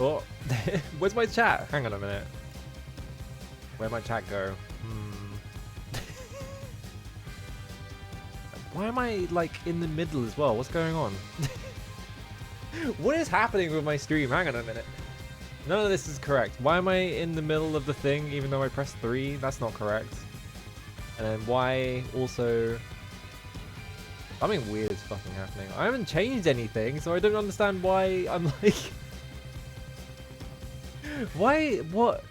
spot. Where's my chat? Hang on a minute. Where'd my chat go? Why am I like in the middle as well? What's going on? What is happening with my stream? Hang on a minute. None of this is correct. Why am I in the middle of the thing even though I pressed 3? That's not correct. And then why also... Something weird is fucking happening. I haven't changed anything, so I don't understand why I'm like... Why? What?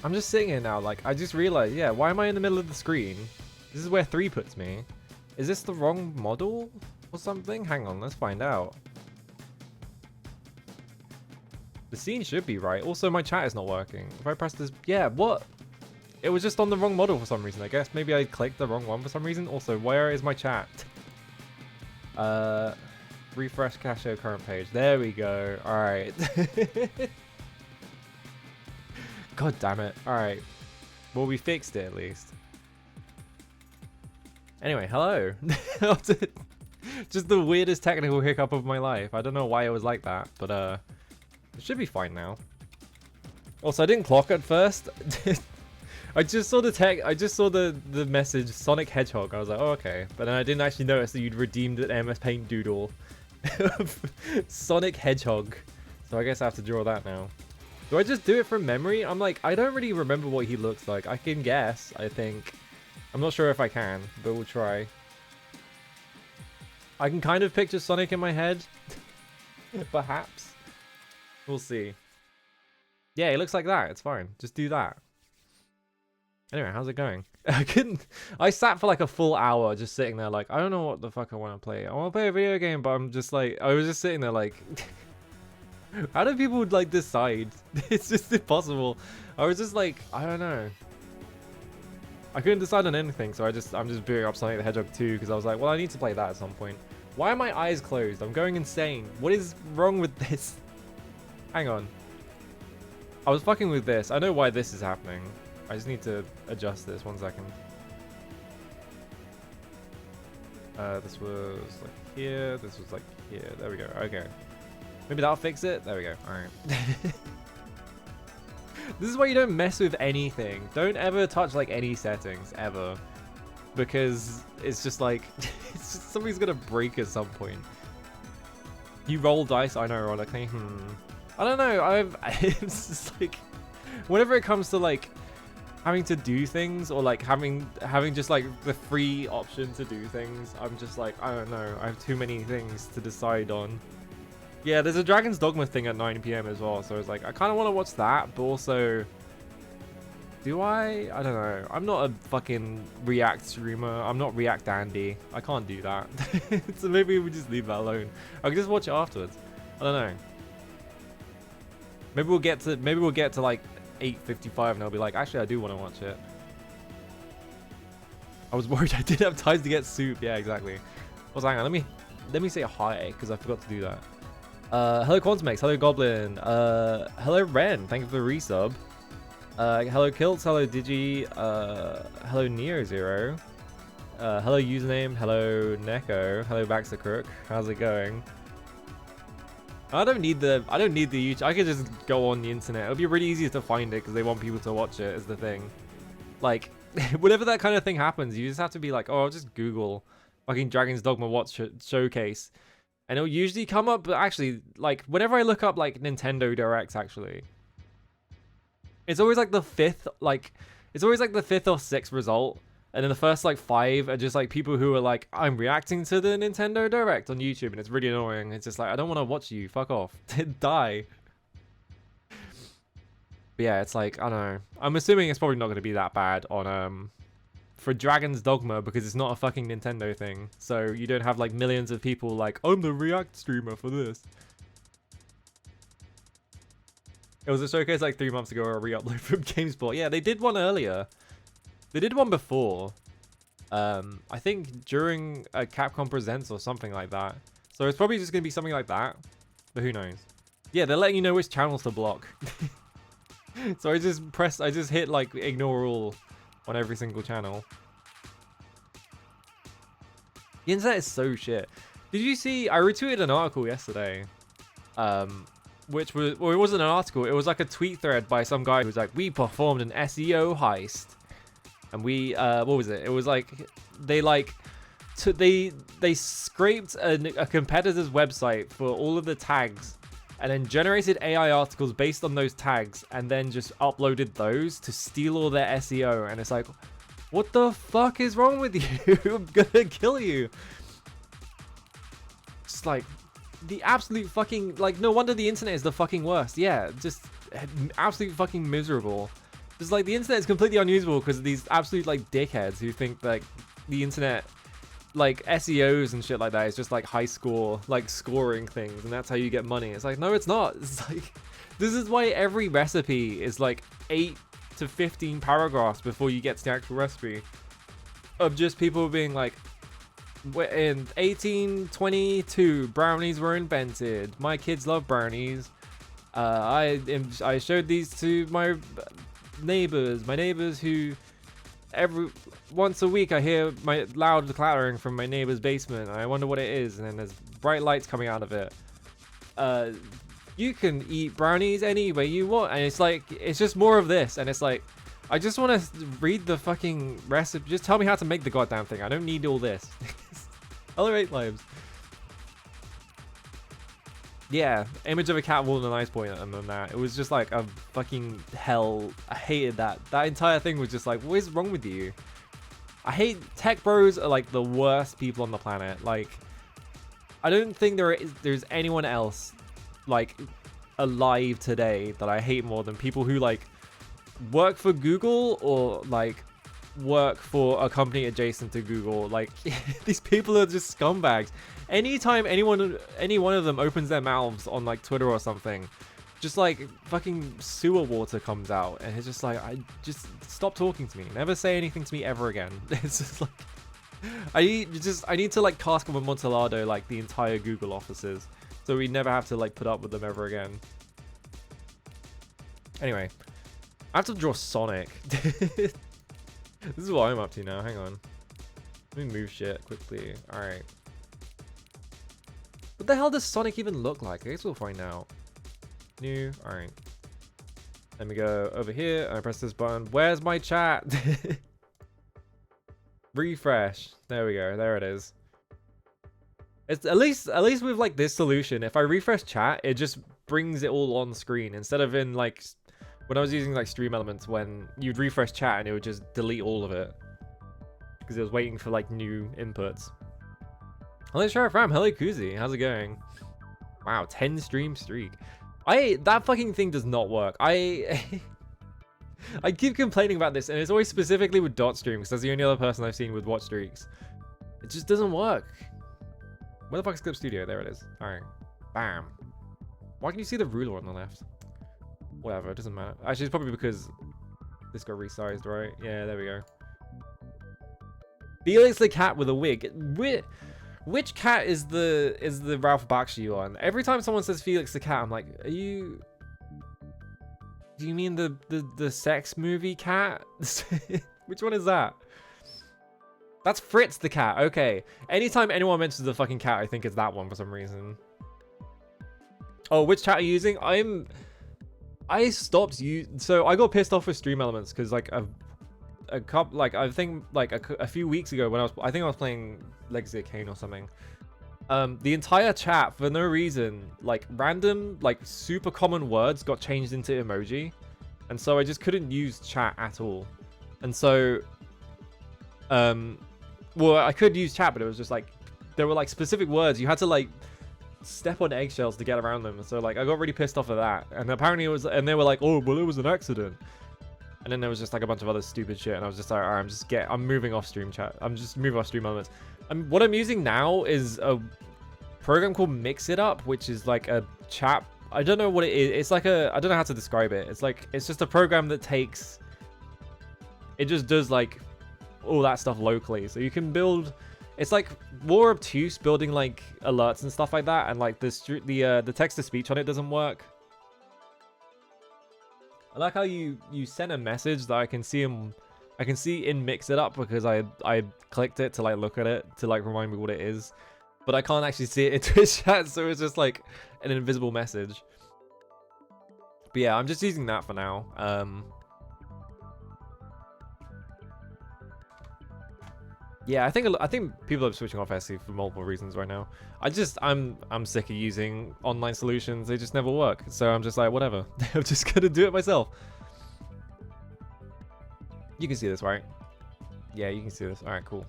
I'm just sitting here now, like, I just realized, yeah, why am I in the middle of the screen? This is where 3 puts me. Is this the wrong model or something? Hang on, let's find out. The scene should be right. Also, my chat is not working. If I press this... Yeah, what? It was just on the wrong model for some reason, I guess. Maybe I clicked the wrong one for some reason. Also, where is my chat? Refresh cache current page. There we go. Alright. God damn it. Alright. Well, we fixed it at least. Anyway, hello. Just the weirdest technical hiccup of my life. I don't know why it was like that, but it should be fine now. Also, I didn't clock at first. I just saw the message Sonic Hedgehog. I was like, oh, okay. But then I didn't actually notice that you'd redeemed an MS Paint doodle. Sonic Hedgehog. So I guess I have to draw that now. Do I just do it from memory? I'm like, I don't really remember what he looks like. I can guess, I think. I'm not sure if I can, but we'll try. I can kind of picture Sonic in my head. Perhaps. We'll see. Yeah, he looks like that. It's fine. Just do that. Anyway, how's it going? I sat for like a full hour just sitting there like, I don't know what the fuck I want to play. I want to play a video game, but I'm just like, I was just sitting there like, how do people like decide? It's just impossible. I was just like, I don't know. I couldn't decide on anything, so I'm just booting up Sonic the Hedgehog 2 because I was like, well, I need to play that at some point. Why are my eyes closed? I'm going insane. What is wrong with this? Hang on. I was fucking with this. I know why this is happening. I just need to adjust this. 1 second. This was like here. This was like here. There we go. Okay. Maybe that'll fix it. There we go. All right. This is why you don't mess with anything. Don't ever touch like any settings ever, because it's just like it's just, something's gonna break at some point. You roll dice. I know, ironically. I don't know. It's just like whenever it comes to like having to do things or like having just like the free option to do things, I'm just like, I don't know. I have too many things to decide on. Yeah, there's a Dragon's Dogma thing at 9 PM as well, so it's like, I kind of want to watch that, but also, do I? I don't know. I'm not a fucking React streamer. I'm not React Andy. I can't do that. So maybe we just leave that alone. I can just watch it afterwards. I don't know. Maybe we'll get to like 8:55 and I'll be like, actually, I do want to watch it. I was worried I didn't have time to get soup. Yeah, exactly. Also, hang on, let me say hi because I forgot to do that. Hello Quantumex, hello Goblin, hello Ren, thank you for the resub. Hello Kilts, hello Digi, hello Neo0, hello username, hello Neko, hello Baxter Crook, how's it going? I don't need the YouTube, I could just go on the internet. It'll be really easy to find it because they want people to watch it is the thing. Like, whenever that kind of thing happens, you just have to be like, oh, I'll just Google fucking Dragon's Dogma Watch Showcase. And it'll usually come up, but actually, like, whenever I look up, like, Nintendo Directs, actually, it's always, like, the fifth or 6th result, and then the first, like, 5 are just, like, people who are, like, I'm reacting to the Nintendo Direct on YouTube, and it's really annoying. It's just, like, I don't want to watch you. Fuck off. Die. But, yeah, it's, like, I don't know. I'm assuming it's probably not going to be that bad on, for Dragon's Dogma, because it's not a fucking Nintendo thing. So you don't have like millions of people like, I'm the React streamer for this. It was a showcase like 3 months ago or a re-upload from GameSpot. Yeah, they did one earlier. They did one before. I think during a Capcom Presents or something like that. So it's probably just going to be something like that. But who knows? Yeah, they're letting you know which channels to block. So I just hit like ignore all on every single channel. The internet is so shit. Did you see, I retweeted an article yesterday which was, well, it wasn't an article, it was like a tweet thread by some guy who was like, we performed an SEO heist, and we what was it, it was like they they scraped a competitor's website for all of the tags and then generated AI articles based on those tags and then just uploaded those to steal all their SEO. And it's like, what the fuck is wrong with you? I'm gonna kill you. Just like the absolute fucking, like, no wonder the internet is the fucking worst. Yeah, just absolute fucking miserable. Just like the internet is completely unusable because of these absolute like dickheads who think like the internet, like SEOs and shit like that, is just like high score, like scoring things, and that's how you get money. It's like, no, it's not. It's like, this is why every recipe is like 8 to 15 paragraphs before you get to the actual recipe, of just people being like, in 1822 brownies were invented, my kids love brownies, I showed these to my neighbors who every once a week I hear my loud clattering from my neighbor's basement, and I wonder what it is, and then there's bright lights coming out of it. You can eat brownies any way you want, and it's like, it's just more of this, and it's like, I just want to read the fucking recipe. Just tell me how to make the goddamn thing. I don't need all this. Other 8 lives. Yeah, image of a cat more than a nice point, and then that. It was just like a fucking hell. I hated that. That entire thing was just like, what is wrong with you? I hate tech bros are like the worst people on the planet. Like, I don't think there's anyone else like alive today that I hate more than people who like work for Google or like work for a company adjacent to Google. Like, these people are just scumbags. Anytime any one of them opens their mouths on like Twitter or something, just like fucking sewer water comes out, and it's just like, I just stop talking to me. Never say anything to me ever again. It's just like, I need to like cast them Amontillado like the entire Google offices, so we never have to like put up with them ever again. Anyway, I have to draw Sonic. This is what I'm up to now. Hang on. Let me move shit quickly. Alright. What the hell does Sonic even look like? I guess we'll find out. New. Alright. Let me go over here and I press this button. Where's my chat? Refresh. There we go. There it is. It's at least with like this solution, if I refresh chat, it just brings it all on screen instead of in like when I was using like Stream Elements, when you'd refresh chat and it would just delete all of it because it was waiting for like new inputs. Hello Sheriff Ram, hello Kuzi, how's it going? Wow, 10 stream streak. That fucking thing does not work. I keep complaining about this, and it's always specifically with Dot Stream because that's the only other person I've seen with watch streaks. It just doesn't work. Where the fuck is Clip Studio? There it is. Alright. Bam. Why can you see the ruler on the left? Whatever, it doesn't matter. Actually, it's probably because this got resized, right? Yeah, there we go. Felix the cat with a wig. Which cat is the Ralph Bakshi one? Every time someone says Felix the cat, I'm like, are you... Do you mean the sex movie cat? Which one is that? That's Fritz the cat. Okay. Anytime anyone mentions the fucking cat, I think it's that one for some reason. Oh, which chat are you using? I stopped so I got pissed off with Stream Elements because like a couple, like I think like a few weeks ago when I think I was playing Legacy of Kain or something. The entire chat for no reason, like random, like super common words got changed into emoji, and so I just couldn't use chat at all. And so, well, I could use chat, but it was just like there were like specific words you had to like step on eggshells to get around them. So like I got really pissed off of that, and apparently it was, and they were like, oh well, it was an accident. And then there was just like a bunch of other stupid shit, and I was just like, alright, I'm moving off stream chat. I'm just moving off Stream Elements. What I'm using now is a program called Mix It Up, which is like a chat. I don't know what it is. It's like I don't know how to describe it. It's just a program that takes, it just does like all that stuff locally. So you can build, it's like more obtuse building like alerts and stuff like that, and like the text to speech on it doesn't work. I like how you sent a message that I can see in Mix It Up because I clicked it to like look at it to like remind me what it is. but I can't actually see it in Twitch chat, so it's just like an invisible message. But yeah, I'm just using that for now. Yeah, I think people are switching off SC for multiple reasons right now. I'm sick of using online solutions. They just never work. So I'm just like, whatever. I'm just gonna do it myself. You can see this, right? Yeah, you can see this. All right, cool.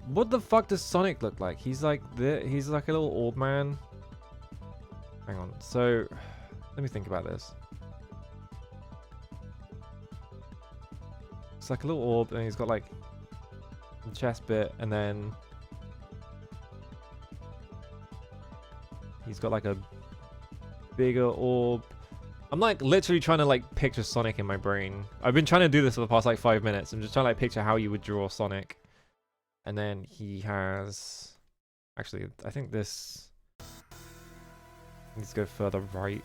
What the fuck does Sonic look like? He's like he's like a little orb man. Hang on. So, let me think about this. It's like a little orb, and he's got like the chest bit, and then he's got like a bigger orb. I'm like literally trying to like picture Sonic in my brain. I've been trying to do this for the past like 5 minutes. I'm just trying to like picture how you would draw Sonic. And then he has, actually, I think this needs to go further right.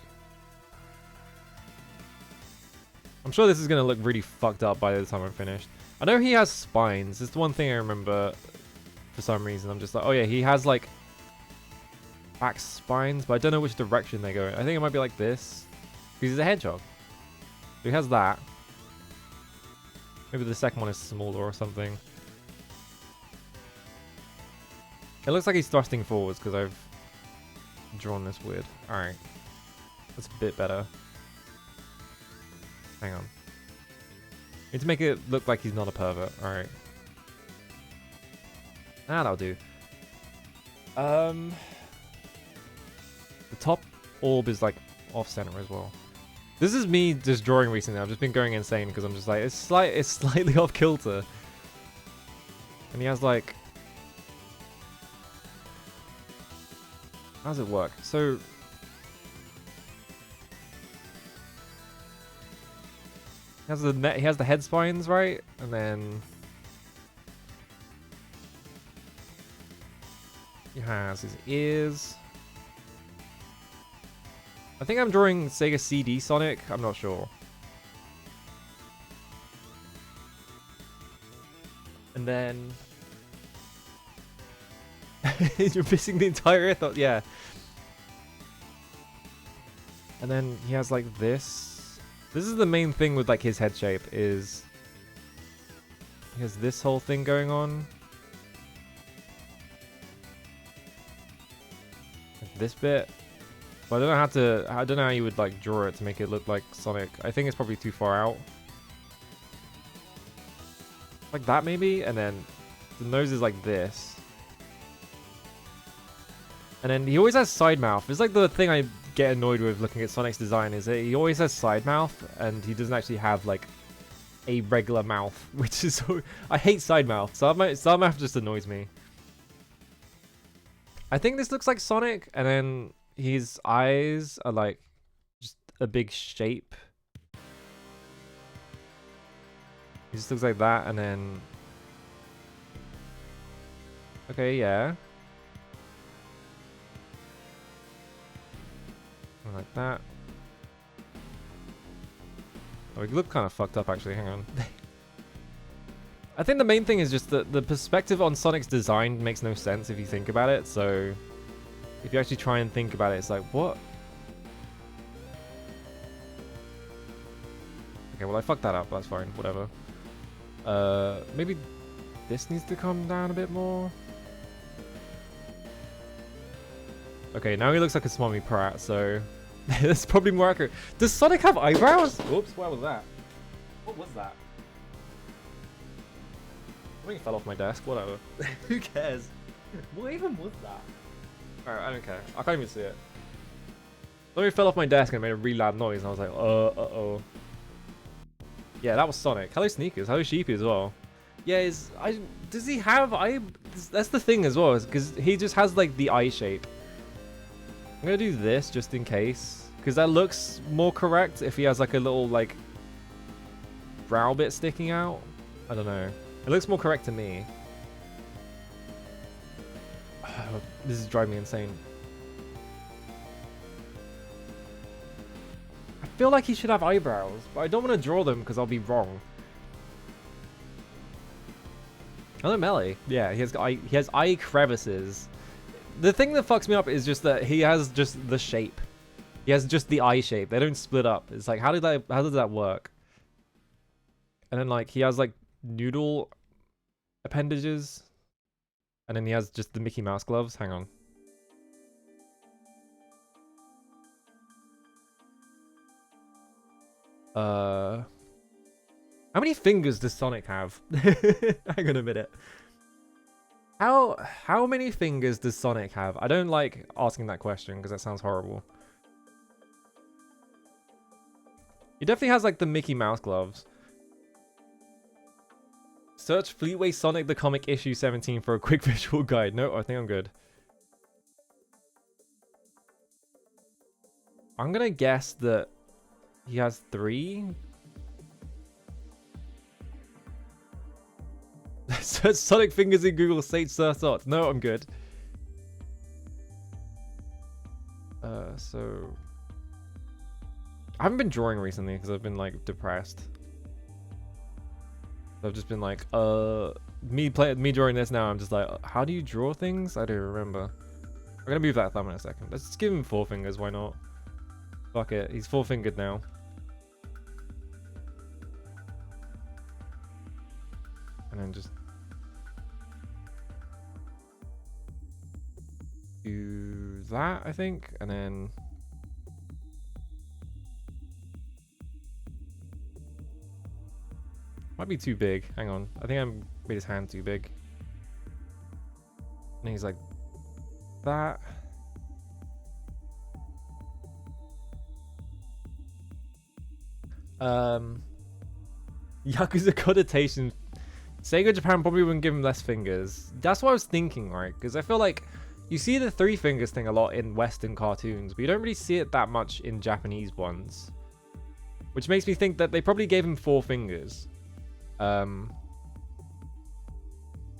I'm sure this is going to look really fucked up by the time I'm finished. I know he has spines. It's the one thing I remember for some reason. I'm just like, oh yeah, he has like back spines, but I don't know which direction they go in. I think it might be like this, because he's a hedgehog. So he has that. Maybe the second one is smaller or something. It looks like he's thrusting forwards because I've drawn this weird. Alright. That's a bit better. Hang on. Need to make it look like he's not a pervert. Alright. Ah, that'll do. The top orb is like off center as well. This is me just drawing recently. I've just been going insane because I'm just like, it's slightly off kilter. And he has like, how does it work? So he has the head spines, right? And then he has his ears. I think I'm drawing Sega CD Sonic. I'm not sure. And then you're missing the entire ear. Yeah. And then he has like this. This is the main thing with like his head shape is he has this whole thing going on. Like this bit. But I don't know how you would like draw it to make it look like Sonic. I think it's probably too far out. Like that maybe, and then the nose is like this. And then he always has side mouth. It's like the thing I get annoyed with looking at Sonic's design is that he always has side mouth and he doesn't actually have like a regular mouth, which is so I hate side mouth. Side mouth just annoys me. I think this looks like Sonic, and then his eyes are like just a big shape. He just looks like that, and then okay, yeah. Like that. Oh, we look kind of fucked up actually, hang on. I think the main thing is just that the perspective on Sonic's design makes no sense if you think about it, so if you actually try and think about it, it's like, what? Okay, well I fucked that up, that's fine, whatever. Maybe this needs to come down a bit more. Okay, now he looks like a Smommy Pratt, so that's probably more accurate. Does Sonic have eyebrows? Whoops, where was that? What was that? Something fell off my desk, whatever. Who cares? What even was that? Alright, I don't care. I can't even see it. Something fell off my desk and it made a really loud noise, and I was like, uh-oh. Yeah, that was Sonic. Hello Sneakers. Hello Sheepy as well. Yeah, does he have eye... That's the thing as well, because he just has like the eye shape. I'm gonna do this just in case, because that looks more correct if he has like a little like brow bit sticking out. I don't know. It looks more correct to me. This is driving me insane. I feel like he should have eyebrows, but I don't want to draw them because I'll be wrong. Hello, Melee. Yeah, he has eye crevices. The thing that fucks me up is just that he has just the shape. He has just the eye shape. They don't split up. It's like, how does that work? And then like he has like noodle appendages, and then he has just the Mickey Mouse gloves. Hang on. How many fingers does Sonic have? Hang on a minute. How many fingers does Sonic have? I don't like asking that question because that sounds horrible. He definitely has like the Mickey Mouse gloves. Search Fleetway Sonic the Comic issue 17 for a quick visual guide. No, I think I'm good. I'm gonna guess that he has 3. Search Sonic fingers in Google. Sage Sursot. No, I'm good. So I haven't been drawing recently because I've been like depressed. I've just been like, me drawing this now. I'm just like, how do you draw things? I don't remember. I'm gonna move that thumb in a second. Let's just give him 4 fingers. Why not? Fuck it. He's 4-fingered now. And then just do that, I think, and then might be too big. Hang on, I think I made his hand too big. And he's like that. Yakuza connotation. Sega Japan probably wouldn't give him less fingers. That's what I was thinking, right? Because I feel like you see the 3 fingers thing a lot in Western cartoons, but you don't really see it that much in Japanese ones. Which makes me think that they probably gave him 4 fingers. Because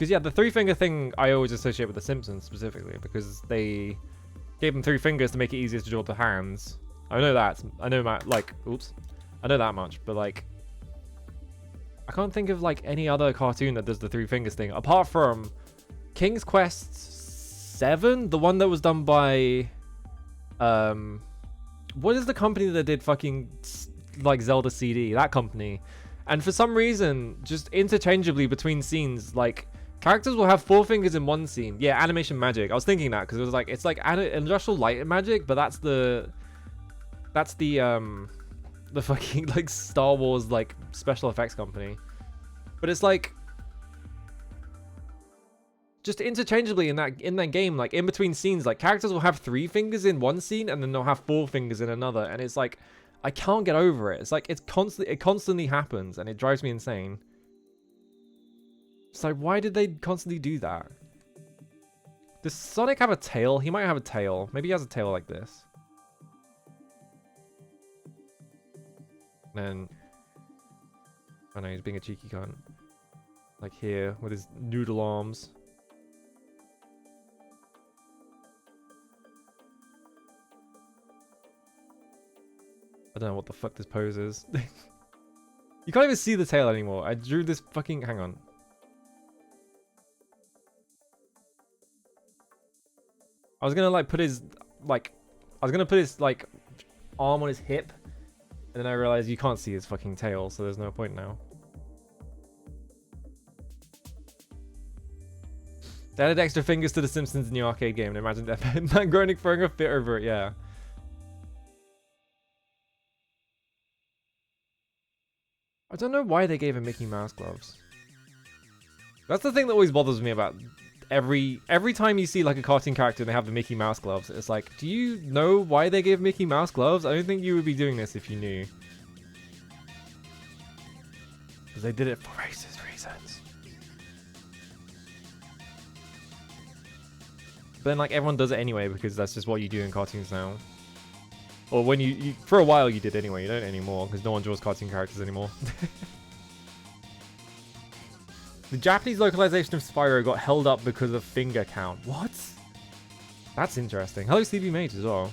yeah, the 3-finger thing I always associate with The Simpsons specifically, because they gave him 3 fingers to make it easier to draw the hands. I know that. I know that much, but like, I can't think of like any other cartoon that does the 3 fingers thing apart from King's Quest 7, the one that was done by what is the company that did fucking like Zelda CD? That company. And for some reason, just interchangeably between scenes, like characters will have 4 fingers in one scene. Yeah, Animation Magic. I was thinking that because it was like, it's like Industrial Light and Magic, but that's the fucking like Star Wars like special effects company. But it's like just interchangeably in that game, like in between scenes, like characters will have 3 fingers in one scene and then they'll have 4 fingers in another, and it's like I can't get over it. It's like it constantly happens and it drives me insane. It's like, why did they constantly do that? Does Sonic have a tail? He might have a tail. Maybe he has a tail like this. And then, I know he's being a cheeky cunt. Like here, with his noodle arms. I don't know what the fuck this pose is. You can't even see the tail anymore. I drew this fucking... Hang on. I was gonna like put his... Like... I was gonna put his like... arm on his hip. And then I realized you can't see his fucking tail, so there's no point now. They added extra fingers to The Simpsons new arcade game, and imagine that man groaning throwing a fit over it, yeah. I don't know why they gave him Mickey Mouse gloves. That's the thing that always bothers me about every time you see like a cartoon character and they have the Mickey Mouse gloves. It's like, do you know why they gave Mickey Mouse gloves? I don't think you would be doing this if you knew. Because they did it for racist reasons. But then like everyone does it anyway because that's just what you do in cartoons now. Or when you for a while you did anyway, you don't anymore because no one draws cartoon characters anymore. The Japanese localization of Spyro got held up because of finger count. What? That's interesting. Hello CB Mate as well.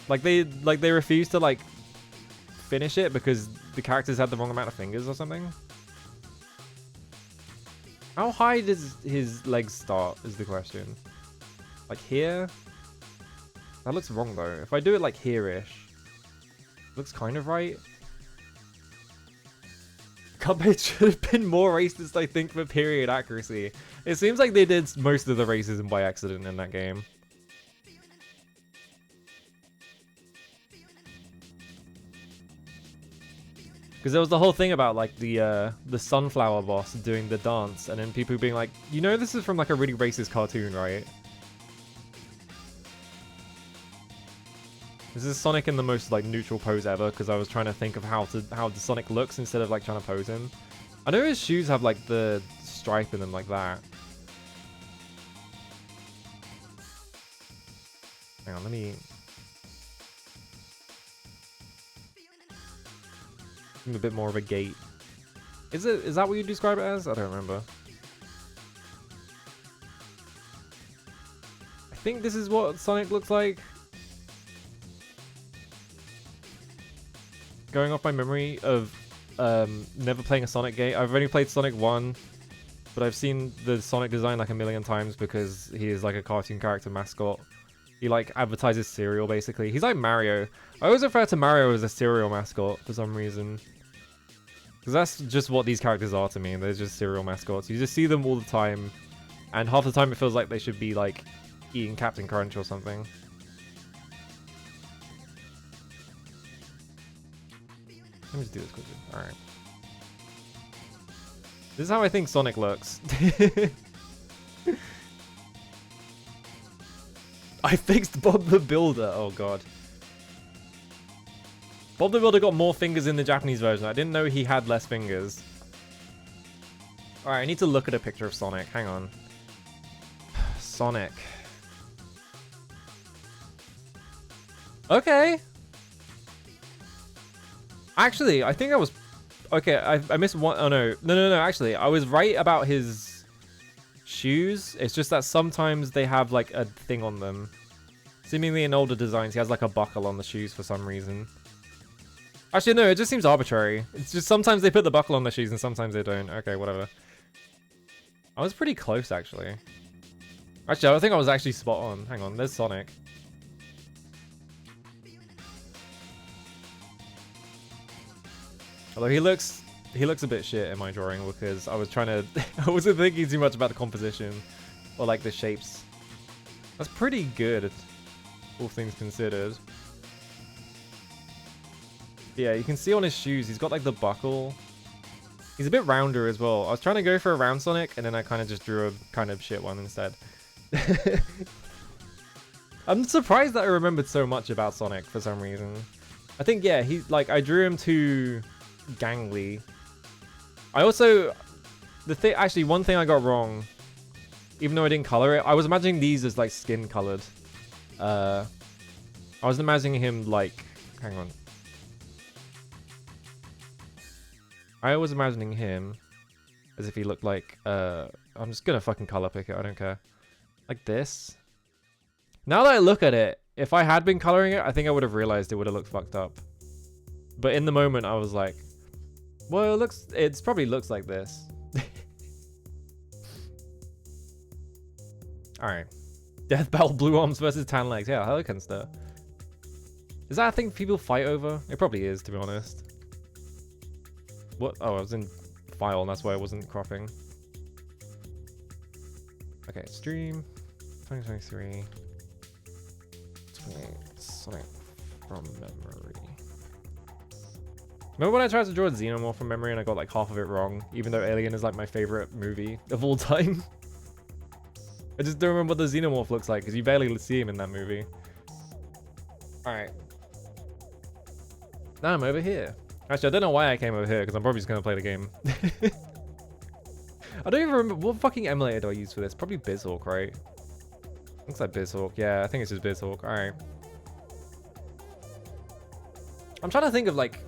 Like they refuse to like finish it because the characters had the wrong amount of fingers or something. How high does his legs start is the question. Like here? That looks wrong though. If I do it like here-ish, looks kind of right. Cuphead should have been more racist, I think, for period accuracy. It seems like they did most of the racism by accident in that game. Because there was the whole thing about like the sunflower boss doing the dance, and then people being like, you know, this is from like a really racist cartoon, right? This is Sonic in the most like neutral pose ever, because I was trying to think of how the Sonic looks instead of like trying to pose him. I know his shoes have like the stripe in them like that. Hang on, let me... give him a bit more of a gait. Is that what you describe it as? I don't remember. I think this is what Sonic looks like. Going off my memory of never playing a Sonic game. I've only played Sonic 1, but I've seen the Sonic design like a million times because he is like a cartoon character mascot. He like advertises cereal basically. He's like Mario. I always refer to Mario as a cereal mascot for some reason. Because that's just what these characters are to me. They're just cereal mascots. You just see them all the time. And half the time it feels like they should be like eating Captain Crunch or something. Let me just do this quickly. Alright. This is how I think Sonic looks. I fixed Bob the Builder. Oh god. Bob the Builder got more fingers in the Japanese version. I didn't know he had less fingers. Alright, I need to look at a picture of Sonic. Hang on. Sonic. Okay. Actually, I think I was... okay, I missed one... oh no. No, actually. I was right about his shoes. It's just that sometimes they have like a thing on them. Seemingly in older designs, he has like a buckle on the shoes for some reason. Actually, no, it just seems arbitrary. It's just sometimes they put the buckle on the shoes and sometimes they don't. Okay, whatever. I was pretty close, actually. Actually, I think I was actually spot on. Hang on, there's Sonic. Although he looks a bit shit in my drawing because I was trying to... I wasn't thinking too much about the composition or like the shapes. That's pretty good, all things considered. Yeah, you can see on his shoes, he's got like the buckle. He's a bit rounder as well. I was trying to go for a round Sonic, and then I kind of just drew a kind of shit one instead. I'm surprised that I remembered so much about Sonic for some reason. I think, yeah, I drew him too gangly. I also, actually one thing I got wrong, even though I didn't color it, I was imagining these as like skin colored. I was imagining him like, hang on. I was imagining him as if he looked like, I'm just gonna fucking color pick it, I don't care. Like this. Now that I look at it, if I had been coloring it, I think I would have realized it would have looked fucked up. But in the moment, I was like, well, it probably looks like this. Alright. Death Battle Blue Arms versus Tan Legs. Yeah, Helicanster. Is that a thing people fight over? It probably is, to be honest. What? Oh, I was in file, and that's why I wasn't cropping. Okay, stream 2023. 28 Sonic from memory. Remember when I tried to draw a Xenomorph from memory and I got like half of it wrong, even though Alien is like my favorite movie of all time? I just don't remember what the Xenomorph looks like because you barely see him in that movie. Alright. Now I'm over here. Actually, I don't know why I came over here because I'm probably just going to play the game. I don't even remember what fucking emulator do I use for this. Probably BizHawk, right? Looks like BizHawk. Yeah, I think it's just BizHawk. Alright. I'm trying to think of like...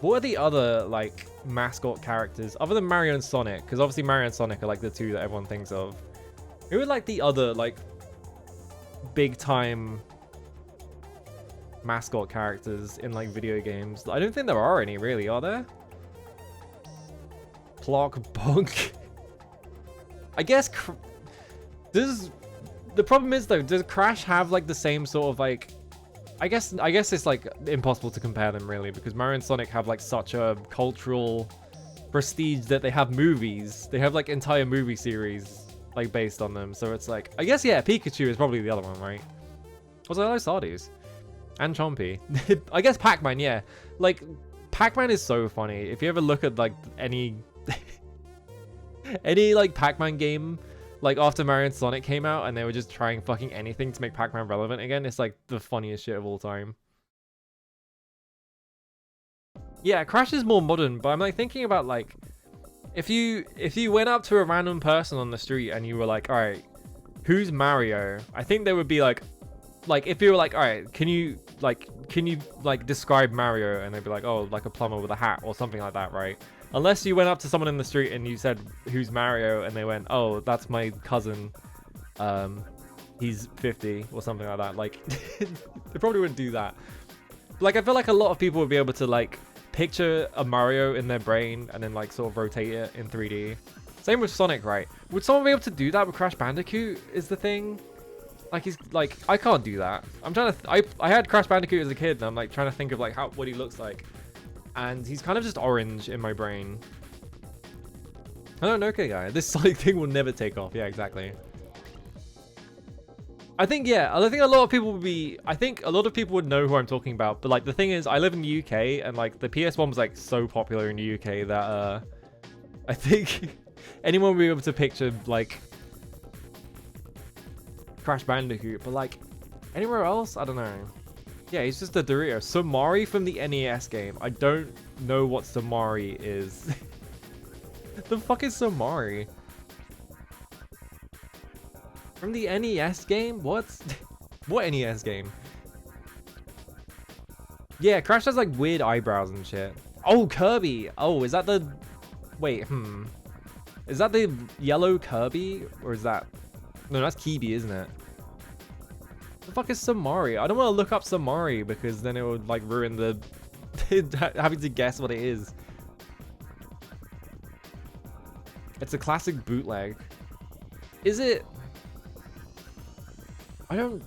what are the other like mascot characters other than Mario and Sonic? Because obviously Mario and Sonic are like the two that everyone thinks of. Who are like the other like big time mascot characters in like video games. I don't think there are any really, are there? Plock Bonk. I guess the problem is though, does Crash have like the same sort of like, I guess it's like impossible to compare them really, because Mario and Sonic have like such a cultural prestige that they have movies. They have like entire movie series like based on them. So it's like, I guess, yeah, Pikachu is probably the other one, right? Also, I like Sardis. And Chompy. I guess Pac-Man, yeah. Like, Pac-Man is so funny. If you ever look at like any like Pac-Man game, like after Mario and Sonic came out and they were just trying fucking anything to make Pac-Man relevant again, it's like the funniest shit of all time. Yeah, Crash is more modern, but I'm like thinking about like, if you went up to a random person on the street and you were like, all right, who's Mario? I think they would be like if you were like, all right, can you describe Mario? And they'd be like, oh, like a plumber with a hat or something like that, right? Unless you went up to someone in the street and you said, who's Mario? And they went, oh, that's my cousin. He's 50 or something like that. Like, they probably wouldn't do that. Like, I feel like a lot of people would be able to like picture a Mario in their brain and then like sort of rotate it in 3D. Same with Sonic, right? Would someone be able to do that with Crash Bandicoot is the thing? Like, he's like, I can't do that. I'm trying to, I had Crash Bandicoot as a kid and I'm like trying to think of like what he looks like. And he's kind of just orange in my brain. I don't know, okay, guy. This Sonic thing will never take off. Yeah, exactly. I think, yeah, I think a lot of people would be, I think a lot of people would know who I'm talking about. But like, the thing is, I live in the UK and like the PS1 was like so popular in the UK that I think anyone would be able to picture like Crash Bandicoot. But like anywhere else, I don't know. Yeah, he's just a Dorito. Somari from the NES game. I don't know what Somari is. The fuck is Somari? From the NES game? What? What NES game? Yeah, Crash has like weird eyebrows and shit. Oh, Kirby. Oh, is that the... Wait, Is that the yellow Kirby? Or is that... No, that's Kibi, isn't it? The fuck is Somari? I don't want to look up Somari because then it would like ruin the having to guess what it is. It's a classic bootleg. Is it? I don't.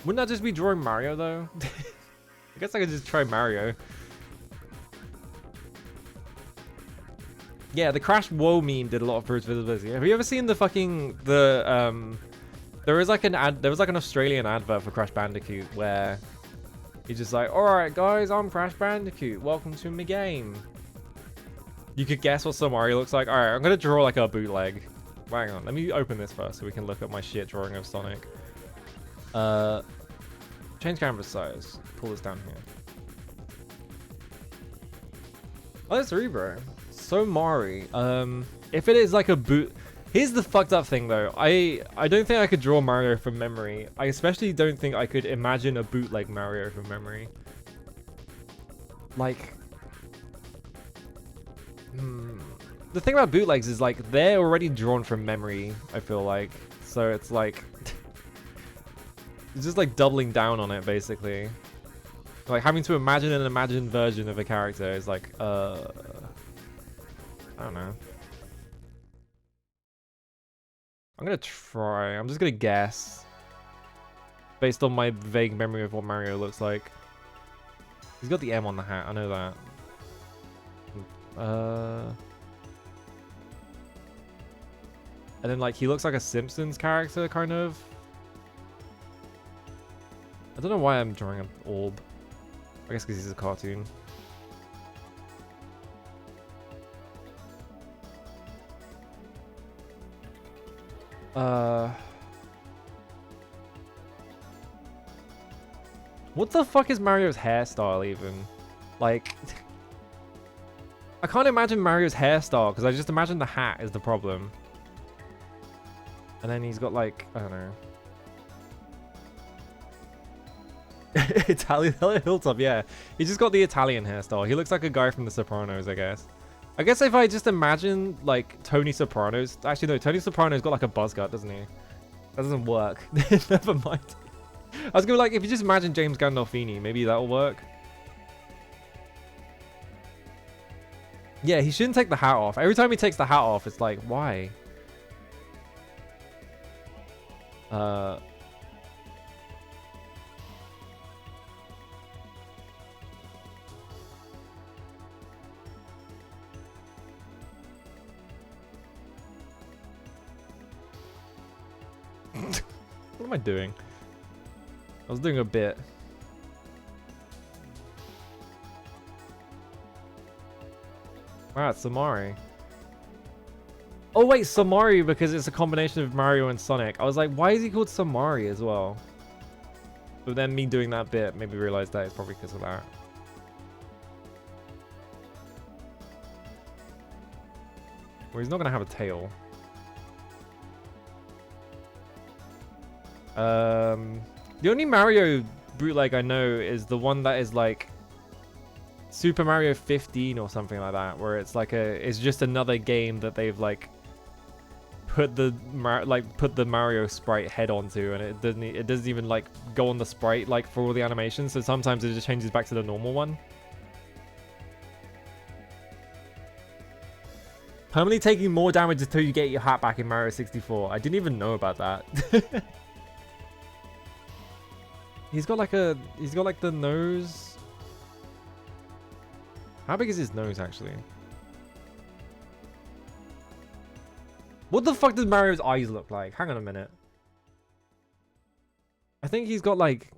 Wouldn't that just be drawing Mario though? I guess I could just try Mario. Yeah, the Crash Whoa meme did a lot for its visibility. Have you ever seen the fucking there was like an Australian advert for Crash Bandicoot where he's just like, alright guys, I'm Crash Bandicoot, welcome to my game. You could guess what Somari looks like. Alright, I'm gonna draw like a bootleg. Hang on, let me open this first so we can look at my shit drawing of Sonic. Change canvas size. Pull this down here. Oh, that's Cerebro. Somari. If it is like a boot... Here's the fucked up thing though. I don't think I could draw Mario from memory. I especially don't think I could imagine a bootleg Mario from memory. Like... The thing about bootlegs is like they're already drawn from memory, I feel like. So it's like... it's just like doubling down on it basically. Like having to imagine an imagined version of a character is like, I don't know. I'm gonna try. I'm just gonna guess. Based on my vague memory of what Mario looks like. He's got the M on the hat, I know that. And then like he looks like a Simpsons character, kind of. I don't know why I'm drawing an orb. I guess because he's a cartoon. What the fuck is Mario's hairstyle even? Like, I can't imagine Mario's hairstyle because I just imagine the hat is the problem. And then he's got like, I don't know. Italian hilltop, yeah. He just got the Italian hairstyle. He looks like a guy from The Sopranos, I guess. I guess if I just imagine like Tony Soprano's, actually no, Tony Soprano's got like a buzz cut, doesn't he? That doesn't work. Never mind. I was gonna be like, if you just imagine James Gandolfini, maybe that'll work. Yeah, he shouldn't take the hat off. Every time he takes the hat off, it's like, why? What am I doing? I was doing a bit. Wow, it's Samari. Oh wait, Samari because it's a combination of Mario and Sonic. I was like, why is he called Samari as well? But then me doing that bit made me realize that it's probably because of that. Well, he's not gonna have a tail. The only Mario bootleg I know is the one that is like Super Mario 15 or something like that, where it's like it's just another game that they've like put the Mario sprite head onto, and it doesn't even like go on the sprite like for all the animations. So sometimes it just changes back to the normal one. Permanently taking more damage until you get your hat back in Mario 64. I didn't even know about that. He's got like the nose. How big is his nose actually? What the fuck does Mario's eyes look like? Hang on a minute. I think he's got like,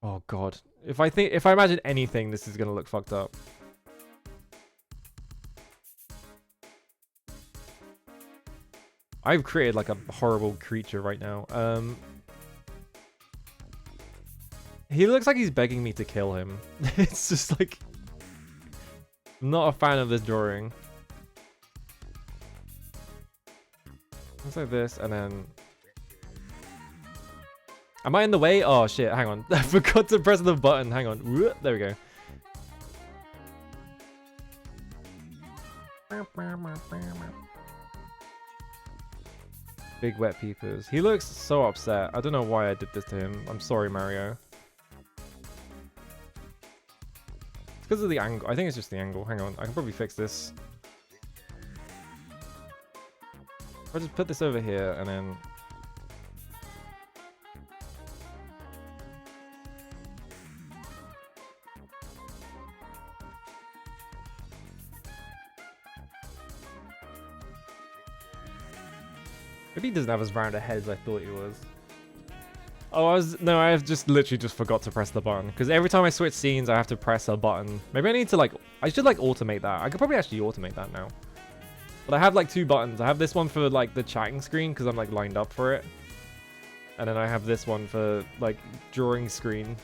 oh god. If I imagine anything, this is gonna look fucked up. I've created like a horrible creature right now. He looks like he's begging me to kill him. It's just like, I'm not a fan of this drawing. Looks like this, and then... Am I in the way? Oh shit, hang on. I forgot to press the button. Hang on. There we go. Big wet peepers. He looks so upset. I don't know why I did this to him. I'm sorry, Mario. It's because of the angle. I think it's just the angle. Hang on. I can probably fix this. If I just put this over here and then... Maybe he doesn't have as round a head as I thought he was. Oh, I have just literally just forgot to press the button. Because every time I switch scenes, I have to press a button. Maybe I need to like, I should like automate that. I could probably actually automate that now. But I have like two buttons. I have this one for like the chatting screen because I'm like lined up for it. And then I have this one for like drawing screen.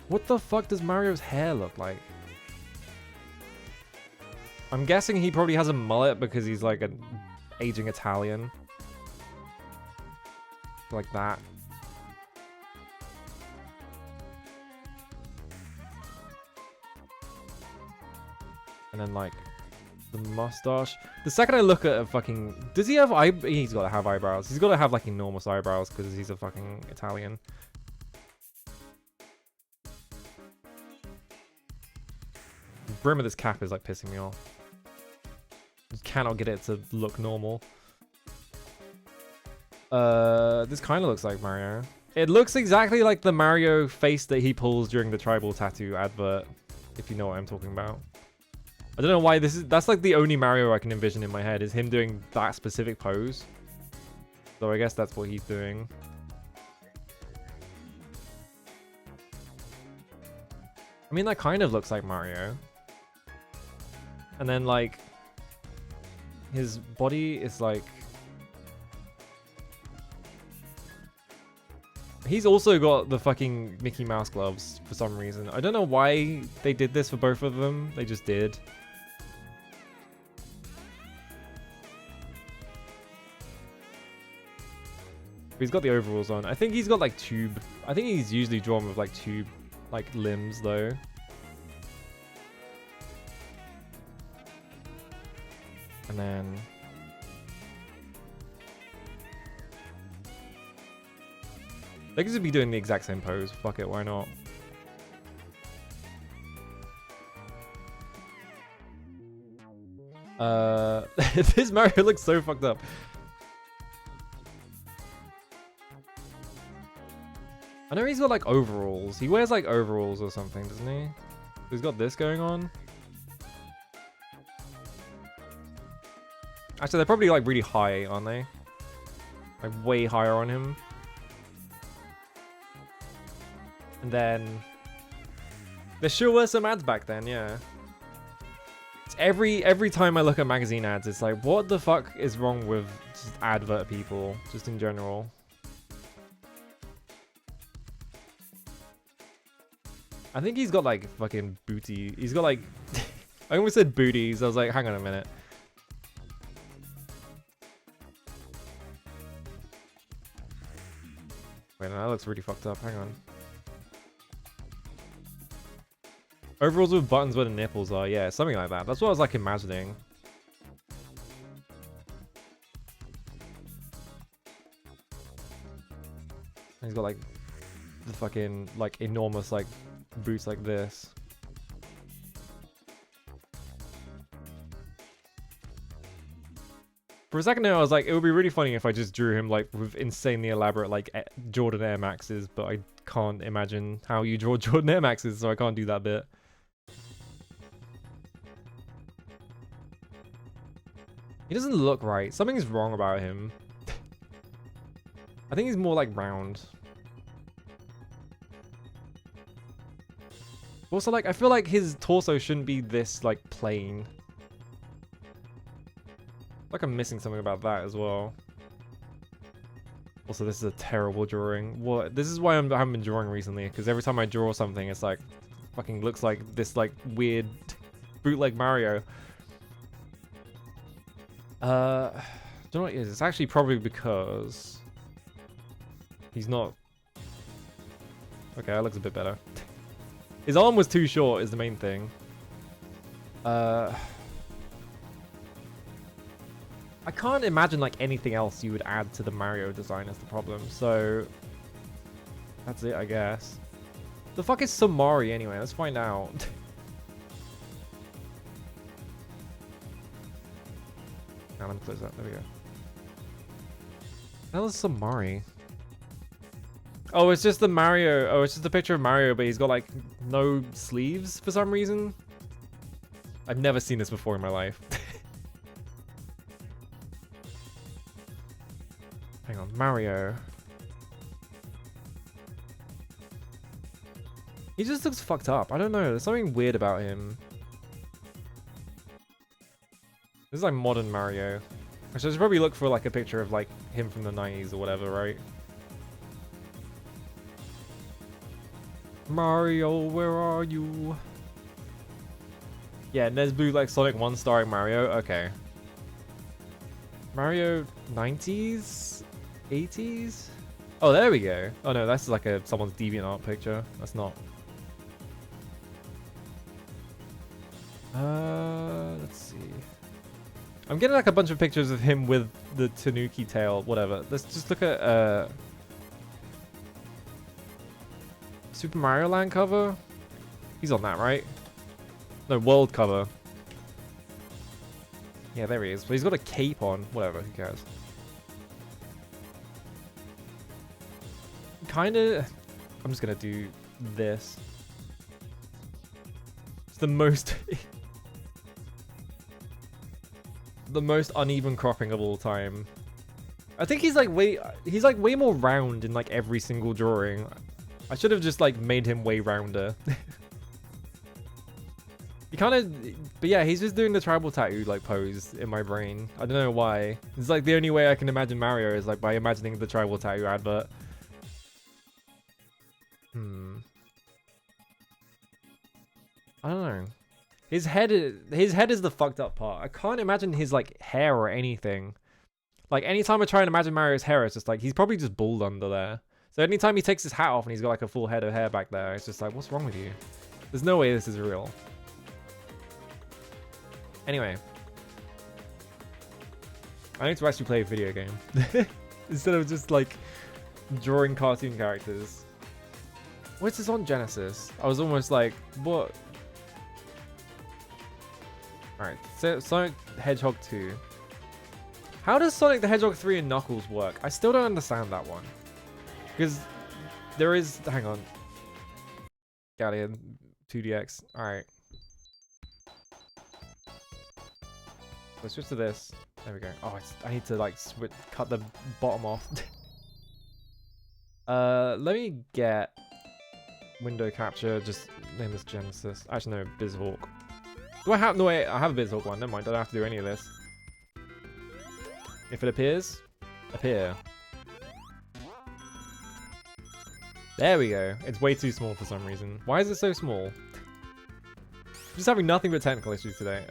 What the fuck does Mario's hair look like? I'm guessing he probably has a mullet because he's like an aging Italian. Like that. And then like the mustache. The second I look at a fucking... Does he have he's got to have eyebrows. He's got to have like enormous eyebrows because he's a fucking Italian. The brim of this cap is like pissing me off. Just cannot get it to look normal. This kind of looks like Mario. It looks exactly like the Mario face that he pulls during the tribal tattoo advert, if you know what I'm talking about. I don't know why that's like the only Mario I can envision in my head is him doing that specific pose. So I guess that's what he's doing. I mean, that kind of looks like Mario. And then like his body is like... He's also got the fucking Mickey Mouse gloves for some reason. I don't know why they did this for both of them. They just did. But he's got the overalls on. I think he's got like tube. I think he's usually drawn with like tube like limbs though. And then... They could just be doing the exact same pose. Fuck it, why not? This Mario looks so fucked up. I know he's got like overalls. He wears like overalls or something, doesn't he? He's got this going on. Actually, they're probably like really high, aren't they? Like way higher on him. And then there sure were some ads back then, yeah. It's every time I look at magazine ads, it's like, what the fuck is wrong with just advert people, just in general? I think he's got like fucking booty. He's got like, I almost said booties. I was like, hang on a minute. Wait, no, that looks really fucked up. Hang on. Overalls with buttons where the nipples are. Yeah, something like that. That's what I was like imagining. And he's got like the fucking like enormous like boots like this. For a second there, I was like, it would be really funny if I just drew him like with insanely elaborate like Jordan Air Maxes, but I can't imagine how you draw Jordan Air Maxes, so I can't do that bit. He doesn't look right. Something's wrong about him. I think he's more like round. Also, like, I feel like his torso shouldn't be this like plain. Like I'm missing something about that as well. Also, this is a terrible drawing. What? This is why I haven't been drawing recently, because every time I draw something, it's like fucking looks like this like weird bootleg Mario. Do you know what it is? It's actually probably because he's not. Okay, that looks a bit better. His arm was too short is the main thing. I can't imagine like anything else you would add to the Mario design is the problem, so that's it, I guess. The fuck is Samari anyway? Let's find out. Now let me close that. There we go. How is Samari? Oh, it's just the Mario. Oh, it's just a picture of Mario, but he's got like no sleeves for some reason. I've never seen this before in my life. Hang on, Mario. He just looks fucked up. I don't know. There's something weird about him. This is like modern Mario. I should probably look for like a picture of like him from the 90s or whatever, right? Mario, where are you? Yeah, Nesbu like Sonic 1 starring Mario. Okay. Mario 90s? 80s? Oh, there we go. Oh no, that's like someone's DeviantArt picture. That's not. Let's see. I'm getting like a bunch of pictures of him with the Tanuki tail, whatever. Let's just look at Super Mario Land cover. He's on that, right? No, world cover. Yeah, there he is. But he's got a cape on. Whatever, who cares? Kinda. I'm just gonna do this. It's the most. The most uneven cropping of all time. I think he's like way more round in like every single drawing. I should have just like made him way rounder. He kind of, but yeah, he's just doing the tribal tattoo like pose in my brain. I don't know why. It's like the only way I can imagine Mario is like by imagining the tribal tattoo advert. I don't know. His head is the fucked up part. I can't imagine his like hair or anything. Like anytime I try and imagine Mario's hair, it's just like he's probably just bald under there. So anytime he takes his hat off and he's got like a full head of hair back there, it's just like, what's wrong with you? There's no way this is real. Anyway. I need to actually play a video game instead of just like drawing cartoon characters. What's this on Genesis? I was almost like, what? Alright, so Sonic Hedgehog 2. How does Sonic the Hedgehog 3 and Knuckles work? I still don't understand that one. Because there is... Hang on. Galleon 2DX. Alright. Let's switch to this. There we go. Oh, I need to like cut the bottom off. Let me get window capture. Just name this Genesis. Actually, no, BizHawk. Do I have... No, wait. I have a BizHawk one. Never mind. I don't have to do any of this. If it appears, appear. There we go. It's way too small for some reason. Why is it so small? Just having nothing but technical issues today.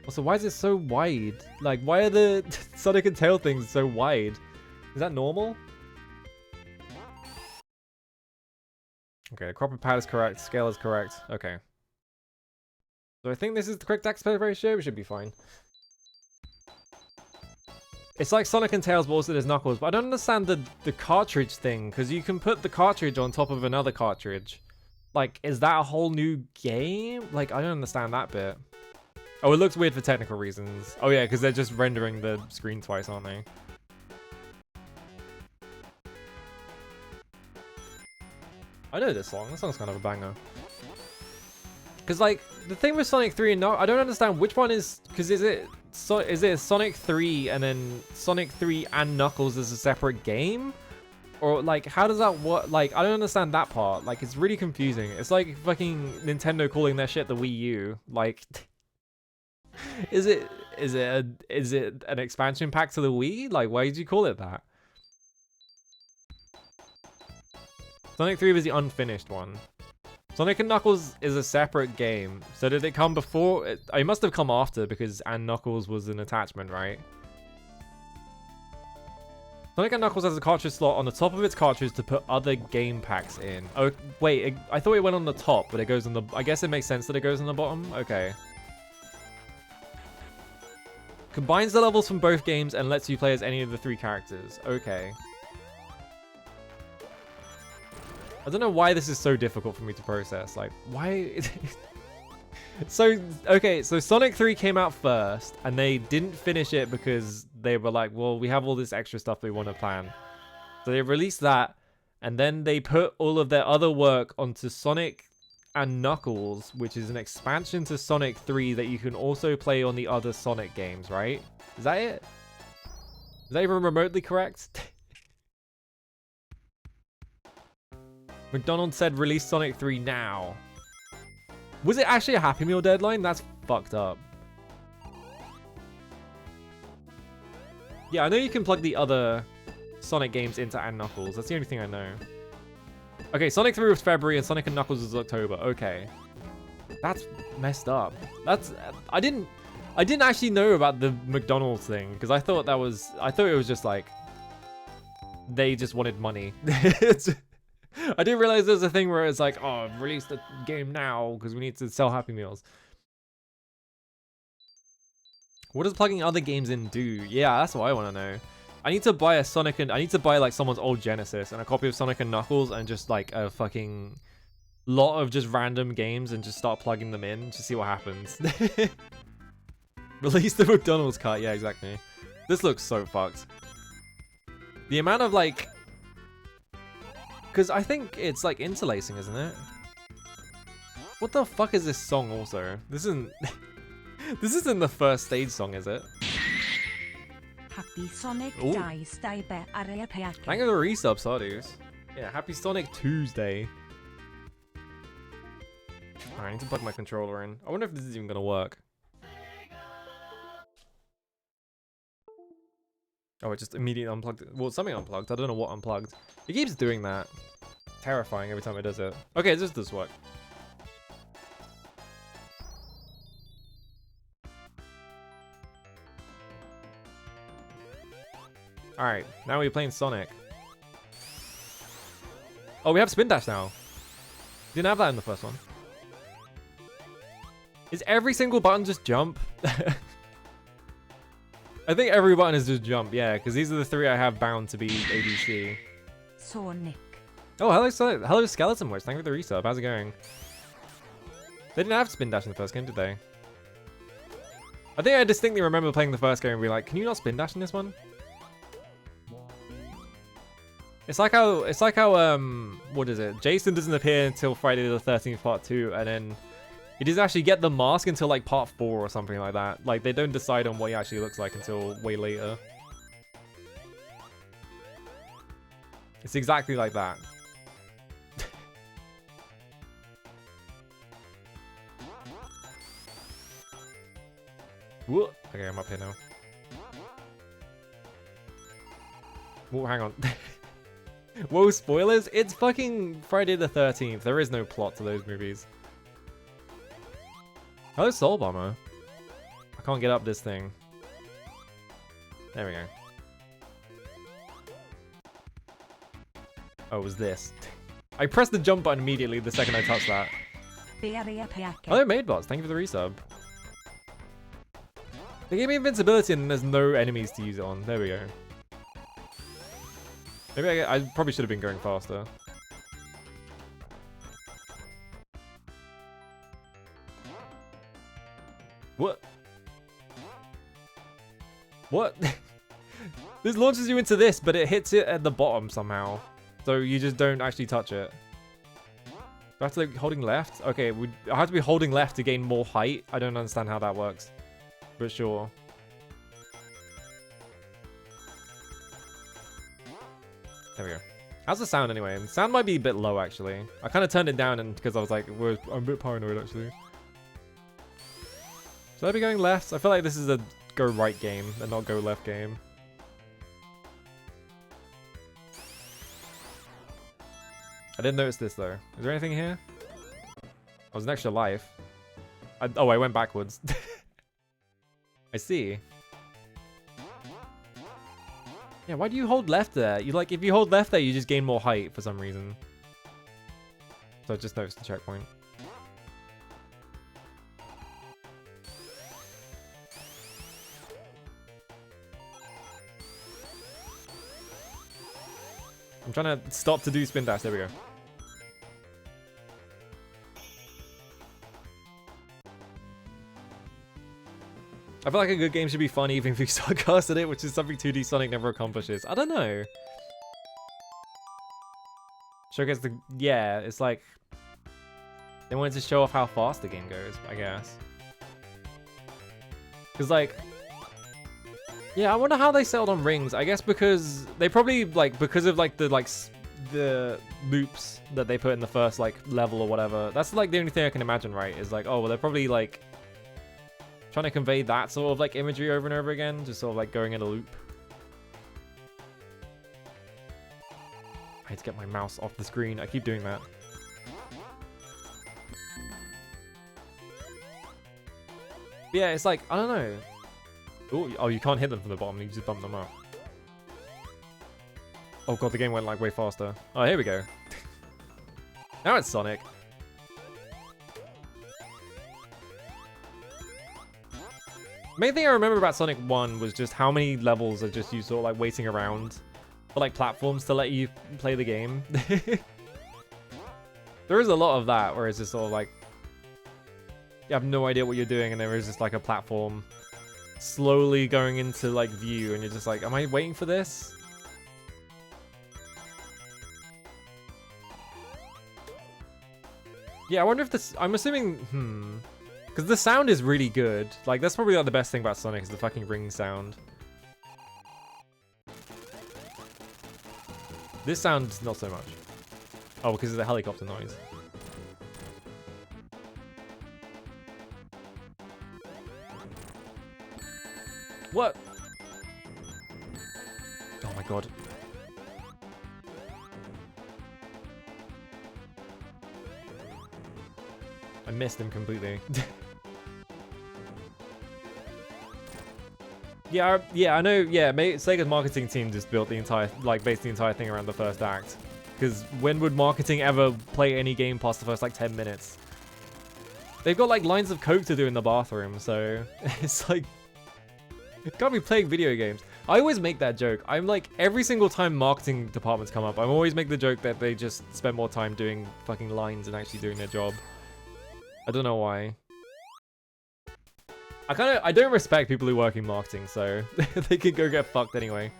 Also, why is it so wide? Like, why are the Sonic and Tail things so wide? Is that normal? Okay, the crop pad is correct. Scale is correct. Okay. So I think this is the correct aspect ratio. We should be fine. It's like Sonic and Tails, but also there's Knuckles. But I don't understand the cartridge thing, because you can put the cartridge on top of another cartridge. Like, is that a whole new game? Like, I don't understand that bit. Oh, it looks weird for technical reasons. Oh yeah, because they're just rendering the screen twice, aren't they? I know this song. This song's kind of a banger. Because, like, the thing with Sonic 3 and Knuckles, I don't understand which one is... Because is it Sonic 3 and then Sonic 3 and Knuckles as a separate game? Or, like, how does that work? Like, I don't understand that part. Like, it's really confusing. It's like fucking Nintendo calling their shit the Wii U. Like, is it an expansion pack to the Wii? Like, why did you call it that? Sonic 3 was the unfinished one. Sonic and Knuckles is a separate game. So did it come before? It must have come after, because and Knuckles was an attachment, right? Sonic and Knuckles has a cartridge slot on the top of its cartridge to put other game packs in. Oh, wait. I thought it went on the top, but it goes on the... I guess it makes sense that it goes on the bottom. Okay. Combines the levels from both games and lets you play as any of the 3 characters. Okay. I don't know why this is so difficult for me to process. Like, why? So, okay, so Sonic 3 came out first, and they didn't finish it because they were like, well, we have all this extra stuff we want to plan. So they released that, and then they put all of their other work onto Sonic and Knuckles, which is an expansion to Sonic 3 that you can also play on the other Sonic games, right? Is that it? Is that even remotely correct? McDonald's said release Sonic 3 now. Was it actually a Happy Meal deadline? That's fucked up. Yeah, I know you can plug the other Sonic games into and Knuckles. That's the only thing I know. Okay, Sonic 3 was February and Sonic and Knuckles was October. Okay. That's messed up. That's... I didn't actually know about the McDonald's thing, because I thought it was just like... They just wanted money. I didn't realize there was a thing where it's like, oh, release the game now because we need to sell Happy Meals. What does plugging other games in do? Yeah, that's what I want to know. I need to buy I need to buy like someone's old Genesis and a copy of Sonic and Knuckles and just like a fucking lot of just random games and just start plugging them in to see what happens. Release the McDonald's cart. Yeah, exactly. This looks so fucked. The amount of like... Because I think it's like interlacing, isn't it? What the fuck is this song also? This isn't... This isn't the first stage song, is it? Happy Sonic Ooh. Dice Thank you for the resub, Sardus. Yeah, happy Sonic Tuesday. Alright, I need to plug my controller in. I wonder if this is even gonna work. Oh, it just immediately unplugged. Well, something unplugged. I don't know what unplugged. It keeps doing that. Terrifying every time it does it. Okay, this does work. Alright, now we're playing Sonic. Oh, we have Spin Dash now. Didn't have that in the first one. Is every single button just jump? I think every button is just jump, yeah, because these are the 3 I have bound to be ABC. Sonic. Oh, hello Skeleton Witch, thank you for the resub, how's it going? They didn't have spin dash in the first game, did they? I think I distinctly remember playing the first game and being like, can you not spin dash in this one? It's like how, what is it? Jason doesn't appear until Friday the 13th part 2, and then he doesn't actually get the mask until like part 4 or something like that. Like they don't decide on what he actually looks like until way later. It's exactly like that. Whoa. Okay, I'm up here now. Whoa, hang on. Whoa, spoilers? It's fucking Friday the 13th. There is no plot to those movies. Hello, Soul Bomber. I can't get up this thing. There we go. Oh, it was this. I pressed the jump button immediately the second I touched that. Hello, Maidbots. Thank you for the resub. They gave me invincibility and there's no enemies to use it on. There we go. Maybe I probably should have been going faster. What? What? This launches you into this, but it hits it at the bottom somehow. So you just don't actually touch it. Do I have to like holding left? Okay, I have to be holding left to gain more height. I don't understand how that works. But sure. There we go. How's the sound anyway? The sound might be a bit low actually. I kind of turned it down and because I was like, I'm a bit paranoid actually. Should I be going left? I feel like this is a go right game and not go left game. I didn't notice this though. Is there anything here? Oh, there's an extra life. Oh, I went backwards. I see. Yeah, why do you hold left there? You like, if you hold left there, you just gain more height for some reason. So I just noticed the checkpoint. I'm trying to stop to do spin dash. There we go. I feel like a good game should be fun even if you sarcasted it, which is something 2D Sonic never accomplishes. I don't know. Showcase the... Yeah, it's like... They wanted to show off how fast the game goes, I guess. Because like... Yeah, I wonder how they settled on rings. I guess because... They probably, like, because of like the loops that they put in the first like level or whatever. That's like the only thing I can imagine, right? Is like, oh, well, they're probably like... trying to convey that sort of like imagery over and over again, just sort of like going in a loop. I had to get my mouse off the screen. I keep doing that. Yeah, it's like, I don't know. Ooh, oh, you can't hit them from the bottom. You just bump them up. Oh god, the game went like way faster. Oh, here we go. Now it's Sonic. Main thing I remember about Sonic 1 was just how many levels are just you sort of like waiting around for like platforms to let you play the game. There is a lot of that where it's just sort of like you have no idea what you're doing and there is just like a platform slowly going into like view and you're just like, am I waiting for this? Yeah, I wonder if this, I'm assuming, because the sound is really good. Like, that's probably like the best thing about Sonic is the fucking ring sound. This sound, not so much. Oh, because it's a helicopter noise. What? Oh my god. I missed him completely. Yeah, I know. Yeah, Sega's marketing team just built the entire, like, based the entire thing around the first act. Because when would marketing ever play any game past the first, like, 10 minutes? They've got, like, lines of coke to do in the bathroom, so it's like... Can't be playing video games. I always make that joke. I'm like, every single time marketing departments come up, I always make the joke that they just spend more time doing fucking lines than actually doing their job. I don't know why. I don't respect people who work in marketing, so they can go get fucked anyway.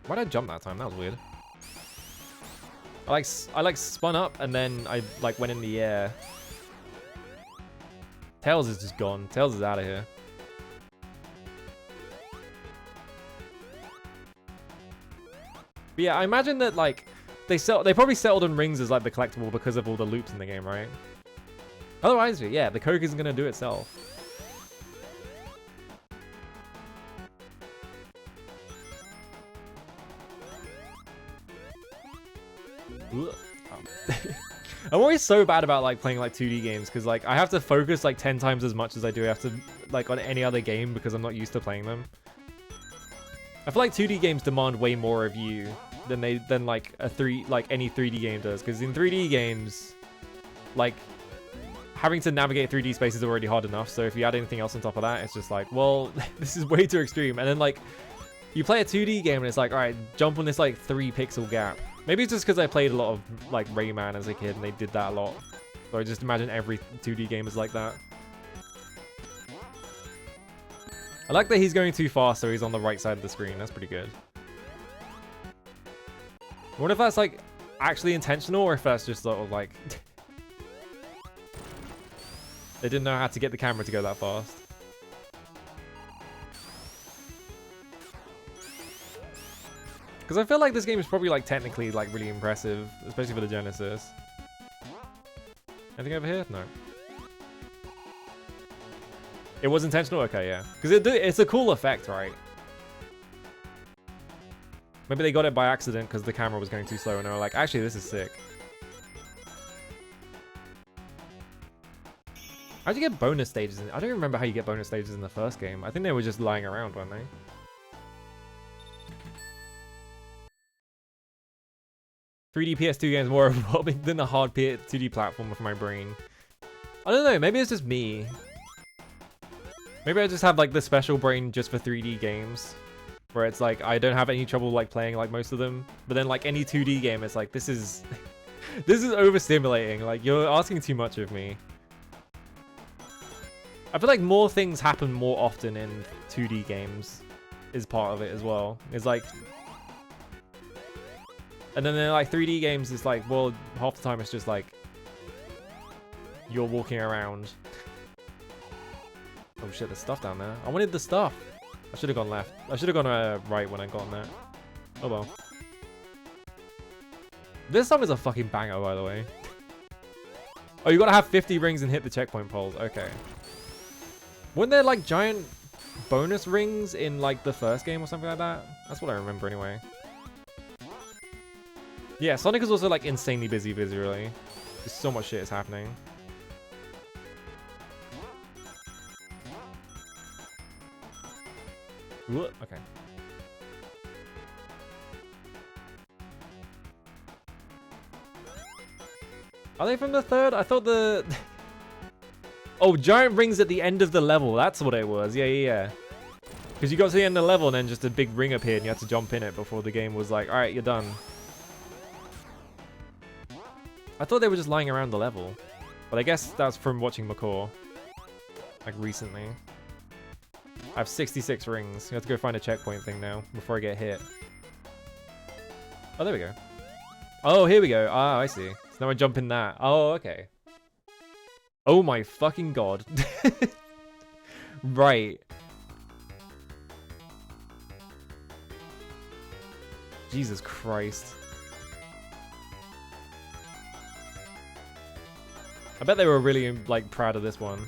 Why did I jump that time? That was weird. I like spun up and then I like went in the air. Tails is just gone. Tails is out of here. But yeah, I imagine that like they probably settled on rings as like the collectible because of all the loops in the game, right? Otherwise, yeah, the Coke isn't gonna do itself. I'm always so bad about like playing like 2D games because like I have to focus like 10 times as much as I do have to like on any other game because I'm not used to playing them. I feel like 2D games demand way more of you than like any 3D game does, because in 3D games like having to navigate 3D space is already hard enough, so if you add anything else on top of that, it's just like, well, this is way too extreme. And then like you play a 2D game and it's like, all right, jump on this like 3 pixel gap. Maybe it's just because I played a lot of like Rayman as a kid and they did that a lot. So I just imagine every 2D game is like that. I like that he's going too fast, so he's on the right side of the screen. That's pretty good. I wonder if that's like actually intentional or if that's just sort of like they didn't know how to get the camera to go that fast. Because I feel like this game is probably like technically like really impressive, especially for the Genesis. Anything over here? No. It was intentional? Okay, yeah. Because it's a cool effect, right? Maybe they got it by accident because the camera was going too slow and they were like, actually, this is sick. How'd you get bonus stages? I don't remember how you get bonus stages in the first game. I think they were just lying around, weren't they? "3D PS2 games more overwhelming than the hard 2D platformer for my brain." I don't know, maybe it's just me. Maybe I just have like the special brain just for 3D games, where it's like I don't have any trouble like playing like most of them, but then like any 2D game, it's like this is this is overstimulating. Like you're asking too much of me. I feel like more things happen more often in 2D games is part of it as well. It's like, and then in like 3D games, it's like, well, half the time it's just like you're walking around. Oh shit, there's stuff down there. I wanted the stuff. I should have gone left. I should have gone right when I got on there. Oh well. This stuff is a fucking banger, by the way. Oh, you gotta have 50 rings and hit the checkpoint poles. Okay. Weren't there like giant bonus rings in like the first game or something like that? That's what I remember anyway. Yeah, Sonic is also like insanely busy visually. Just so much shit is happening. Ooh, okay. Are they from the third? I thought the... Oh, giant rings at the end of the level. That's what it was. Yeah. Because you got to the end of the level and then just a big ring appeared and you had to jump in it before the game was like, alright, you're done. I thought they were just lying around the level. But I guess that's from watching McCaw. Like recently. I have 66 rings. You have to go find a checkpoint thing now before I get hit. Oh, there we go. Oh, here we go. Ah, I see. So now I jump in that. Oh, okay. Oh my fucking god. Right. Jesus Christ. I bet they were really like proud of this one.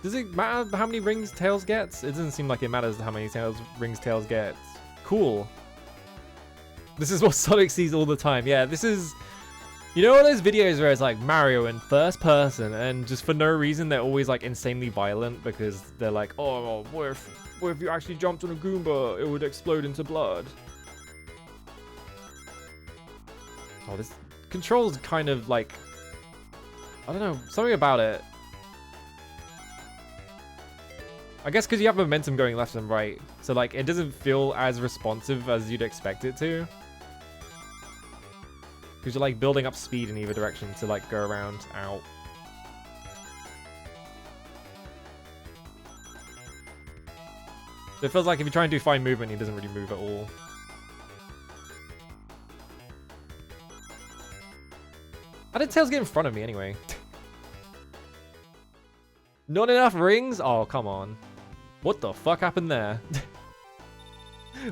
Does it matter how many rings Tails gets? It doesn't seem like it matters how many rings Tails gets. Cool. This is what Sonic sees all the time. Yeah, this is... You know all those videos where it's like Mario in first person and just for no reason they're always like insanely violent because they're like, oh, what if you actually jumped on a Goomba? It would explode into blood. Oh, this controls kind of like... I don't know, something about it. I guess because you have momentum going left and right. So like, it doesn't feel as responsive as you'd expect it to. Because you're like building up speed in either direction to like go around, out. So it feels like if you try and do fine movement, he doesn't really move at all. How did Tails get in front of me anyway? Not enough rings? Oh, come on. What the fuck happened there?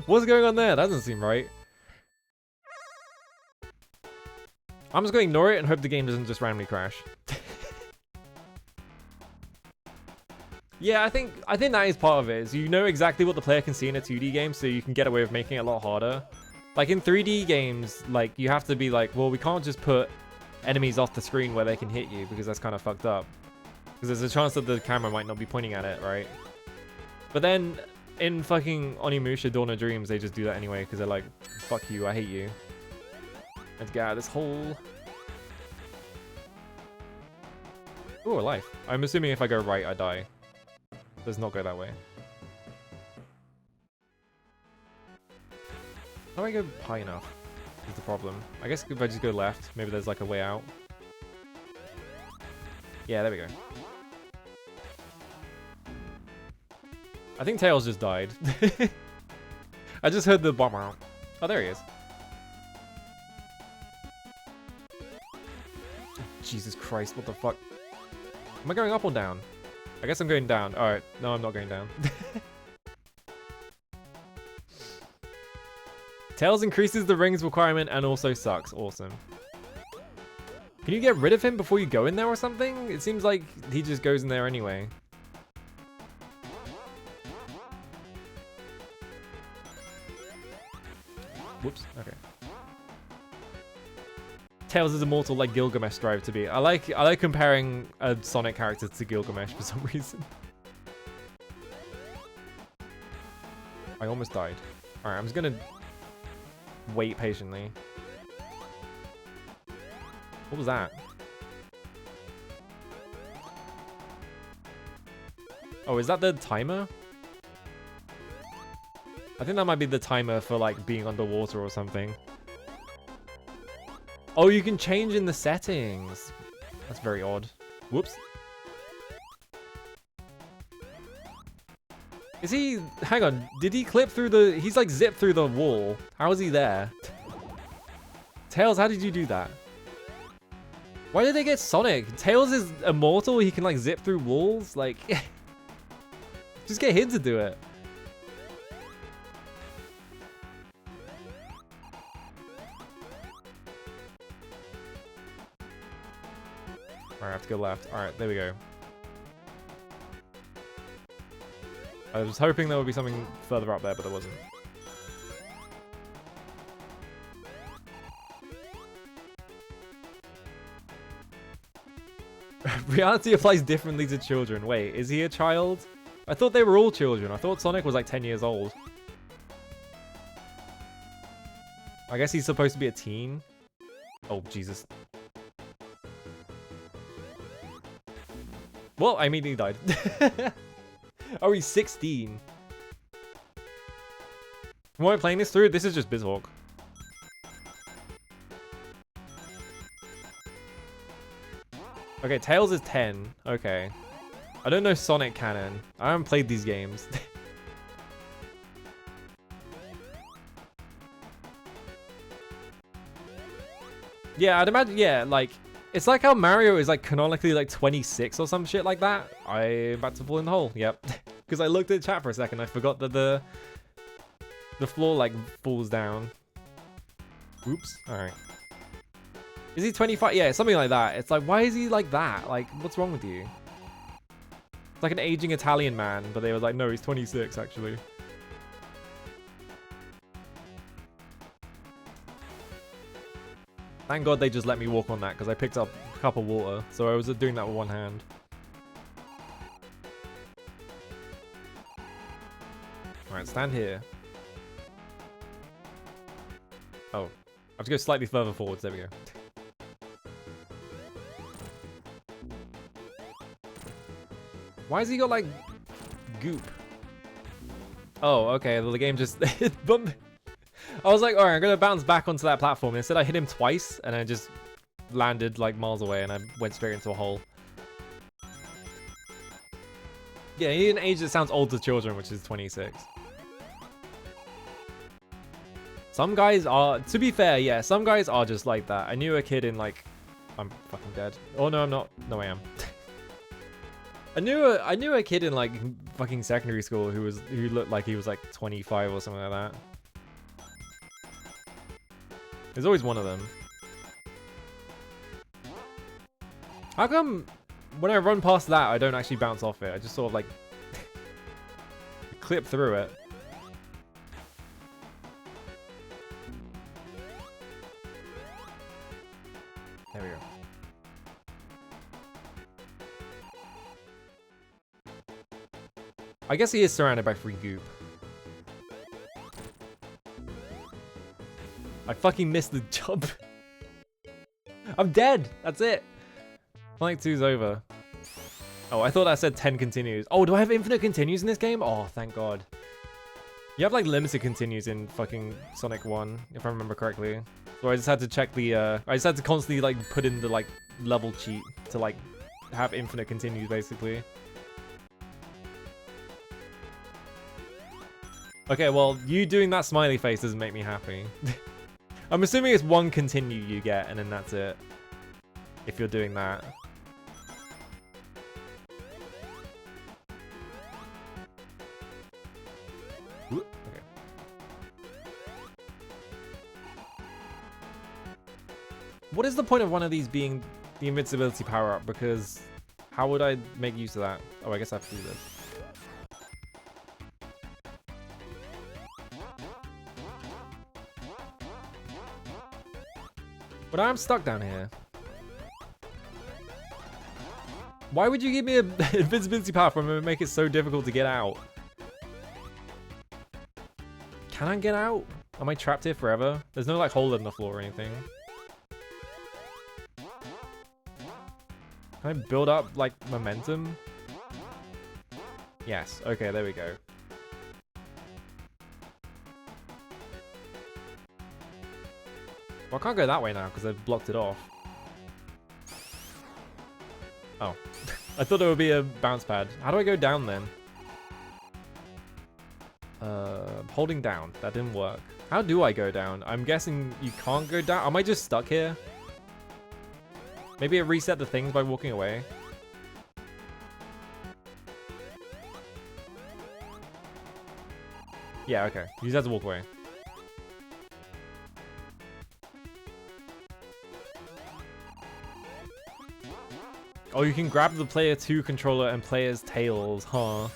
What's going on there? That doesn't seem right. I'm just going to ignore it and hope the game doesn't just randomly crash. Yeah, I think that is part of it. Is you know exactly what the player can see in a 2D game, so you can get away with making it a lot harder. Like in 3D games, like you have to be like, well, we can't just put enemies off the screen where they can hit you because that's kind of fucked up. Because there's a chance that the camera might not be pointing at it, right? But then in fucking Onimusha Dawn of Dreams, they just do that anyway because they're like, fuck you, I hate you. Let's get out of this hole. Ooh, a life. I'm assuming if I go right, I die. Does not go that way. How do I go high enough? Is the problem. I guess if I just go left, maybe there's like a way out. Yeah, there we go. I think Tails just died. I just heard the bomb out. Oh, there he is. Jesus Christ, what the fuck? Am I going up or down? I guess I'm going down. Alright, no, I'm not going down. Tails increases the rings requirement and also sucks. Awesome. Can you get rid of him before you go in there or something? It seems like he just goes in there anyway. Whoops, okay. Tails is immortal like Gilgamesh strive to be. I like comparing a Sonic character to Gilgamesh for some reason. I almost died. Alright, I'm just gonna wait patiently. What was that? Oh, is that the timer? I think that might be the timer for like being underwater or something. Oh, you can change in the settings. That's very odd. Whoops. Is he... Hang on. Did he clip through the... He's like zipped through the wall. How is he there? Tails, how did you do that? Why did they get Sonic? Tails is immortal. He can like zip through walls. Like... Just get him to do it. Alright, I have to go left. Alright, there we go. I was hoping there would be something further up there, but there wasn't. Reality applies differently to children. Wait, is he a child? I thought they were all children. I thought Sonic was like 10 years old. I guess he's supposed to be a teen. Oh, Jesus. Well, I mean, he died. Oh, he's 16. Am I playing this through? This is just Bizhawk. Okay, Tails is 10. Okay. I don't know Sonic canon. I haven't played these games. Yeah, I'd imagine, yeah, like, it's like how Mario is like canonically like 26 or some shit like that. I'm about to fall in the hole. Yep. Because I looked at the chat for a second. I forgot that the floor like falls down. Oops. All right. Is he 25? Yeah, something like that. It's like, why is he like that? Like, what's wrong with you? It's like an aging Italian man, but they were like, no, he's 26 actually. Thank God they just let me walk on that because I picked up a cup of water. So I was doing that with one hand. Alright, stand here. Oh. I have to go slightly further forwards. There we go. Why has he got like goop? Oh, okay. Well, the game just bumped. I was like, all right, I'm gonna bounce back onto that platform. Instead, I hit him twice, and I just landed like miles away, and I went straight into a hole. Yeah, he need an age that sounds old to children, which is 26. Some guys are, to be fair, yeah, some guys are just like that. I knew a kid in like, I'm fucking dead. Oh no, I'm not. No, I am. I knew a kid in like fucking secondary school who looked like he was like 25 or something like that. There's always one of them. How come when I run past that, I don't actually bounce off it? I just sort of like clip through it. There we go. I guess he is surrounded by free goop. I fucking missed the jump. I'm dead. That's it. Flank 2's over. Oh, I thought that said 10 continues. Oh, do I have infinite continues in this game? Oh, thank God. You have like limited continues in fucking Sonic 1, if I remember correctly. So I just had to check the, I just had to constantly like put in the like level cheat to like have infinite continues basically. Okay, well, you doing that smiley face doesn't make me happy. I'm assuming it's one continue you get, and then that's it. If you're doing that. Ooh, okay. What is the point of one of these being the invincibility power-up? Because how would I make use of that? Oh, I guess I have to do this. But I'm stuck down here. Why would you give me an invincibility power from it and make it so difficult to get out? Can I get out? Am I trapped here forever? There's no like hole in the floor or anything. Can I build up like momentum? Yes. Okay, there we go. Well, I can't go that way now because I've blocked it off. Oh. I thought it would be a bounce pad. How do I go down then? Holding down. That didn't work. How do I go down? I'm guessing you can't go down. Am I just stuck here? Maybe it reset the things by walking away. Yeah, okay. You just have to walk away. Oh, you can grab the player 2 controller and player's tails, huh?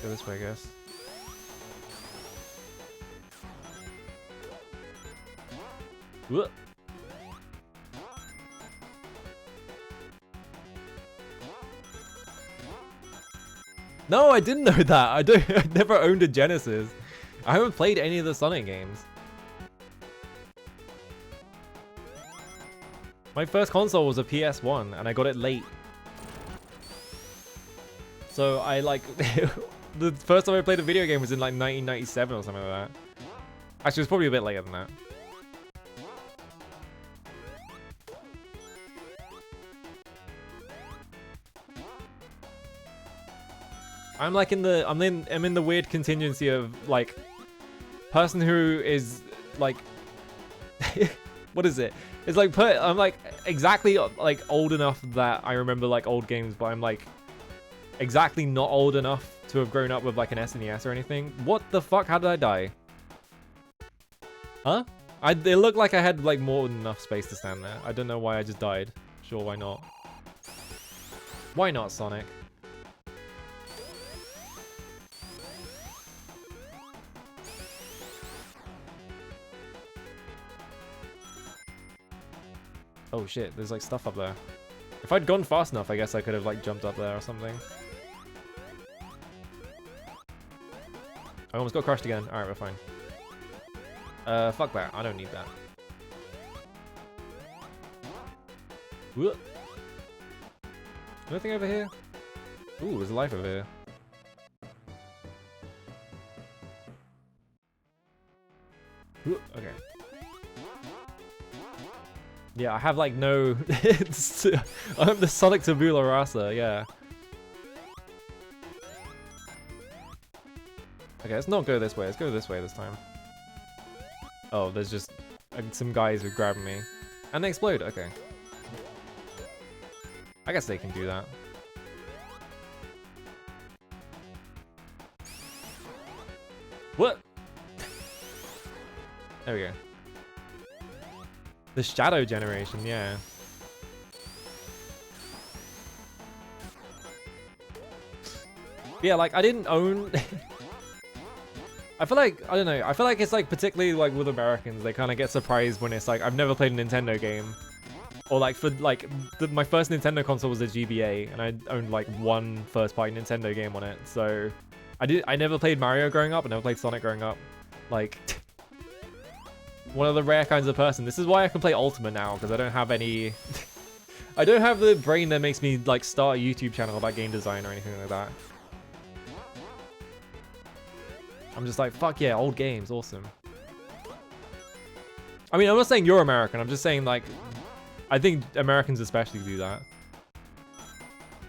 Go this way, I guess. Whoop. No, I didn't know that. I never owned a Genesis. I haven't played any of the Sonic games. My first console was a PS1, and I got it late. So I like, the first time I played a video game was in like 1997 or something like that. Actually, it was probably a bit later than that. I'm like I'm in the weird contingency of like, person who is like, what is it? It's like I'm like exactly like old enough that I remember like old games, but I'm like exactly not old enough to have grown up with like an SNES or anything. What the fuck? How did I die? Huh? It looked like I had like more than enough space to stand there. I don't know why I just died. Sure, why not? Why not, Sonic? Oh shit, there's like stuff up there. If I'd gone fast enough, I guess I could have like jumped up there or something. I almost got crushed again. Alright, we're fine. Fuck that. I don't need that. Whoop. Nothing over here? Ooh, there's a life over here. Whoop. Okay. Yeah, I have like no... I'm the Sonic Tabula Rasa, yeah. Okay, let's not go this way. Let's go this way this time. Oh, there's just some guys who grab me. And they explode, okay. I guess they can do that. What? There we go. The shadow generation, yeah. Yeah, like, I didn't own... I feel like, I don't know, I feel like it's like, particularly like with Americans, they kind of get surprised when it's like, I've never played a Nintendo game. Or like, for like, my first Nintendo console was a GBA, and I owned like one first-party Nintendo game on it, so... I never played Mario growing up, I never played Sonic growing up. Like... one of the rare kinds of person. This is why I can play Ultimate now, because I don't have any... I don't have the brain that makes me like start a YouTube channel about game design or anything like that. I'm just like, fuck yeah, old games, awesome. I mean, I'm not saying you're American, I'm just saying like, I think Americans especially do that.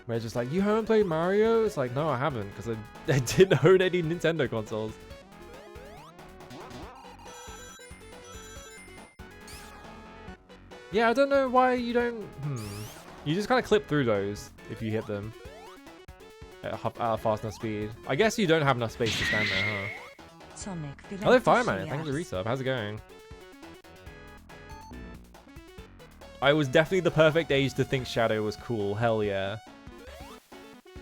Where it's just like, you haven't played Mario? It's like, no, I haven't, because I didn't own any Nintendo consoles. Yeah, I don't know why you don't... You just kind of clip through those if you hit them at a fast enough speed. I guess you don't have enough space to stand there, huh? Sonic, hello, Fireman. Thanks for the resub. How's it going? I was definitely the perfect age to think Shadow was cool. Hell yeah.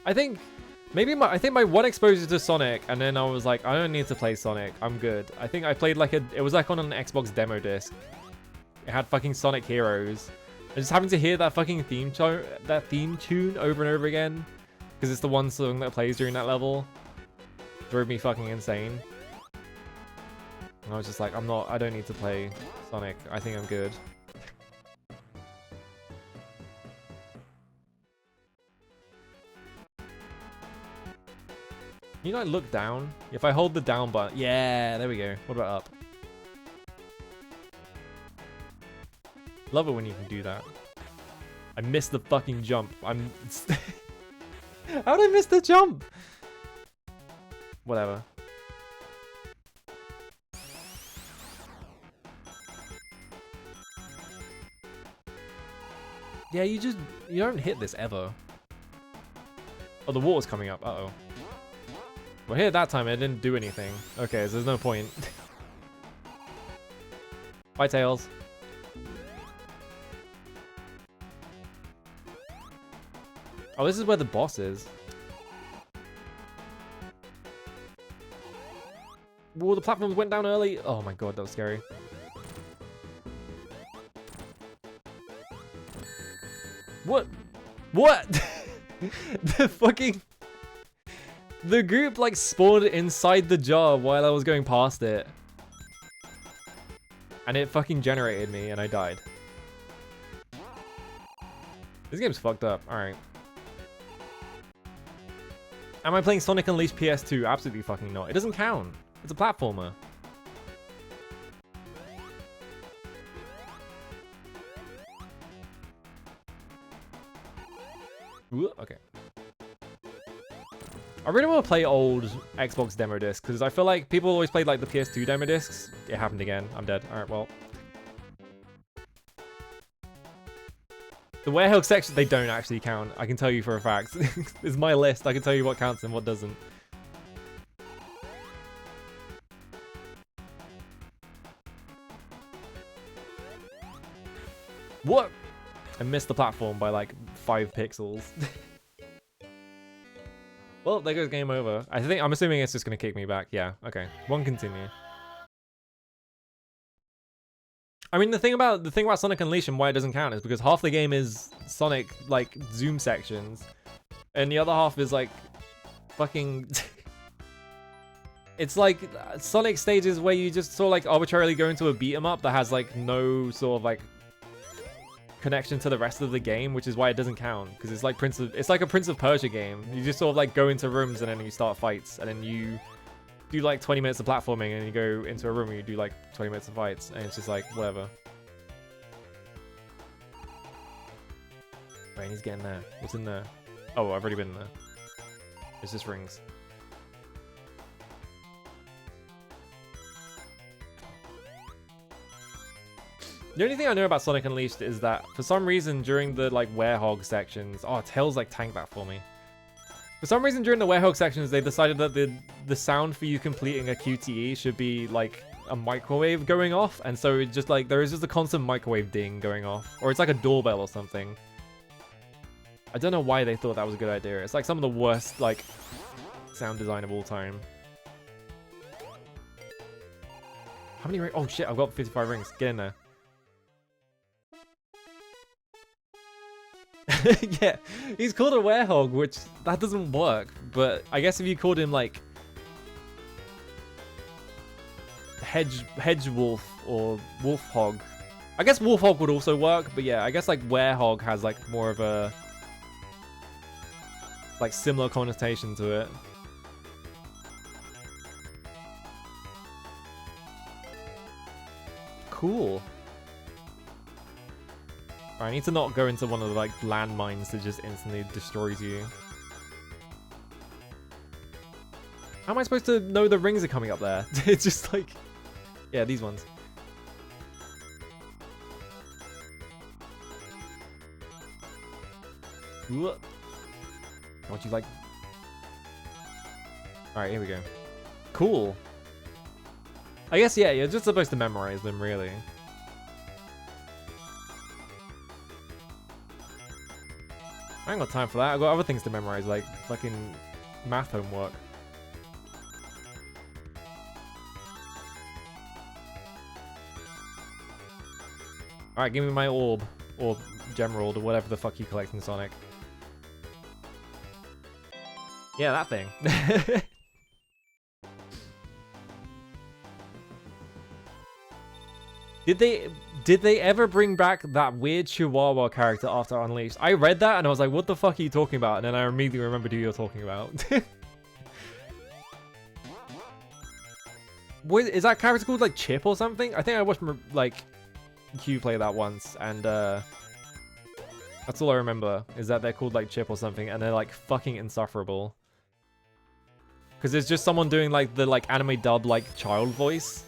I think maybe my one exposure to Sonic, and then I was like, I don't need to play Sonic. I'm good. I think I played like it was like on an Xbox demo disc. It had fucking Sonic Heroes. And just having to hear that fucking theme tune over and over again, because it's the one song that plays during that level, drove me fucking insane. And I was just like, I don't need to play Sonic. I think I'm good. You know, I look down. If I hold the down button, yeah, there we go. What about up? Love it when you can do that. I missed the fucking jump. How did I miss the jump? Whatever. Yeah, you don't hit this ever. Oh, the water's coming up. Uh-oh. Well, here that time it didn't do anything. Okay, so there's no point. Bye, Tails. Oh, this is where the boss is. Whoa, the platforms went down early. Oh my god, that was scary. What? What? The fucking... The group like spawned inside the jar while I was going past it. And it fucking generated me and I died. This game's fucked up. Alright. Am I playing Sonic Unleashed PS2? Absolutely fucking not. It doesn't count. It's a platformer. Ooh, okay. I really want to play old Xbox demo discs because I feel like people always played like the PS2 demo discs. It happened again. I'm dead. Alright, well. The warehouse section, they don't actually count. I can tell you for a fact. It's my list. I can tell you what counts and what doesn't. What? I missed the platform by like 5 pixels. Well, there goes game over. I'm assuming it's just gonna kick me back. Yeah, okay. One continue. I mean, the thing about Sonic Unleashed and why it doesn't count is because half the game is Sonic like zoom sections, and the other half is like fucking. It's like Sonic stages where you just sort of like arbitrarily go into a beat 'em up that has like no sort of like connection to the rest of the game, which is why it doesn't count, because it's like it's like a Prince of Persia game. You just sort of like go into rooms and then you start fights, and then you do like 20 minutes of platforming, and you go into a room and you do like 20 minutes of fights, and it's just like whatever. Right, he's getting there. What's in there? Oh, I've already been there. It's just rings. The only thing I know about Sonic Unleashed is that for some reason during the like Hedgehog sections, oh, Tails like tanked that for me. For some reason during the Hedgehog sections, they decided that the sound for you completing a QTE should be like a microwave going off, and so it just like there is just a constant microwave ding going off, or it's like a doorbell or something. I don't know why they thought that was a good idea. It's like some of the worst like sound design of all time. How many rings? Oh shit, I've got 55 rings. Get in there. Yeah, he's called a Hedgehog, which that doesn't work. But I guess if you called him like Hedge Wolf or Wolf Hog, I guess Wolf Hog would also work. But yeah, I guess like Hedgehog has like more of a like similar connotation to it. Cool. I need to not go into one of the like landmines that just instantly destroys you. How am I supposed to know the rings are coming up there? It's just like, yeah, these ones. What you like? All right, here we go. Cool. I guess yeah, you're just supposed to memorize them, really. I ain't got time for that. I've got other things to memorize, like fucking math homework. Alright, give me my orb. Or Gemerald, or whatever the fuck you collect in Sonic. Yeah, that thing. Did they ever bring back that weird Chihuahua character after Unleashed? I read that and I was like, what the fuck are you talking about? And then I immediately remembered who you're talking about. Is that character called like Chip or something? I think I watched like Q play that once, and that's all I remember, is that they're called like Chip or something, and they're like fucking insufferable. Because there's just someone doing like the like anime dub like child voice.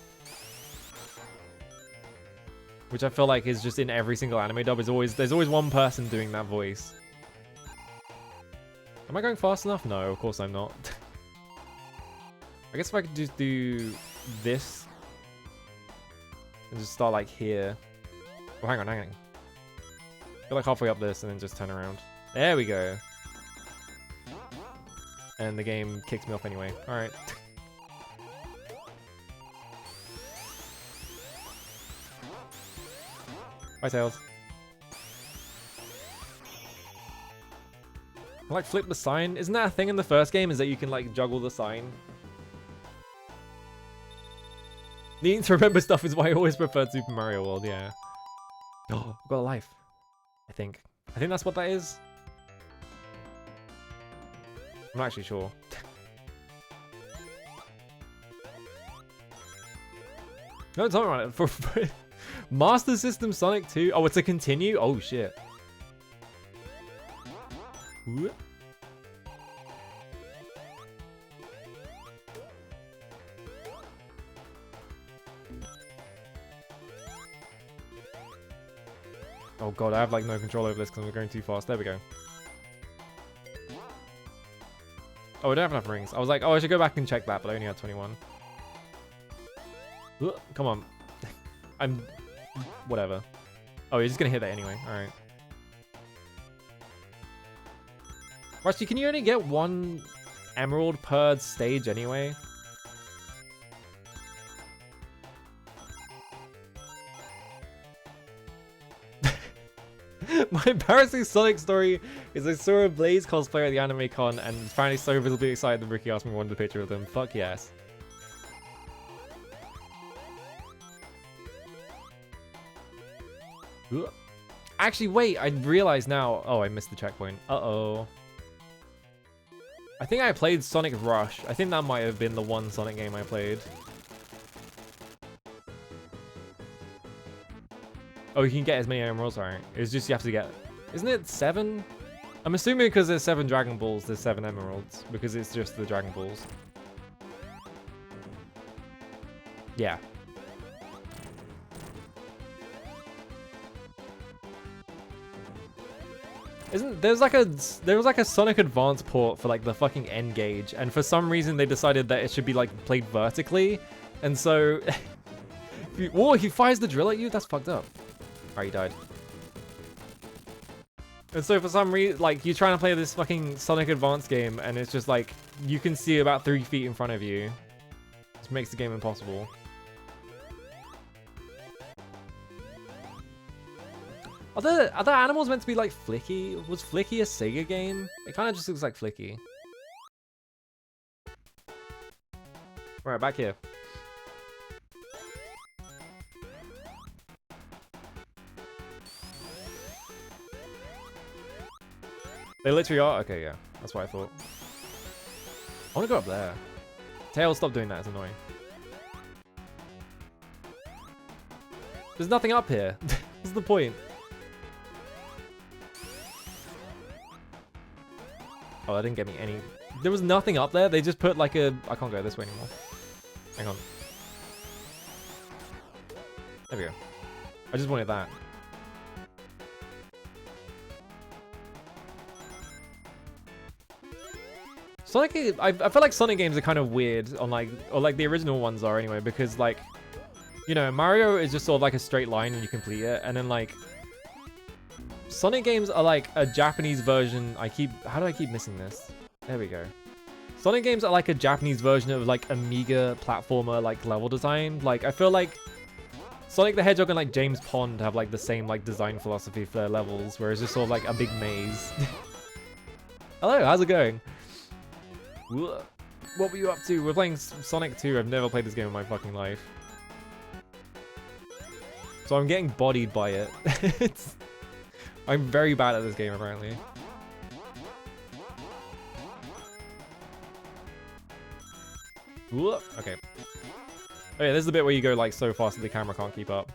Which I feel like is just in every single anime dub. There's always one person doing that voice. Am I going fast enough? No, of course I'm not. I guess if I could just do this and just start like here. Oh, hang on. Go like halfway up this and then just turn around. There we go. And the game kicks me off anyway. All right. Bye, Tails. Like flip the sign. Isn't that a thing in the first game? Is that you can like juggle the sign? Needing to remember stuff is why I always preferred Super Mario World. Yeah. Oh, I've got a life. I think that's what that is. I'm not actually sure. No, it's alright. For Master System Sonic 2? Oh, it's a continue? Oh, shit. Whoop. Oh god, I have like no control over this because I'm going too fast. There we go. Oh, I don't have enough rings. I was like, oh, I should go back and check that, but I only had 21. Come on. I'm... Whatever. Oh, you're just gonna hit that anyway. Alright. Rusty, can you only get one emerald per stage anyway? My embarrassing Sonic story is I saw a Blaze cosplayer at the anime con and apparently so visibly excited that Ricky asked me to want a picture of them. Fuck yes. Actually, wait, I realize now. Oh, I missed the checkpoint. Uh-oh. I think I played Sonic Rush. I think that might have been the one Sonic game I played. Oh, you can get as many emeralds, alright. It's just you have to get... Isn't it 7? I'm assuming because there's 7 Dragon Balls, there's 7 emeralds. Because it's just the Dragon Balls. Yeah. There was like a Sonic Advance port for like the fucking N gauge, and for some reason they decided that it should be like played vertically, and so whoa, he fires the drill at you? That's fucked up. Alright, he died. And so for some reason, like, you're trying to play this fucking Sonic Advance game, and it's just like you can see about 3 feet in front of you. Which makes the game impossible. Are the animals meant to be like Flicky? Was Flicky a Sega game? It kind of just looks like Flicky. Right, back here. They literally are? Okay, yeah. That's what I thought. I want to go up there. Tails, stop doing that. It's annoying. There's nothing up here. What's the point? Oh, that didn't get me any... There was nothing up there. They just put like a... I can't go this way anymore. Hang on. There we go. I just wanted that. Sonic... I feel like Sonic games are kind of weird on like... Or like the original ones are anyway, because like... You know, Mario is just sort of like a straight line and you complete it. And then like... Sonic games are like a Japanese version. How do I keep missing this? There we go. Sonic games are like a Japanese version of like Amiga platformer like level design. Like I feel like Sonic the Hedgehog and like James Pond have like the same like design philosophy for their levels, where it's just sort of like a big maze. Hello, how's it going? What were you up to? We're playing Sonic 2. I've never played this game in my fucking life. So I'm getting bodied by it. I'm very bad at this game, apparently. Okay. Oh yeah, this is the bit where you go like so fast that the camera can't keep up.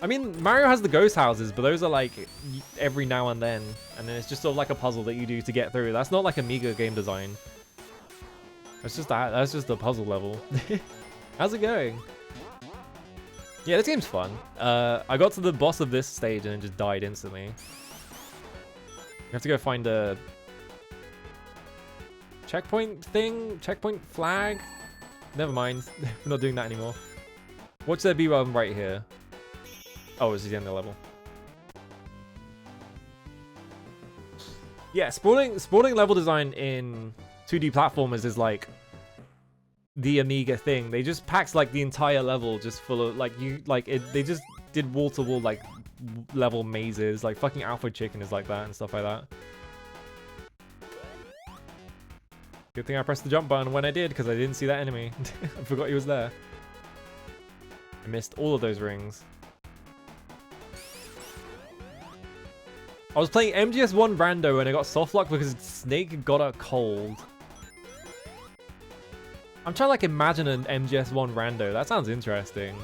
I mean, Mario has the ghost houses, but those are like every now and then it's just sort of like a puzzle that you do to get through. That's not like Amiga game design. That's just that. That's just a puzzle level. How's it going? Yeah, this game's fun. I got to the boss of this stage and it just died instantly. You have to go find a checkpoint thing? Checkpoint flag? Never mind. We're not doing that anymore. Watch there be one right here. Oh, this is the end of the level. Yeah, sprawling level design in 2D platformers is like the Amiga thing. They just packed like the entire level just full of like they just did wall to wall like level mazes. Like fucking Alpha Chicken is like that and stuff like that. Good thing I pressed the jump button when I did, because I didn't see that enemy. I forgot he was there. I missed all of those rings. I was playing MGS1 rando and I got soft lock because Snake got a cold. I'm trying to like imagine an MGS1 rando. That sounds interesting.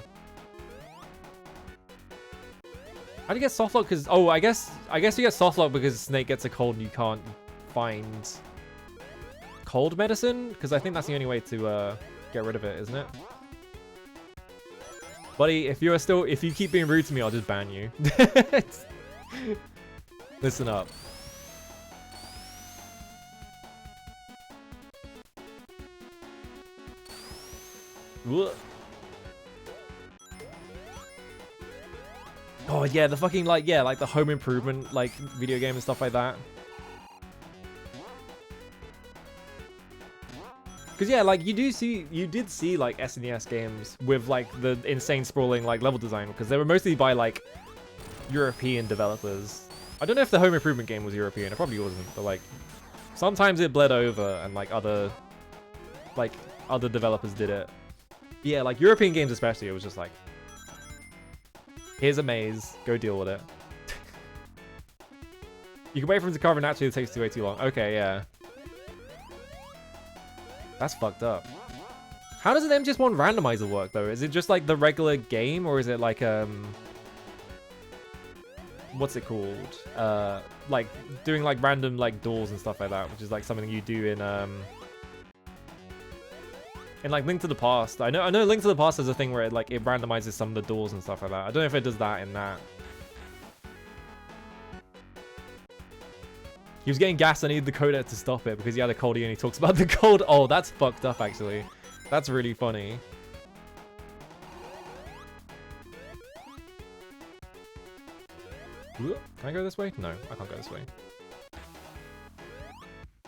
How do you get soft lock? Because I guess you get soft lock because Snake gets a cold and you can't find cold medicine, because I think that's the only way to get rid of it, isn't it? Buddy, if you keep being rude to me, I'll just ban you. Listen up. Oh yeah, the fucking like the Home Improvement like video game and stuff like that. Because yeah, like you did see like SNES games with like the insane sprawling like level design, because they were mostly by like European developers. I don't know if the Home Improvement game was European. It probably wasn't, but like sometimes it bled over and like other developers did it. Yeah, like European games especially, it was just like Here's a maze. Go deal with it. You can wait for him to cover naturally. It takes way too long. Okay, yeah. That's fucked up. How does an MGS1 randomizer work, though? Is it just like the regular game, or is it like, what's it called? Like, doing like random like doors and stuff like that, which is like something you do in like Link to the Past. I know Link to the Past is a thing where it like it randomizes some of the doors and stuff like that. I don't know if it does that in that. He was getting gassed. I needed the codec to stop it because he had a cold and he talks about the cold. Oh, that's fucked up actually. That's really funny. Can I go this way? No, I can't go this way.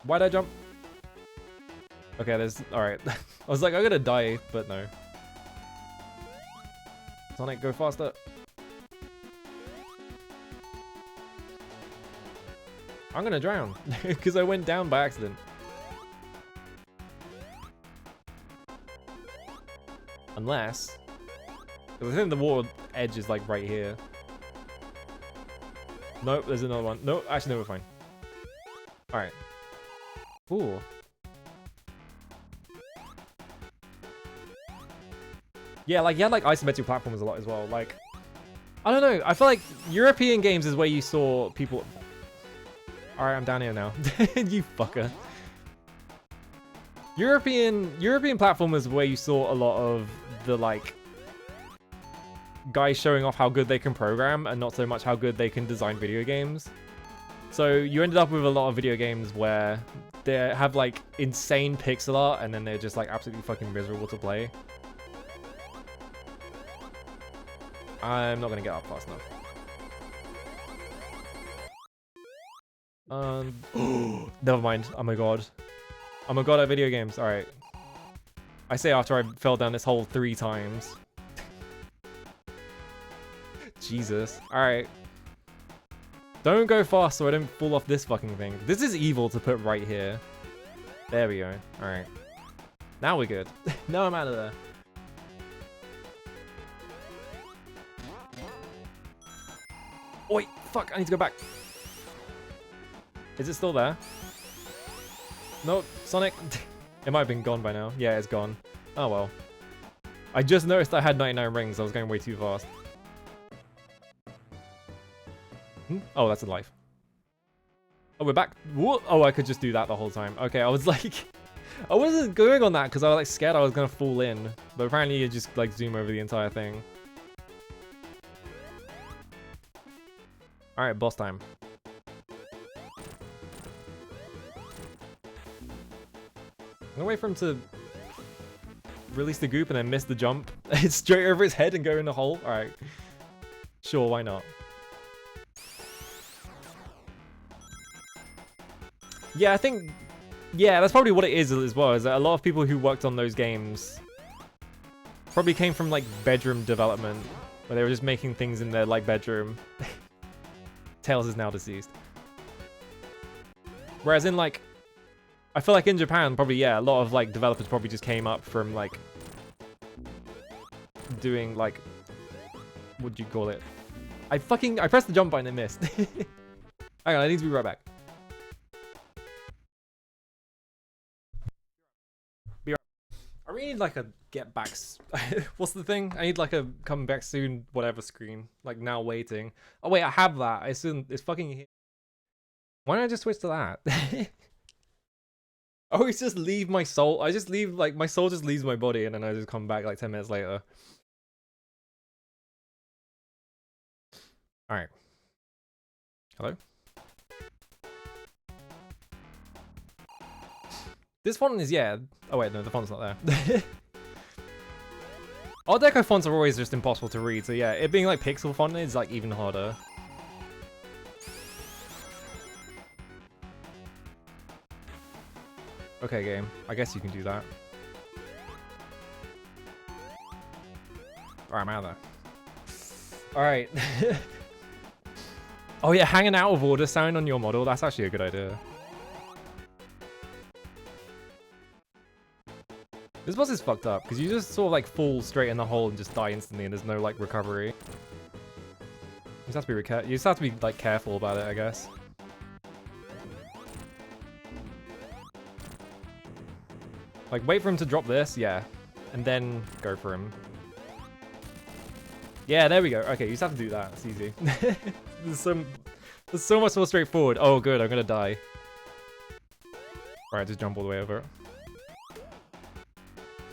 Why'd I jump? Okay, there's... Alright. I was like, I'm gonna die, but no. Sonic, go faster. I'm gonna drown. Because I went down by accident. Unless... I think the water edge is like right here. Nope, there's another one. No, actually, no, we're fine. Alright. Ooh. Yeah, like, you had, like, isometric platforms a lot as well. Like, I don't know. I feel like European games is where you saw people... Alright, I'm down here now. You fucker. European platformers is where you saw a lot of the, like... guys showing off how good they can program and not so much how good they can design video games. So you ended up with a lot of video games where they have like insane pixel art and then they're just like absolutely fucking miserable to play. I'm not gonna get up fast enough. Never mind. Oh my god. I'm a god at video games. Alright. I say after I fell down this hole 3 times. Jesus. Alright. Don't go fast so I don't fall off this fucking thing. This is evil to put right here. There we go. Alright. Now we're good. Now I'm out of there. Wait, fuck, I need to go back. Is it still there? No, Sonic. It might have been gone by now. Yeah, it's gone. Oh well. I just noticed I had 99 rings. I was going way too fast. Oh, that's a life. Oh, we're back. What? Oh, I could just do that the whole time. Okay, I was like... I wasn't going on that because I was like scared I was going to fall in. But apparently you just like zoom over the entire thing. Alright, boss time. I'm gonna wait for him to release the goop and then miss the jump. It's straight over his head and go in the hole. Alright. Sure, why not? Yeah, I think... Yeah, that's probably what it is as well, is that a lot of people who worked on those games probably came from, like, bedroom development, where they were just making things in their, like, bedroom. Tails is now deceased. Whereas in, like... I feel like in Japan, probably, yeah, a lot of, like, developers probably just came up from, like... doing, like... What do you call it? I pressed the jump button and missed. Hang on, I need to be right back. I really need like a get back. What's the thing? I need like a coming back soon, whatever screen. Like now waiting. Oh wait, I have that. It's fucking here. Why don't I just switch to that? I always just leave my soul. I just leave like my soul just leaves my body and then I just come back like 10 minutes later. Alright. Hello? This font is, yeah. Oh wait, no, the font's not there. Art Deco fonts are always just impossible to read, so yeah, it being like pixel font is like even harder. Okay, game. I guess you can do that. Alright, I'm out of there. Alright. Oh yeah, hanging out of order sound on your model. That's actually a good idea. This boss is fucked up, because you just sort of like fall straight in the hole and just die instantly and there's no like recovery. just have to be you just have to be like careful about it, I guess. Like wait for him to drop this, yeah, and then go for him. Yeah, there we go. Okay, you just have to do that. It's easy. There's so much more straightforward. Oh, good. I'm gonna die. Alright, just jump all the way over it.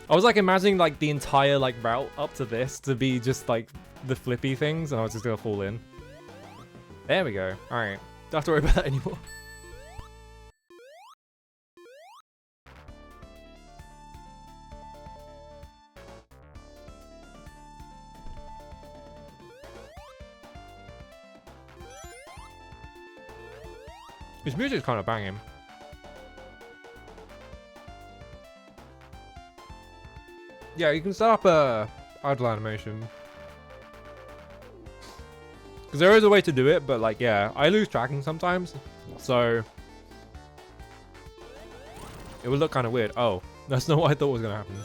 I was like imagining like the entire like route up to this to be just like the flippy things, and I was just gonna fall in. There we go. Alright. Don't have to worry about that anymore. His music's kind of banging. Yeah, you can set up a idle animation. Because there is a way to do it, but like, yeah, I lose tracking sometimes. So it would look kind of weird. Oh, that's not what I thought was going to happen.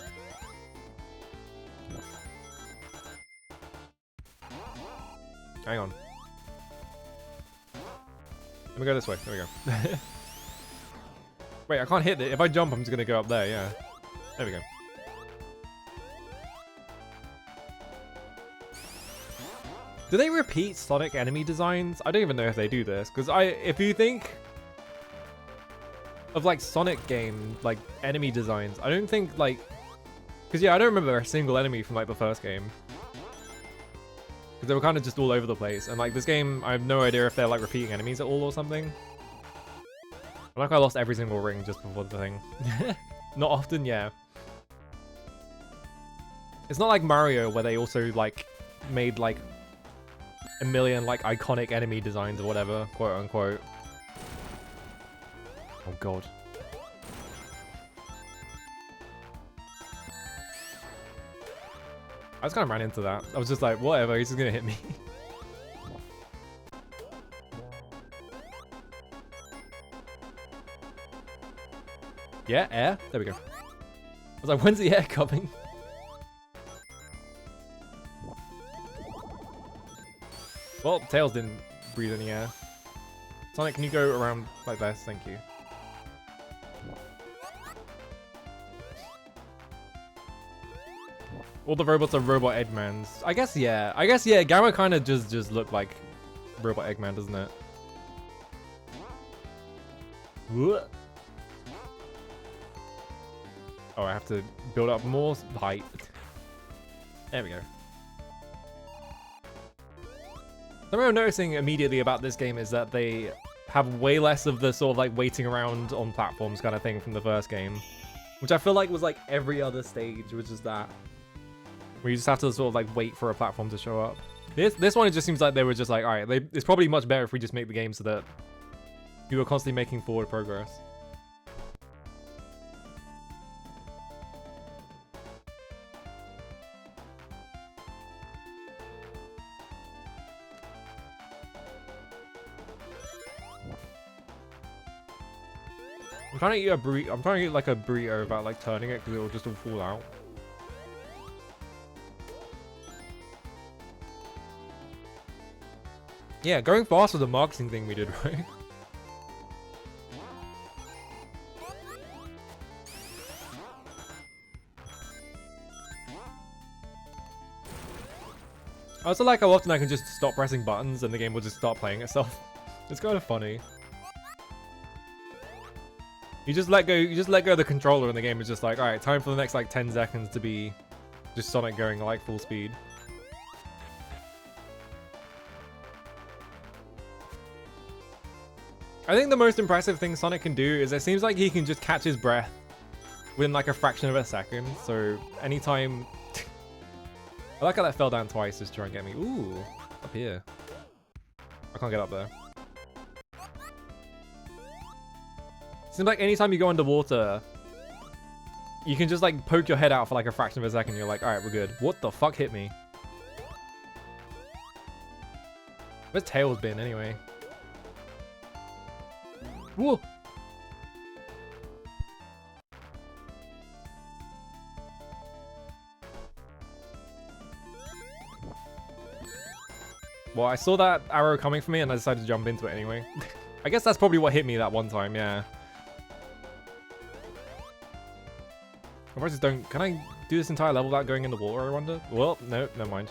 Hang on. Let me go this way. There we go. Wait, I can't hit it. If I jump, I'm just going to go up there, yeah. There we go. Do they repeat Sonic enemy designs? I don't even know if they do this, because if you think of like Sonic game, like enemy designs, I don't think like, because yeah, I don't remember a single enemy from like the first game. Because they were kind of just all over the place, and like this game, I have no idea if they're like repeating enemies at all or something. I like I lost every single ring just before the thing. Not often, yeah. It's not like Mario where they also like made like a million like iconic enemy designs or whatever, quote unquote. Oh god. I just kind of ran into that. I was just like, whatever, he's just gonna hit me. Yeah, air? There we go. I was like, when's the air coming? Well, Tails didn't breathe any air. Sonic, can you go around like this? Thank you. All the robots are Robot Eggmans. I guess, yeah. I guess, yeah, Gamma kind of just look like Robot Eggman, doesn't it? What? Oh, I have to build up more height. There we go. Something I'm noticing immediately about this game is that they have way less of the sort of like waiting around on platforms kind of thing from the first game. Which I feel like was like every other stage was just that. Where you just have to sort of like wait for a platform to show up. This one, it just seems like they were just like, alright, it's probably much better if we just make the game so that you are constantly making forward progress. I'm trying to eat a burrito. I'm trying to eat like a burrito without like turning it because it will just all fall out. Yeah, going fast was a marketing thing we did, right? I also like how often I can just stop pressing buttons and the game will just start playing itself. It's kind of funny. You just let go of the controller and the game is just like, alright, time for the next like 10 seconds to be just Sonic going like full speed. I think the most impressive thing Sonic can do is it seems like he can just catch his breath within like a fraction of a second. So anytime... I like how that fell down twice just to try and get me. Ooh, up here. I can't get up there. Seems like anytime you go underwater, you can just like poke your head out for like a fraction of a second. You're like, alright, we're good. What the fuck hit me? Where's Tails been anyway? Whoa! Well, I saw that arrow coming for me and I decided to jump into it anyway. I guess that's probably what hit me that one time, yeah. If I just don't... Can I do this entire level without going in the water, I wonder? Well, no, never mind.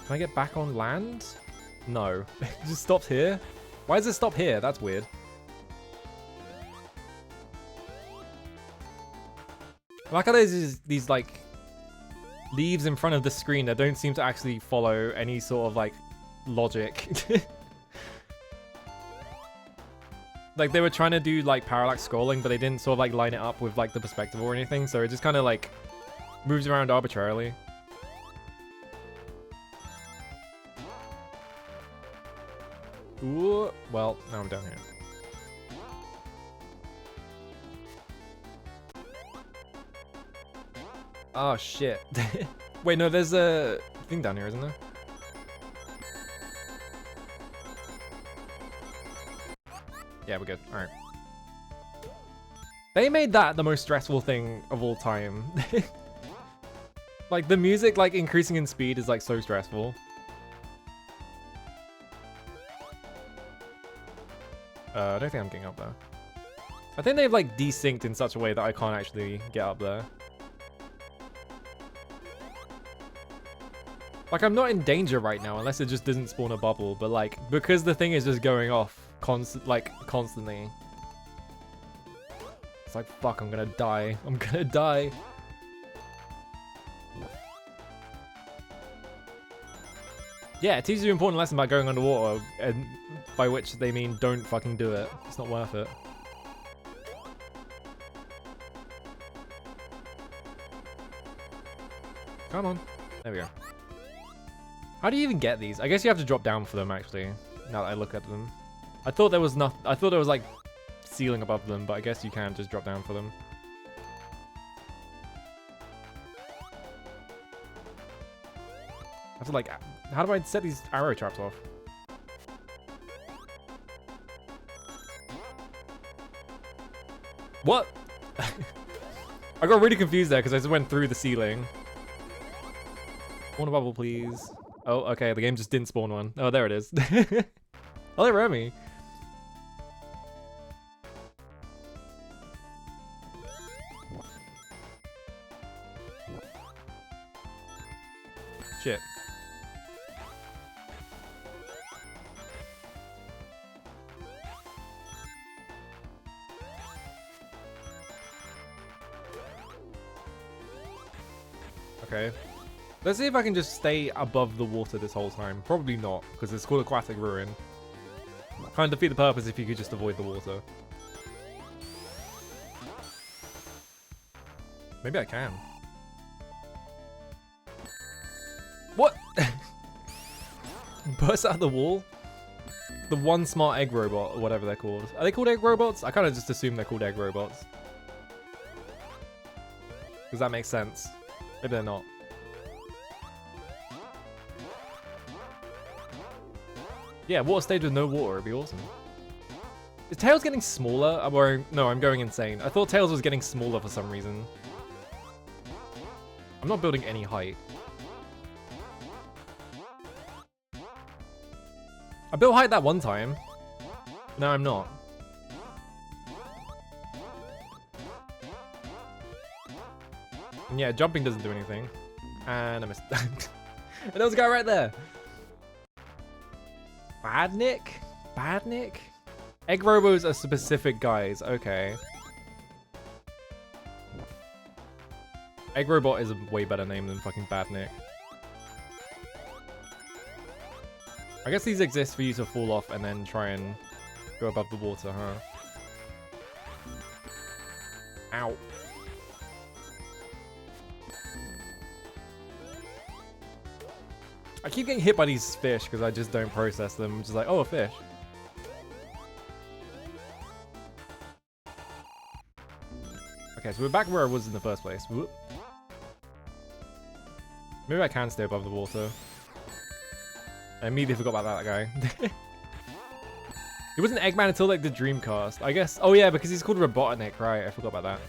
Can I get back on land? No. It just stopped here? Why does it stop here? That's weird. I like how there's these like leaves in front of the screen that don't seem to actually follow any sort of like logic. Like they were trying to do like parallax scrolling, but they didn't sort of like line it up with like the perspective or anything, so it just kind of like moves around arbitrarily. Ooh, well, now I'm down here. Oh shit. Wait, no, there's a thing down here, isn't there? Yeah, we're good. Alright. They made that the most stressful thing of all time. Like, the music, like, increasing in speed is, like, so stressful. I don't think I'm getting up there. I think they've, like, desynced in such a way that I can't actually get up there. Like, I'm not in danger right now, unless it just doesn't spawn a bubble, but, like, because the thing is just going off constantly. It's like, fuck, I'm gonna die. I'm gonna die. Yeah, it teaches you an important lesson about going underwater, and by which they mean don't fucking do it. It's not worth it. Come on. There we go. How do you even get these? I guess you have to drop down for them, actually, now that I look at them. I thought there was I thought there was, like, ceiling above them, but I guess you can just drop down for them. I have to, like, how do I set these arrow traps off? What? I got really confused there because I just went through the ceiling. Spawn a bubble, please. Oh, okay, the game just didn't spawn one. Oh, there it is. Hello, Remy. Shit. Okay. Let's see if I can just stay above the water this whole time. Probably not, because it's called Aquatic Ruin. Kind of defeat the purpose if you could just avoid the water. Maybe I can. What? Burst out of the wall? The one smart egg robot, or whatever they're called. Are they called egg robots? I kind of just assume they're called egg robots. Because that makes sense. Maybe they're not. Yeah, water stage with no water would be awesome. Is Tails getting smaller? No, I'm going insane. I thought Tails was getting smaller for some reason. I'm not building any height. I built height that one time. No, I'm not. And yeah, jumping doesn't do anything. And I missed. And there was a guy right there. Badnik? Badnik? Egg robos are specific guys. Okay. Egg robot is a way better name than fucking Badnik. I guess these exist for you to fall off and then try and go above the water, huh? Ow. I keep getting hit by these fish because I just don't process them. I'm just like, oh, a fish. Okay, so we're back where I was in the first place. Whoop. Maybe I can stay above the water. I immediately forgot about that guy. He wasn't Eggman until like the Dreamcast. I guess. Oh yeah, because he's called Robotnik, right? I forgot about that.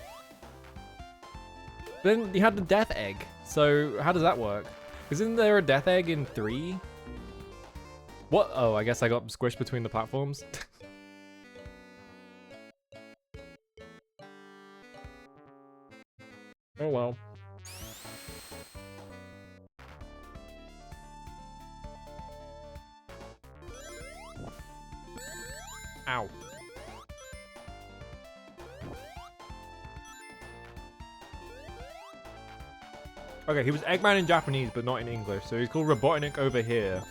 Then you had the death egg. So how does that work? Isn't there a death egg in 3? What? Oh, I guess I got squished between the platforms. Oh well. Ow. Okay, he was Eggman in Japanese, but not in English, so he's called Robotnik over here.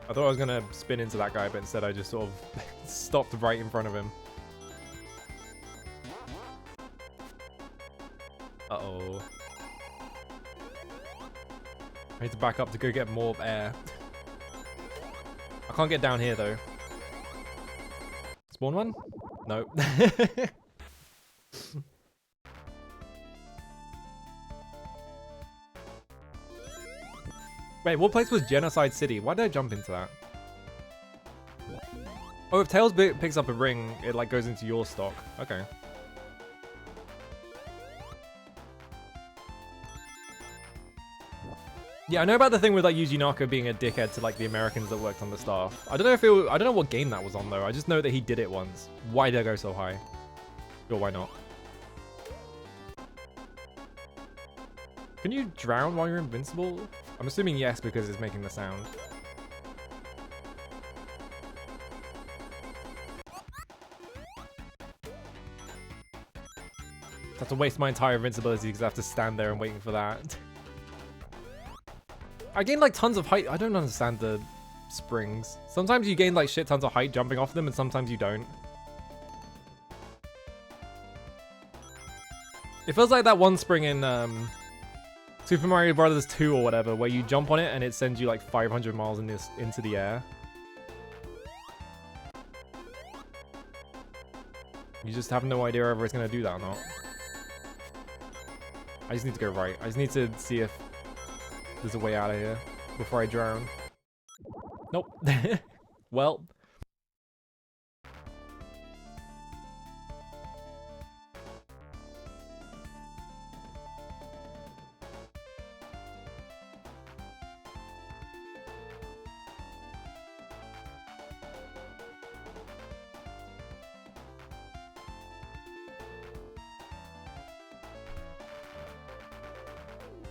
I thought I was gonna spin into that guy, but instead I just sort of stopped right in front of him. Uh-oh. I need to back up to go get more air. I can't get down here, though. Spawn one? No. Wait, what place was Genocide City? Why did I jump into that? Oh, if Tails picks up a ring, it like goes into your stock. Okay. Yeah, I know about the thing with like Yuji Naka being a dickhead to like the Americans that worked on the staff. I don't know if it was, I don't know what game that was on though. I just know that he did it once. Why did I go so high? Sure, why not? Can you drown while you're invincible? I'm assuming yes because it's making the sound. I have to waste my entire invincibility because I have to stand there and waiting for that. I gained like tons of height. I don't understand the springs. Sometimes you gain like shit tons of height jumping off them and sometimes you don't. It feels like that one spring in Super Mario Brothers 2 or whatever where you jump on it and it sends you like 500 miles into the air. You just have no idea whether it's going to do that or not. I just need to go right. I just need to see if there's a way out of here before I drown. Nope. Well.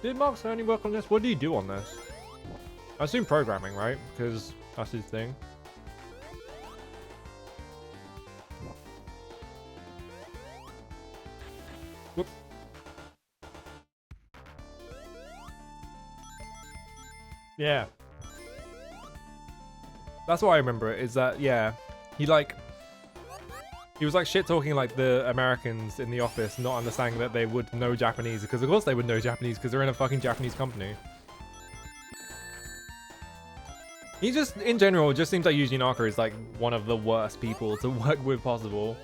Did Mark Cerny work on this? What did he do on this? I assume programming, right? Because that's his thing. Whoop. Yeah. That's what I remember, is that, yeah. He was like shit talking like the Americans in the office, not understanding that they would know Japanese, because of course they would know Japanese because they're in a fucking Japanese company. He just, in general, just seems like Yuji Naka is like one of the worst people to work with possible.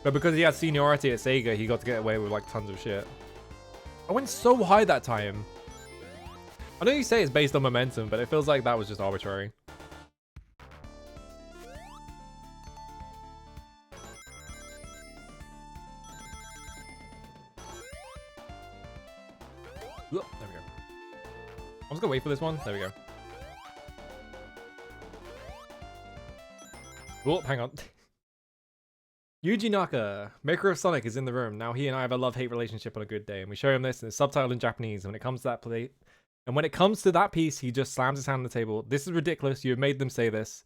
But because he had seniority at Sega, he got to get away with like tons of shit. I went so high that time. I know you say it's based on momentum, but it feels like that was just arbitrary. There we go. I'm just gonna wait for this one. There we go. Oh, hang on. Yuji Naka, maker of Sonic, is in the room. Now he and I have a love-hate relationship on a good day, and we show him this, and it's subtitled in Japanese. And when it comes to that plate, and when it comes to that piece, he just slams his hand on the table. This is ridiculous. You have made them say this.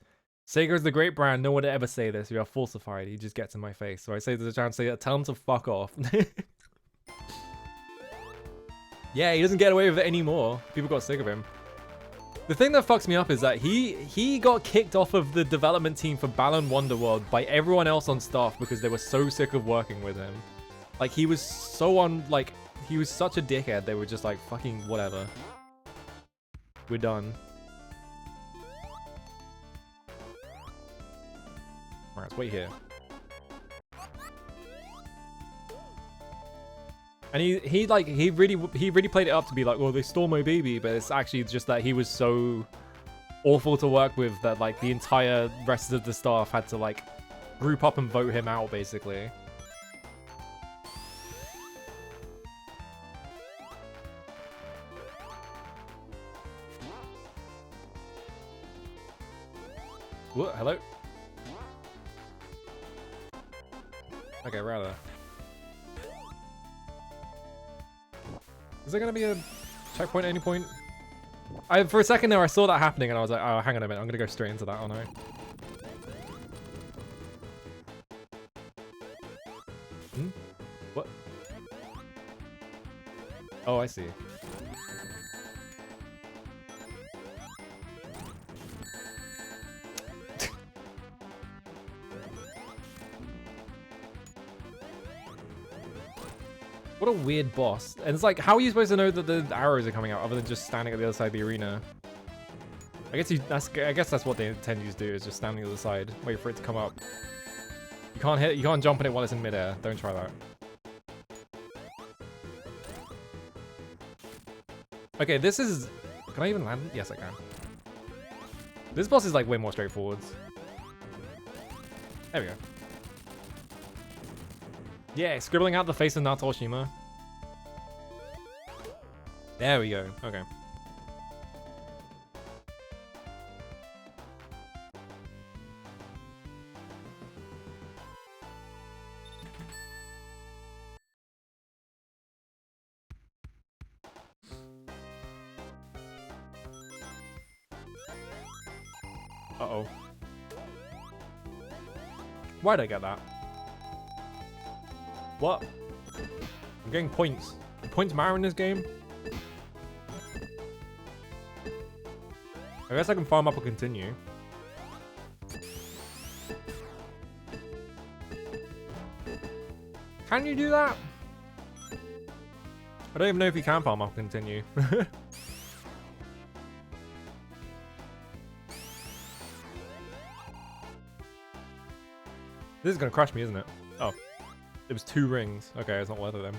Sega is the great brand. No one would ever say this. You are falsified. He just gets in my face. So I say to the translator, tell him to fuck off. Yeah, he doesn't get away with it anymore. People got sick of him. The thing that fucks me up is that he got kicked off of the development team for Balan Wonderworld by everyone else on staff because they were so sick of working with him. Like, he was so he was such a dickhead, they were just like, fucking whatever. We're done. Alright, let's wait here. And he really played it up to be like, well, they stole my baby, but it's actually just that he was so awful to work with that like the entire rest of the staff had to like group up and vote him out, basically. What? Hello? Okay, rather. Is there gonna be a checkpoint at any point? For a second there, I saw that happening and I was like, oh, hang on a minute, I'm gonna go straight into that, aren't I? Hmm? What? Oh, I see. What a weird boss. And it's like, how are you supposed to know that the arrows are coming out other than just standing at the other side of the arena? I guess that's what they intend you to do, is just standing on the other side, wait for it to come up. You can't jump on it while it's in midair. Don't try that. Okay, this is... Can I even land? Yes, I can. This boss is like way more straightforward. There we go. Yeah, scribbling out the face of Nato Shima. There we go. Okay. Uh-oh. Why'd I get that? What? I'm getting points. Do points matter in this game? I guess I can farm up and continue. Can you do that? I don't even know if you can farm up and continue. This is gonna crush me, isn't it? Oh. It was 2 rings. Okay, it's not worth it then.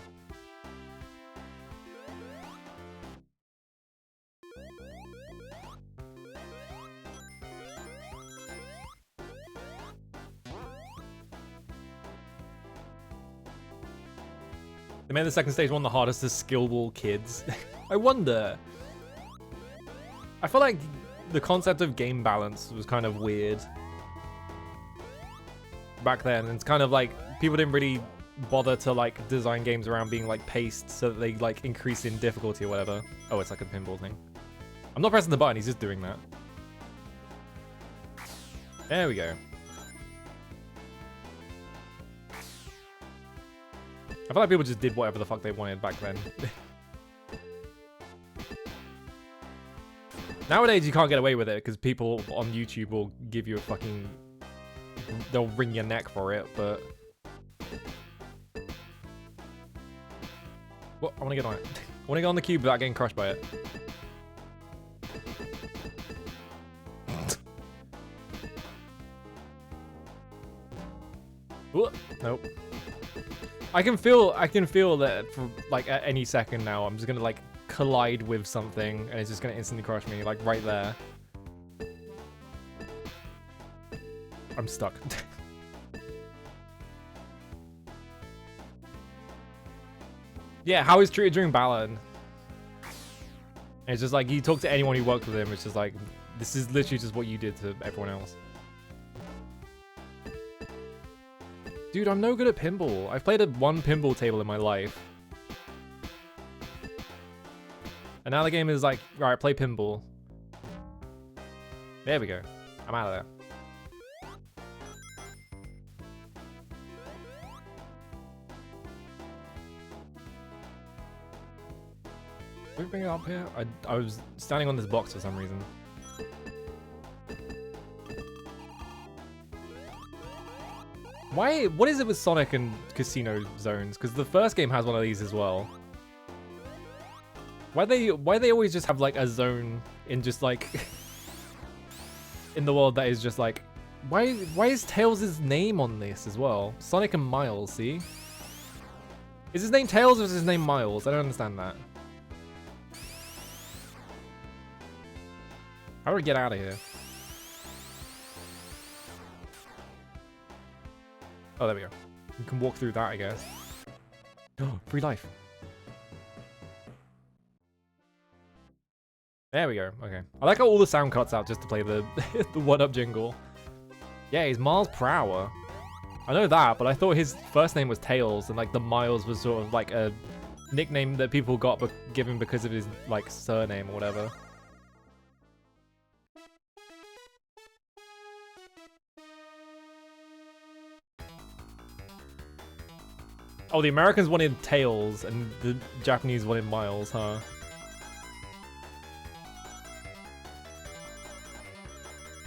They made the second stage one of the hardest to skillful kids. I wonder. I feel like the concept of game balance was kind of weird back then. It's kind of like people didn't really bother to like design games around being like paced so that they like increase in difficulty or whatever. Oh, it's like a pinball thing. I'm not pressing the button, he's just doing that. There we go. I feel like people just did whatever the fuck they wanted back then. Nowadays you can't get away with it because people on YouTube will give you a fucking... They'll wring your neck for it, but... What? I want to get on it. I want to get on the cube without getting crushed by it. Nope. I can feel that for like at any second now I'm just gonna like collide with something and it's just gonna instantly crush me, like right there. I'm stuck. Yeah, how he's treated during Ballad. And it's just like, you talk to anyone who worked with him, it's just like, this is literally just what you did to everyone else. Dude, I'm no good at pinball. I've played at 1 pinball table in my life. And now the game is like, alright, play pinball. There we go. I'm out of there. Can we bring it up here? I was standing on this box for some reason. Why? What is it with Sonic and Casino Zones? Because the first game has one of these as well. Why they always just have like a zone in just like in the world that is just like, why is Tails' name on this as well? Sonic and Miles, see? Is his name Tails or is his name Miles? I don't understand that. How do I get out of here? Oh, there we go. You can walk through that, I guess. Oh, free life. There we go. Okay. I like how all the sound cuts out just to play the the 1-up jingle. Yeah, he's miles per hour. I know that, but I thought his first name was Tails, and like the Miles was sort of like a nickname that people got given because of his like surname or whatever. Oh, the Americans wanted Tails, and the Japanese wanted Miles, huh?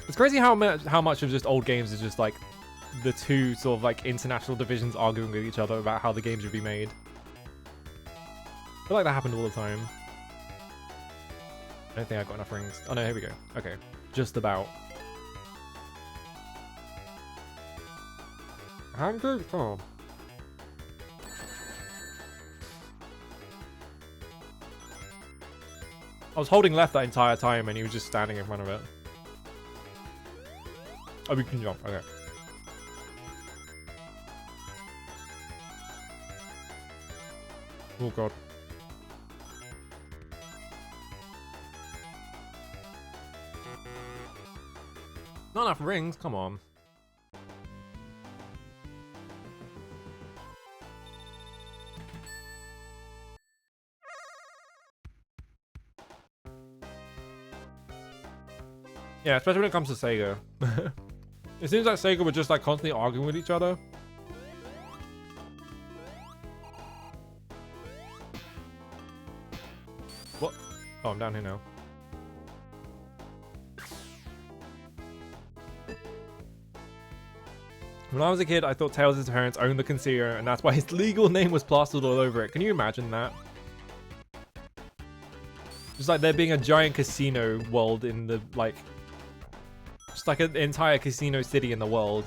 It's crazy how much of just old games is just like the two sort of like international divisions arguing with each other about how the game should be made. I feel like that happened all the time. I don't think I got enough rings. Oh no, here we go. Okay, just about. Hungry? Oh. I was holding left that entire time and he was just standing in front of it. Oh, we can jump. Okay. Oh god. Not enough rings, come on. Yeah, especially when it comes to Sega. It seems like Sega were just like constantly arguing with each other. What? Oh, I'm down here now. When I was a kid, I thought Tails' parents owned the casino, and that's why his legal name was plastered all over it. Can you imagine that? Just like there being a giant casino world in the, like... Just like an entire casino city in the world.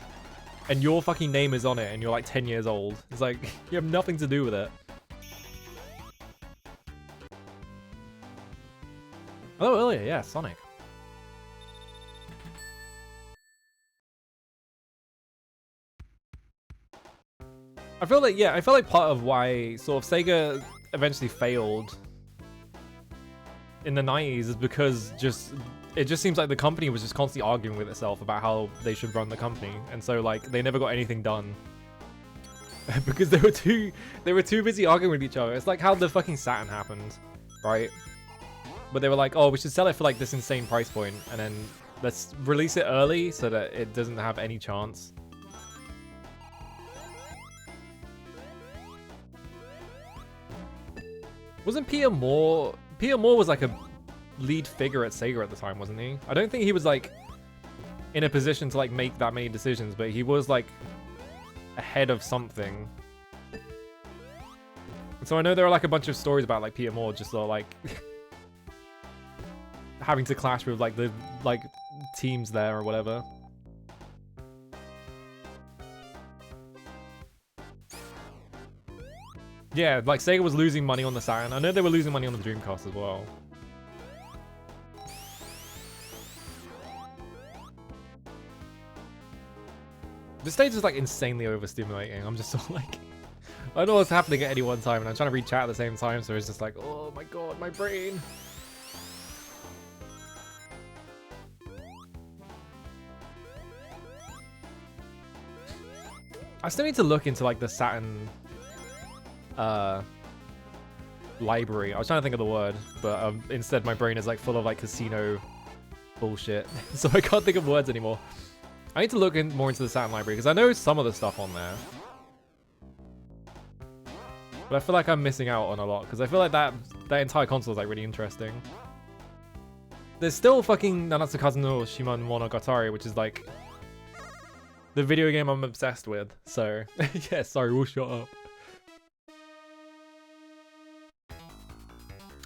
And your fucking name is on it, and you're like 10 years old. It's like, you have nothing to do with it. Oh, earlier, yeah, Sonic. I feel like part of why sort of Sega eventually failed in the 90s is because it just seems like the company was just constantly arguing with itself about how they should run the company, and so like they never got anything done because they were too busy arguing with each other. It's like how the fucking Saturn happened, right? But they were like, oh, we should sell it for like this insane price point, and then let's release it early so that it doesn't have any chance. Wasn't Peter Moore was like a lead figure at Sega at the time, wasn't he? I don't think he was like in a position to like make that many decisions, but he was like ahead of something. And so I know there are like a bunch of stories about like Peter Moore just sort of like having to clash with like the teams there or whatever. Yeah, like Sega was losing money on the Saturn. I know they were losing money on the Dreamcast as well. This stage is like insanely overstimulating. I'm just sort of like, I don't know what's happening at any one time, and I'm trying to read chat at the same time, so it's just like, oh my god, my brain. I still need to look into like the Saturn library. I was trying to think of the word, but instead my brain is like full of like casino bullshit, so I can't think of words anymore. I need to look more into the Saturn library because I know some of the stuff on there, but I feel like I'm missing out on a lot because I feel like that entire console is like really interesting. There's still fucking Nanatsu no Shimamonogatari, which is like the video game I'm obsessed with. So yeah, sorry, we'll shut up.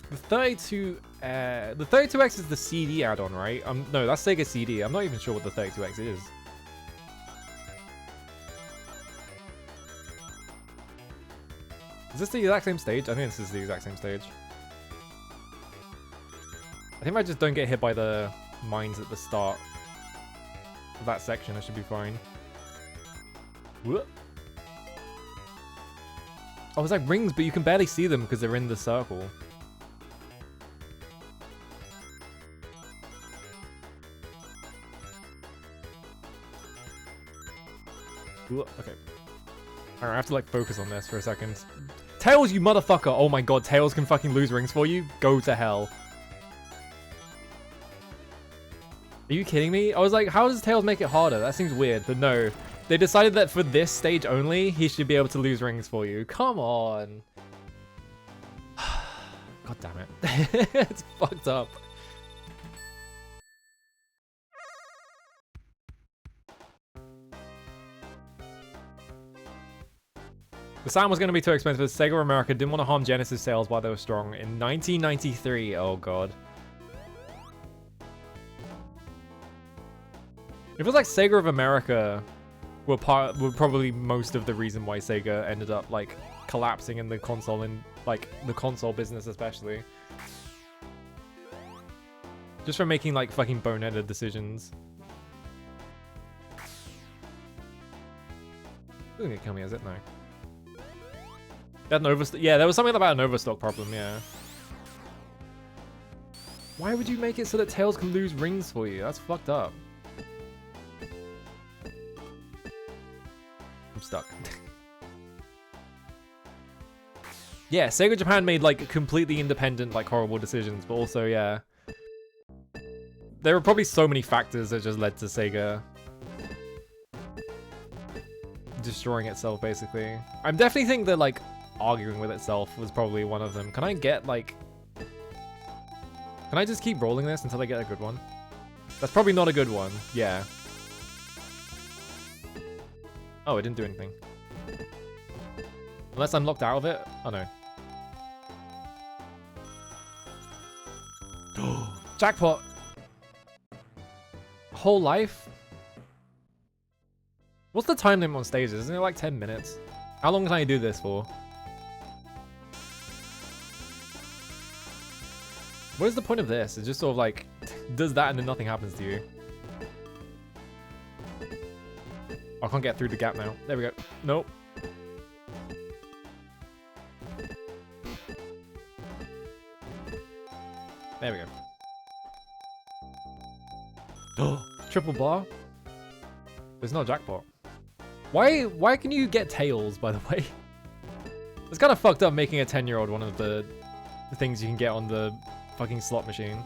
The 32X is the CD add-on, right? No, that's Sega CD. I'm not even sure what the 32X is. Is this the exact same stage? I think this is the exact same stage. I think if I just don't get hit by the mines at the start of that section, I should be fine. Whoop. I was like rings, but you can barely see them because they're in the circle. Ooh, okay. Alright, I have to like focus on this for a second. Tails, you motherfucker! Oh my god, Tails can fucking lose rings for you? Go to hell. Are you kidding me? I was like, how does Tails make it harder? That seems weird, but no. They decided that for this stage only, he should be able to lose rings for you. Come on. God damn it. It's fucked up. The sound was going to be too expensive, but Sega America didn't want to harm Genesis sales while they were strong. In 1993, oh god. It feels like Sega of America were probably most of the reason why Sega ended up like collapsing in the console the console business especially. Just for making like fucking boneheaded decisions. Doesn't gonna kill me, is it? No. That an yeah, there was something about an overstock problem, yeah. Why would you make it so that Tails can lose rings for you? That's fucked up. I'm stuck. Yeah, Sega Japan made like completely independent, like horrible decisions, but also, yeah. There were probably so many factors that just led to Sega destroying itself, basically. I definitely think that, like, arguing with itself was probably one of them. Can I get, like... Can I just keep rolling this until I get a good one? That's probably not a good one. Yeah. Oh, it didn't do anything. Unless I'm locked out of it? Oh, no. Jackpot! Whole life? What's the time limit on stages? Isn't it like 10 minutes? How long can I do this for? What is the point of this? It's just sort of like, does that and then nothing happens to you. I can't get through the gap now. There we go. Nope. There we go. Oh, triple bar? There's no jackpot. Why can you get tails, by the way? It's kind of fucked up making a 10-year-old one of the things you can get on the fucking slot machine.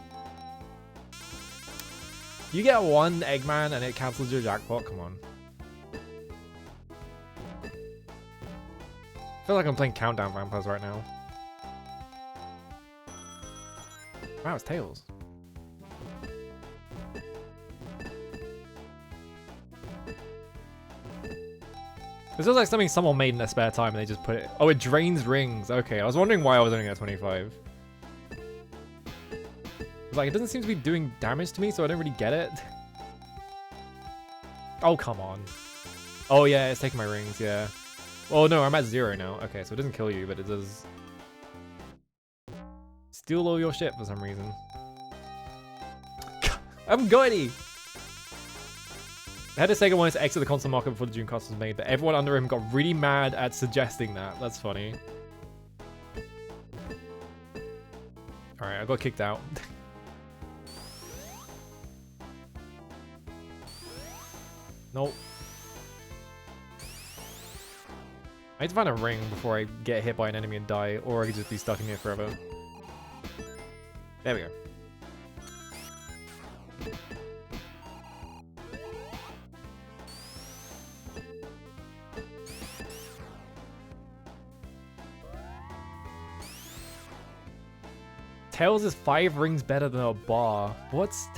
You get one Eggman and it cancels your jackpot? Come on. I feel like I'm playing Countdown Vampires right now. Wow, it's tails. This feels like something someone made in their spare time and they just put it... Oh, it drains rings. Okay, I was wondering why I was only at 25. Like, it doesn't seem to be doing damage to me, so I don't really get it. Oh, come on. Oh, yeah, it's taking my rings, yeah. Oh, no, I'm at 0 now. Okay, so it doesn't kill you, but it does... steal all your shit for some reason. I haven't got any! The head of Sega wanted to exit the console market before the Dreamcast was made, but everyone under him got really mad at suggesting that. That's funny. Alright, I got kicked out. Nope. I need to find a ring before I get hit by an enemy and die, or I could just be stuck in here forever. There we go. Tails is 5 rings better than a bar. What's...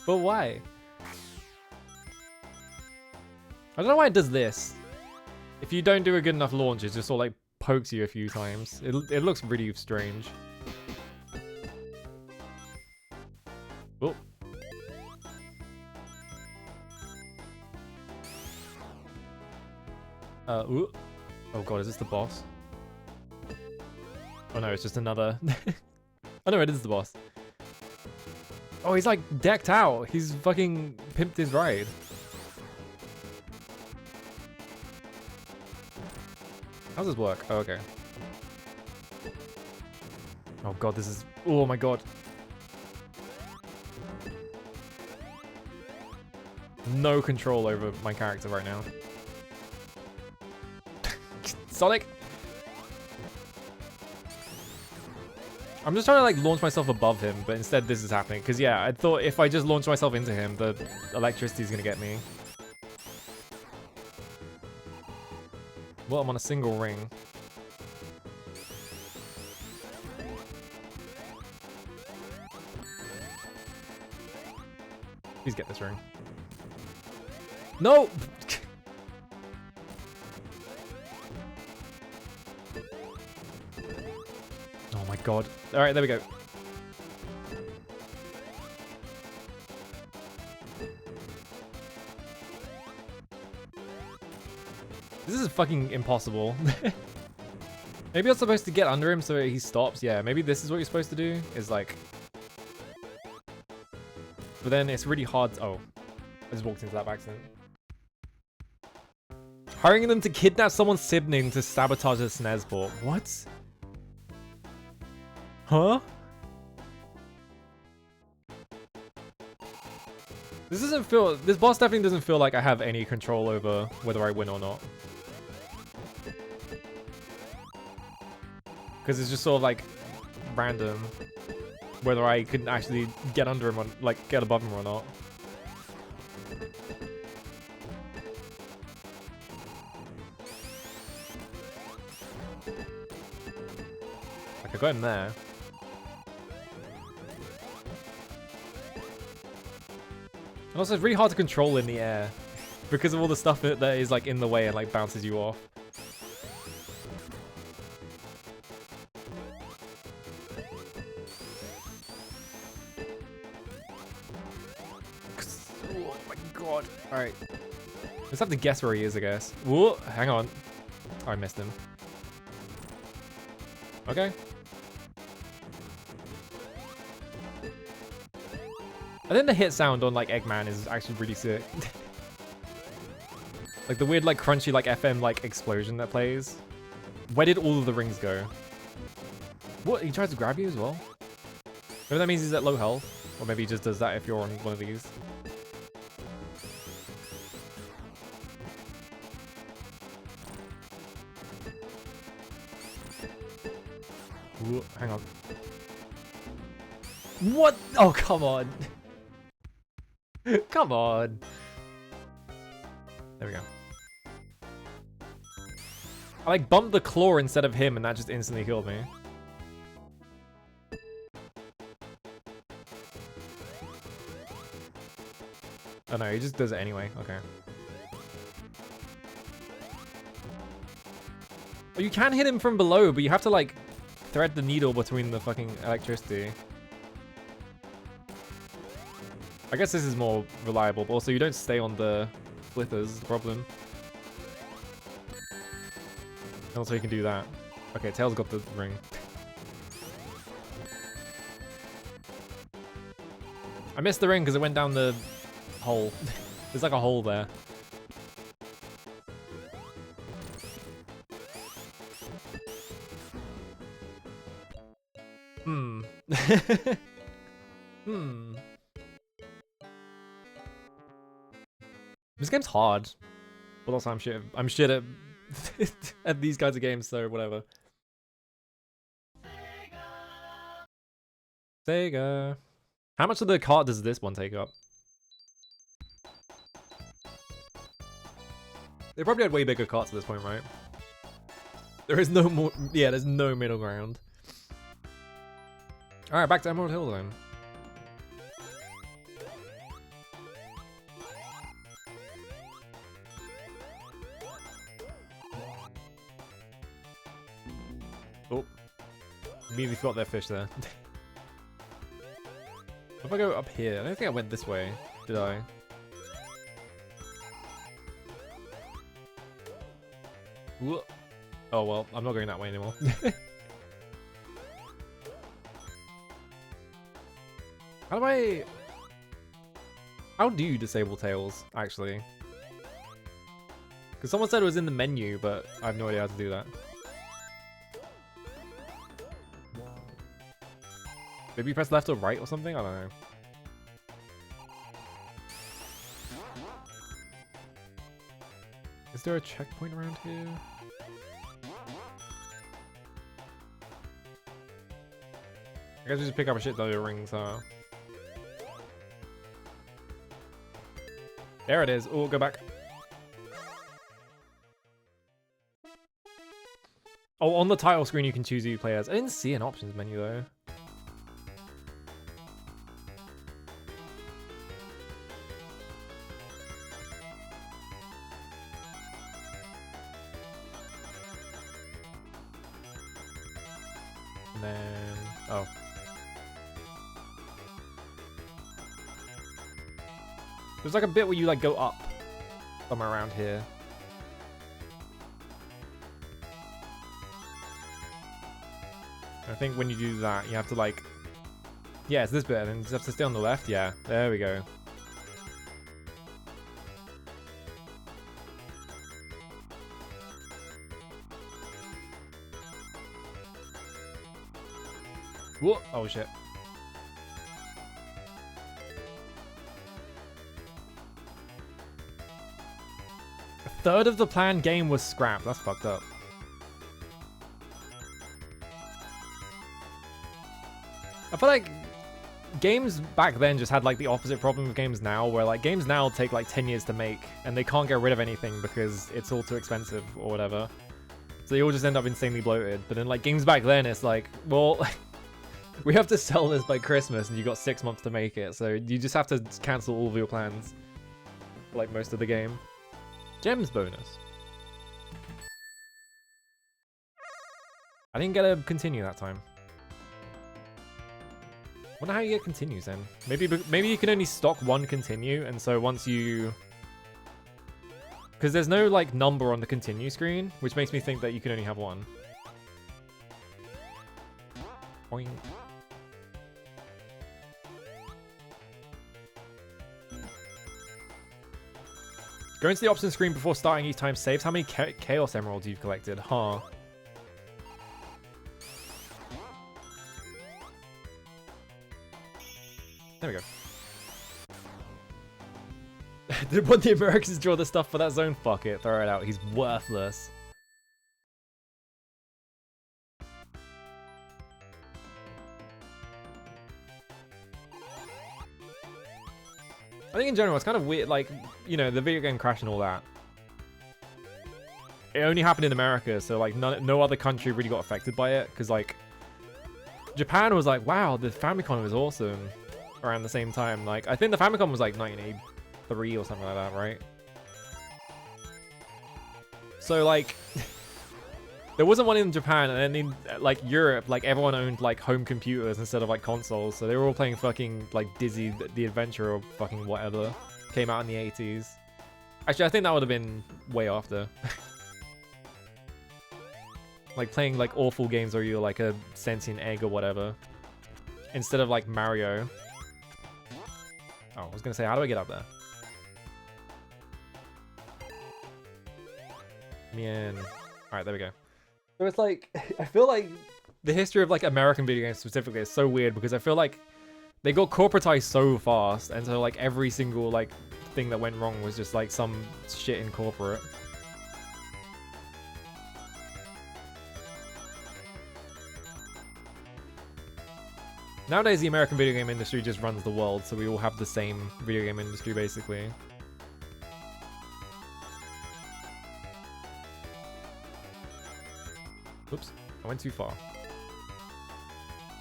but why? I don't know why it does this. If you don't do a good enough launch, it just sort of like pokes you a few times. It looks really strange. Oh. Ooh. Oh god, is this the boss? Oh no, it's just another... Oh no, it is the boss. Oh, he's like decked out. He's fucking pimped his ride. How does this work? Oh, okay. Oh god, this is... Oh my god. No control over my character right now. Sonic! I'm just trying to like launch myself above him, but instead this is happening. Because yeah, I thought if I just launch myself into him, the electricity is going to get me. Well, I'm on a single ring. Please get this ring. No! Oh my god. Alright, there we go. This is fucking impossible. Maybe I'm supposed to get under him so he stops. Yeah, maybe this is what you're supposed to do. Is like... But then it's really hard to... Oh. I just walked into that by accident. Hiring them to kidnap someone's sibling to sabotage a SNES port. What? Huh? This doesn't feel... This boss definitely doesn't feel like I have any control over whether I win or not. Because it's just sort of like random whether I can actually get under him or like get above him or not. Like I got him there. And also it's really hard to control in the air because of all the stuff that is like in the way and like bounces you off. Oh my god. Alright. Let's have to guess where he is, I guess. Whoa, hang on. Oh, I missed him. Okay. I think the hit sound on like Eggman is actually really sick. Like the weird like crunchy like FM like explosion that plays. Where did all of the rings go? What? He tries to grab you as well? Maybe that means he's at low health. Or maybe he just does that if you're on one of these. Ooh, hang on. What? Oh, come on. Come on. There we go. I like bumped the claw instead of him and that just instantly killed me. Oh no, he just does it anyway. Okay. Well, you can hit him from below, but you have to like thread the needle between the fucking electricity. I guess this is more reliable, but also you don't stay on the flippers, the problem. And also you can do that. Okay, Tails got the ring. I missed the ring because it went down the hole. There's like a hole there. Hmm. Hmm. This game's hard. But also I'm shit at at these kinds of games, so whatever. Sega. How much of the cart does this one take up? They probably had way bigger carts at this point, right? There is no more... Yeah, there's no middle ground. Alright, back to Emerald Hill then. Oh. Immediately forgot their fish there. If I go up here, I don't think I went this way, did I? Whoa. Oh well, I'm not going that way anymore. How do you disable Tails, actually? Because someone said it was in the menu, but I have no idea how to do that. Maybe you press left or right or something? I don't know. Is there a checkpoint around here? I guess we just pick up a shit ton of rings, huh? There it is. Oh, go back. Oh, on the title screen you can choose who you play as. I didn't see an options menu though. And then, oh. There's like a bit where you like go up somewhere around here. I think when you do that, you have to like, yeah, it's this bit, and then you just have to stay on the left. Yeah, there we go. Whoa! Oh shit. A third of the planned game was scrapped. That's fucked up. I feel like games back then just had like the opposite problem with games now, where like games now take like 10 years to make and they can't get rid of anything because it's all too expensive or whatever. So they all just end up insanely bloated. But then like games back then, it's like, well, we have to sell this by Christmas and you got 6 months to make it. So you just have to cancel all of your plans for like most of the game. Gems bonus. I didn't get a continue that time. Wonder how you get continues then. Maybe you can only stock one continue, and so once you, because there's no like number on the continue screen, which makes me think that you can only have one. Boing. Go into the options screen before starting each time saves how many Chaos Emeralds you've collected, huh? There we go. Did want the Americans draw the stuff for that zone? Fuck it, throw it out. He's worthless. I think in general it's kind of weird, like, you know, the video game crash and all that. It only happened in America, so like no other country really got affected by it, because like Japan was like, wow, the Famicom was awesome around the same time. Like, I think the Famicom was like 1983 or something like that, right? So like there wasn't one in Japan, and then in like Europe, like everyone owned like home computers instead of like consoles, so they were all playing fucking like Dizzy the Adventure or fucking whatever came out in the 80s. Actually, I think that would have been way after. Like playing like awful games where you're like a sentient egg or whatever instead of like Mario. Oh, I was gonna say, how do I get up there? Man. Alright, there we go. So it's like, I feel like the history of like American video games specifically is so weird, because I feel like they got corporatized so fast, and so like every single like thing that went wrong was just like some shit in corporate. Nowadays, the American video game industry just runs the world, so we all have the same video game industry, basically. Oops, I went too far.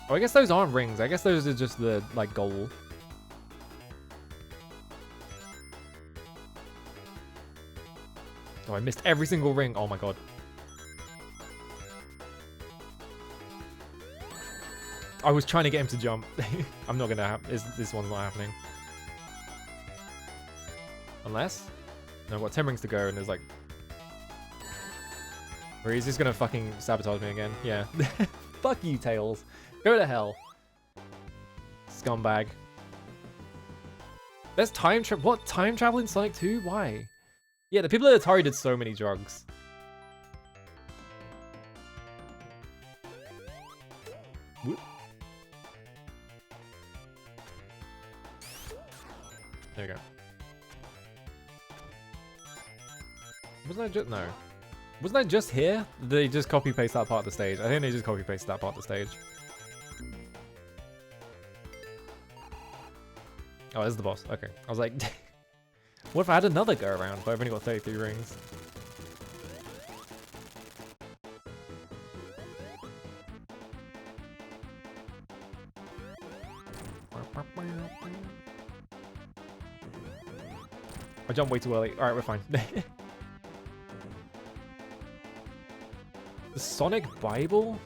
Oh, I guess those aren't rings. I guess those are just the, like, goal. Oh, I missed every single ring. Oh my god. I was trying to get him to jump. I'm not gonna have this one's not happening. Unless? No, I've got 10 rings to go and there's like... Or he's just gonna fucking sabotage me again. Yeah. Fuck you, Tails. Go to hell. Scumbag. There's time travel. What? Time travel in Sonic 2? Why? Yeah, the people at Atari did so many drugs. Whoop. There you go. Wasn't I just... No. Wasn't I just here? Did they just copy-paste that part of the stage? I think they just copy-pasted that part of the stage. Oh, this is the boss. Okay. I was like... what if I had another go around, but I've only got 33 rings? I jumped way too early. Alright, we're fine. The Sonic Bible?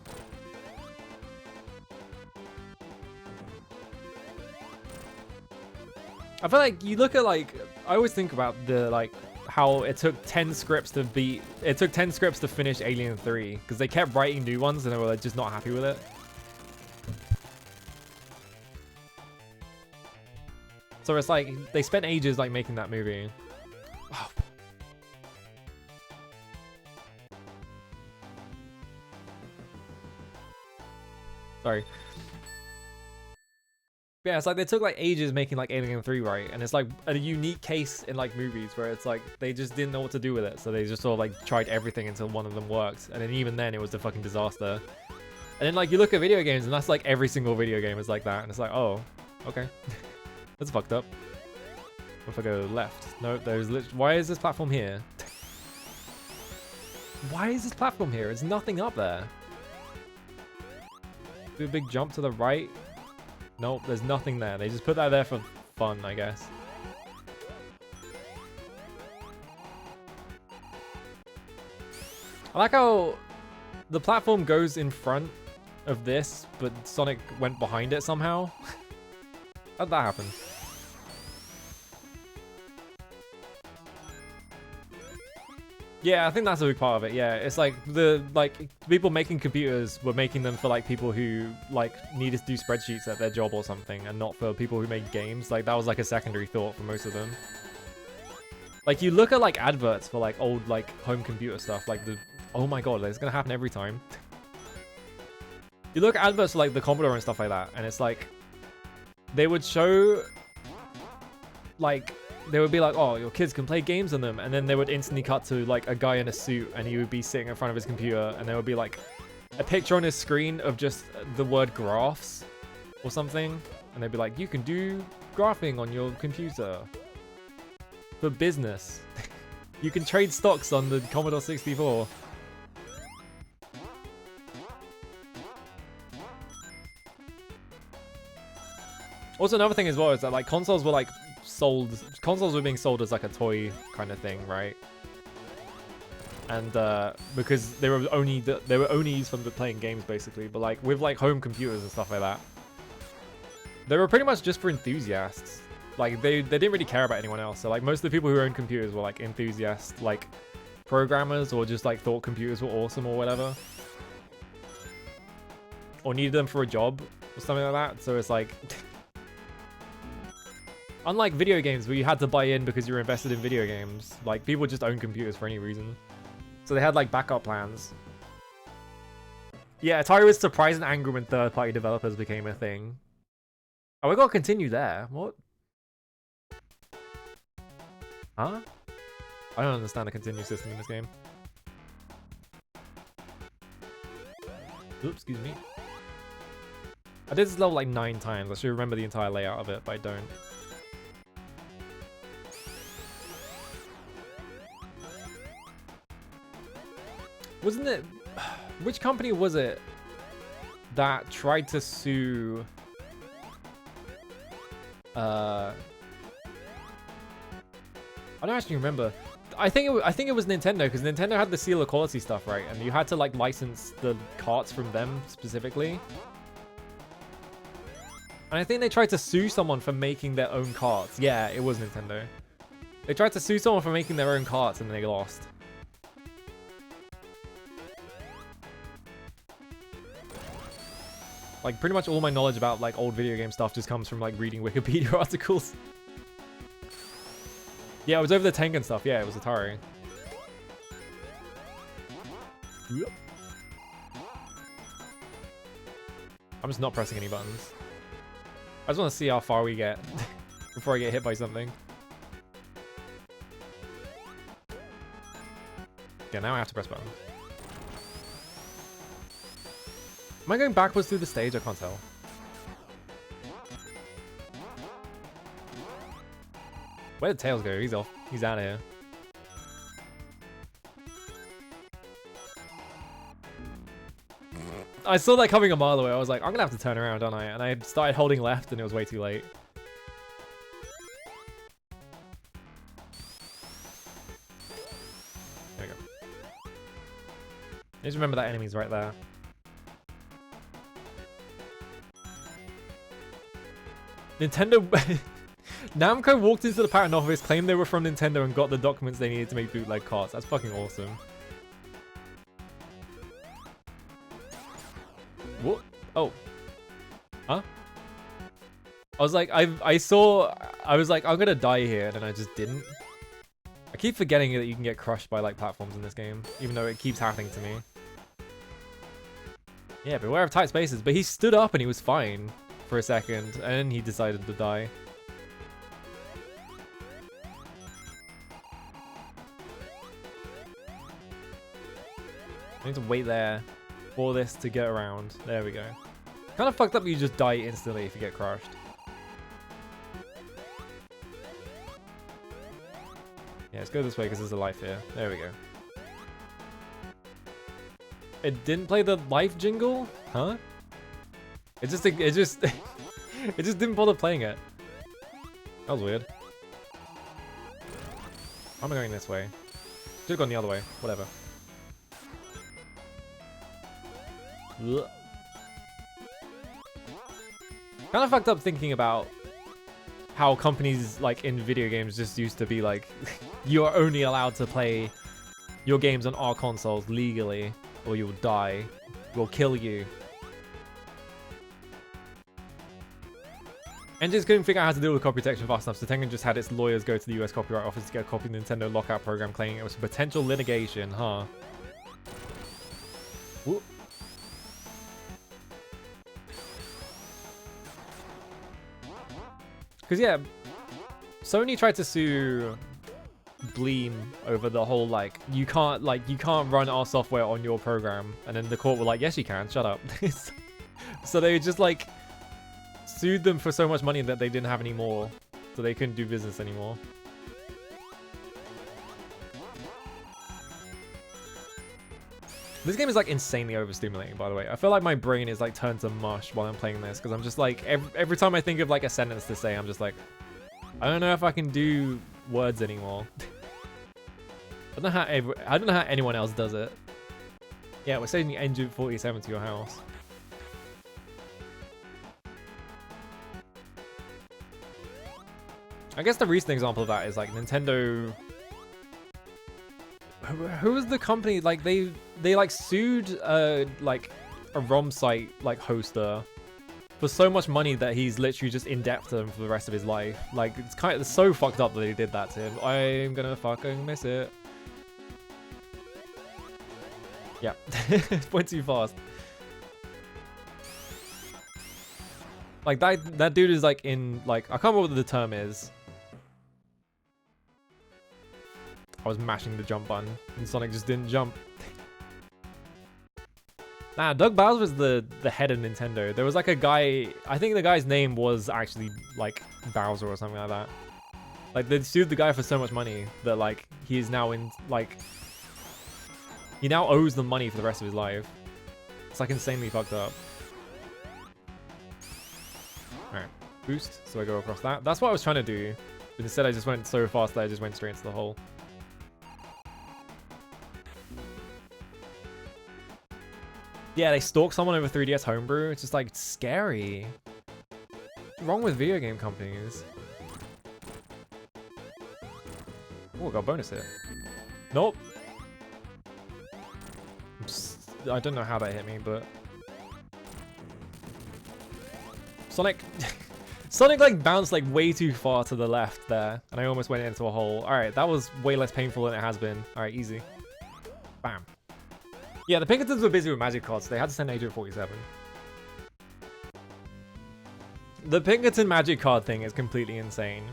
I feel like you look at like, I always think about the like how it took 10 scripts to beat, it took 10 scripts to finish Alien 3 because they kept writing new ones and they were like, just not happy with it. So it's like they spent ages like making that movie. Oh. Sorry. Yeah, it's like they took like ages making like Alien 3, right? And it's like a unique case in like movies where it's like they just didn't know what to do with it. So they just sort of like tried everything until one of them worked. And then even then it was a fucking disaster. And then like you look at video games and that's like every single video game is like that. And it's like, oh, okay. That's fucked up. What if I go left? No, there's literally... Why is this platform here? Why is this platform here? There's nothing up there. Do a big jump to the right. Nope, there's nothing there. They just put that there for fun, I guess. I like how the platform goes in front of this, but Sonic went behind it somehow. How'd that happen? Yeah, I think that's a big part of it. Yeah, it's like the people making computers were making them for like people who like needed to do spreadsheets at their job or something, and not for people who make games. Like that was like a secondary thought for most of them. Like you look at like adverts for like old like home computer stuff, like the oh my god, it's gonna happen every time. You look at adverts for like the Commodore and stuff like that, and it's like they would show like. They would be like, oh, your kids can play games on them. And then they would instantly cut to like a guy in a suit and he would be sitting in front of his computer and there would be like a picture on his screen of just the word graphs or something. And they'd be like, you can do graphing on your computer for business. You can trade stocks on the Commodore 64. Also, another thing as well is that like consoles were like consoles were being sold as like a toy kind of thing, right? And because they were only used for playing games basically, but like with like home computers and stuff like that, they were pretty much just for enthusiasts. Like they didn't really care about anyone else. So like most of the people who owned computers were like enthusiasts, like programmers, or just like thought computers were awesome or whatever, or needed them for a job or something like that. So it's like unlike video games where you had to buy in because you were invested in video games, like people just own computers for any reason. So they had like backup plans. Yeah, Atari was surprised and angry when third-party developers became a thing. Oh, we gotta continue there. What? Huh? I don't understand the continue system in this game. Oops, excuse me. I did this level like 9 times. I should remember the entire layout of it, but I don't. Wasn't it... Which company was it that tried to sue... I don't actually remember. I think it was Nintendo, because Nintendo had the seal of quality stuff, right? And you had to like license the carts from them specifically. And I think they tried to sue someone for making their own carts. Yeah, it was Nintendo. They tried to sue someone for making their own carts and they lost. Like, pretty much all my knowledge about, like, old video game stuff just comes from, like, reading Wikipedia articles. Yeah, it was over the Tengen stuff. Yeah, it was Atari. I'm just not pressing any buttons. I just want to see how far we get before I get hit by something. Yeah, now I have to press button. Am I going backwards through the stage? I can't tell. Where did Tails go? He's off. He's out of here. I saw that coming a mile away. I was like, I'm gonna have to turn around, don't I? And I started holding left and it was way too late. There we go. Just remember that enemy's right there. Nintendo... Namco walked into the patent office, claimed they were from Nintendo, and got the documents they needed to make bootleg carts. That's fucking awesome. What? Oh. Huh? I was like, I was like, I'm gonna die here, and then I just didn't. I keep forgetting that you can get crushed by like platforms in this game, even though it keeps happening to me. Yeah, beware of tight spaces. But he stood up and he was fine for a second, and then he decided to die. I need to wait there for this to get around. There we go. Kind of fucked up that you just die instantly if you get crushed. Yeah, let's go this way because there's a life here. There we go. It didn't play the life jingle? Huh? It just it just didn't bother playing it. That was weird. I'm going this way. Should've gone the other way. Whatever. Ugh. Kind of fucked up thinking about how companies like in video games just used to be like, you are only allowed to play your games on our consoles legally, or you will die. We'll kill you. And just couldn't figure out how to deal with copy protection fast enough, so Tengen just had its lawyers go to the US Copyright Office to get a copy of the Nintendo lockout program, claiming it was potential litigation, huh? Whoop. Because yeah, Sony tried to sue Bleem over the whole like you can't run our software on your program, and then the court were like, yes you can, shut up. So they just like sued them for so much money that they didn't have any more, so they couldn't do business anymore. This game is like insanely overstimulating, by the way. I feel like my brain is like turned to mush while I'm playing this, because I'm just like, every time I think of like a sentence to say, I'm just like, I don't know if I can do words anymore. I don't know how anyone else does it. Yeah, we're sending Engine 47 to your house. I guess the recent example of that is like Nintendo. Who was the company? Like they like sued like a ROM site like hoster for so much money that he's literally just in debt to them for the rest of his life. Like it's so fucked up that they did that to him. I'm gonna fucking miss it. Yeah, went too fast. Like that dude is like in like I can't remember what the term is. I was mashing the jump button and Sonic just didn't jump. Nah, Doug Bowser was the head of Nintendo. There was like a guy, I think the guy's name was actually like Bowser or something like that. Like they sued the guy for so much money that like he is now in like, he now owes them money for the rest of his life. It's like insanely fucked up. Alright, boost, so I go across that. That's what I was trying to do, but instead I just went so fast that I just went straight into the hole. Yeah, they stalk someone over 3DS homebrew. It's just like scary. What's wrong with video game companies? Oh, got a bonus hit. Nope. I don't know how that hit me, but Sonic Sonic like bounced like way too far to the left there, and I almost went into a hole. All right, that was way less painful than it has been. All right, easy. Bam. Yeah, the Pinkertons were busy with magic cards, so they had to send Agent 47. The Pinkerton magic card thing is completely insane.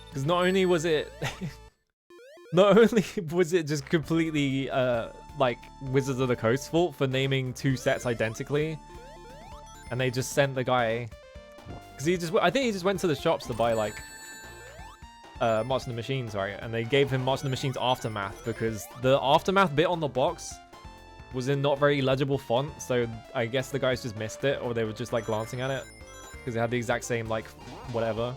Because not only was it... Not only was it just completely like Wizards of the Coast's fault for naming 2 sets identically, and they just sent the guy because I think he just went to the shops to buy like March of the Machines, right? And they gave him March of the Machines Aftermath because the Aftermath bit on the box was in not very legible font, so I guess the guys just missed it, or they were just like glancing at it because it had the exact same like whatever.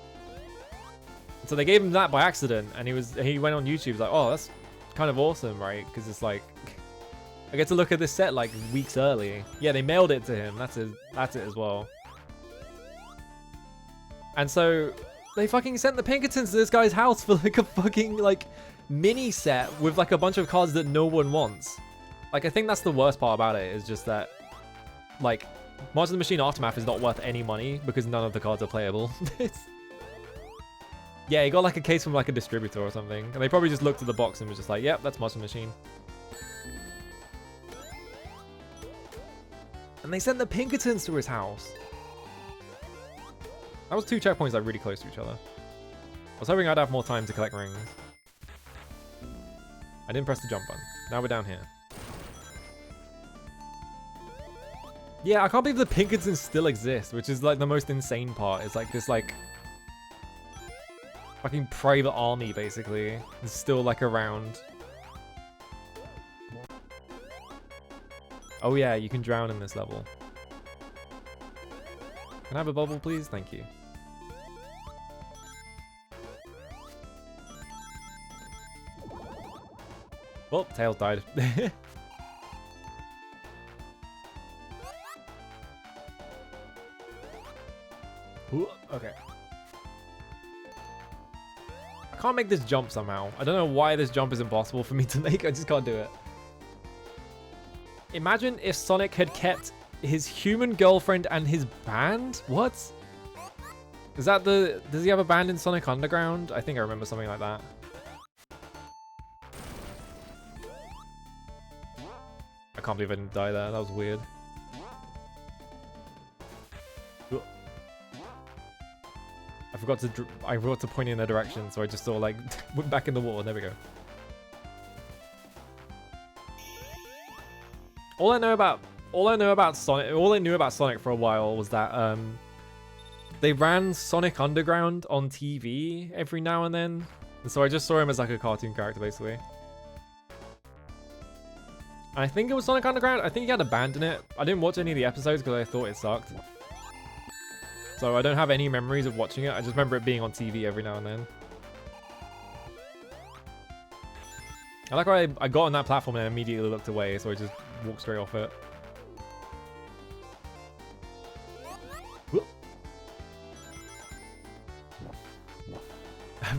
So they gave him that by accident, and he went on YouTube, was like, oh, that's kind of awesome, right? Because it's like I get to look at this set like weeks early. Yeah, they mailed it to him. That's it as well. And so they fucking sent the Pinkertons to this guy's house for like a fucking like mini set with like a bunch of cards that no one wants. Like, I think that's the worst part about it, is just that like March of the Machine Aftermath is not worth any money because none of the cards are playable. Yeah, he got like a case from like a distributor or something, and they probably just looked at the box and was just like, yep, that's March of the Machine. And they sent the Pinkertons to his house. That was 2 checkpoints like really close to each other. I was hoping I'd have more time to collect rings. I didn't press the jump button. Now we're down here. Yeah, I can't believe the Pinkertons still exist, which is like the most insane part. It's like this like fucking private army basically is still like around. Oh yeah, you can drown in this level. Can I have a bubble, please? Thank you. Well, Tails died. Ooh, okay. I can't make this jump somehow. I don't know why this jump is impossible for me to make. I just can't do it. Imagine if Sonic had kept his human girlfriend and his band? What? Is that the... Does he have a band in Sonic Underground? I think I remember something like that. I can't believe I didn't die there. That was weird. I forgot to point in their direction, so I just sort of like went back in the water. There we go. All I knew about Sonic for a while was that they ran Sonic Underground on TV every now and then, and so I just saw him as like a cartoon character basically. I think it was Sonic Underground. I think he had a band in it. I didn't watch any of the episodes because I thought it sucked. So I don't have any memories of watching it. I just remember it being on TV every now and then. I like how I got on that platform and immediately looked away, so I just walked straight off it.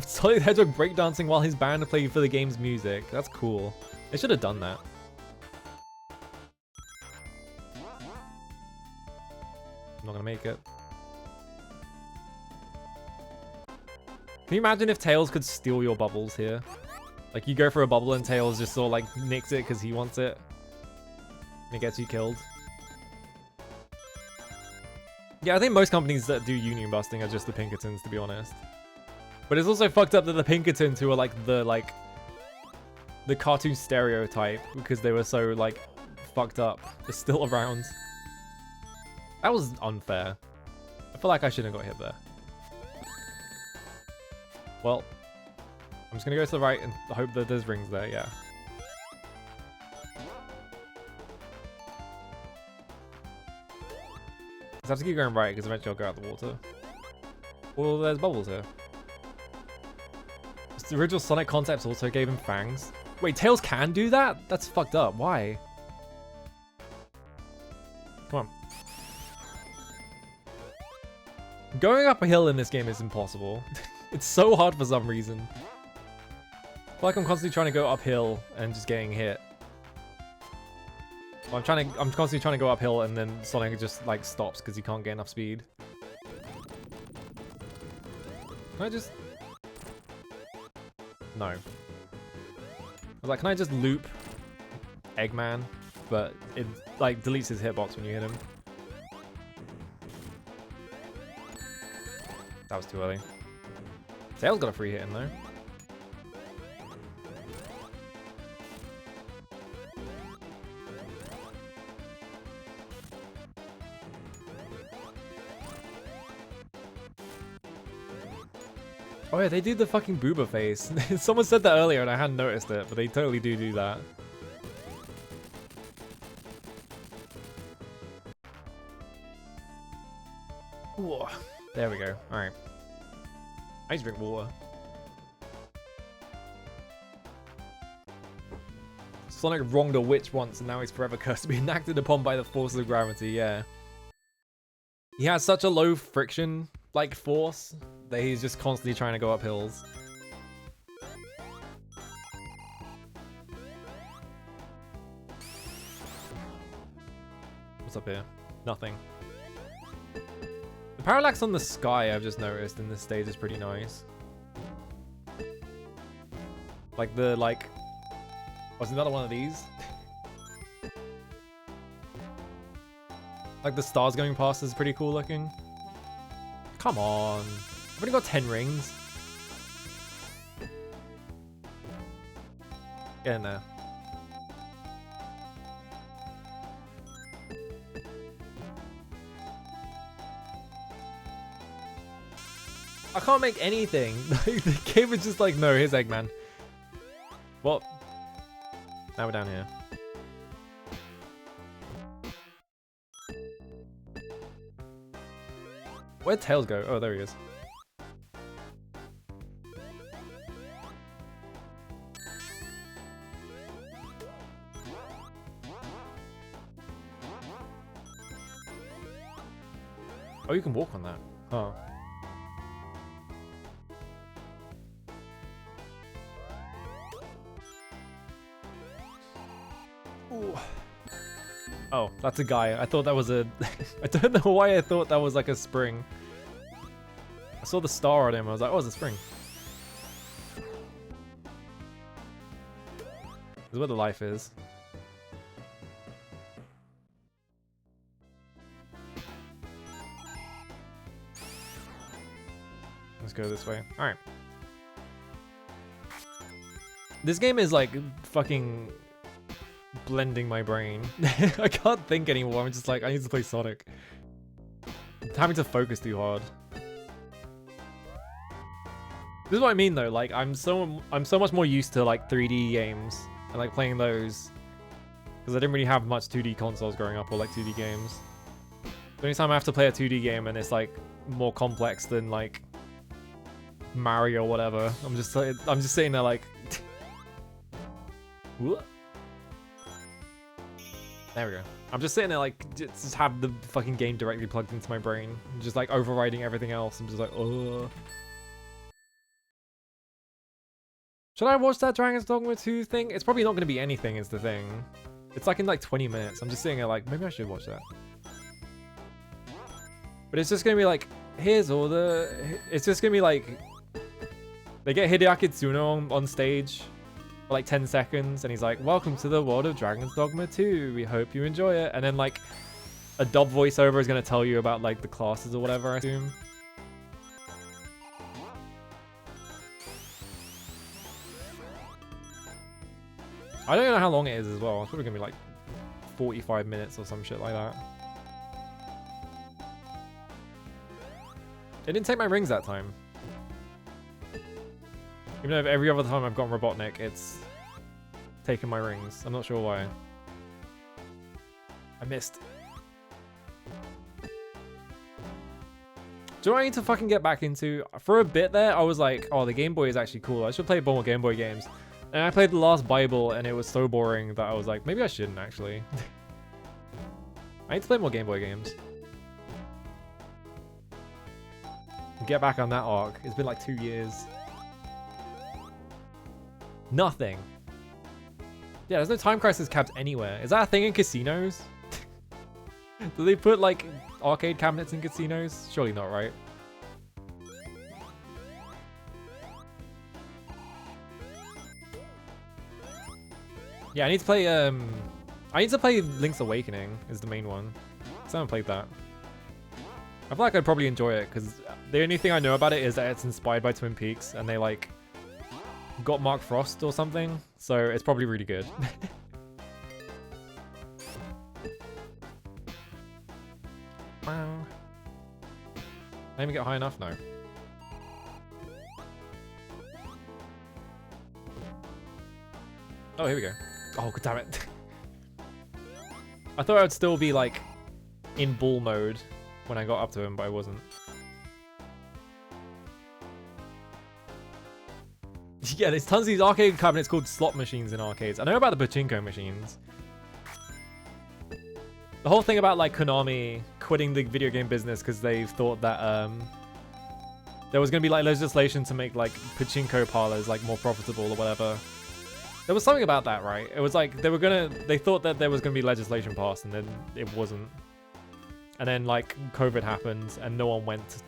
Sonic the Hedgehog breakdancing while his band played for the game's music. That's cool. They should have done that. I'm not gonna make it. Can you imagine if Tails could steal your bubbles here? Like, you go for a bubble and Tails just sort of like nicks it because he wants it. And it gets you killed. Yeah, I think most companies that do union busting are just the Pinkertons, to be honest. But it's also fucked up that the Pinkertons, who are like the cartoon stereotype because they were so like fucked up, are still around. That was unfair. I feel like I shouldn't have got hit there. Well, I'm just gonna go to the right and hope that there's rings there, yeah. Just have to keep going right because eventually I'll go out the water. Well, there's bubbles here. The original Sonic concepts also gave him fangs. Wait, Tails can do that? That's fucked up. Why? Come on. Going up a hill in this game is impossible. It's so hard for some reason. I feel like I'm constantly trying to go uphill and just getting hit. Well, I'm constantly trying to go uphill and then Sonic just like stops because he can't get enough speed. Can I just... No. I was like, can I just loop Eggman? But it like deletes his hitbox when you hit him. That was too early. Tails got a free hit in though. Oh yeah, they do the fucking booba face. Someone said that earlier and I hadn't noticed it, but they totally do that. Ooh, there we go. Alright. I need to drink water. Sonic wronged a witch once and now he's forever cursed to be enacted upon by the force of gravity, yeah. He has such a low friction, like, force that he's just constantly trying to go up hills. What's up here? Nothing. The parallax on the sky I've just noticed in this stage is pretty nice. Like the, like... Was another one of these? Like the stars going past is pretty cool looking. Come on. I've only got 10 rings. Get in there. I can't make anything. The game is just like, no, here's Eggman. Well, now we're down here. Where'd Tails go? Oh, there he is. Oh, you can walk on that. Huh. Ooh. Oh, that's a guy. I thought that was a... I don't know why I thought that was like a spring. I saw the star on him. I was like, oh, it's a spring. This is where the life is. Let's go this way. Alright. This game is like fucking blending my brain. I can't think anymore. I'm just like, I need to play Sonic. I'm having to focus too hard. This is what I mean though, like I'm so much more used to like 3D games and like playing those because I didn't really have much 2D consoles growing up or like 2D games. The only time I have to play a 2D game and it's like more complex than like Mario or whatever, I'm just sitting there like there we go. I'm just sitting there like just have the fucking game directly plugged into my brain, just like overriding everything else. I'm just like, oh. Should I watch that Dragon's Dogma 2 thing? It's probably not going to be anything is the thing. It's like in like 20 minutes. I'm just sitting there like, maybe I should watch that. But it's just going to be like, here's all the... It's just going to be like... They get Hideaki Tsuno on stage for like 10 seconds and he's like, welcome to the world of Dragon's Dogma 2. We hope you enjoy it. And then like a dub voiceover is going to tell you about like the classes or whatever, I assume. I don't know how long it is as well. It's probably gonna be like 45 minutes or some shit like that. It didn't take my rings that time. Even though every other time I've gotten Robotnik, it's taken my rings. I'm not sure why. I missed. Do you know what I need to fucking get back into? For a bit there, I was like, oh, the Game Boy is actually cool. I should play more Game Boy games. And I played The Last Bible and it was so boring that I was like, maybe I shouldn't actually. I need to play more Game Boy games. Get back on that arc. It's been like 2 years. Nothing. Yeah, there's no Time Crisis cabs anywhere. Is that a thing in casinos? Do they put like arcade cabinets in casinos? Surely not, right? Yeah, I need to play Link's Awakening is the main one. I haven't played that. I feel like I'd probably enjoy it because the only thing I know about it is that it's inspired by Twin Peaks and they like got Mark Frost or something, so it's probably really good. Wow. Let me get high enough? No. Oh, here we go. Oh, god damn it. I thought I would still be, like, in bull mode when I got up to him, but I wasn't. Yeah, there's tons of these arcade cabinets called slot machines in arcades. I know about the pachinko machines. The whole thing about, like, Konami quitting the video game business because they thought that, there was going to be, like, legislation to make, like, pachinko parlors, like, more profitable or whatever. There was something about that, right? It was like they thought that there was gonna be legislation passed, and then it wasn't. And then like COVID happened, and no one went to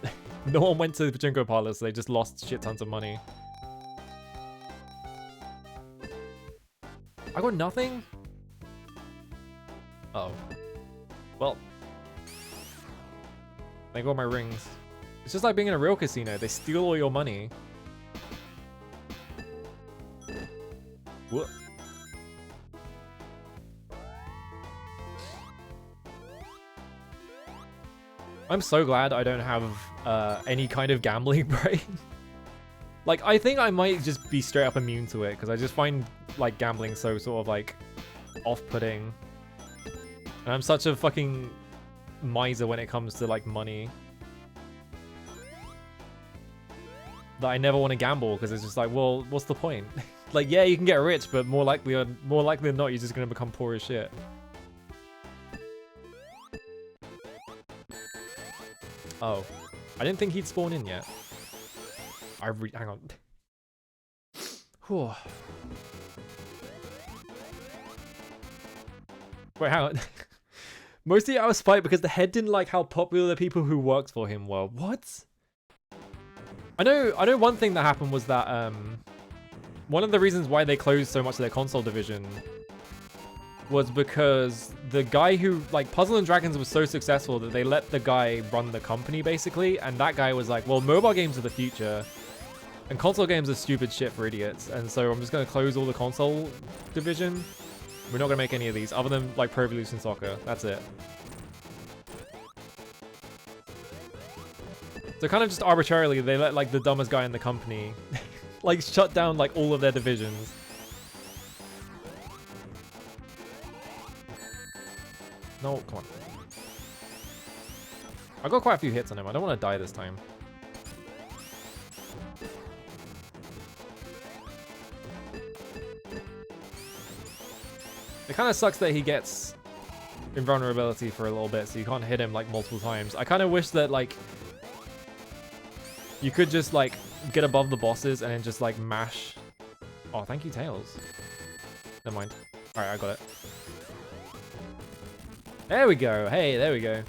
the pachinko parlors, so they just lost shit tons of money. I got nothing? Uh-oh. Well. They got my rings. It's just like being in a real casino. They steal all your money. What? I'm so glad I don't have any kind of gambling brain. Like, I think I might just be straight up immune to it, because I just find, like, gambling so sort of, like, off-putting. And I'm such a fucking miser when it comes to, like, money. That I never want to gamble, because it's just like, well, what's the point? Like, yeah, you can get rich, but more likely than not, you're just gonna become poor as shit. Oh, I didn't think he'd spawn in yet. Hang on. Whew. Wait, hang on. Mostly I was spite because the head didn't like how popular the people who worked for him were. What? I know one thing that happened was that one of the reasons why they closed so much of their console division was because the guy who, like, Puzzle and Dragons was so successful that they let the guy run the company, basically, and that guy was like, well, mobile games are the future, and console games are stupid shit for idiots, and so I'm just going to close all the console division. We're not going to make any of these, other than, like, Pro Evolution Soccer. That's it. So kind of just arbitrarily, they let, like, the dumbest guy in the company, like, shut down, like, all of their divisions. No, come on. I got quite a few hits on him. I don't want to die this time. It kind of sucks that he gets invulnerability for a little bit, so you can't hit him, like, multiple times. I kind of wish that, like, you could just, like, get above the bosses and then just, like, mash. Oh, thank you, Tails. Never mind. Alright, I got it. There we go. Hey, there we go.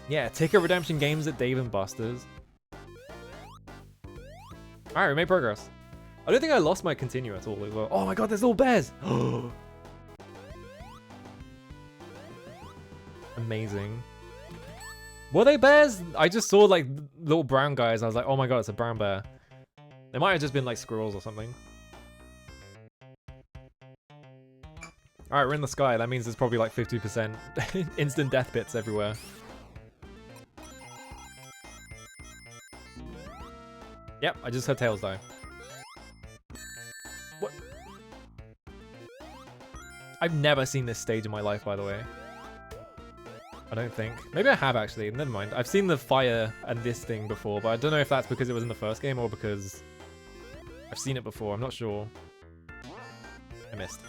Yeah, Ticket Redemption games at Dave & Buster's. Alright, we made progress. I don't think I lost my continue at all as well. Oh my god, there's all bears! Amazing. Were they bears? I just saw, like, little brown guys. I was like, oh my god, it's a brown bear. They might have just been, like, squirrels or something. Alright, we're in the sky. That means there's probably like 50% instant death bits everywhere. Yep, I just heard Tails die. What? I've never seen this stage in my life, by the way. I don't think. Maybe I have, actually. Never mind. I've seen the fire and this thing before, but I don't know if that's because it was in the first game or because I've seen it before. I'm not sure. I missed.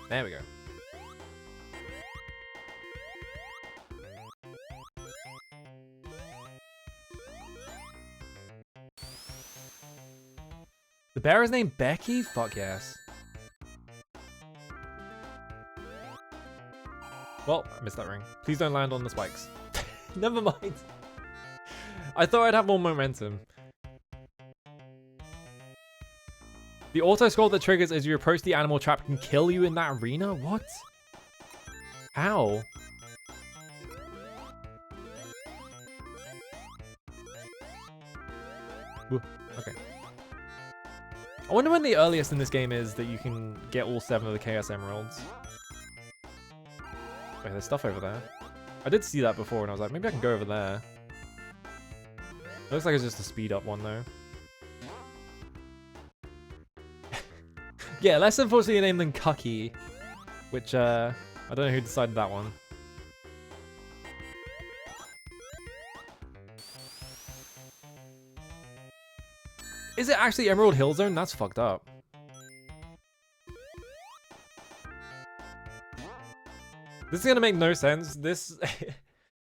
There we go. The bear is named Becky? Fuck yes. Well, I missed that ring. Please don't land on the spikes. Never mind. I thought I'd have more momentum. The auto scroll that triggers as you approach the animal trap can kill you in that arena? What? How? Ooh, okay. I wonder when the earliest in this game is that you can get all 7 of the Chaos Emeralds. Wait, there's stuff over there. I did see that before and I was like, maybe I can go over there. Looks like it's just a speed up one though. Yeah, less unfortunately named than Cucky, which I don't know who decided that one. Is it actually Emerald Hill Zone? That's fucked up. This is gonna make no sense. This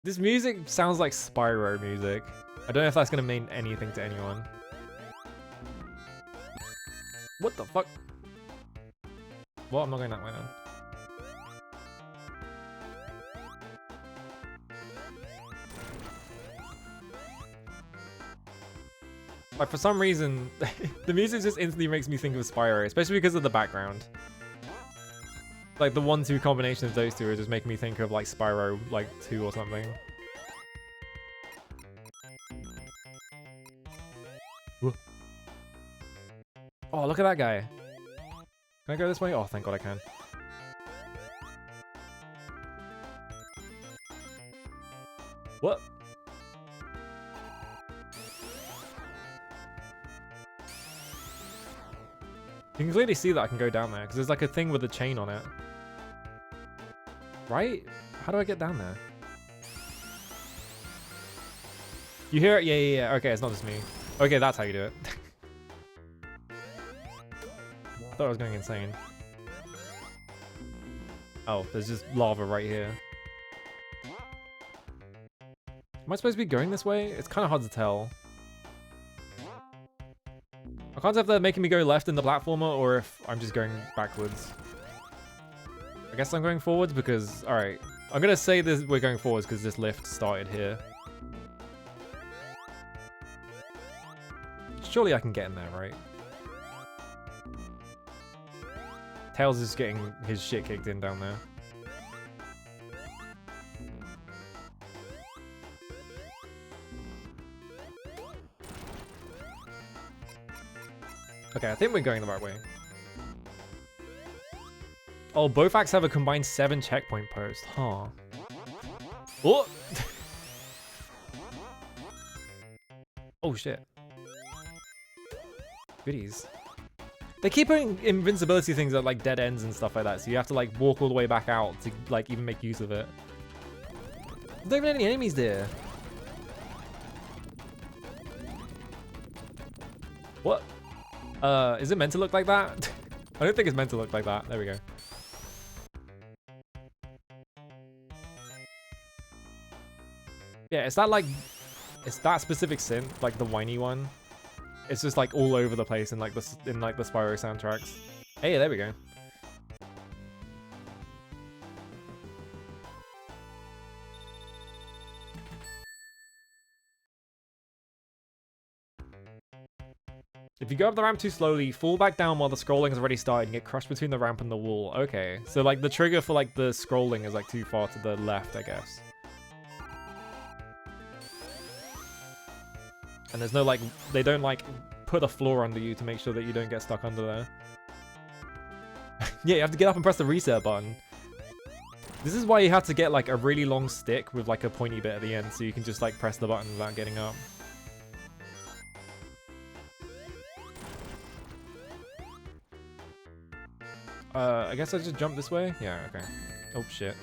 this music sounds like Spyro music. I don't know if that's gonna mean anything to anyone. What the fuck? Well, I'm not going that way then. Like, for some reason, the music just instantly makes me think of Spyro, especially because of the background. Like, the 1-2 combination of those two is just making me think of, like, Spyro, like, 2 or something. Whoa. Oh, look at that guy. Can I go this way? Oh, thank God I can. What? You can clearly see that I can go down there, because there's like a thing with a chain on it. Right? How do I get down there? You hear it? Yeah. Okay, it's not just me. Okay, that's how you do it. I thought I was going insane. Oh, there's just lava right here. Am I supposed to be going this way? It's kind of hard to tell. I can't tell if they're making me go left in the platformer or if I'm just going backwards. I guess I'm going forwards because, alright. I'm going to say this we're going forwards because this lift started here. Surely I can get in there, right? Tails is getting his shit kicked in down there. Okay, I think we're going the right way. Oh, both acts have a combined 7 checkpoint posts. Huh. Oh! Oh, shit. Goodies. They keep putting invincibility things at, like, dead ends and stuff like that, so you have to, like, walk all the way back out to, like, even make use of it. There's not even any enemies there. What? Is it meant to look like that? I don't think it's meant to look like that. There we go. Yeah, it's that, like, it's that specific synth, like the whiny one. It's just like all over the place in like the Spyro soundtracks. Hey, there we go. If you go up the ramp too slowly, fall back down while the scrolling has already started and get crushed between the ramp and the wall. Okay, so like the trigger for like the scrolling is like too far to the left, I guess. And there's no like, they don't like put a floor under you to make sure that you don't get stuck under there. Yeah, you have to get up and press the reset button. This is why you have to get like a really long stick with like a pointy bit at the end so you can just like press the button without getting up. I guess I just jump this way? Yeah, okay. Oh shit.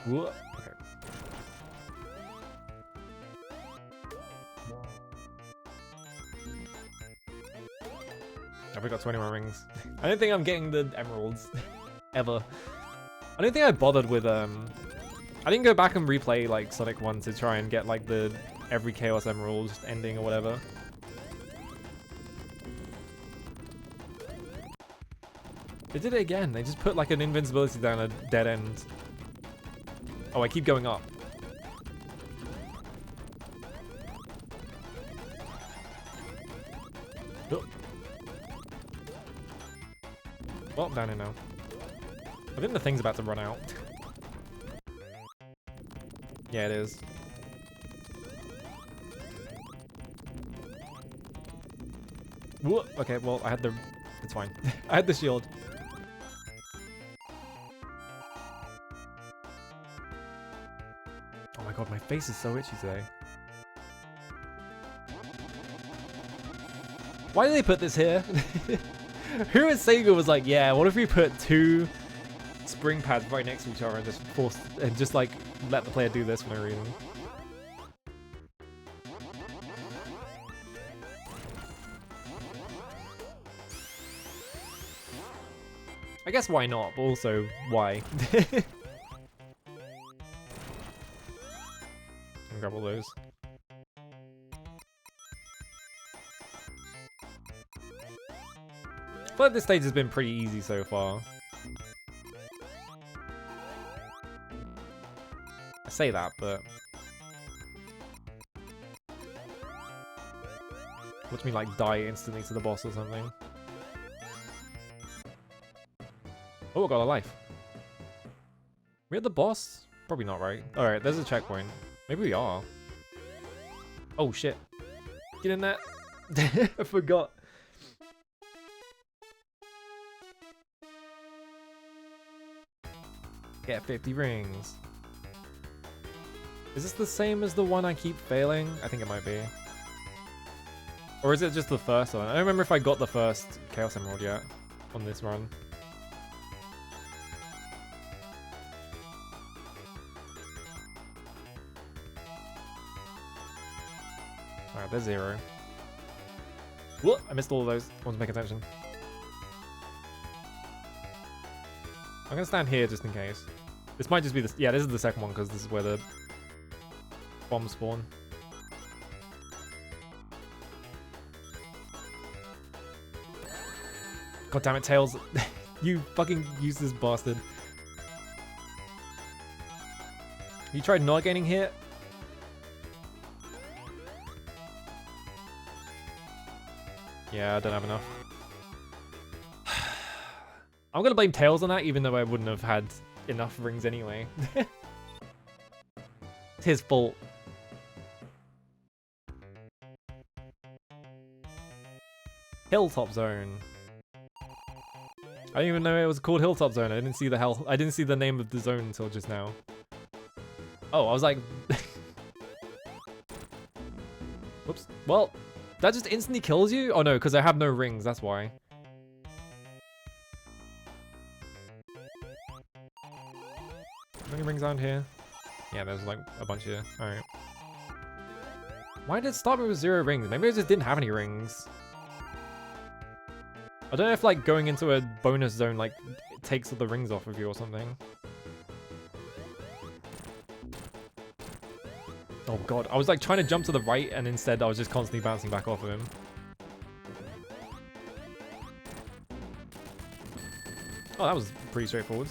Whoa. Okay. I've got 20 more rings. I don't think I'm getting the emeralds. Ever. I don't think I bothered with, I didn't go back and replay, like, Sonic 1 to try and get, like, the every Chaos Emerald ending or whatever. They did it again. They just put, like, an invincibility down a dead end. Oh, I keep going up. Oh. Well, I'm down here now. I think the thing's about to run out. Yeah, it is. Whoa, okay, well, I had the... It's fine. I had the shield. Oh my god, my face is so itchy today. Why did they put this here? Who at Sega was like, yeah, what if we put 2 spring pads right next to each other and just force... And just, like, let the player do this for no reason? I guess why not, but also why? Grab all those. I feel like this stage has been pretty easy so far. I say that, but... Watch me like die instantly to the boss or something. Oh, I got a life. We at the boss? Probably not, right? Alright, there's a checkpoint. Maybe we are. Oh shit. Get in there. I forgot. Get 50 rings. Is this the same as the one I keep failing? I think it might be. Or is it just the first one? I don't remember if I got the first Chaos Emerald yet on this run. Alright, there's 0. Whoa, I missed all of those. I wasn't paying attention. I'm gonna stand here just in case. This might just be the... Yeah, this is the second one because this is where the bombs spawn. God damn it, Tails. You fucking useless bastard. You tried not gaining hit? Yeah, I don't have enough. I'm gonna blame Tails on that, even though I wouldn't have had enough rings anyway. It's his fault. Hilltop Zone. I didn't even know it was called Hilltop Zone. I didn't see the name of the zone until just now. Oh, I was like... Whoops. Well, that just instantly kills you? Oh no, because I have no rings, that's why. Any rings around here? Yeah, there's like a bunch here. Alright. Why did it start me with 0 rings? Maybe I just didn't have any rings. I don't know if like going into a bonus zone like takes the rings off of you or something. Oh god, I was like trying to jump to the right and instead I was just constantly bouncing back off of him. Oh, that was pretty straightforward.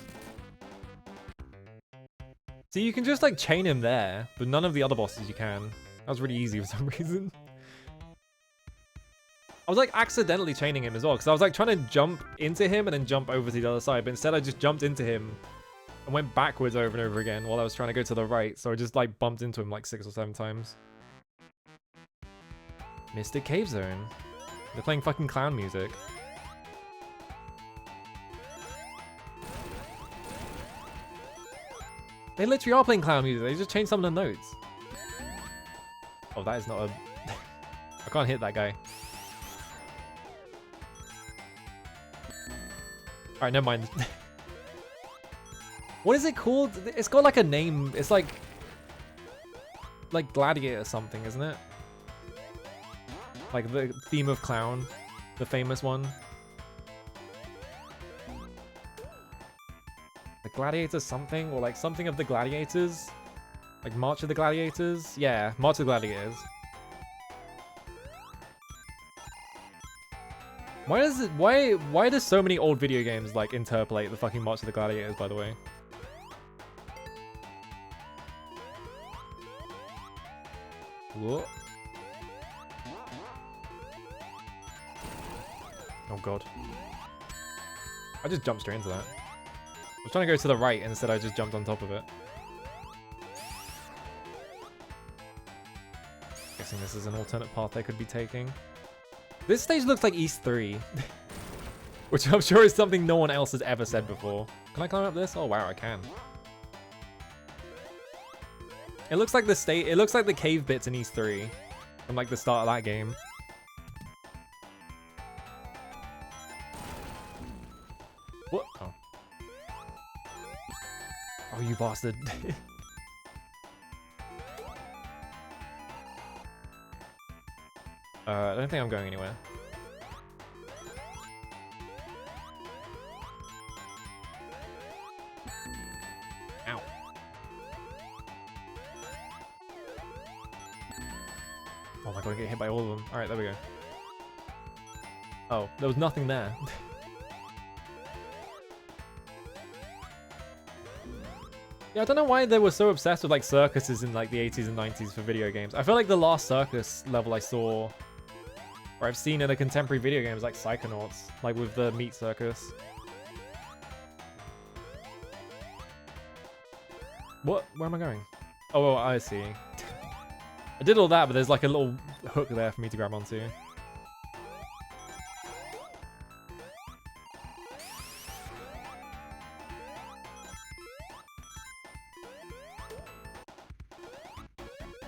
See, you can just like chain him there, but none of the other bosses you can. That was really easy for some reason. I was like accidentally chaining him as well, because I was like trying to jump into him and then jump over to the other side, but instead I just jumped into him and went backwards over and over again while I was trying to go to the right, so I just like bumped into him like 6 or 7 times. Mystic Cave Zone. They're playing fucking clown music. They literally are playing clown music, they just changed some of the notes. Oh, that is not a... I can't hit that guy. Alright, never mind. What is it called? It's got like a name. It's like Gladiator something, isn't it? Like the theme of clown, the famous one. The Gladiator something, or like something of the Gladiators. Like March of the Gladiators? Yeah, March of the Gladiators. Why does so many old video games like interpolate the fucking March of the Gladiators, by the way? Whoa. Oh god. I just jumped straight into that. I was trying to go to the right, and instead I just jumped on top of it. Guessing this is an alternate path they could be taking. This stage looks like East 3. Which I'm sure is something no one else has ever said before. Can I climb up this? Oh wow, I can. It looks like it looks like the cave bits in East 3. From like the start of that game. What? Oh. Oh, you bastard. I don't think I'm going anywhere. Ow. Oh my god, I get hit by all of them. Alright, there we go. Oh, there was nothing there. Yeah, I don't know why they were so obsessed with like circuses in like the 80s and 90s for video games. I feel like the last circus level I saw, or I've seen in a contemporary video game, is like Psychonauts, like with the meat circus. What? Where am I going? Oh, I see. I did all that, but there's like a little hook there for me to grab onto.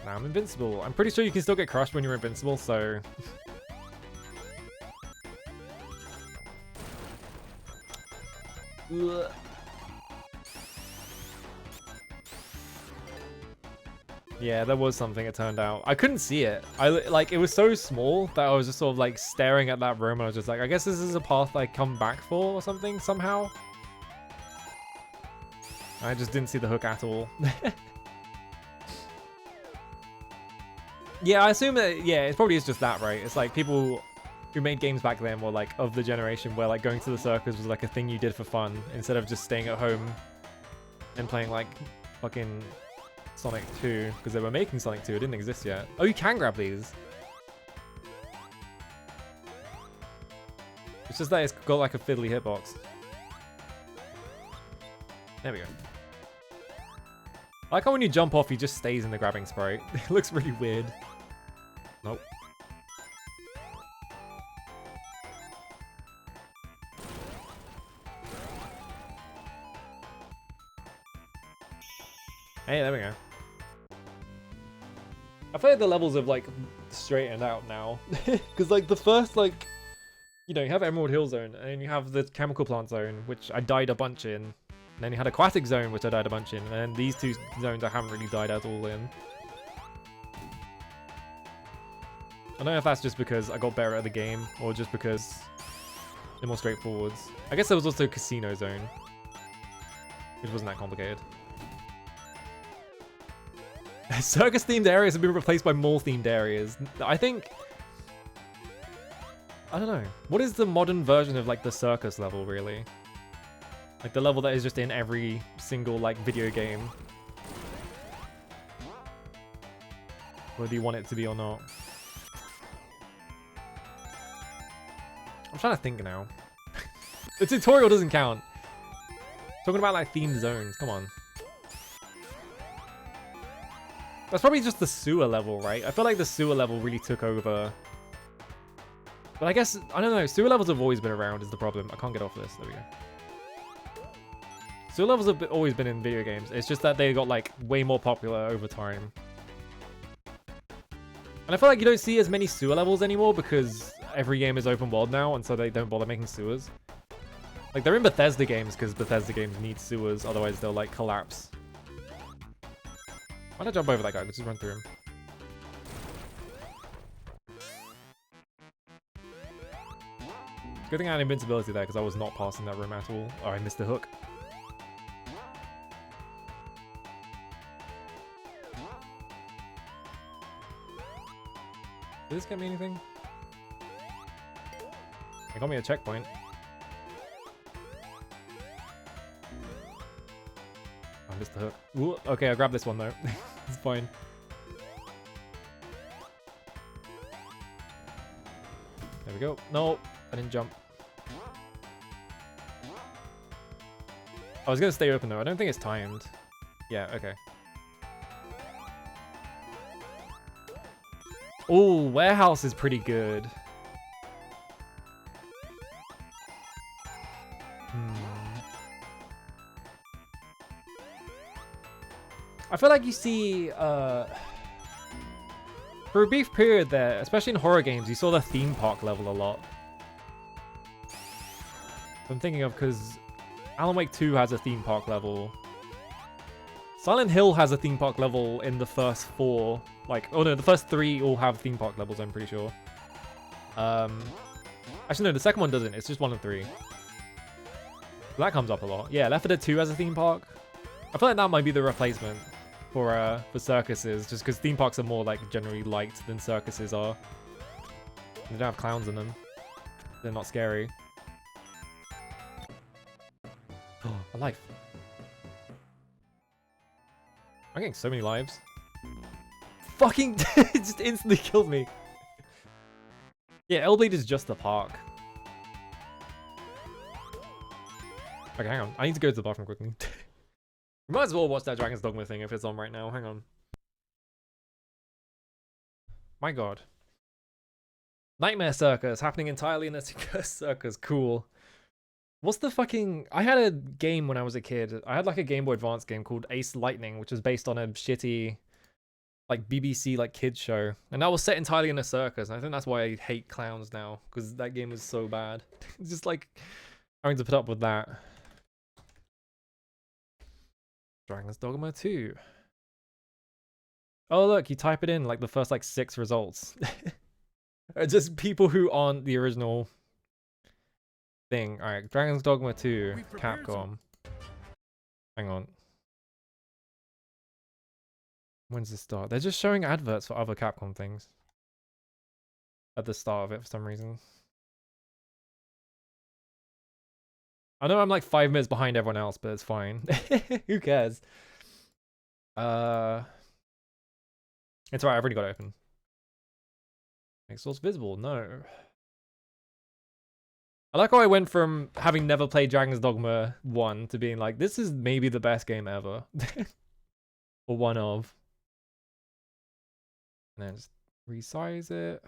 Now I'm invincible. I'm pretty sure you can still get crushed when you're invincible, so... Yeah, there was something, it turned out. I couldn't see it. It was so small that I was just sort of like staring at that room and I was just like, I guess this is a path I come back for or something, somehow. I just didn't see the hook at all. Yeah, I assume that, yeah, it probably is just that, right? It's like people who made games back then were like of the generation where like going to the circus was like a thing you did for fun instead of just staying at home and playing like fucking Sonic 2, because they were making Sonic 2, it didn't exist yet. Oh, you can grab these. It's just that it's got like a fiddly hitbox. There we go. I like how when you jump off, he just stays in the grabbing sprite. It looks really weird. Nope. Hey, there we go. I feel like the levels have like straightened out now. Because like the first like, you know, you have Emerald Hill Zone and you have the Chemical Plant Zone, which I died a bunch in. And then you had Aquatic Zone, which I died a bunch in. And then these two zones I haven't really died at all in. I don't know if that's just because I got better at the game or just because they're more straightforward. I guess there was also Casino Zone, which wasn't that complicated. Circus-themed areas have been replaced by mall-themed areas. I think... I don't know. What is the modern version of, like, the circus level, really? Like, the level that is just in every single, like, video game. Whether you want it to be or not. I'm trying to think now. The tutorial doesn't count. Talking about, like, themed zones. Come on. That's probably just the sewer level, right? I feel like the sewer level really took over. But I guess, I don't know, sewer levels have always been around is the problem. I can't get off this, there we go. Sewer levels have always been in video games. It's just that they got like way more popular over time. And I feel like you don't see as many sewer levels anymore because every game is open world now and so they don't bother making sewers. Like they're in Bethesda games because Bethesda games need sewers, otherwise they'll like collapse. Why not jump over that guy? Let's just run through him. Good thing I had invincibility there because I was not passing that room at all. Oh, I missed the hook. Did this get me anything? It got me a checkpoint. I missed the hook. Ooh, okay, I'll grab this one though. It's fine. There we go. No, I didn't jump. I was gonna stay open though. I don't think it's timed. Yeah, okay. Oh, warehouse is pretty good. I feel like you see, for a brief period there, especially in horror games, you saw the theme park level a lot. I'm thinking of because Alan Wake 2 has a theme park level. Silent Hill has a theme park level in the first 4. Like, oh no, the first 3 all have theme park levels, I'm pretty sure. Actually, no, the second one doesn't. It's just 1 and 3. That comes up a lot. Yeah, Left 4 Dead 2 has a theme park. I feel like that might be the replacement for circuses, just because theme parks are more like generally liked than circuses are. They don't have clowns in them. They're not scary. Oh, a life. I'm getting so many lives. Fucking it just instantly killed me. Yeah, Elblade is just the park. Okay, hang on. I need to go to the bathroom quickly. We might as well watch that Dragon's Dogma thing if it's on right now. Hang on. My god. Nightmare Circus happening entirely in a circus. Cool. What's the fucking... I had a game when I was a kid. I had like a Game Boy Advance game called Ace Lightning, which was based on a shitty like BBC like kids show. And that was set entirely in a circus. And I think that's why I hate clowns now, because that game was so bad. It's just like having to put up with that. Dragon's Dogma 2. Oh look, you type it in like the first like 6 results. Are just people who aren't the original thing. Alright, Dragon's Dogma 2, Capcom. Hang on. When's this start? They're just showing adverts for other Capcom things at the start of it for some reason. I know I'm like 5 minutes behind everyone else, but it's fine. Who cares? It's alright, I've already got it open. Make source visible, no. I like how I went from having never played Dragon's Dogma 1 to being like, this is maybe the best game ever. Or one of. And then just resize it.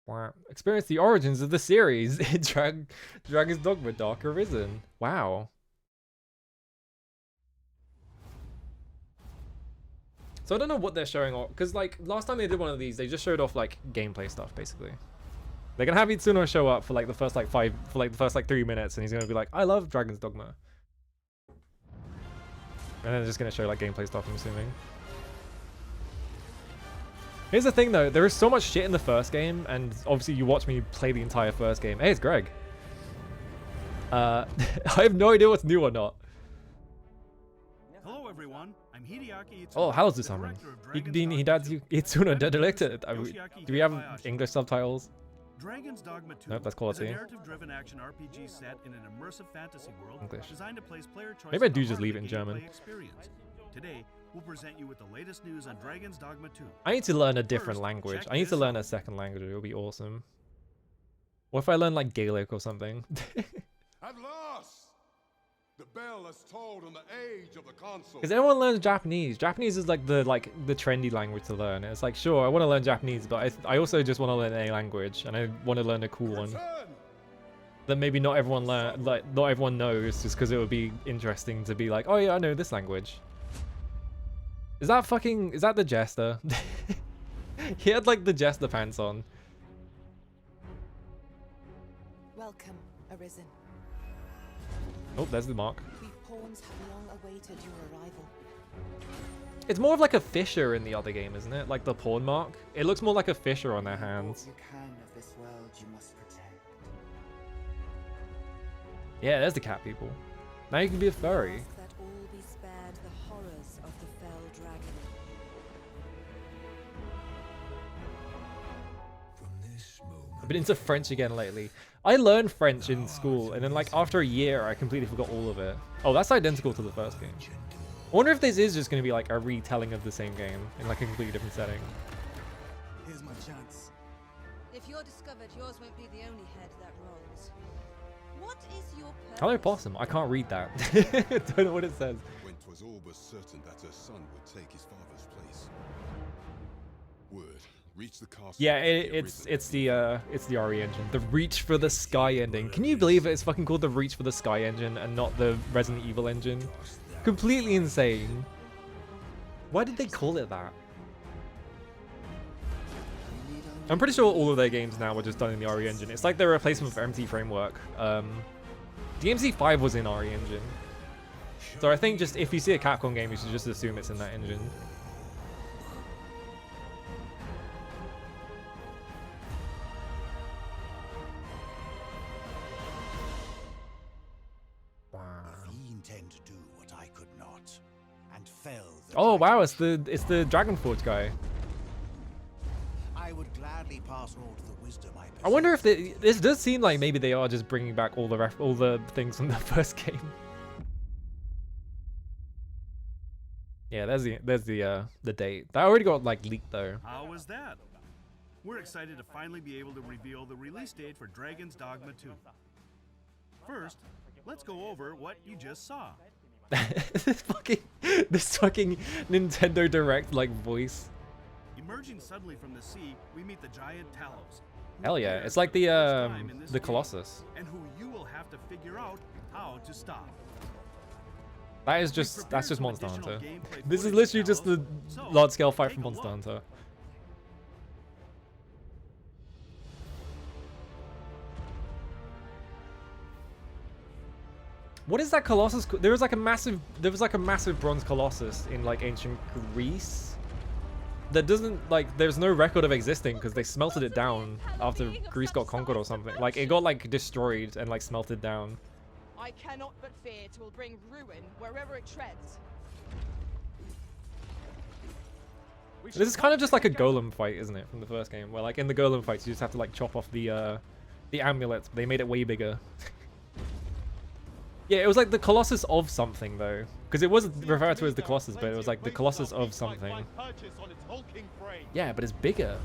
Wow. Experience the origins of the series in Dragon's Dogma Dark Arisen. Wow. So I don't know what they're showing off, because like last time they did one of these, they just showed off like gameplay stuff basically. They're gonna have Itsuno show up for like the first like 3 minutes, and he's gonna be like, I love Dragon's Dogma. And then they're just gonna show like gameplay stuff, I'm assuming. Here's the thing though, there is so much shit in the first game, and obviously you watch me play the entire first game. Hey, it's Greg. I have no idea what's new or not. Hello everyone, I'm Hideaki Itsuno. Oh, how's this summon? Itsuno directed. Do we have English subtitles? Dragon's Dogma 2 Nope, that's is a quality. narrative-driven action RPG set in an immersive fantasy world English. designed to place player choice. Maybe I at do the just heart leave of it in the German. gameplay experience. Today, we'll present you with the latest news on Dragon's Dogma 2. I need to learn a different First, language. check I need to this learn out. a second language. It would be awesome. What if I learn like Gaelic or something? At last, the bell has tolled on the age of the console. Because everyone learns Japanese. Japanese is like the trendy language to learn. It's like, sure, I want to learn Japanese, but I also just want to learn a language, and I want to learn a cool one that maybe not everyone not everyone knows, just because it would be interesting to be like, oh yeah, I know this language. Is that the Jester? He had like the Jester pants on. Welcome, Arisen. Oh, there's the mark. We pawns have long awaited your arrival. It's more of like a fissure in the other game, isn't it? Like the pawn mark. It looks more like a fissure on their hands. You can of this world you must protect. Yeah, there's the cat people. Now you can be a furry. Ask that all be spared the horrors of the fell dragon. I've been into French again lately. I learned French in school, and then like after a year, I completely forgot all of it. Oh, that's identical to the first game. I wonder if this is just going to be like a retelling of the same game in like a completely different setting. Here's my chance. If you're discovered, yours won't be the only head that rolls. What is your purpose? Hello, Possum. I can't read that. Don't know what it says. When 'twas all but certain that her son would take his father's place. Word, reach the castle. Yeah, and get it's Risen. the RE engine. The Reach for the Sky ending. Can you believe it? It's fucking called the Reach for the Sky engine and not the Resident Evil engine? Completely insane. Why did they call it that? I'm pretty sure all of their games now were just done in the RE engine. It's like their replacement for MT Framework. DMC5 was in RE engine. So I think just if you see a Capcom game, you should just assume it's in that engine. Wow. If ye intend to do what I could not, and fell the Oh wow, dragon, it's the Dragon Forge guy. I would gladly pass on to the wisdom I possess. I wonder if this does seem like maybe they are just bringing back all the things from the first game. Yeah, there's the date. That already got like leaked though. How was that? We're excited to finally be able to reveal the release date for Dragon's Dogma 2. First, let's go over what you just saw. this fucking Nintendo Direct like voice. Emerging suddenly from the sea, we meet the giant Talos. who Hell yeah, appears it's like for first time in this the game, Colossus. and who you will have to figure out how to stop. That's just Monster Hunter. This is literally just the large scale fight from Monster Hunter. What is that Colossus? There was like a massive bronze Colossus in like ancient Greece. That doesn't like there's no record of existing because they smelted it down after Greece got conquered or something. Like it got like destroyed and like smelted down. I cannot but fear it will bring ruin wherever it treads. This is kind of just like a golem fight, isn't it, from the first game? Where like in the golem fights you just have to like chop off the amulets, but they made it way bigger. Yeah, it was like the Colossus of something though, because it wasn't referred to as the Colossus, but it was like the Colossus of something. Yeah, but it's bigger.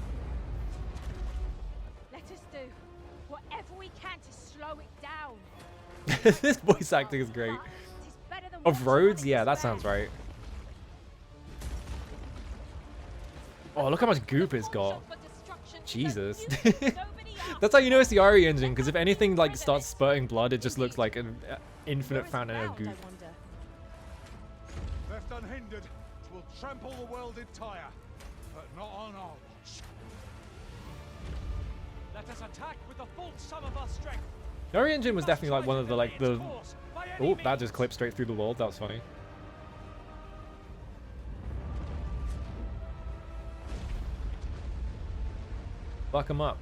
Let us do whatever we can to slow it down. This voice acting is great. Of Rhodes? Yeah, that sounds right. Oh, look how much goop it's got. Jesus. That's how you know it's the RE engine, because if anything like starts spurting blood, it just looks like an infinite fountain of goop. Left unhindered, will trample the world entire, but not on our watch. Let us attack with the full sum of our strength. The RE engine was definitely like one of the Oh, that just clipped straight through the wall. That was funny. Fuck them up.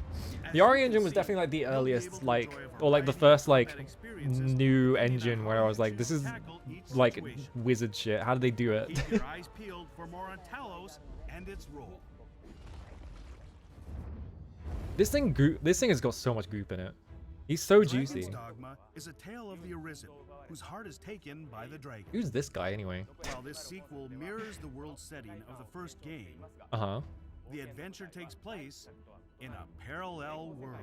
The RE engine was definitely like the earliest, like, or like the first like new engine where I was like, this is like wizard shit. How did they do it? Keep your eyes peeled for more on Talos and its role. This thing has got so much goop in it. He's so juicy. Dragon's Dogma is a tale of the Arisen, whose heart is taken by the dragon. Who's this guy anyway? While this sequel mirrors the world setting of the first game, the adventure takes place in a parallel world.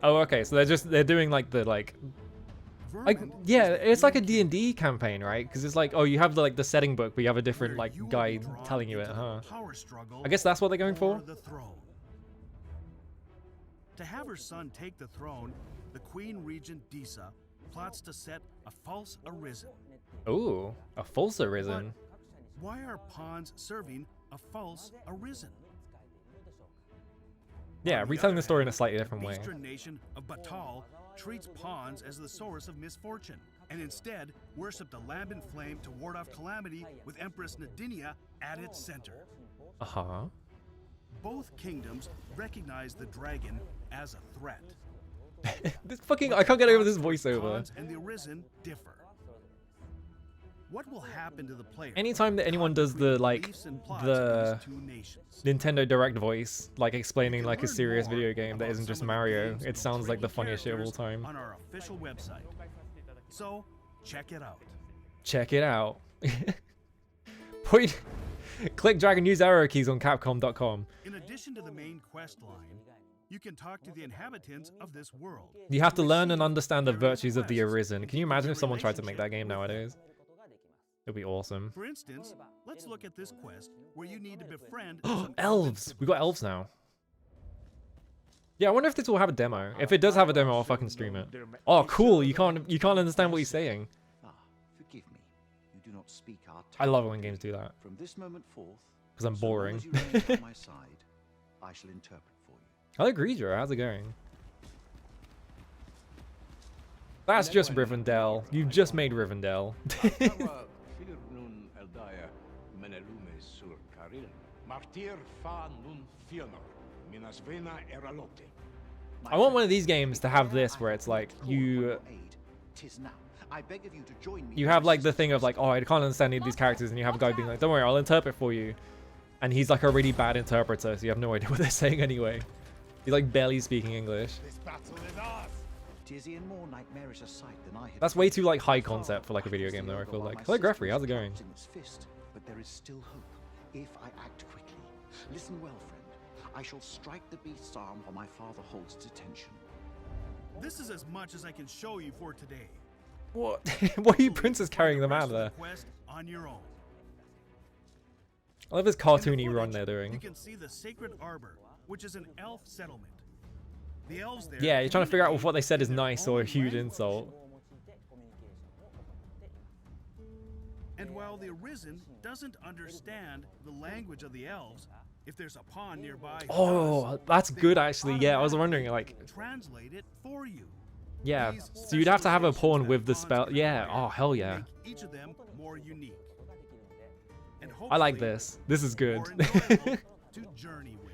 Oh, okay. So they're doing like the yeah, it's like a D&D campaign, right? Because it's like, oh, you have the setting book, but you have a different like guy telling you it, huh? I guess that's what they're going for. The throne. To have her son take the throne, the Queen Regent Disa plots to set a false Arisen. Ooh, a false Arisen. Why are pawns serving a false Arisen? Yeah, retelling the story in a slightly different way. The Eastern nation of Batal treats pawns as the source of misfortune, and instead worship the lambent flame to ward off calamity with Empress Nadinia at its center. Both kingdoms recognize the dragon as a threat. This fucking I can't get over this voiceover. Pawns and the Arisen differ. What will happen to the player? Anytime that anyone does the Nintendo Direct voice, like explaining like a serious video game that isn't just Mario, it sounds like the funniest shit of all time. On our official website. So, check it out. Check it out. Click drag and use arrow keys on Capcom.com. In addition to the main quest line, you can talk to the inhabitants of this world. You have to learn and understand the virtues of the Arisen. Can you imagine if someone tried to make that game nowadays? It'd be awesome. For instance, let's look at this quest where you need to befriend elves! We got elves now. Yeah, I wonder if this will have a demo. If it does have a demo, I'll fucking stream it. Oh, cool! You can't understand what he's saying. Forgive me. You do not cannot speak our I tongue. love it when games do that. From this moment forth, Because I'm so long boring. as you remain by my side, I shall interpret for you. Hello, Greedra. How's it going? That's just Rivendell. You've just made Rivendell. I want one of these games to have this where it's like you have like the thing of like, oh, I can't understand any of these characters, and you have a guy being like, don't worry, I'll interpret for you. And he's like a really bad interpreter, so you have no idea what they're saying anyway. He's like barely speaking English. That's way too like high concept for like a video game though, I feel like. Hello, Greffrey, how's it going? But there is still hope if I act quickly. Listen well, friend. I shall strike the beast's arm while my father holds detention. This is as much as I can show you for today. What? Why are you princess carrying them out of there? On your own. I love this cartoony run they're doing. You can see the Sacred Arbor, which is an elf settlement. The elves there. Yeah, you're trying to figure out if what they said is nice or a huge insult. And while the Arisen doesn't understand the language of the elves, if there's a pond nearby, Oh, that's good actually. Yeah, I was wondering like, translate it for you. yeah, so you'd have to have a pawn with the spell. Yeah, oh hell yeah. Make each of them more unique. And I like this. This is good. more enjoyable to journey with.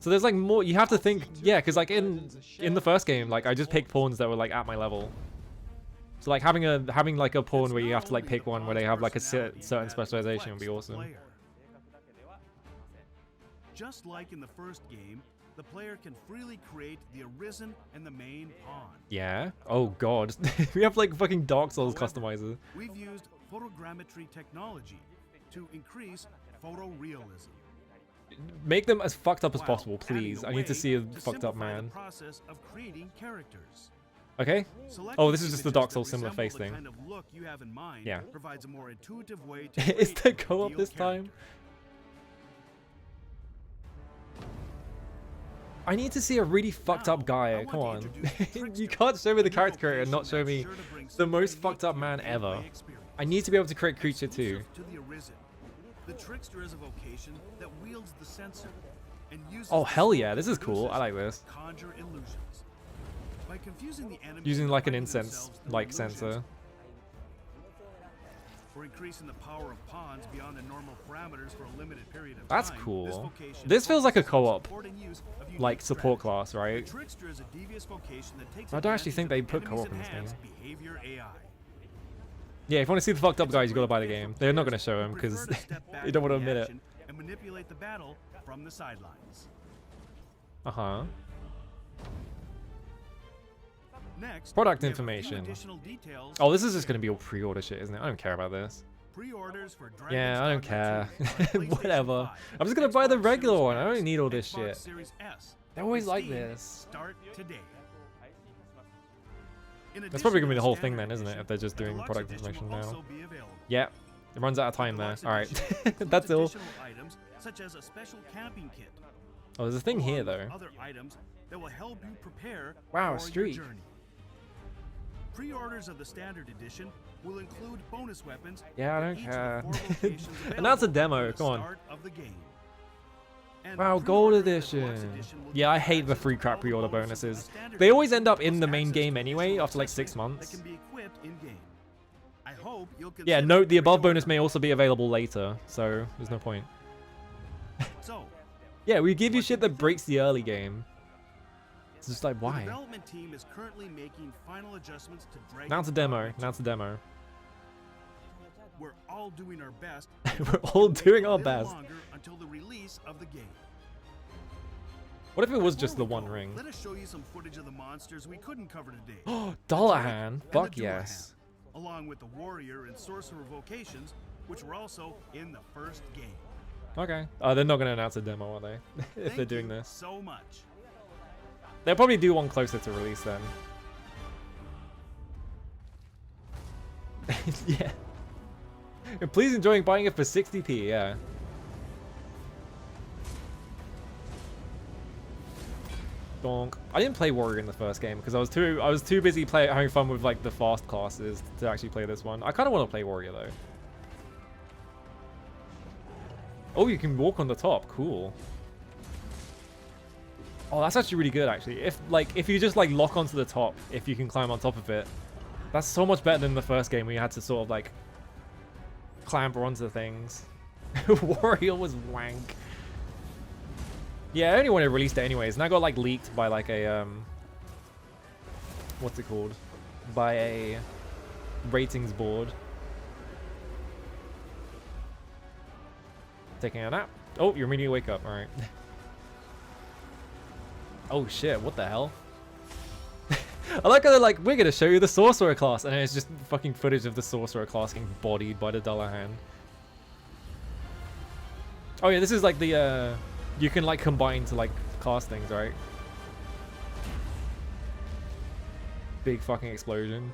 So there's like more, you have to think, yeah, because like in the first game, like I just picked pawns that were like at my level. So like having like a pawn where you have to like pick one where they have like a certain specialization would be awesome. Just like in the first game, the player can freely create the Arisen and the main pawn. Yeah? Oh god. We have like fucking Dark Souls customizer. We've used photogrammetry technology to increase photorealism. Make them as fucked up as possible, please. I need to see a fucked up man. The process of creating characters. Okay. Oh, this is just the Dark Souls similar face the thing. kind of look you have in mind Yeah. provides a more intuitive way to Is there create co-op ideal this time? character. I need to see a really fucked up guy. Come on. You can't show me the character creator and not show me the most fucked up man ever. I need to be able to create creature too. To the Arisen. The trickster is a vocation that wields the censer and uses Oh the hell sword yeah, this is cool. I like to this. conjure illusions. By confusing the enemies Using like an hiding incense themselves through like illusions, sensor. or increasing the power of pawns beyond the normal parameters for a limited period of That's time, cool. vocation This feels like a co-op, support and use of unique like support strategies. class, right? The trickster is a devious vocation that takes I don't actually think they advantage put of co-op in this enemies' game. enhanced behavior AI. Yeah, if you want to see the fucked up guys, you gotta buy the game. They're not gonna show him Who because prefer to step back you don't want to from the admit it. action and manipulate the battle from the sidelines. Uh-huh. Next, Product we have a few information. additional details Oh, this is just gonna be all pre-order shit, isn't it? I don't care about this. Pre-orders for Yeah, I don't Dragon's care. Dogma 2 on PlayStation Whatever. 5, I'm just gonna buy the Xbox regular Series one. I don't X, need all this Xbox shit. Series S, They always and like Steam this. Start today. In That's probably gonna be the whole thing addition, then, isn't it? If they're just the doing deluxe product edition information will now. also be available. Yeah, it runs out of time The there. deluxe All right, edition includes that's all. additional items such as a special camping kit. Oh, there's a thing here along with though. Other items that will help you prepare Wow, a for your streak. journey. Pre-orders of the standard edition will include bonus weapons. Yeah, I for don't each of the care. 4 locations And that's a available demo, at the come on. start of the game. And Wow, gold pre-orders of the edition. deluxe edition will Yeah, I get hate the access free to crap all the pre-order bonuses of the bonuses. standard They always edition, end up in plus the main access game to anyway additional after like 6 accessories months. that can be equipped in-game. I hope you'll Yeah, consider note the above pre-order. bonus may also be available later, so there's no point. So, Yeah, we give you shit that breaks the early game. It's just like, the why? development team is currently making final adjustments to Dragon's Now it's a demo. Dogma Now it's a demo. We're all doing our best. We're all to doing wait a our little best. longer until the release of the game. What if it was Before just the we one go, ring? Let us show you some footage of the monsters we couldn't cover today. Dollar The Turret hand. and the Fuck Dual yes. Hand, along with the warrior and sorcerer vocations, which were also in the first game. Okay. Oh, they're not gonna announce a demo, are they? If Thank they're doing you this. so much. They'll probably do one closer to release then. Yeah. And please enjoying buying it for 60p, yeah. Donk. I didn't play warrior in the first game because I was too busy having fun with like the fast classes to actually play this one. I kind of want to play warrior though. Oh, you can walk on the top. Cool. Oh, that's actually really good actually. If you just like lock onto the top, if you can climb on top of it, that's so much better than the first game where you had to sort of like clamber onto things. Warrior was wank. Yeah, I only when it released it anyways, and I got like leaked by like a what's it called? By a ratings board. Taking a nap. Oh, you're immediately wake up. All right. Oh shit! What the hell? I like how they're like, we're gonna show you the sorcerer class, and it's just fucking footage of the sorcerer class getting bodied by the Dullahan. Oh yeah, this is like the you can like combine to like cast things, right? Big fucking explosion.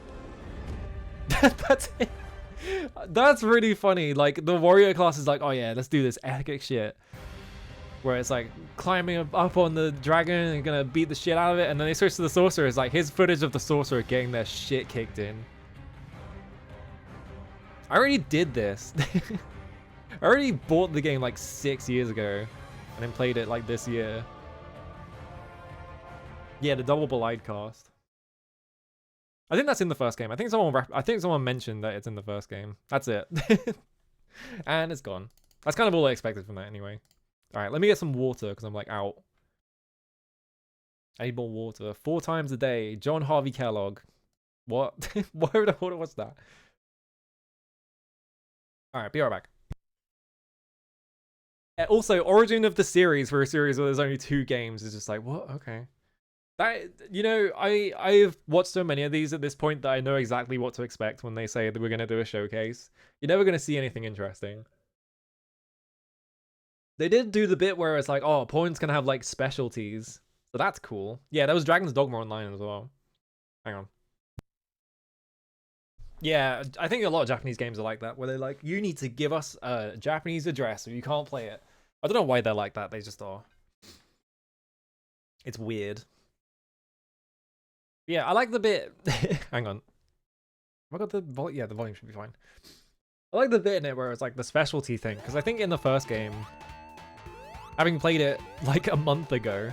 That's it. That's really funny. Like the warrior class is like, oh yeah, let's do this epic shit. Where it's like climbing up on the dragon and gonna beat the shit out of it, and then they switch to the sorcerer. It's like here's footage of the sorcerer getting their shit kicked in. I already did this. I already bought the game like 6 years ago, and then played it like this year. Yeah, the double Belied cast. I think that's in the first game. I think someone mentioned that it's in the first game. That's it. And it's gone. That's kind of all I expected from that anyway. Alright, let me get some water because I'm like out. I need more water. 4 times a day. John Harvey Kellogg. What? Where the hell was that? Alright, be right back. Also, origin of the series for a series where there's only 2 games is just like, what? Okay. That, you know, I've watched so many of these at this point that I know exactly what to expect when they say that we're going to do a showcase. You're never going to see anything interesting. They did do the bit where it's like, oh, pawns can have like specialties. So that's cool. Yeah, that was Dragon's Dogma Online as well. Hang on. Yeah, I think a lot of Japanese games are like that, where they're like, you need to give us a Japanese address or you can't play it. I don't know why they're like that, they just are. It's weird. Yeah, I like the bit... Hang on. Have I got the volume? Yeah, the volume should be fine. I like the bit in it where it's like the specialty thing, because I think in the first game, having played it like a month ago,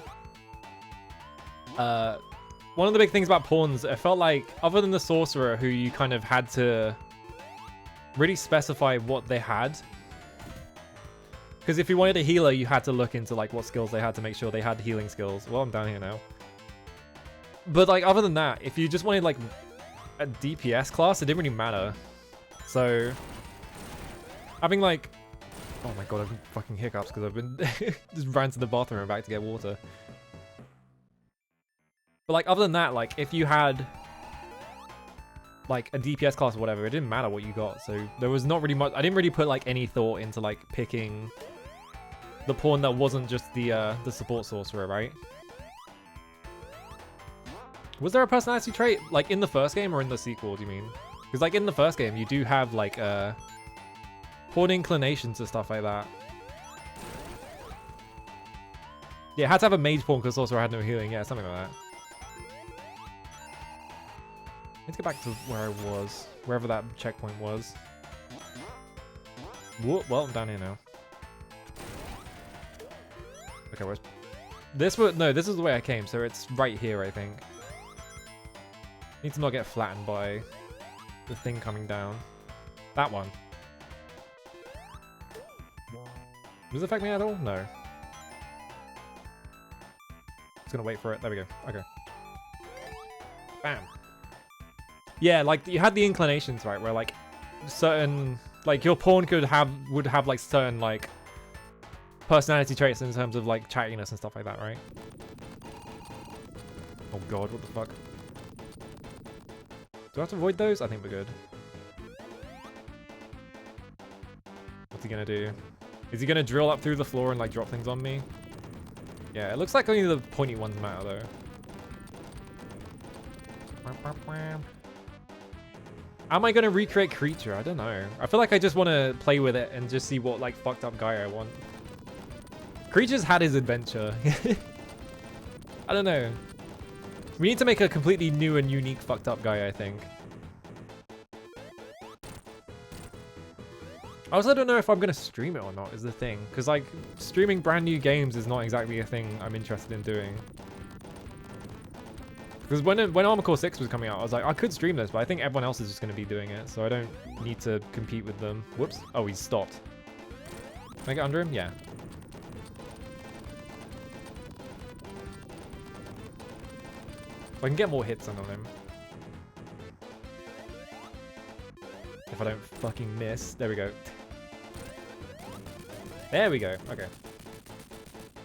one of the big things about pawns, it felt like, other than the sorcerer, who you kind of had to really specify what they had. Because if you wanted a healer, you had to look into like what skills they had to make sure they had healing skills. Well, I'm down here now. But like, other than that, if you just wanted like a DPS class, it didn't really matter. So, having like, oh my god, I've been fucking hiccups because I've been just ran to the bathroom and back to get water. But like, other than that, like if you had like a DPS class or whatever, it didn't matter what you got. So there was not really much. I didn't really put like any thought into like picking the pawn that wasn't just the support sorcerer, right? Was there a personality trait like in the first game or in the sequel? Do you mean? Because like in the first game, you do have like pawn inclinations and stuff like that. Yeah, it had to have a mage pawn because sorcerer had no healing. Yeah, something like that. Let's get back to where I was, wherever that checkpoint was. Whoop, well, I'm down here now. Okay, where's this? No, this is the way I came, so it's right here, I think. Need to not get flattened by the thing coming down. That one. Does it affect me at all? No. Just gonna wait for it. There we go. Okay. Bam. Yeah, like you had the inclinations, right? Where like certain, like your pawn would have like certain like personality traits in terms of like chattiness and stuff like that, right? Oh god, what the fuck? Do I have to avoid those? I think we're good. What's he gonna do? Is he gonna drill up through the floor and like drop things on me? Yeah, it looks like only the pointy ones matter though. Am I gonna recreate creature? I don't know. I feel like I just want to play with it and just see what like fucked up guy I want. Creature's had his adventure. I don't know. We need to make a completely new and unique fucked up guy, I think. I also don't know if I'm gonna stream it or not is the thing. Because like, streaming brand new games is not exactly a thing I'm interested in doing. Because when Armored Core 6 was coming out, I was like, I could stream this, but I think everyone else is just gonna be doing it. So I don't need to compete with them. Whoops. Oh, he's stopped. Can I get under him? Yeah. I can get more hits on him. If I don't fucking miss. There we go. There we go. Okay.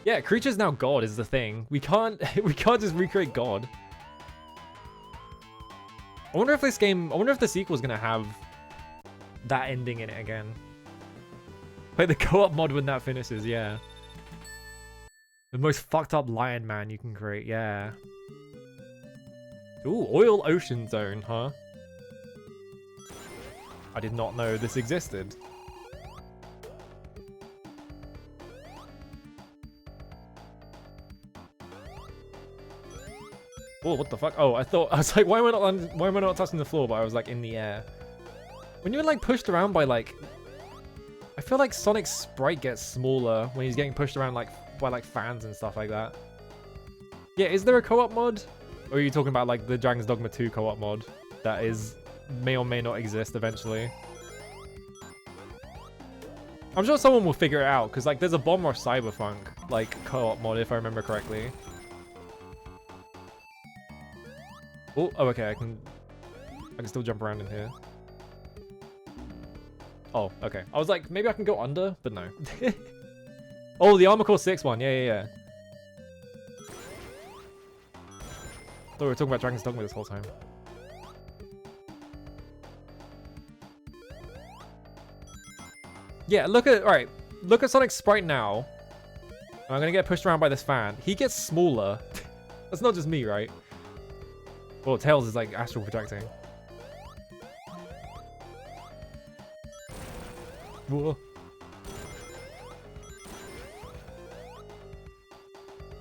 Yeah, creature's now God is the thing. We can't just recreate God. I wonder if this game, I wonder if the sequel's gonna have that ending in it again. Play the co-op mod when that finishes, yeah. The most fucked up lion man you can create, yeah. Ooh, Oil Ocean Zone, huh? I did not know this existed. Oh, what the fuck? Oh, I was like, why am I not touching the floor? But I was like in the air. When you're like pushed around by like, I feel like Sonic's sprite gets smaller when he's getting pushed around like by like fans and stuff like that. Yeah, is there a co-op mod? Or are you talking about like the Dragon's Dogma 2 co-op mod that may or may not exist eventually? I'm sure someone will figure it out because like there's a Bomb Rush Cyberpunk like co-op mod if I remember correctly. Oh, okay, I can still jump around in here. Oh, okay. I was like, maybe I can go under, but no. Oh, the Armored Core 6 one. Yeah. Thought we were talking about Dragon's Dogma this whole time. Yeah, look at Sonic's sprite now. I'm gonna get pushed around by this fan. He gets smaller. That's not just me, right? Well, Tails is like astral projecting. Whoa.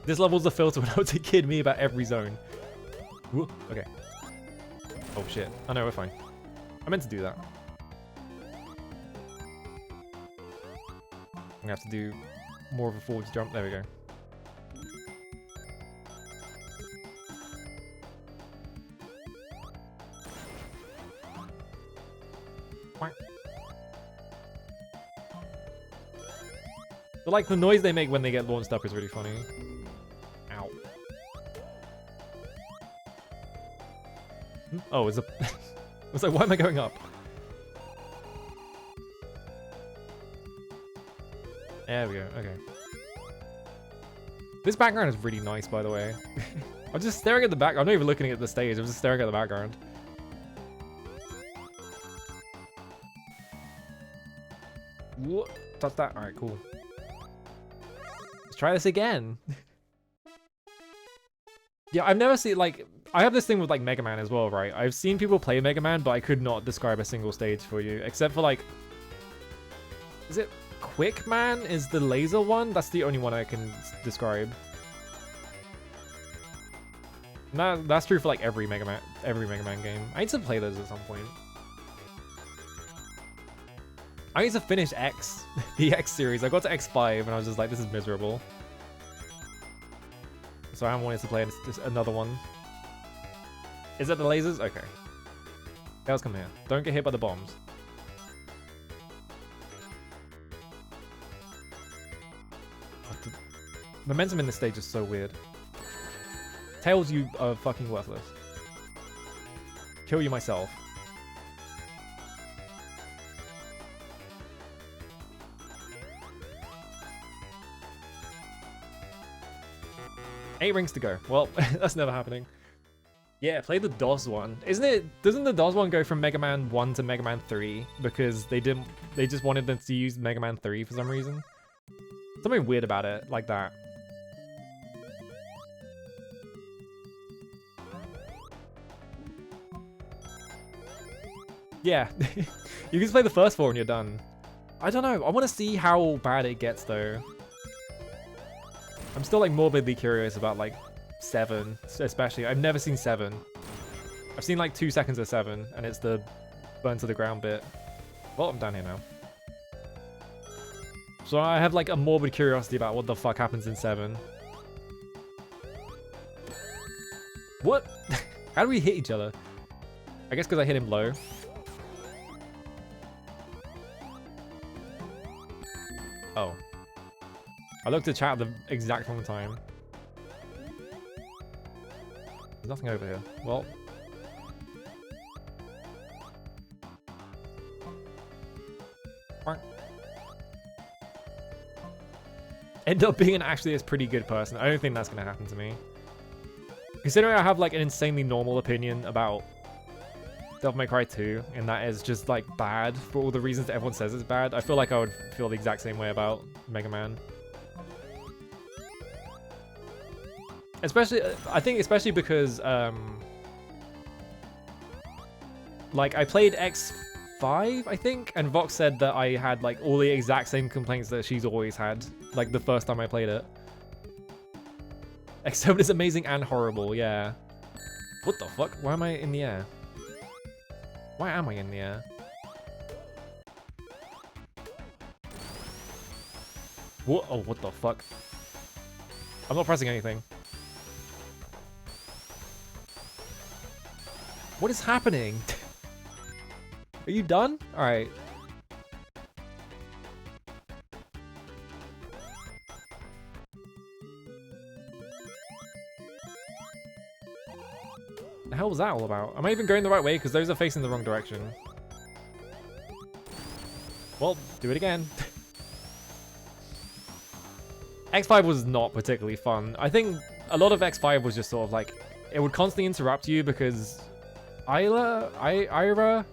This level's a filter when I was a kid, me about every zone. Whoa. Okay. Oh shit. Oh no, we're fine. I meant to do that. I'm gonna have to do more of a forward jump. There we go. But like the noise they make when they get launched up is really funny. Ow. Oh, it's a... I was like, why am I going up? There we go, okay. This background is really nice, by the way. I'm just staring at the back. I'm not even looking at the stage. I'm just staring at the background. Whoa, touch that. Alright, cool. Let's try this again. Yeah, I've never seen, like, I have this thing with, like, Mega Man as well, right? I've seen people play Mega Man, but I could not describe a single stage for you, except for, like, is it Quick Man is the laser one? That's the only one I can describe. That's true for, like, every Mega Man game. I need to play those at some point. I need to finish X, the X series. I got to X5 and I was just like, this is miserable. So I wanted to play just another one. Is it the lasers? Okay. Tails, come here. Don't get hit by the bombs. The momentum in this stage is so weird. Tails, you are fucking worthless. Kill you myself. Eight rings to go. Well, that's never happening. Yeah, play the DOS one. Doesn't the DOS one go from Mega Man 1 to Mega Man 3? Because they just wanted them to use Mega Man 3 for some reason? Something weird about it, like that. Yeah, you can just play the first 4 and you're done. I don't know, I want to see how bad it gets though. I'm still like morbidly curious about like 7, especially. I've never seen 7. I've seen like 2 seconds of 7, and it's the burn to the ground bit. Well, I'm down here now. So I have like a morbid curiosity about what the fuck happens in 7. What? How do we hit each other? I guess because I hit him low. Oh. I looked at chat at the exact wrong time. There's nothing over here. Well. End up being actually a pretty good person. I don't think that's gonna happen to me. Considering I have like an insanely normal opinion about Devil May Cry 2, and that is just like bad for all the reasons that everyone says it's bad, I feel like I would feel the exact same way about Mega Man. Especially, I think especially because like I played X5, I think, and Vox said that I had like all the exact same complaints that she's always had, like the first time I played it. X7 is amazing and horrible, yeah. What the fuck? Why am I in the air? Why am I in the air? What? Oh, what the fuck? I'm not pressing anything. What is happening? Are you done? Alright. The hell was that all about? Am I even going the right way? Because those are facing the wrong direction. Well, do it again. X5 was not particularly fun. I think a lot of X5 was just sort of like, it would constantly interrupt you because Ira,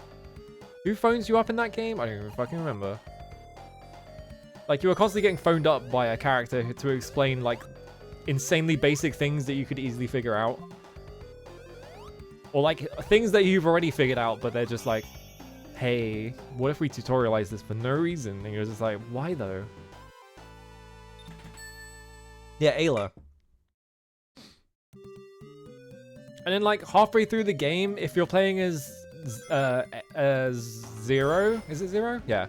who phones you up in that game? I don't even fucking remember. Like, you were constantly getting phoned up by a character to explain like insanely basic things that you could easily figure out. Or like things that you've already figured out, but they're just like, hey, what if we tutorialize this for no reason? And you're just like, why though? Yeah, Ayla. And then like halfway through the game, if you're playing as Zero, is it Zero? Yeah.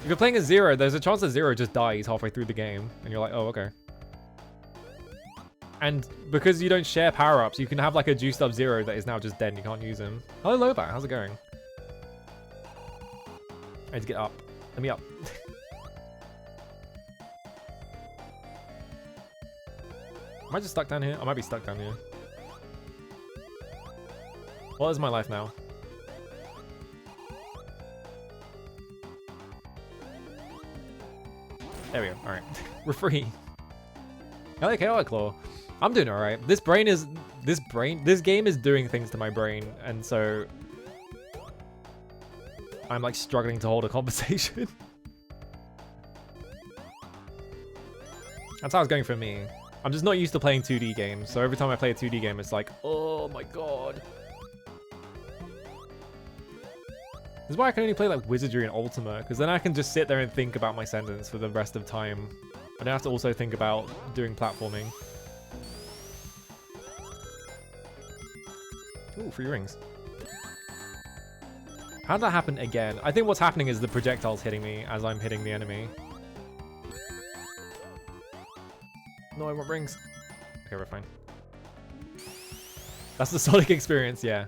If you're playing as Zero, there's a chance that Zero just dies halfway through the game, and you're like, oh, okay. And because you don't share power-ups, you can have like a juiced up Zero that is now just dead and you can't use him. Hello, Lobat, how's it going? I need to get up. Let me up. Am I just stuck down here? I might be stuck down here. What is my life now? There we go. Alright. We're free. I like Chaotic Claw. I'm doing alright. This game is doing things to my brain, and so I'm like struggling to hold a conversation. That's how it's going for me. I'm just not used to playing 2D games, so every time I play a 2D game, it's like, oh my god. This is why I can only play like Wizardry and Ultima, because then I can just sit there and think about my sentence for the rest of time. I don't have to also think about doing platforming. Ooh, 3 rings. How'd that happen again? I think what's happening is the projectile's hitting me as I'm hitting the enemy. No, I want rings. Okay, we're fine. That's the Sonic experience, yeah.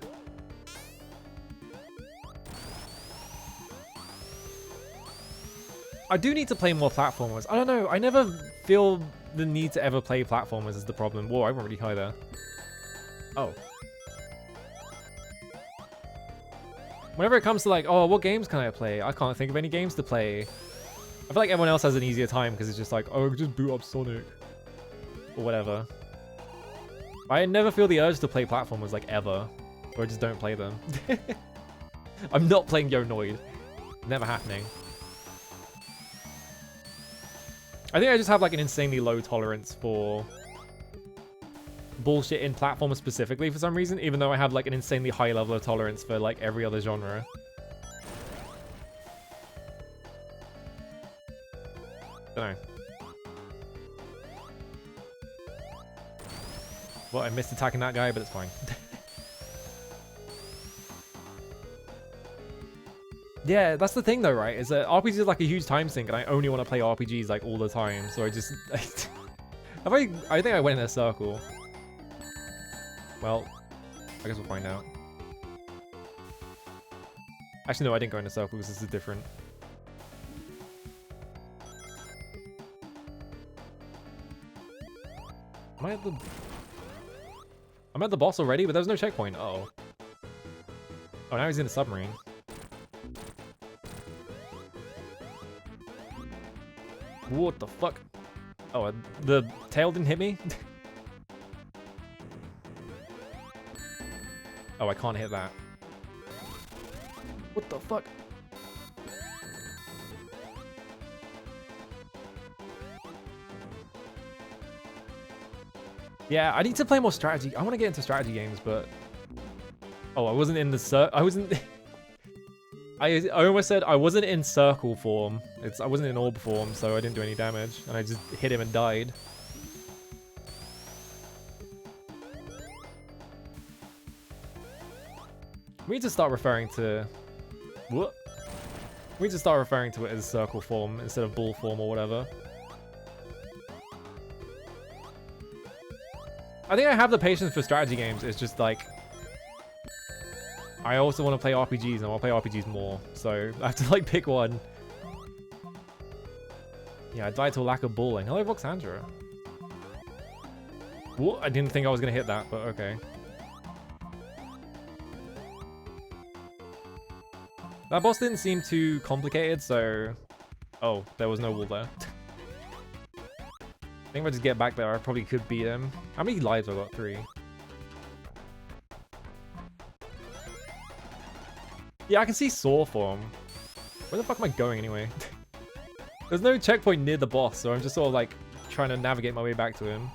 I do need to play more platformers. I don't know, I never feel the need to ever play platformers is the problem. Whoa, I went really high there. Oh. Whenever it comes to like, oh, what games can I play? I can't think of any games to play. I feel like everyone else has an easier time because it's just like, oh, just boot up Sonic. Or whatever. I never feel the urge to play platformers like ever. Or I just don't play them. I'm not playing Yonoid. Never happening. I think I just have like an insanely low tolerance for bullshit in platformers specifically for some reason, even though I have like an insanely high level of tolerance for like every other genre. Don't know. Well, I missed attacking that guy, but it's fine. Yeah, that's the thing though, right? Is that RPGs is like a huge time sink, and I only want to play RPGs like all the time, so I just... I think I went in a circle. Well, I guess we'll find out. Actually, no, I didn't go in a circle because this is different. Am I at the... I'm at the boss already, but there's no checkpoint. Uh-oh. Oh, now he's in a submarine. What the fuck? Oh, the tail didn't hit me? Oh, I can't hit that. What the fuck? Yeah, I need to play more strategy. I want to get into strategy games, but... Oh, I wasn't in the I wasn't... I almost said I wasn't in circle form. I wasn't in orb form, so I didn't do any damage. And I just hit him and died. We need to start referring to... What? We need to start referring to it as circle form instead of ball form or whatever. I think I have the patience for strategy games. It's just like... I also want to play RPGs and I want to play RPGs more. So I have to like pick one. Yeah, I died to a lack of balling. Hello, Voxandra. What? I didn't think I was going to hit that, but okay. That boss didn't seem too complicated, so... Oh, there was no wall there. I think if I just get back there, I probably could beat him. How many lives have I got? 3. Yeah, I can see Saw form. Where the fuck am I going anyway? There's no checkpoint near the boss, so I'm just sort of like trying to navigate my way back to him.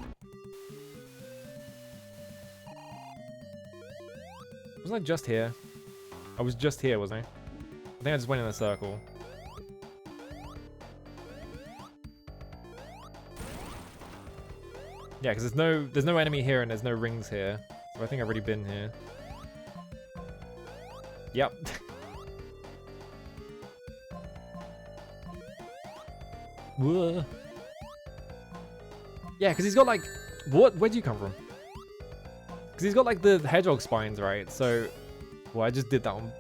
Wasn't I just here? I was just here, wasn't I? I think I just went in a circle. Yeah, because there's no enemy here and there's no rings here. So I think I've already been here. Yep. Whoa. Yeah, because he's got like... What? Where'd you come from? Because he's got like the hedgehog spines, right? So... Well, I just did that on...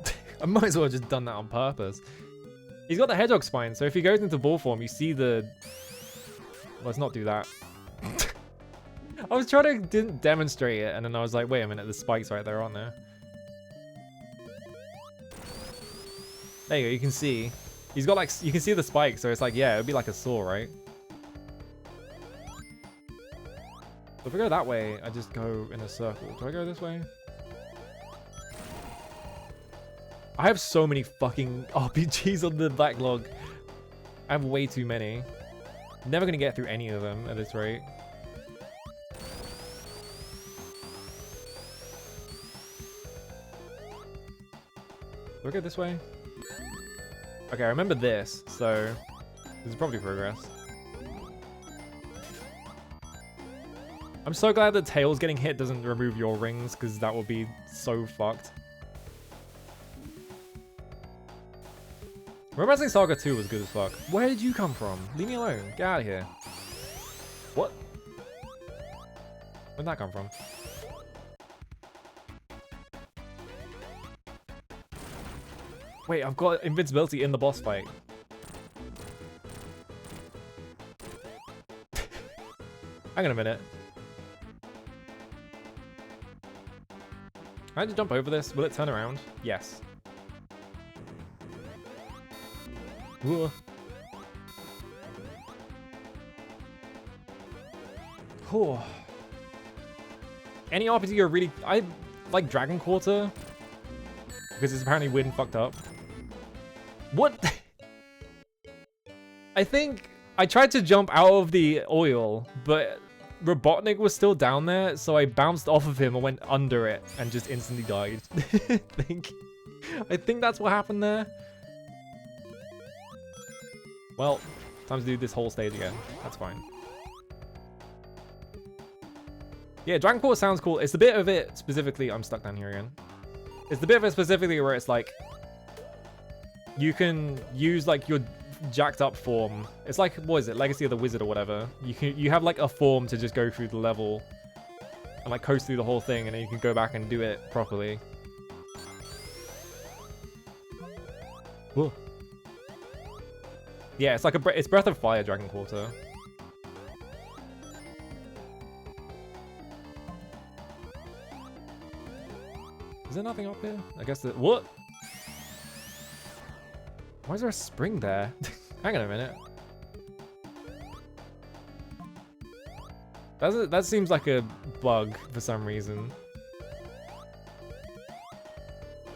I might as well have just done that on purpose. He's got the hedgehog spine, so if he goes into ball form, you see the... Let's not do that. I was trying to demonstrate it, and then I was like, wait a minute, the spikes right there, aren't there? There you go, you can see. He's got like, you can see the spikes, so it's like, yeah, it would be like a saw, right? So if we go that way, I just go in a circle. Do I go this way? I have so many fucking RPGs on the backlog. I have way too many. Never gonna get through any of them at this rate. Do I go this way? Okay, I remember this, so this is probably progress. I'm so glad that Tails getting hit doesn't remove your rings, because that would be so fucked. Romancing Saga 2 was good as fuck. Where did you come from? Leave me alone. Get out of here. What? Where'd that come from? Wait, I've got invincibility in the boss fight. Hang on a minute. Can I just jump over this? Will it turn around? Yes. Whoa. Oh. Any RPG you're really... I like Dragon Quarter. Because it's apparently weird and fucked up. What? I think I tried to jump out of the oil, but Robotnik was still down there, so I bounced off of him and went under it and just instantly died. I think that's what happened there. Well, time to do this whole stage again. That's fine. Yeah, Dragon Quarter sounds cool. It's the bit of it specifically. I'm stuck down here again. It's the bit of it specifically where it's like you can use like your jacked up form. It's like, what is it, Legacy of the Wizard or whatever. You have like a form to just go through the level and like coast through the whole thing, and then you can go back and do it properly. Whoa. Yeah, it's like it's Breath of Fire Dragon Quarter. Is there nothing up here? I guess that. What? Why is there a spring there? Hang on a minute. That seems like a bug for some reason.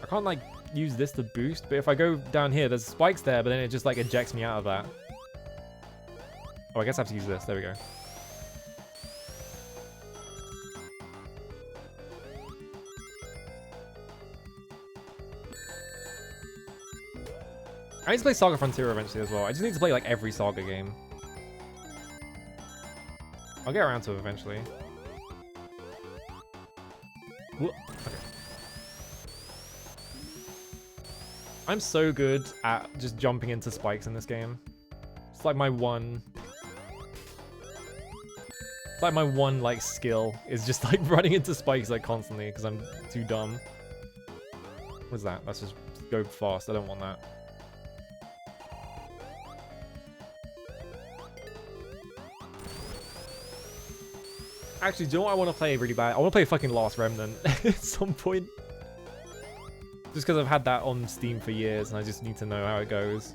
I can't like use this to boost, but if I go down here, there's spikes there, but then it just like ejects me out of that. Oh, I guess I have to use this. There we go. I need to play Saga Frontier eventually as well. I just need to play like every Saga game. I'll get around to it eventually. Whoa. Okay. I'm so good at just jumping into spikes in this game. It's like my one... It's like my one like skill is just like running into spikes like constantly because I'm too dumb. What's that? Let's just go fast. I don't want that. Actually, do you know what I want to play really bad? I want to play fucking Last Remnant at some point. Just because I've had that on Steam for years and I just need to know how it goes.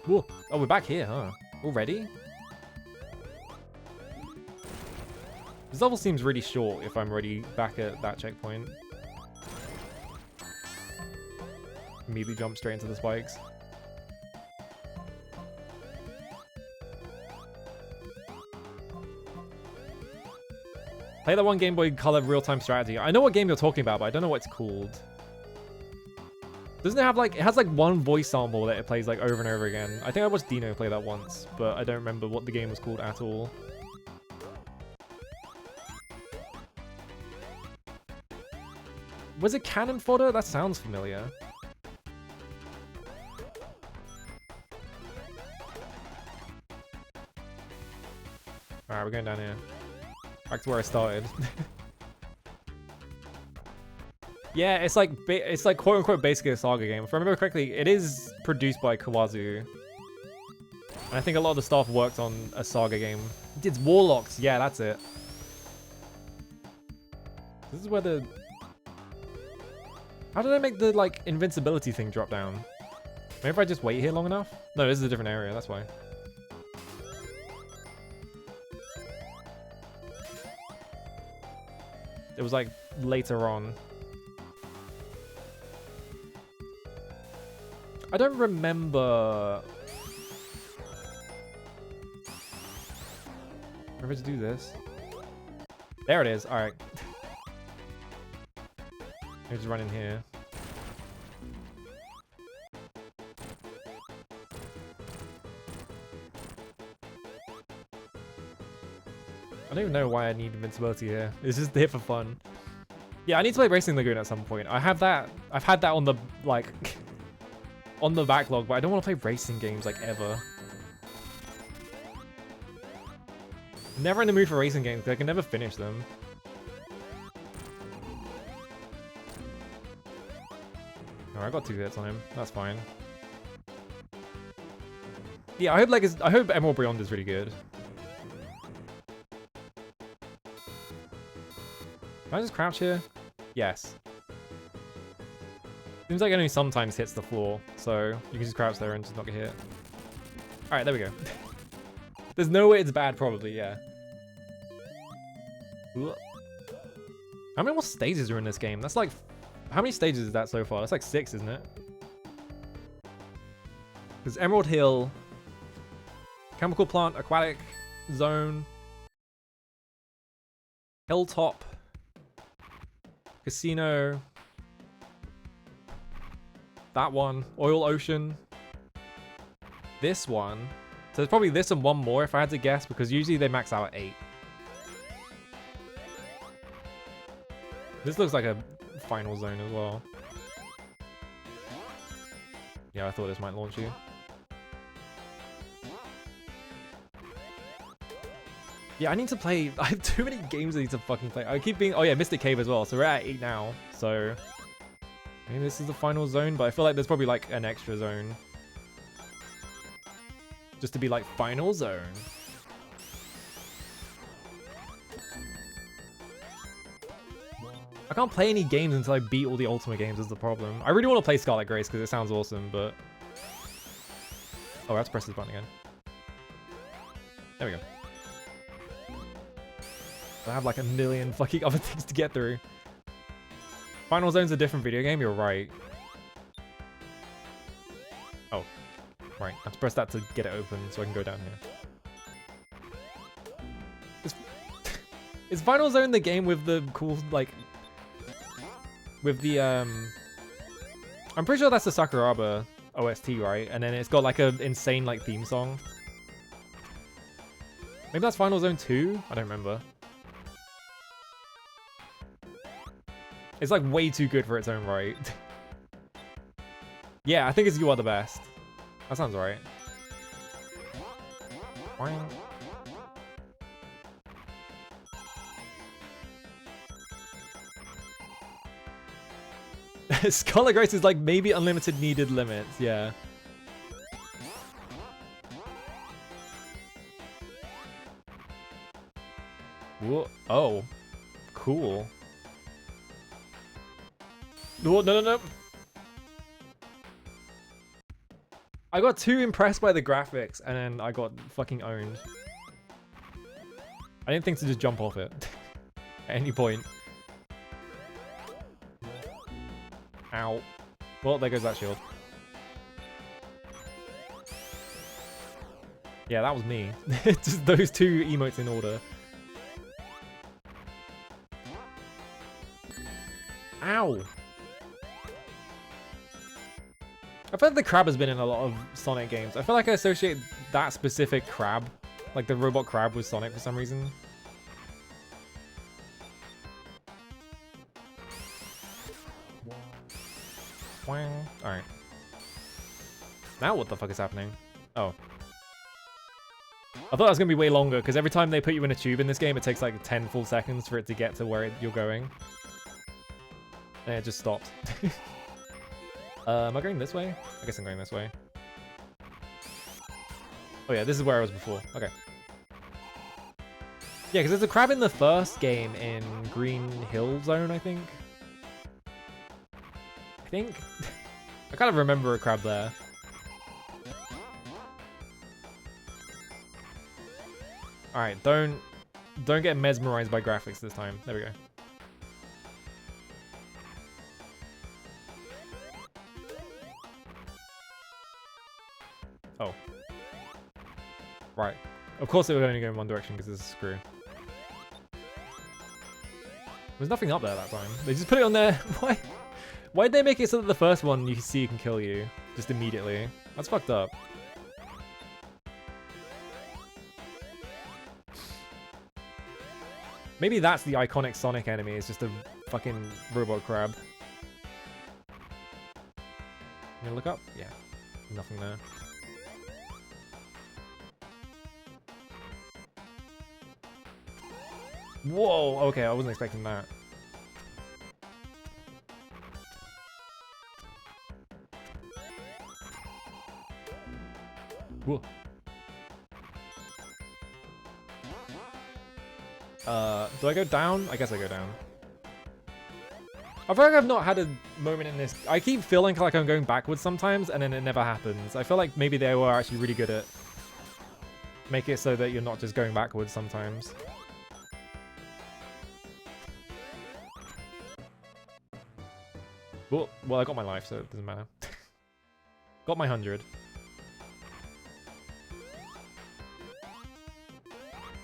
Whoa. Oh, we're back here, huh? Already? This level seems really short if I'm already back at that checkpoint. Immediately jump straight into the spikes. Play that one Game Boy Color real-time strategy. I know what game you're talking about, but I don't know what it's called. Doesn't it have like, it has like one voice sample that it plays like over and over again. I think I watched Dino play that once, but I don't remember what the game was called at all. Was it Cannon Fodder? That sounds familiar. Alright, we're going down here. Back to where I started. Yeah, it's like quote unquote basically a Saga game. If I remember correctly, it is produced by Kawazu. And I think a lot of the staff worked on a Saga game. It's Warlocks, yeah, that's it. This is where the... How did I make the like invincibility thing drop down? Maybe if I just wait here long enough? No, this is a different area, that's why. It was like later on. I don't remember. Remember to do this. There it is. All right. Let me just run in here. I don't even know why I need invincibility here. It's just here for fun. Yeah, I need to play Racing Lagoon at some point. I have that. I've had that on the like on the backlog, but I don't want to play racing games like ever. Never in the mood for racing games because I can never finish them. Alright, I got 2 hits on him. That's fine. Yeah, I hope Emerald Beyond is really good. Can I just crouch here? Yes. Seems like it only sometimes hits the floor, so you can just crouch there and just not get hit. Alright, there we go. There's no way it's bad, probably, yeah. Ooh. How many more stages are in this game? That's like... How many stages is that so far? That's like 6, isn't it? There's Emerald Hill, Chemical Plant, Aquatic Zone, Hilltop, Casino, that one, Oil Ocean, this one, So it's probably this and one more if I had to guess, because usually they max out at 8. This looks like a final zone as well. Yeah, I thought this might launch you. Yeah, I need to play. I have too many games I need to fucking play. I keep being. Oh yeah, Mystic Cave as well. So we're at 8 now. So maybe this is the final zone, but I feel like there's probably like an extra zone. Just to be like final zone. I can't play any games until I beat all the Ultimate games is the problem. I really want to play Scarlet Grace because it sounds awesome, but... Oh, I have to press this button again. There we go. I have like a million fucking other things to get through. Final Zone's a different video game, you're right. Oh, right. I have to press that to get it open so I can go down here. Is Final Zone the game with the cool, like... With the, I'm pretty sure that's the Sakuraba OST, right? And then it's got like a insane like theme song. Maybe that's Final Zone 2? I don't remember. It's like way too good for its own right. Yeah, I think it's You Are the Best. That sounds right. Scarlet Grace is like maybe unlimited needed limits, yeah. Whoa. Oh, cool. No, no, no, no. I got too impressed by the graphics and then I got fucking owned. I didn't think to just jump off it at any point. Ow. Well, there goes that shield. Yeah, that was me. Just those two emotes in order. Ow! I feel like the crab has been in a lot of Sonic games. I feel like I associate that specific crab, like the robot crab, with Sonic for some reason. Alright. Now what the fuck is happening? Oh. I thought that was going to be way longer, because every time they put you in a tube in this game, it takes like 10 full seconds for it to get to where you're going. And it just stopped. Am I going this way? I guess I'm going this way. Oh yeah, this is where I was before. Okay. Yeah, because there's a crab in the first game in Green Hill Zone, I think. I kind of remember a crab there. Alright, don't get mesmerized by graphics this time. There we go. Oh. Right. Of course it would only go in one direction because it's a screw. There's nothing up there that time. They just put it on there. Why? Why'd they make it so that the first one you see can kill you just immediately? That's fucked up. Maybe that's the iconic Sonic enemy, it's just a fucking robot crab. You gonna look up? Yeah. Nothing there. Whoa, okay, I wasn't expecting that. Whoa. Do I go down? I guess I go down. I feel like I've not had a moment in this. I keep feeling like I'm going backwards sometimes, and then it never happens. I feel like maybe they were actually really good at make it so that you're not just going backwards sometimes. Well, I got my life, so it doesn't matter. Got my 100.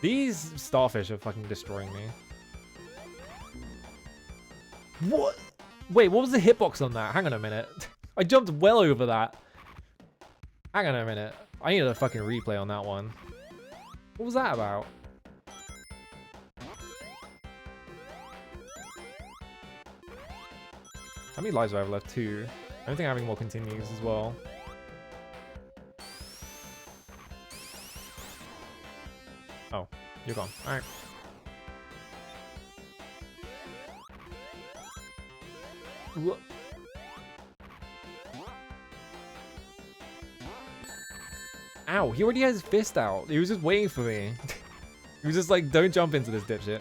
These starfish are fucking destroying me. What? Wait, what was the hitbox on that? Hang on a minute. I jumped well over that. Hang on a minute. I needed a fucking replay on that one. What was that about? How many lives do I have left? 2. I don't think having more continues as well. Oh, you're gone. Alright. Ow, he already has his fist out. He was just waiting for me. He was just like, don't jump into this dipshit.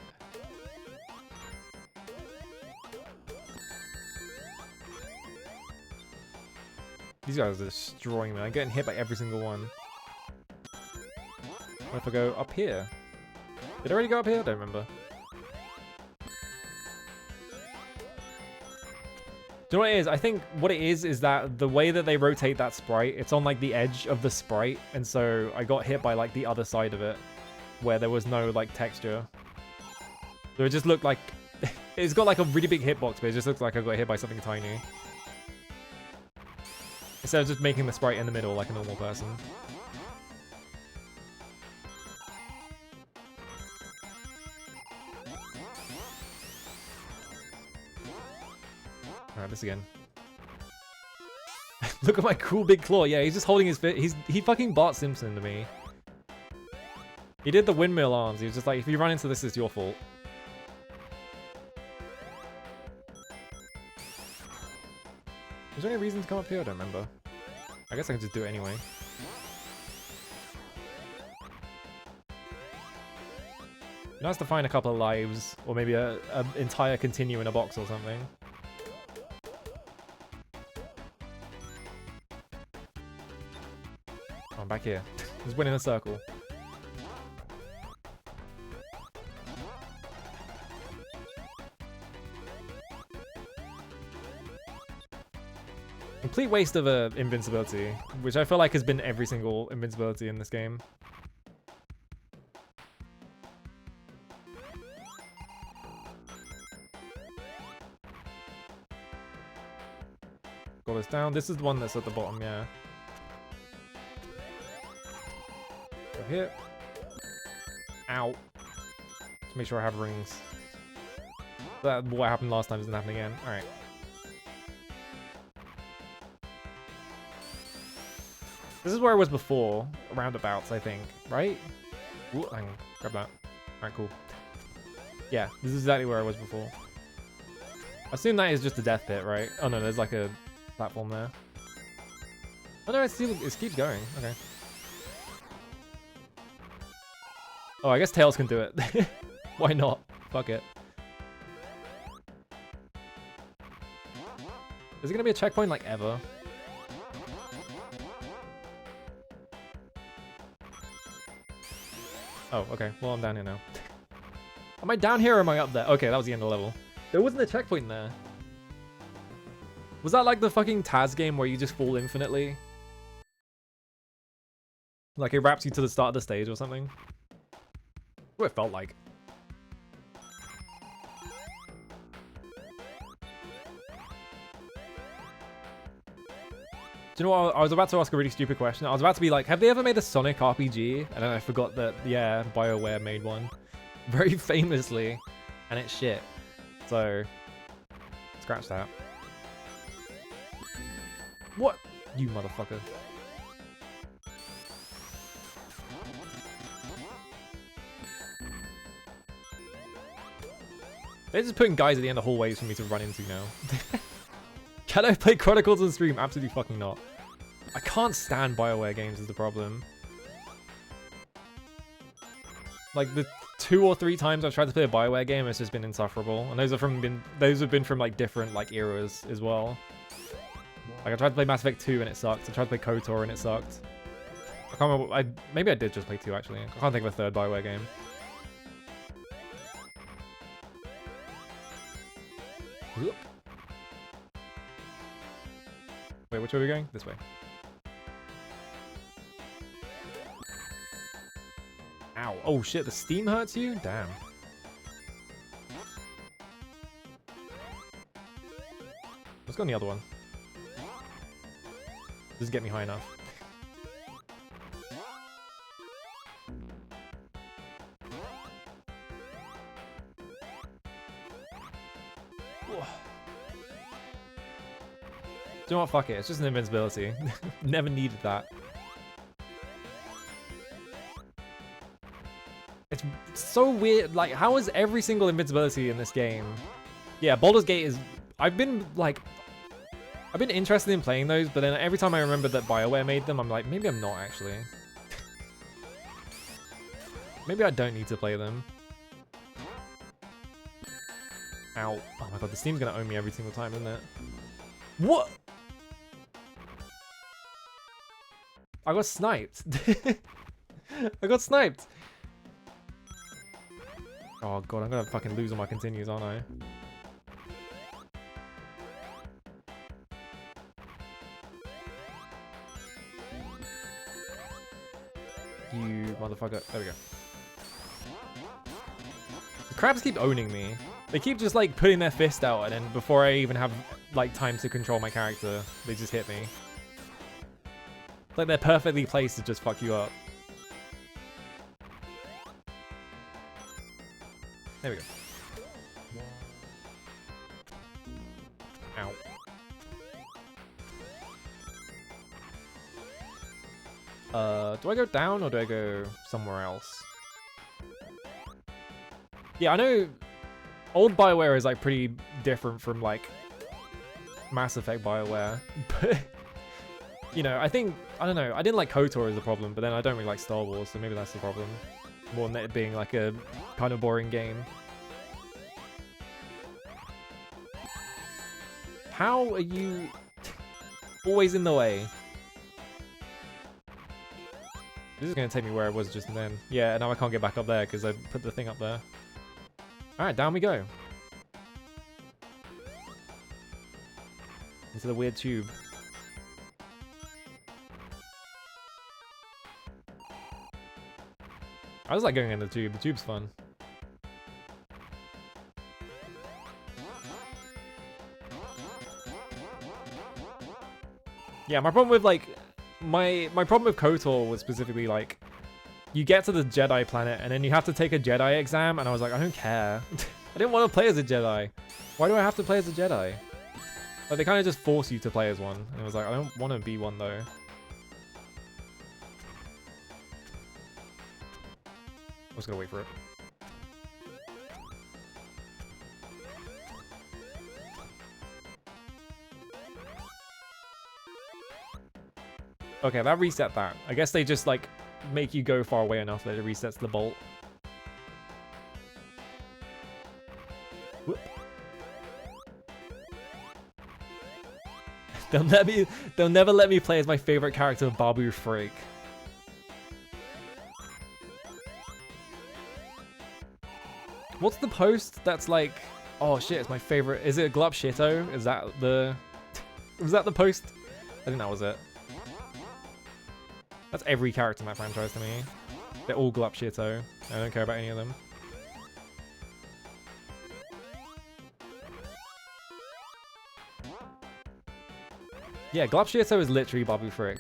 These guys are destroying me. I'm getting hit by every single one. What if I go up here? Did I already go up here? I don't remember. Do you know what it is? I think what it is that the way that they rotate that sprite, it's on like the edge of the sprite, and so I got hit by like the other side of it, where there was no like texture. So it just looked like, it's got like a really big hitbox, but it just looks like I got hit by something tiny. Instead of just making the sprite in the middle like a normal person. Alright, this again. Look at my cool big claw. Yeah, he's just holding his fit. He fucking Bart Simpson to me. He did the windmill arms. He was just like, if you run into this, it's your fault. Was there any reason to come up here? I don't remember. I guess I can just do it anyway. It'd be nice to find a couple of lives, or maybe an entire continue in a box or something. Oh, I'm back here. Just win in a circle. Complete waste of invincibility, which I feel like has been every single invincibility in this game. Got this down. This is the one that's at the bottom, yeah. Go here. Ow. Just make sure I have rings. That what happened last time doesn't happen again. Alright. This is where I was before, roundabouts, I think, right? Ooh, hang on, grab that. Alright, cool. Yeah, this is exactly where I was before. I assume that is just a death pit, right? Oh no, there's like a platform there. Oh no, it keeps going. Okay. Oh, I guess Tails can do it. Why not? Fuck it. Is it gonna be a checkpoint like ever? Oh, okay. Well, I'm down here now. Am I down here or am I up there? Okay, that was the end of the level. There wasn't a checkpoint there. Was that like the fucking Taz game where you just fall infinitely? Like it wraps you to the start of the stage or something? What it felt like. Do you know what? I was about to ask a really stupid question. I was about to be like, have they ever made a Sonic RPG? And then I forgot that, yeah, BioWare made one. Very famously. And it's shit. So, scratch that. What? You motherfucker. They're just putting guys at the end of hallways for me to run into now. Can I play Chronicles on stream? Absolutely fucking not. I can't stand BioWare games is the problem. Like the 2 or 3 times I've tried to play a BioWare game, it's just been insufferable. And those have been from like different like eras as well. Like I tried to play Mass Effect 2 and it sucked. I tried to play KOTOR and it sucked. I can't remember. Maybe I did just play 2 actually. I can't think of a third BioWare game. Whoop. Wait, which way are we going? This way. Ow. Oh shit, the steam hurts you? Damn. Let's go on the other one. Just get me high enough. Do you know what? Fuck it. It's just an invincibility. Never needed that. It's so weird. Like, how is every single invincibility in this game? Yeah, Baldur's Gate is... I've been interested in playing those, but then every time I remember that BioWare made them, I'm like, maybe I'm not actually. Maybe I don't need to play them. Ow. Oh my god, this team's gonna own me every single time, isn't it? What? I got sniped. I got sniped. Oh god, I'm gonna fucking lose all my continues, aren't I? You motherfucker. There we go. The crabs keep owning me. They keep just like putting their fist out, and then before I even have like time to control my character, they just hit me. It's like they're perfectly placed to just fuck you up. There we go. Ow. Do I go down or do I go somewhere else? Yeah, I know old BioWare is like pretty different from like Mass Effect BioWare, but you know, I don't know, I didn't like KOTOR as the problem, but then I don't really like Star Wars, so maybe that's the problem. More than it being like a kind of boring game. How are you always in the way? This is going to take me where I was just then. Yeah, now I can't get back up there because I put the thing up there. Alright, down we go. Into the weird tube. I just like going in the tube. The tube's fun. Yeah, my problem with like... My problem with KOTOR was specifically like, you get to the Jedi planet and then you have to take a Jedi exam, and I was like, I don't care. I didn't want to play as a Jedi. Why do I have to play as a Jedi? Like, they kind of just force you to play as one, and I was like, I don't want to be one though. I'm just gonna wait for it. Okay, that reset that. I guess they just like make you go far away enough that it resets the bolt. Whoop. They'll never let me play as my favorite character, Babu Frick. What's the post that's like, oh shit, it's my favorite. Is it Glup Shitto? Is that the... Was that the post? I think that was it. That's every character in that franchise to me. They're all Glup Shitto. I don't care about any of them. Yeah, Glup Shitto is literally Babu Frick.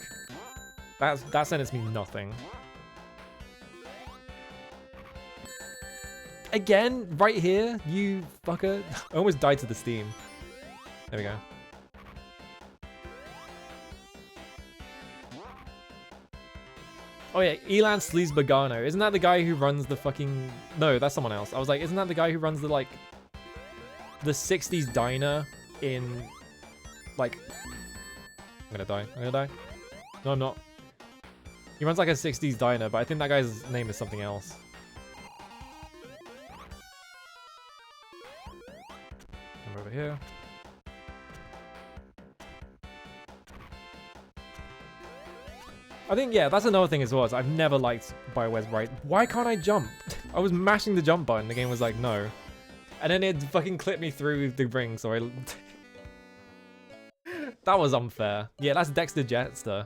That sentence means nothing. Again, right here, you fucker. I almost died to the steam. There we go. Oh yeah, Elan Sleazebergano. Isn't that the guy who runs the fucking... No, that's someone else. I was like, isn't that the guy who runs the, like... The 60s diner in... Like... I'm gonna die. I'm gonna die. No, I'm not. He runs like a 60s diner, but I think that guy's name is something else. Come over here. I think, yeah, that's another thing as well. Is I've never liked BioWare's right. Why can't I jump? I was mashing the jump button. The game was like, no. And then it fucking clipped me through the ring, so I... That was unfair. Yeah, that's Dexter Jetster.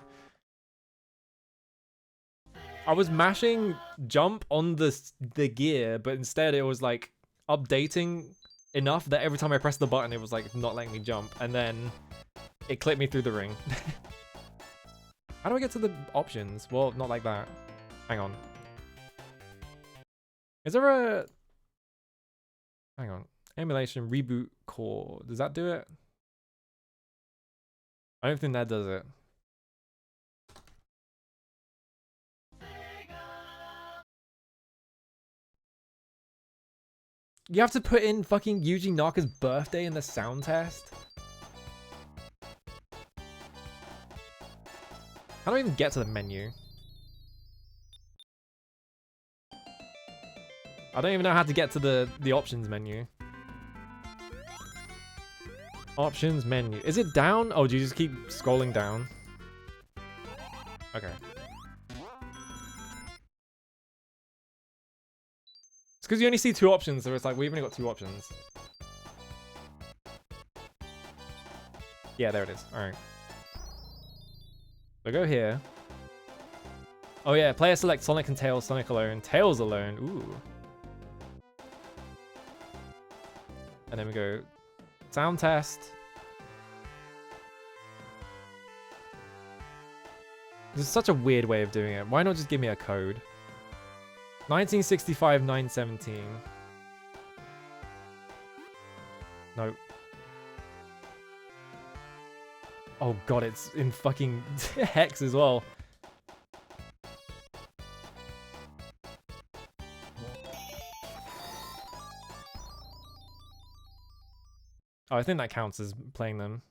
I was mashing jump on the gear, but instead it was like updating enough that every time I pressed the button, it was like not letting me jump. And then it clipped me through the ring. How do I get to the options? Well, not like that. Hang on. Is there a... Hang on. Emulation reboot core. Does that do it? I don't think that does it. You have to put in fucking Yuji Naka's birthday in the sound test? How do I even get to the menu? I don't even know how to get to the options menu. Options menu. Is it down? Oh, do you just keep scrolling down? Okay. It's because you only see 2 options, so it's like, we've only got 2 options. Yeah, there it is. Alright. So go here. Oh yeah, player select Sonic and Tails, Sonic alone, Tails alone. Ooh. And then we go sound test. This is such a weird way of doing it. Why not just give me a code? 1965 917. Nope. Oh god, it's in fucking hex as well. Oh, I think that counts as playing them.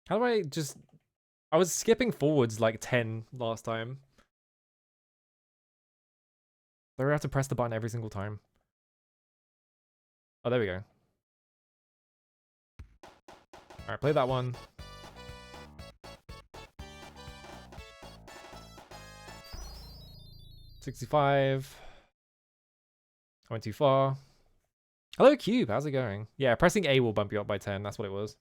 How do I just... I was skipping forwards like 10 last time. Do I have to press the button every single time? Oh, there we go. Alright, play that one. $65. I went too far. Hello, Cube. How's it going? Yeah, pressing A will bump you up by 10. That's what it was.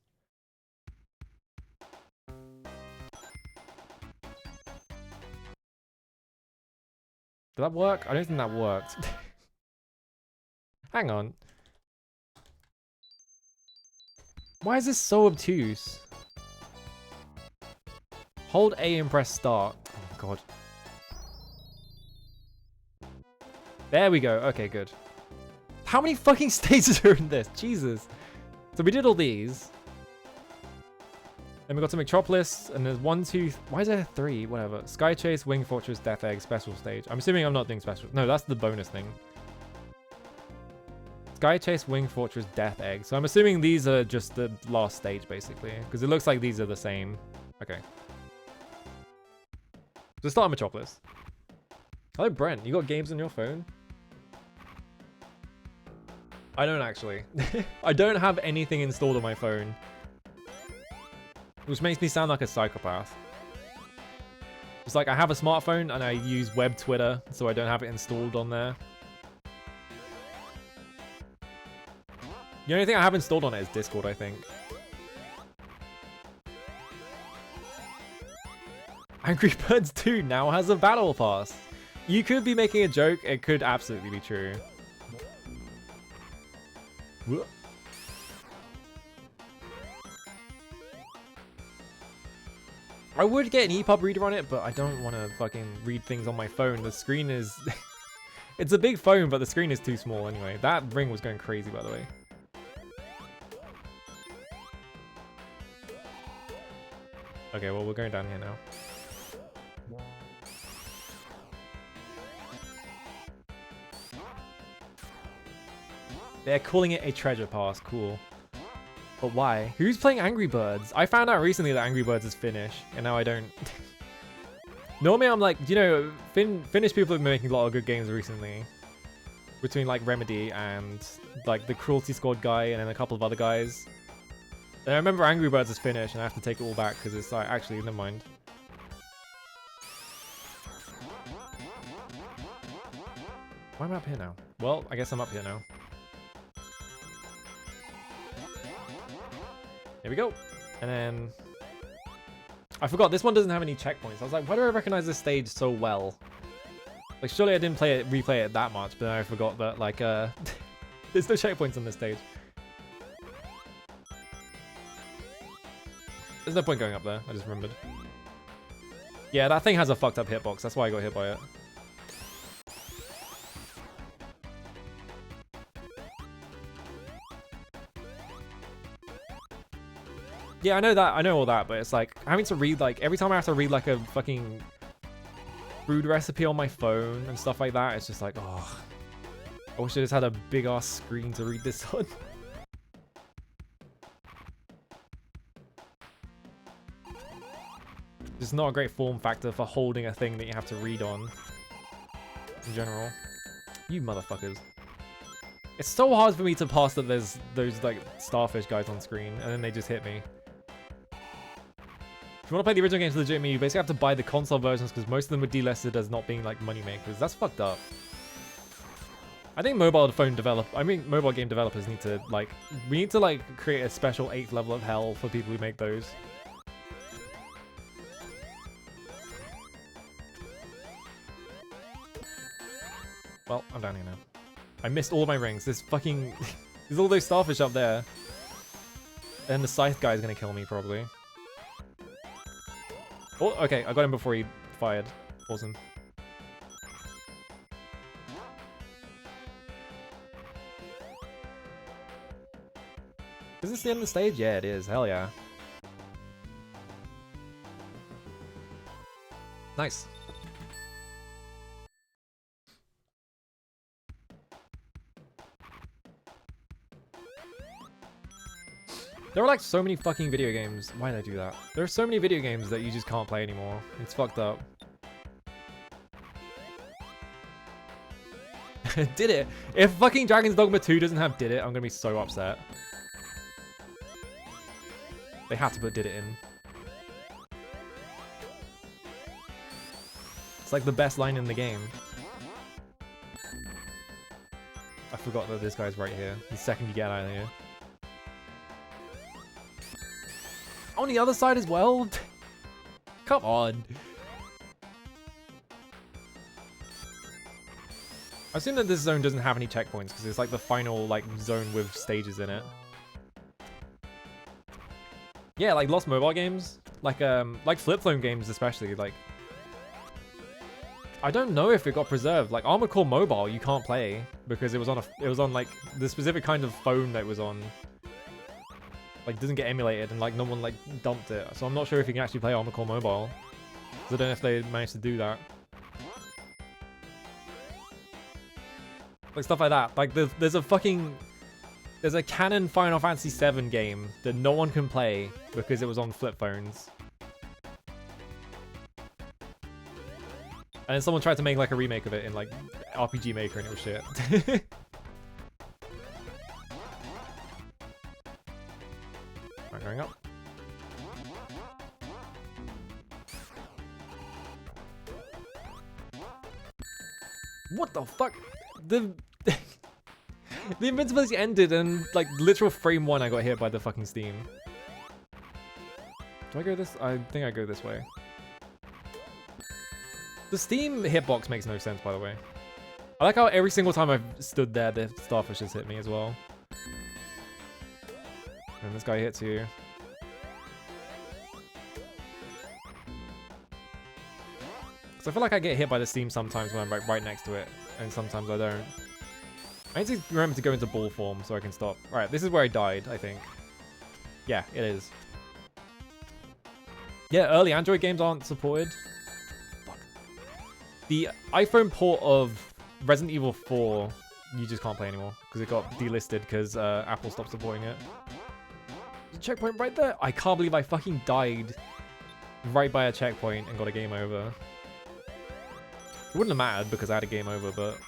Did that work? I don't think that worked. Hang on. Why is this so obtuse? Hold A and press start. Oh god. There we go. Okay, good. How many fucking stages are in this? Jesus. So we did all these. Then we got to Metropolis, and there's 1, 2... Why is there 3? Whatever. Sky Chase, Wing Fortress, Death Egg, Special Stage. I'm assuming I'm not doing special... No, that's the bonus thing. Sky Chase, Wing Fortress, Death Egg. So I'm assuming these are just the last stage, basically. Because it looks like these are the same. Okay. So start Metropolis. Hello, Brent. You got games on your phone? I don't actually. I don't have anything installed on my phone. Which makes me sound like a psychopath. It's like I have a smartphone and I use web Twitter, so I don't have it installed on there. The only thing I have installed on it is Discord, I think. Angry Birds 2 now has a battle pass. You could be making a joke, it could absolutely be true. Whoa. I would get an EPUB reader on it, but I don't want to fucking read things on my phone. The screen is... It's a big phone, but the screen is too small anyway. That ring was going crazy, by the way. Okay, well, we're going down here now. They're calling it a treasure pass. Cool. But why? Who's playing Angry Birds? I found out recently that Angry Birds is Finnish, and now I don't... Normally I'm like, you know, Finnish people have been making a lot of good games recently. Between like Remedy and like the Cruelty Squad guy and then a couple of other guys. And I remember Angry Birds is Finnish, and I have to take it all back because it's like, actually, never mind. Why am I up here now? Well, I guess I'm up here now. Here we go. And then... I forgot, this one doesn't have any checkpoints. I was like, why do I recognize this stage so well? Like, surely I didn't replay it that much, but I forgot that, like, there's no checkpoints on this stage. There's no point going up there, I just remembered. Yeah, that thing has a fucked up hitbox, that's why I got hit by it. Yeah, I know that. I know all that, but it's like having to read like every time I have to read like a fucking food recipe on my phone and stuff like that. It's just like, oh, I wish I just had a big ass screen to read this on. Just not a great form factor for holding a thing that you have to read on. In general, you motherfuckers. It's so hard for me to pass that there's those like starfish guys on screen and then they just hit me. If you want to play the original games legitimately, you basically have to buy the console versions because most of them were delisted as not being like money makers. That's fucked up. I think mobile game developers need to like, we need to like create a special 8th level of hell for people who make those. Well, I'm down here now. I missed all my rings. There's fucking, there's all those starfish up there. And the scythe guy is gonna kill me probably. Oh, okay, I got him before he fired. Awesome. Is this the end of the stage? Yeah, it is. Hell yeah. Nice. There are like so many fucking video games. Why did I do that? There are so many video games that you just can't play anymore. It's fucked up. Did it? If fucking Dragon's Dogma 2 doesn't have Did It, I'm gonna be so upset. They had to put Did It in. It's like the best line in the game. I forgot that this guy's right here. The second you get out of here. On the other side as well? Come on. I assume that this zone doesn't have any checkpoints because it's like the final like zone with stages in it. Yeah, like lost mobile games, like flip phone games especially. Like, I don't know if it got preserved. Like Armored Core Mobile, you can't play because it was on like the specific kind of phone that it was on. Like doesn't get emulated and like no one like dumped it, so I'm not sure if you can actually play Armored Core Mobile. So I don't know if they managed to do that. Like stuff like that. Like there's a canon Final Fantasy VII game that no one can play because it was on flip phones. And then someone tried to make like a remake of it in like RPG Maker and it was shit. Alright, going up. What the fuck? The invincibility ended and like literal frame 1 I got hit by the fucking steam. Do I go this? I think I go this way. The steam hitbox makes no sense, by the way. I like how every single time I've stood there, the starfish has hit me as well. And this guy hits you. So I feel like I get hit by the steam sometimes when I'm like right next to it, and sometimes I don't. I need to remember to go into ball form so I can stop. Alright, this is where I died, I think. Yeah, it is. Yeah, early Android games aren't supported. Fuck. The iPhone port of Resident Evil 4, you just can't play anymore because it got delisted because Apple stopped supporting it. There's a checkpoint right there. I can't believe I fucking died right by a checkpoint and got a game over. It wouldn't have mattered because I had a game over, but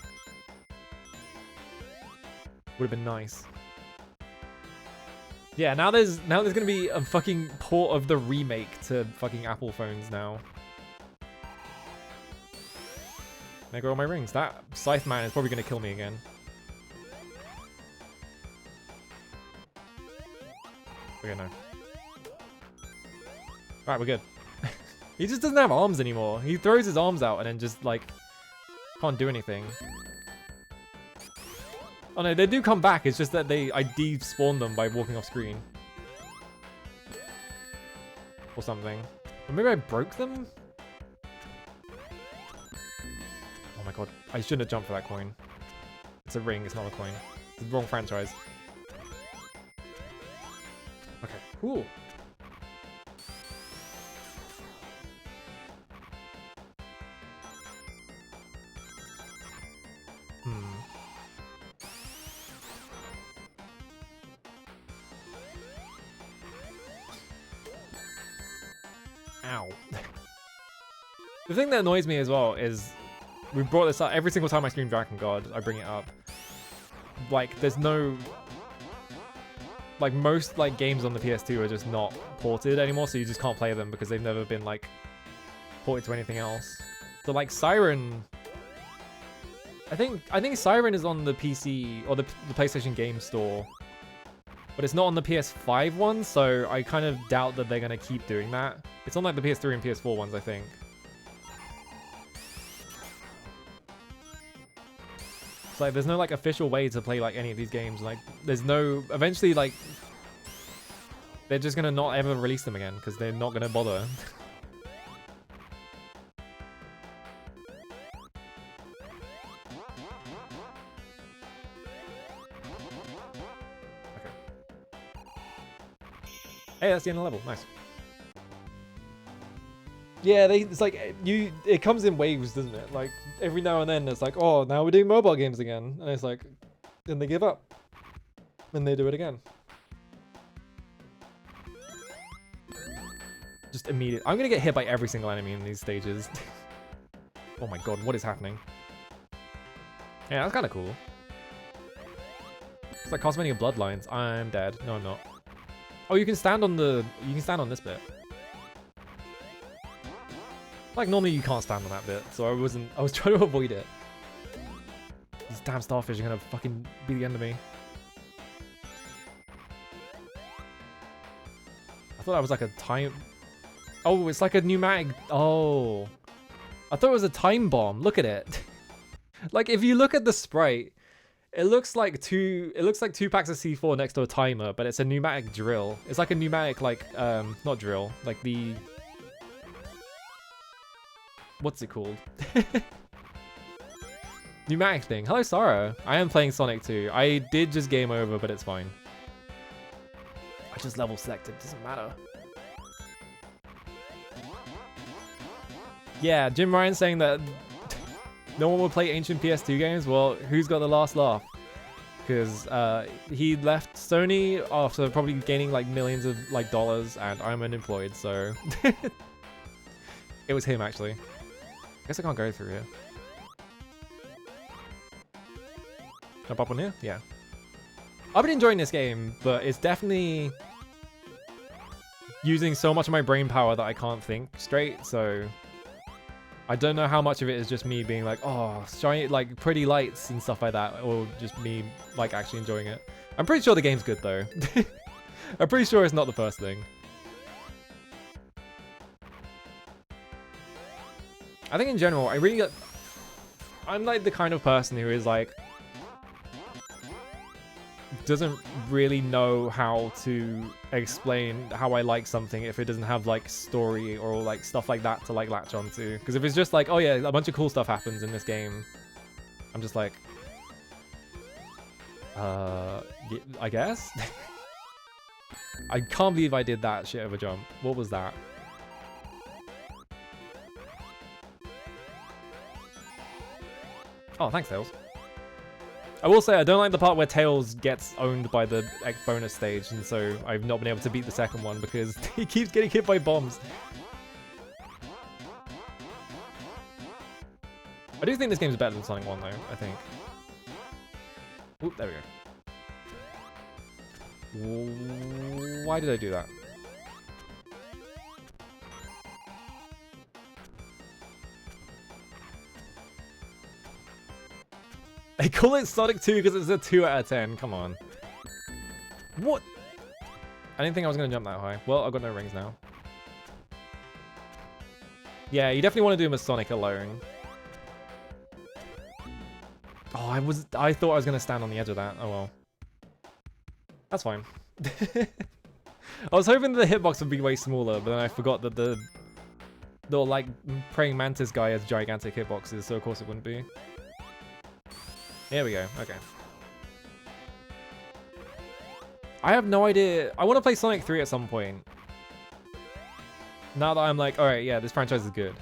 would have been nice. Yeah, now there's gonna be a fucking port of the remake to fucking Apple phones now. There go all my rings. That Scythe Man is probably gonna kill me again. Okay, no. Alright, we're good. He just doesn't have arms anymore. He throws his arms out and then just like can't do anything. Oh no, they do come back. It's just that I despawned them by walking off screen. Or something. Or maybe I broke them? Oh my god. I shouldn't have jumped for that coin. It's a ring, it's not a coin. It's the wrong franchise. Okay, cool. Ow. The thing that annoys me as well is we've brought this up every single time I stream Dragon God, I bring it up. Like, there's no... Like, most, like, games on the PS2 are just not ported anymore, so you just can't play them because they've never been, like, ported to anything else. So, like, Siren... I think Siren is on the PC, or the PlayStation Game Store, but it's not on the PS5 one, so I kind of doubt that they're going to keep doing that. It's on, like, the PS3 and PS4 ones, I think. It's like, there's no, like, official way to play, like, any of these games. Like, there's no... Eventually, like... They're just gonna not ever release them again, because they're not gonna bother. Okay. Hey, that's the end of the level. Nice. Yeah, it's like, it comes in waves, doesn't it? Like, every now and then it's like, oh, now we're doing mobile games again. And it's like, then they give up. And they do it again. Just immediate. I'm gonna get hit by every single enemy in these stages. Oh my god, what is happening? Yeah, that's kind of cool. It's like Cosmetic Bloodlines. I'm dead. No, I'm not. Oh, you can stand on this bit. Like, normally you can't stand on that bit, so I was trying to avoid it. These damn starfish are gonna fucking be the end of me. I thought that was like a time... Oh, it's like a pneumatic... Oh. I thought it was a time bomb. Look at it. Like, if you look at the sprite, it looks like two packs of C4 next to a timer, but it's a pneumatic drill. It's like a pneumatic, like, not drill, like the... What's it called? Pneumatic thing. Hello, Sarah. I am playing Sonic 2. I did just game over, but it's fine. I just level selected. Doesn't matter. Yeah, Jim Ryan saying that no one will play ancient PS2 games. Well, who's got the last laugh? Because he left Sony after probably gaining like millions of like dollars, and I'm unemployed, so it was him actually. I guess I can't go through here. Can I pop on here? Yeah. I've been enjoying this game, but it's definitely using so much of my brain power that I can't think straight, so I don't know how much of it is just me being like, oh, shiny, like pretty lights and stuff like that, or just me like actually enjoying it. I'm pretty sure the game's good though. I'm pretty sure it's not the first thing. I think in general, I'm like the kind of person who is like, doesn't really know how to explain how I like something if it doesn't have like story or like stuff like that to like latch onto. Because if it's just like, oh yeah, a bunch of cool stuff happens in this game, I'm just like, I guess? I can't believe I did that shit of a jump. What was that? Oh, thanks, Tails. I will say I don't like the part where Tails gets owned by the bonus stage, and so I've not been able to beat the second one because he keeps getting hit by bombs. I do think this game's better than Sonic 1 though, I think. Oop, there we go. Why did I do that? They call it Sonic 2 because it's a 2 out of 10. Come on. What? I didn't think I was going to jump that high. Well, I've got no rings now. Yeah, you definitely want to do him as Sonic alone. Oh, I thought I was going to stand on the edge of that. Oh well. That's fine. I was hoping that the hitbox would be way smaller, but then I forgot that the like praying mantis guy has gigantic hitboxes, so of course it wouldn't be. Here we go, okay. I have no idea. I want to play Sonic 3 at some point. Now that I'm like, alright, yeah, this franchise is good.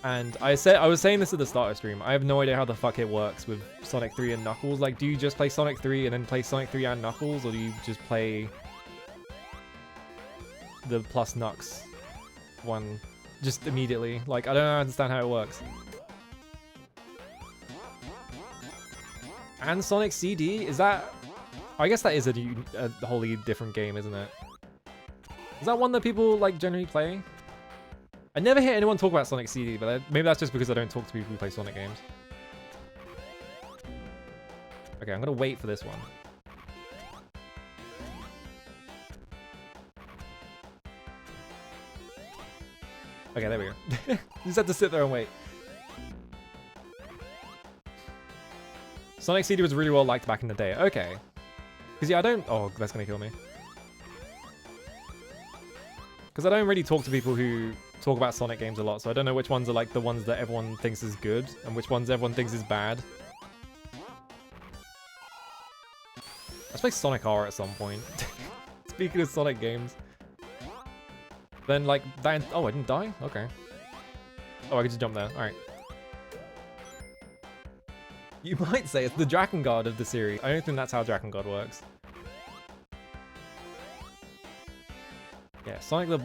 And I was saying this at the start of stream, I have no idea how the fuck it works with Sonic 3 and Knuckles. Like, do you just play Sonic 3 and then play Sonic 3 and Knuckles, or do you just play the plus Knux one just immediately. Like, I don't understand how it works. And Sonic CD? Is that... I guess that is a wholly different game, isn't it? Is that one that people, like, generally play? I never hear anyone talk about Sonic CD, but maybe that's just because I don't talk to people who play Sonic games. Okay, I'm gonna wait for this one. Okay, there we go. Just have to sit there and wait. Sonic CD was really well liked back in the day. Okay. Because yeah, I don't... Oh, that's gonna kill me. Because I don't really talk to people who talk about Sonic games a lot, so I don't know which ones are like the ones that everyone thinks is good, and which ones everyone thinks is bad. Let's play Sonic R at some point. Speaking of Sonic games. Then like, that... Oh, I didn't die? Okay. Oh, I could just jump there. Alright. You might say it's the Drakengard of the series. I don't think that's how Drakengard works. Yeah, Sonic the...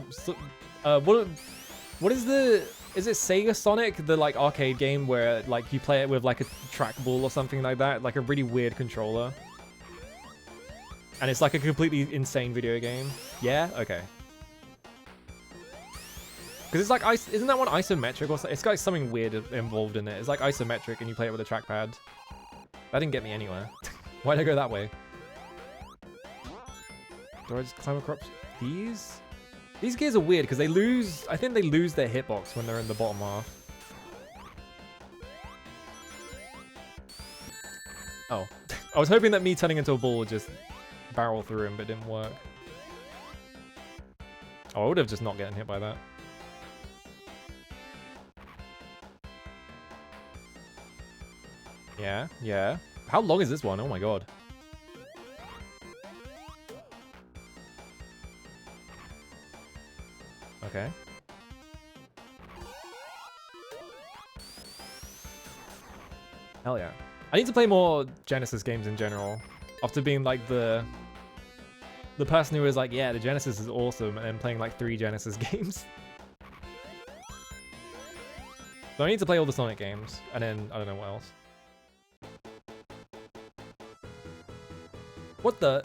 what is the... Is it Sega Sonic, the like arcade game where like you play it with like a trackball or something like that? Like a really weird controller. And it's like a completely insane video game. Yeah? Okay. Because it's like, isn't that one isometric or something? It's got like something weird involved in it. It's like isometric and you play it with a trackpad. That didn't get me anywhere. Why'd I go that way? Do I just climb across these? These gears are weird because they lose, I think they lose their hitbox when they're in the bottom half. Oh. I was hoping that me turning into a ball would just barrel through him, but it didn't work. Oh, I would have just not gotten hit by that. Yeah, yeah. How long is this one? Oh my god. Okay. Hell yeah. I need to play more Genesis games in general. After being like the person who was like, yeah, the Genesis is awesome, and then playing like 3 Genesis games. So I need to play all the Sonic games, and then I don't know what else. What the?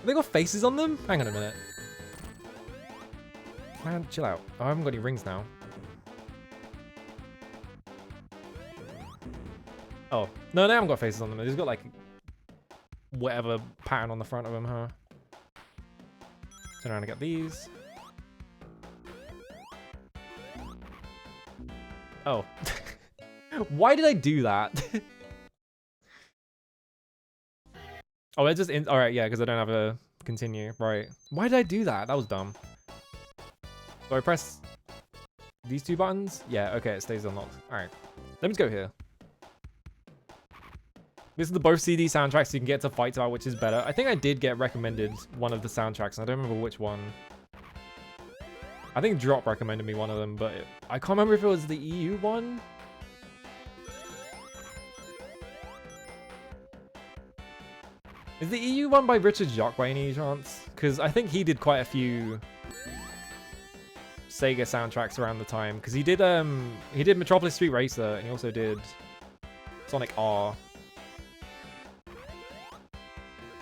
They got faces on them? Hang on a minute. Man, chill out. Oh, I haven't got any rings now. Oh. No, they haven't got faces on them. They've just got like whatever pattern on the front of them, huh? Turn around and get these. Oh. Why did I do that? Oh, it's just in. Alright, yeah, because I don't have a continue. Right. Why did I do that? That was dumb. So I press these 2 buttons? Yeah, okay, it stays unlocked. Alright. Let me just go here. This is the both CD soundtracks, so you can get to fights about which is better. I think I did get recommended one of the soundtracks, and I don't remember which one. I think Drop recommended me one of them, but I can't remember if it was the EU one. Is the EU one by Richard Jacques by any chance? Because I think he did quite a few Sega soundtracks around the time. Because he did Metropolis Street Racer, and he also did Sonic R.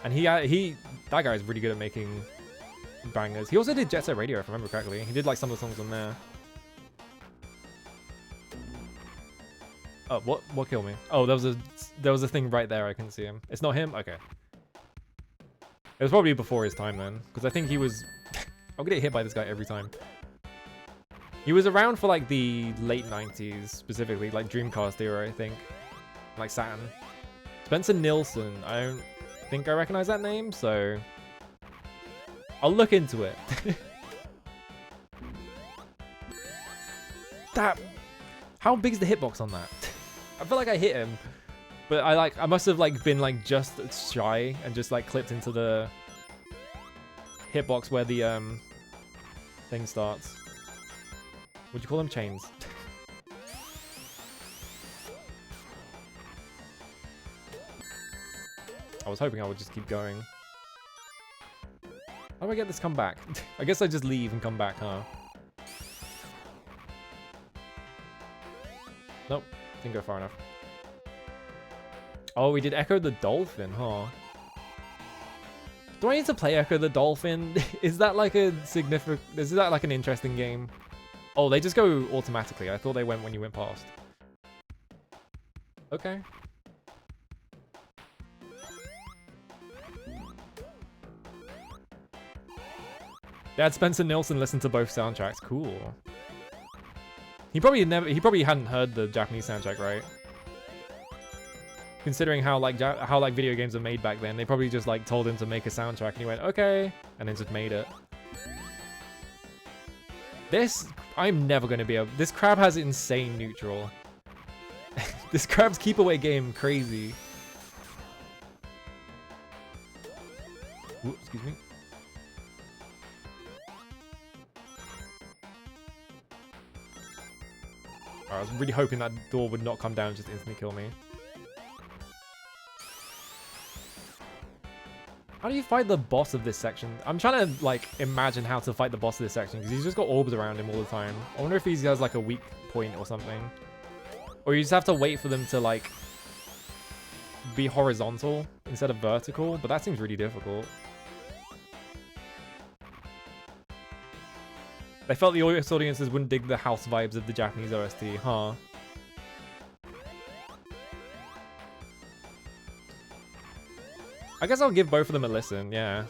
And that guy is really good at making bangers. He also did Jet Set Radio, if I remember correctly. He did like some of the songs on there. Oh, what killed me? Oh, there was a thing right there. I couldn't see him. It's not him? Okay. It was probably before his time then, because I think he was... I'm gonna get hit by this guy every time. He was around for like the late 90s, specifically, like Dreamcast era, I think. Like Saturn. Spencer Nilsson. I don't think I recognize that name, so... I'll look into it. That... How big's the hitbox on that? I feel like I hit him. But I must have like been like just shy and just like clipped into the hitbox where the thing starts. Would you call them chains? I was hoping I would just keep going. How do I get this come back? I guess I just leave and come back, huh? Nope, didn't go far enough. Oh, we did Echo the Dolphin, huh? Do I need to play Echo the Dolphin? Is that like a significant... Is that like an interesting game? Oh, they just go automatically. I thought they went when you went past. Okay. Dad Spencer Nilsson listened to both soundtracks. Cool. He probably hadn't heard the Japanese soundtrack, right? Considering how like video games are made back then, they probably just like told him to make a soundtrack and he went, okay, and then just made it. I'm never going to be able... This crab has insane neutral. This crab's keep away game, crazy. Ooh, excuse me. I was really hoping that door would not come down and just instantly kill me. How do you fight the boss of this section? I'm trying to, like, imagine how to fight the boss of this section, because he's just got orbs around him all the time. I wonder if he has, like, a weak point or something. Or you just have to wait for them to, like, be horizontal instead of vertical, but that seems really difficult. I felt the US audiences wouldn't dig the house vibes of the Japanese OST, huh? I guess I'll give both of them a listen, yeah.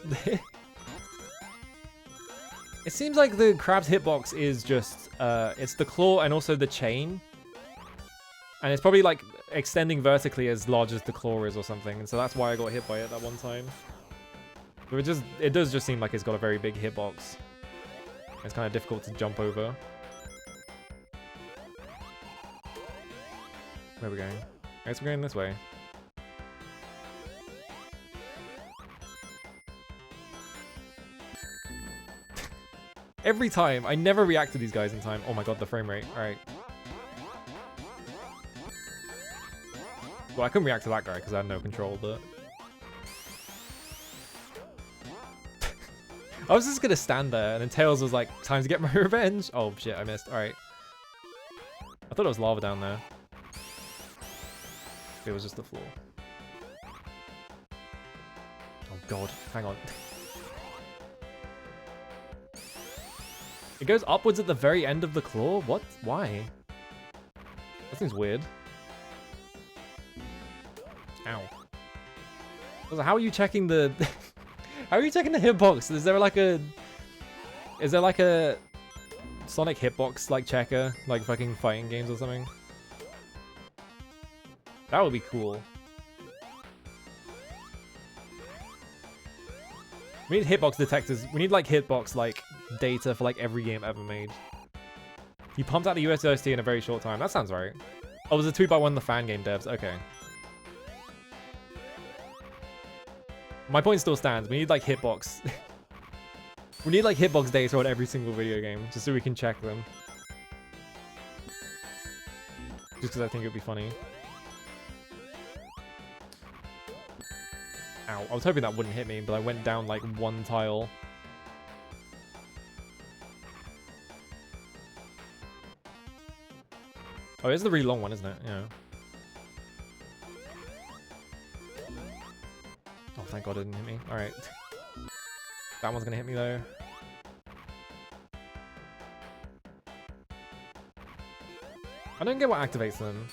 It seems like the crab's hitbox is just, it's the claw and also the chain. And it's probably like extending vertically as large as the claw is or something. And so that's why I got hit by it that one time. But it does just seem like it's got a very big hitbox. It's kind of difficult to jump over. Where are we going? I guess we're going this way. Every time. I never react to these guys in time. Oh my god, the frame rate. Alright. Well, I couldn't react to that guy because I had no control, but... I was just gonna stand there, and then Tails was like, time to get my revenge. Oh shit, I missed. Alright. I thought it was lava down there. It was just the floor. Oh god, hang on. It goes upwards at the very end of the claw? What? Why? That seems weird. Ow. Also, how are you checking the... How are you checking the hitbox? Is there like a Sonic hitbox like checker, like fucking fighting games or something? That would be cool. We need hitbox detectors. We need like hitbox like data for like every game ever made. He pumped out the US OST in a very short time. That sounds right. Oh, it was a 2x1 the fan game devs. Okay. My point still stands. We need like hitbox. We need like hitbox data on every single video game just so we can check them. Just because I think it would be funny. Ow. I was hoping that wouldn't hit me, but I went down like one tile. Oh, it's the really long one, isn't it? Yeah. Oh, thank god it didn't hit me. Alright. That one's gonna hit me though. I don't get what activates them.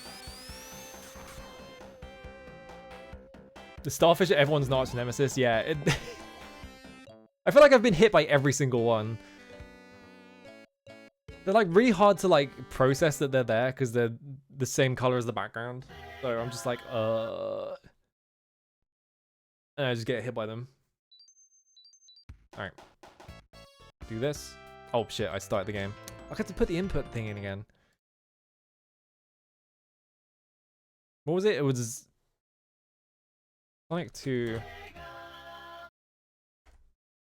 The starfish are everyone's arch nemesis. Yeah, I feel like I've been hit by every single one. They're like really hard to like process that they're there because they're the same color as the background. So I'm just like, and I just get hit by them. Alright. Do this. Oh shit, I started the game. I have to put the input thing in again. What was it? It was Sonic 2.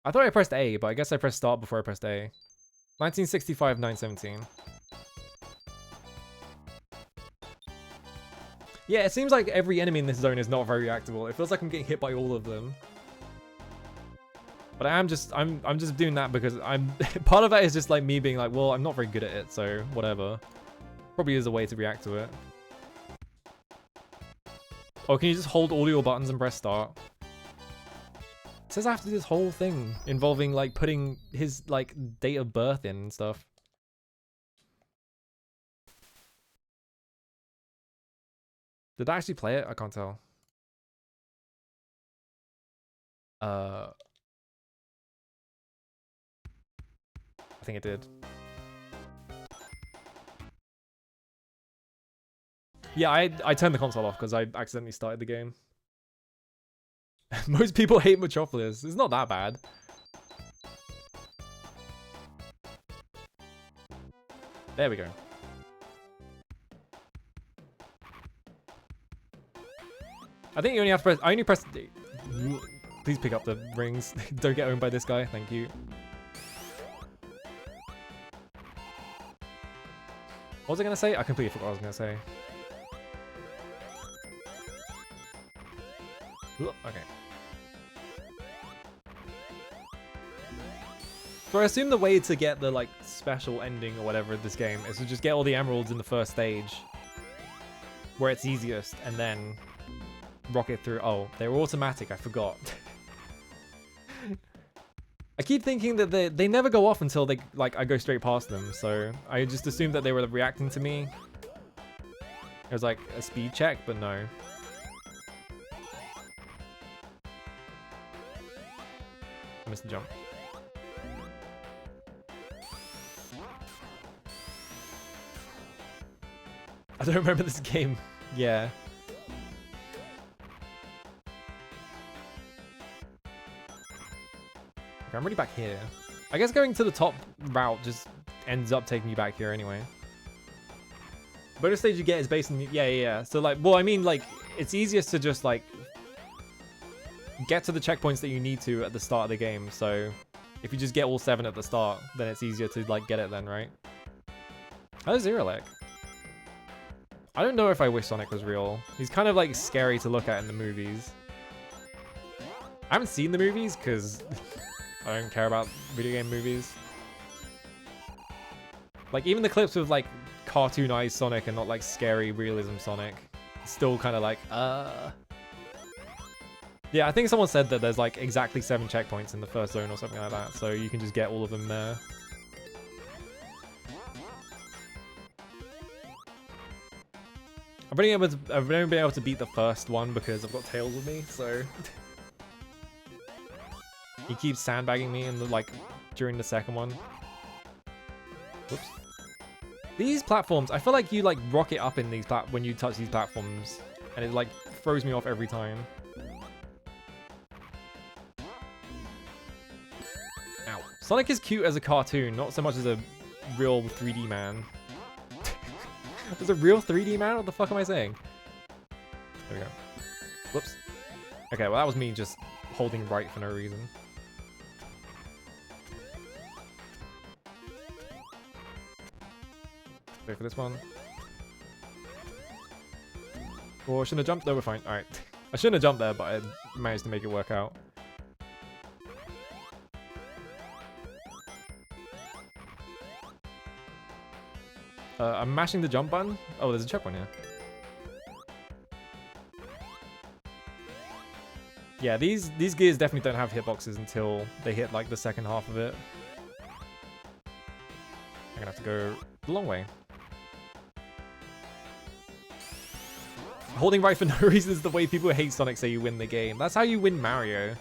I thought I pressed A, but I guess I pressed start before I pressed A. 1965, 917. Yeah, it seems like every enemy in this zone is not very reactable. It feels like I'm getting hit by all of them. But I'm just doing that because I'm part of that is just like me being like, well, I'm not very good at it, so whatever. Probably is a way to react to it. Oh, can you just hold all your buttons and press start? It says I have to do this whole thing involving like putting his like date of birth in and stuff. Did I actually play it? I can't tell. I think it did. Yeah, I turned the console off because I accidentally started the game. Most people hate Metropolis. It's not that bad. There we go. I think you only have to press... I only press... Please pick up the rings. Don't get owned by this guy. Thank you. What was I going to say? I completely forgot what I was going to say. Okay. So I assume the way to get the like special ending or whatever of this game is to just get all the emeralds in the first stage where it's easiest and then rocket through. Oh, they were automatic. I forgot. I keep thinking that they never go off until they like I go straight past them. So I just assumed that they were reacting to me. It was like a speed check, but no. I missed the jump. I don't remember this game. Yeah. Okay, I'm already back here. I guess going to the top route just ends up taking you back here anyway. Bonus stage you get is based on... Yeah. So like, well, I mean like, it's easiest to just like get to the checkpoints that you need to at the start of the game. So if you just get all 7 at the start, then it's easier to like get it then, right? How's Zeralek? I don't know if I wish Sonic was real. He's kind of like scary to look at in the movies. I haven't seen the movies because I don't care about video game movies. Like even the clips with like cartoonized Sonic and not like scary realism Sonic, still kind of like Yeah, I think someone said that there's like exactly 7 checkpoints in the first zone or something like that, so you can just get all of them there. I've only been able to beat the first one because I've got Tails with me, so he keeps sandbagging me in the like during the second one. Whoops. These platforms, I feel like you like rocket up in these when you touch these platforms, and it like throws me off every time. Ow. Sonic is cute as a cartoon, not so much as a real 3D man. There's a real 3D man? What the fuck am I saying? There we go. Whoops. Okay, well that was me just holding right for no reason. Wait for this one. Oh, I shouldn't have jumped. No, we're fine. Alright. I shouldn't have jumped there, but I managed to make it work out. I'm mashing the jump button. Oh, there's a checkpoint here. Yeah, these gears definitely don't have hitboxes until they hit like the second half of it. I'm gonna have to go the long way. Holding right for no reason is the way people who hate Sonic say you win the game. That's how you win Mario.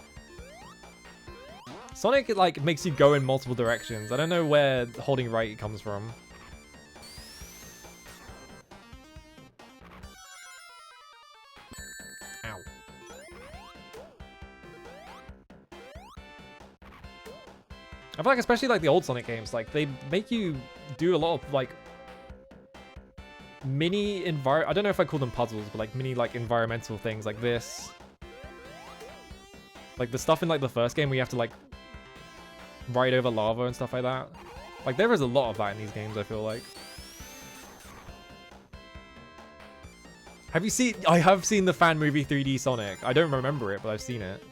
Sonic like makes you go in multiple directions. I don't know where holding right comes from. I feel like especially like the old Sonic games, like they make you do a lot of like mini I don't know if I call them puzzles, but like mini like environmental things like this. Like the stuff in like the first game where you have to like ride over lava and stuff like that. Like there is a lot of that in these games, I feel like. Have you seen... I have seen the fan movie 3D Sonic. I don't remember it, but I've seen it.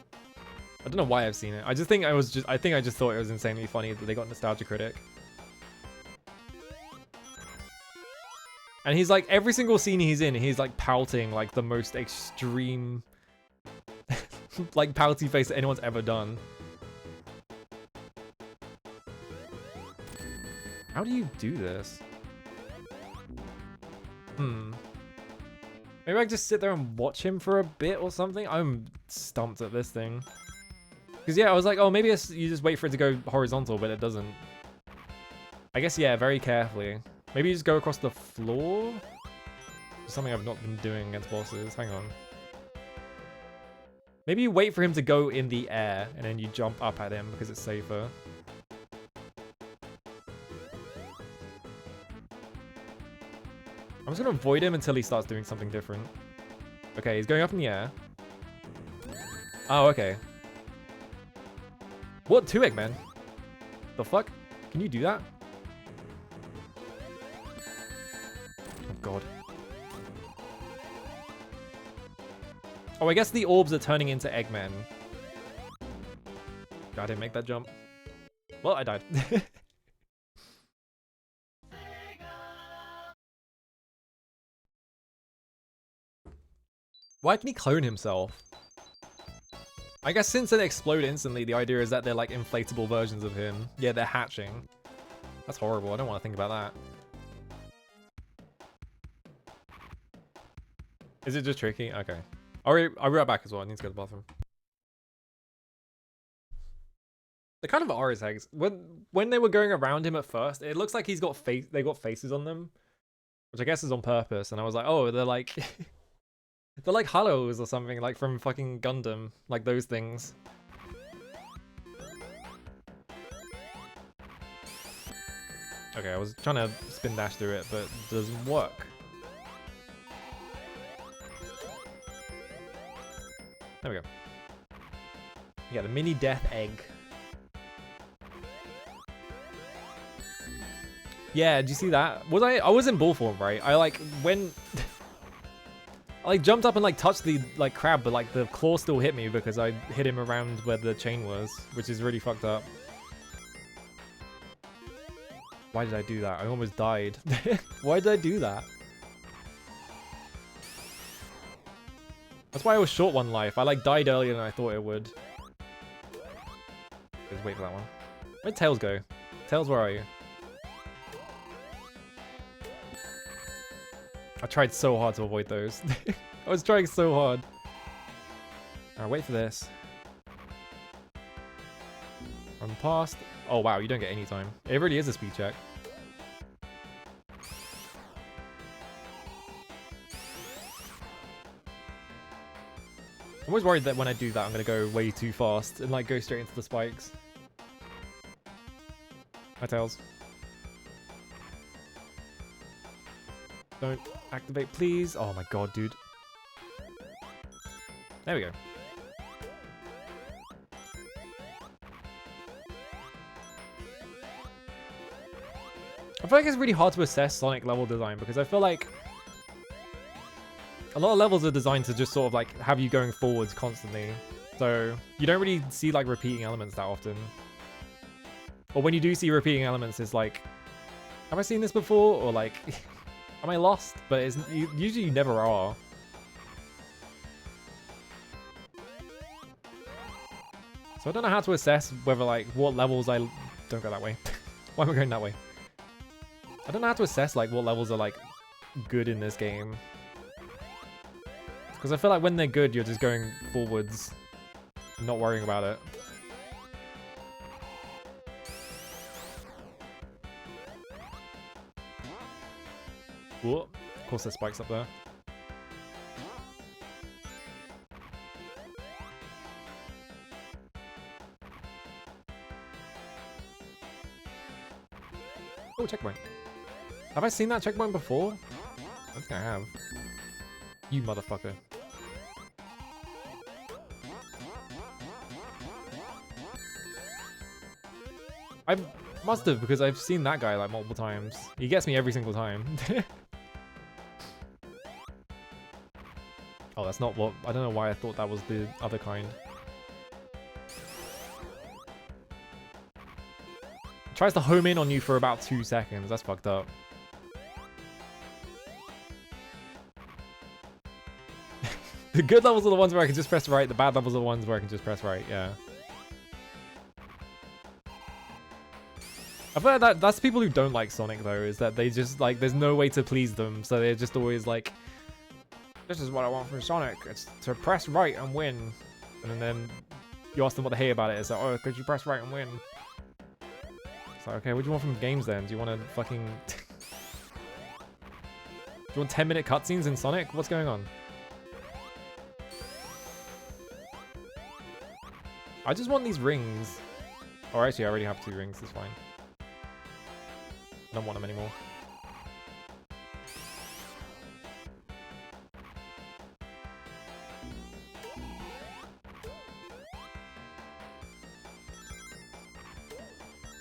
I don't know why I've seen it. I just think I just thought it was insanely funny that they got Nostalgia Critic. And he's like, every single scene he's in, he's like pouting like the most extreme like pouty face that anyone's ever done. How do you do this? Maybe I just sit there and watch him for a bit or something. I'm stumped at this thing. Because yeah, I was like, oh, maybe you just wait for it to go horizontal, but it doesn't. I guess, yeah, very carefully. Maybe you just go across the floor? Something I've not been doing against bosses. Hang on. Maybe you wait for him to go in the air, and then you jump up at him because it's safer. I'm just gonna avoid him until he starts doing something different. Okay, he's going up in the air. Oh, okay. What? 2 Eggmen? The fuck? Can you do that? Oh god. Oh, I guess the orbs are turning into Eggmen. God, I didn't make that jump. Well, I died. Why can he clone himself? I guess since they explode instantly, the idea is that they're like inflatable versions of him. Yeah, they're hatching. That's horrible. I don't want to think about that. Is it just tricky? Okay. I'll be right back as well. I need to go to the bathroom. They kind of are his eggs. When they were going around him at first, it looks like he's got they got faces on them, which I guess is on purpose. And I was like, oh, they're like they're like hollows or something, like from fucking Gundam, like those things. Okay, I was trying to spin dash through it, but it doesn't work. There we go. Yeah, the mini death egg. Yeah, did you see that? I was in bull form, right? I like when I like jumped up and like touched the like crab, but like the claw still hit me because I hit him around where the chain was, which is really fucked up. Why did I do that? I almost died. Why did I do that? That's why I was short 1 life. I like died earlier than I thought it would. Just wait for that one. Where'd Tails go? Tails, where are you? I tried so hard to avoid those. I was trying so hard. Alright, wait for this. Run past. Oh wow, you don't get any time. It really is a speed check. I'm always worried that when I do that, I'm gonna go way too fast and like go straight into the spikes. Hi, Tails. Don't activate, please. Oh my god, dude. There we go. I feel like it's really hard to assess Sonic level design because I feel like a lot of levels are designed to just sort of like have you going forwards constantly. So you don't really see like repeating elements that often. Or when you do see repeating elements, it's like, have I seen this before? Or like, am I lost? But it's usually you never are. So I don't know how to assess whether like what levels don't go that way. Why am I going that way? I don't know how to assess like what levels are like good in this game. Because I feel like when they're good, you're just going forwards, not worrying about it. Whoa. Of course there's spikes up there. Oh, checkpoint. Have I seen that checkpoint before? I think I have. You motherfucker. I must have, because I've seen that guy like multiple times. He gets me every single time. Oh, that's not what... I don't know why I thought that was the other kind. Tries to home in on you for about 2 seconds. That's fucked up. The good levels are the ones where I can just press right. The bad levels are the ones where I can just press right. Yeah. I feel like that's people who don't like Sonic though, is that they just like there's no way to please them, so they're just always like, this is what I want from Sonic. It's to press right and win. And then you ask them what they hate about it. It's like, oh, could you press right and win? It's like, okay, what do you want from games then? Do you want to fucking... do you want 10-minute cutscenes in Sonic? What's going on? I just want these rings. Or actually, I already have 2 rings. It's fine. I don't want them anymore.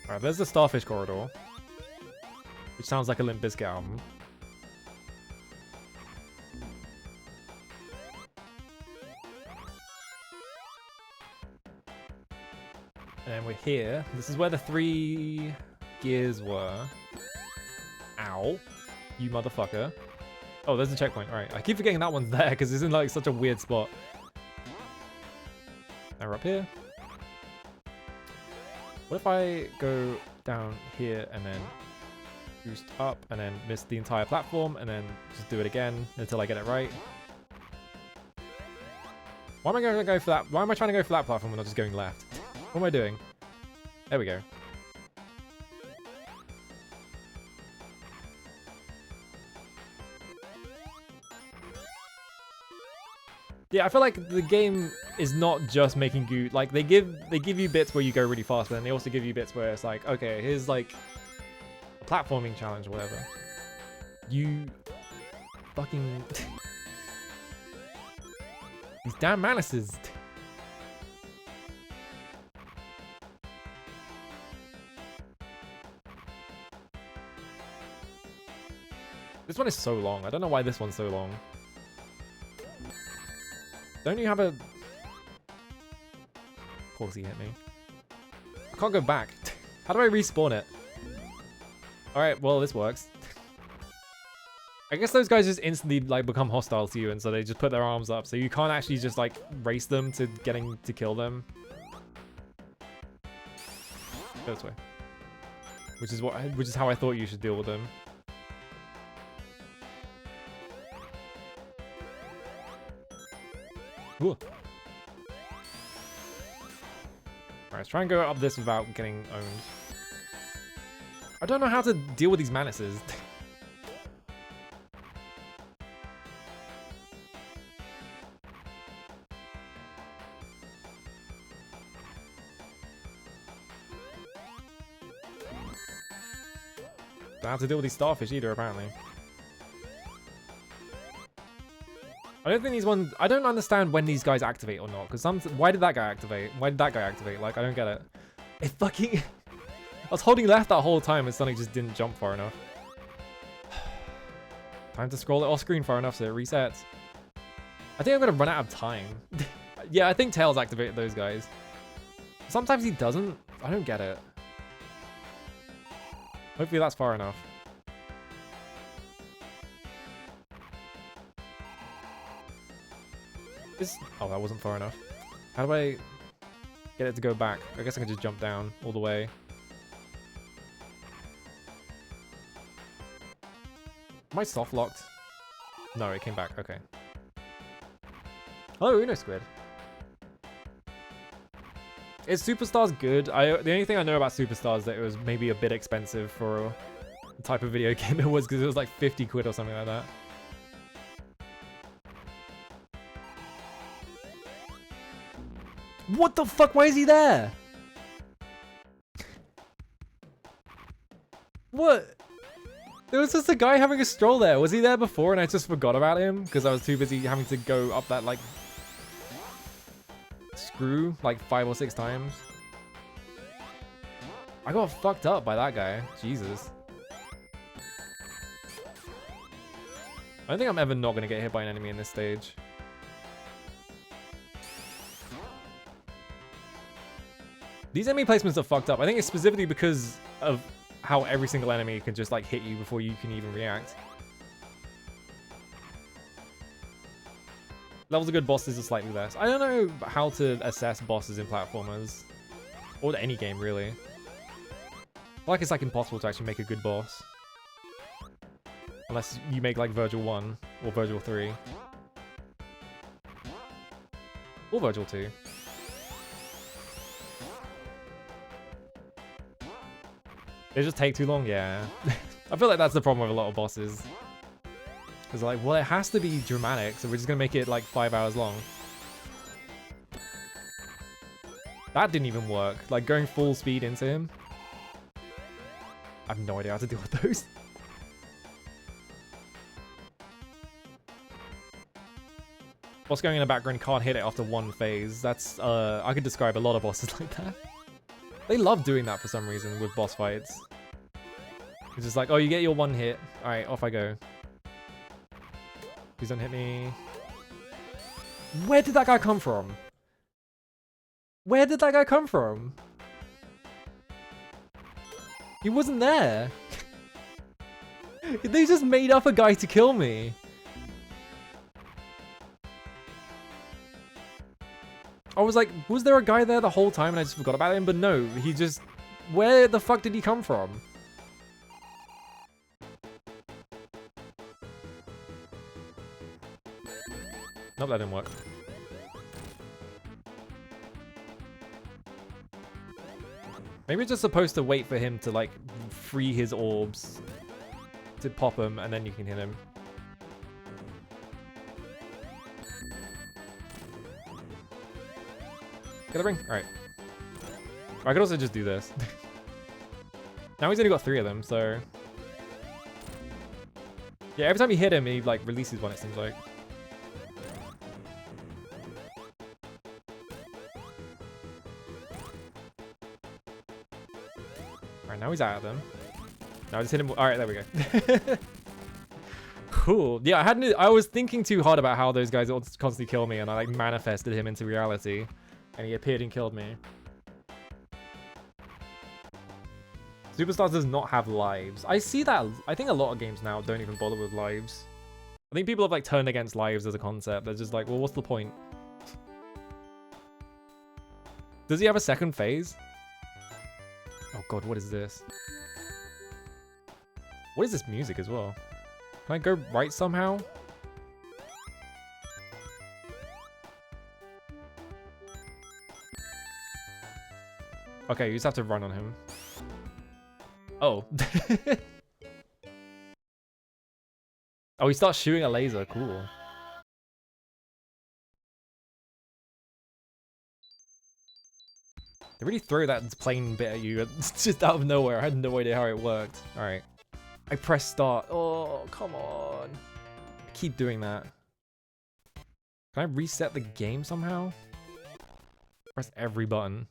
Alright, there's the Starfish Corridor. Which sounds like a Limp Bizkit album. And then we're here. This is where the 3 gears were. Ow. You motherfucker. Oh, there's a checkpoint. Alright, I keep forgetting that one's there because it's in like such a weird spot. Now we're up here. What if I go down here and then boost up and then miss the entire platform and then just do it again until I get it right? Why am I going to go for that? Why am I trying to go for that platform when I'm just going left? What am I doing? There we go. Yeah, I feel like the game is not just making you like they give you bits where you go really fast, but then they also give you bits where it's like, okay, here's like a platforming challenge or whatever. You fucking these damn Manuses. This one is so long. I don't know why this one's so long. Don't you have a... Of course he hit me. I can't go back. How do I respawn it? Alright, well this works. I guess those guys just instantly like become hostile to you and so they just put their arms up. So you can't actually just like race them to getting to kill them. Go this way. Which is how I thought you should deal with them. Ooh. Alright, let's try and go up this without getting owned. I don't know how to deal with these Manuses. Don't have to deal with these starfish either, apparently. I don't think these ones... I don't understand when these guys activate or not. Because why did that guy activate? Why did that guy activate? Like, I don't get it. It fucking... I was holding left that whole time and Sonic just didn't jump far enough. Time to scroll it off screen far enough so it resets. I think I'm going to run out of time. Yeah, I think Tails activated those guys. Sometimes he doesn't. I don't get it. Hopefully that's far enough. Oh, that wasn't far enough. How do I get it to go back? I guess I can just jump down all the way. Am I soft locked? No, it came back. Okay. Hello, Uno Squid. Is Superstars good? The only thing I know about Superstars is that it was maybe a bit expensive for the type of video game it was because it was like 50 quid or something like that. What the fuck? Why is he there? What? There was just a guy having a stroll there. Was he there before and I just forgot about him? Because I was too busy having to go up that, like, screw, like, 5 or 6 times. I got fucked up by that guy. Jesus. I don't think I'm ever not going to get hit by an enemy in this stage. These enemy placements are fucked up. I think it's specifically because of how every single enemy can just like hit you before you can even react. Levels of good bosses are slightly less. I don't know how to assess bosses in platformers. Or any game, really. I feel like it's like impossible to actually make a good boss. Unless you make like Virgil 1 or Virgil 3. Or Virgil 2. They just take too long, yeah. I feel like that's the problem with a lot of bosses. Because like, well, it has to be dramatic, so we're just gonna make it like 5 hours long. That didn't even work. Like going full speed into him. I have no idea how to deal with those. Boss going in the background can't hit it after one phase. That's, I could describe a lot of bosses like that. They love doing that for some reason with boss fights. It's just like, oh, you get your one hit. Alright, off I go. Please don't hit me. Where did that guy come from? Where did that guy come from? He wasn't there. They just made up a guy to kill me. I was like, was there a guy there the whole time and I just forgot about him? But no, he just... Where the fuck did he come from? Nope, that didn't work. Maybe we're just supposed to wait for him to, like, free his orbs to pop them, and then you can hit him. Get the ring? Alright. I could also just do this. Now he's only got 3 of them, so... Yeah, every time you hit him, he, like, releases one, it seems like. Alright, now he's out of them. Now I just hit him. Alright, there we go. Cool. Yeah, I was thinking too hard about how those guys constantly kill me, and I like manifested him into reality. And he appeared and killed me. Superstars does not have lives. I see that. I think a lot of games now don't even bother with lives. I think people have like turned against lives as a concept. They're just like, well, what's the point? Does he have a second phase? Oh god, what is this? What is this music as well? Can I go right somehow? Okay, you just have to run on him. Oh. Oh, he starts shooting a laser. Cool. They really throw that plain bit at you just out of nowhere. I had no idea how it worked. Alright. I press start. Oh, come on. I keep doing that. Can I reset the game somehow? Press every button.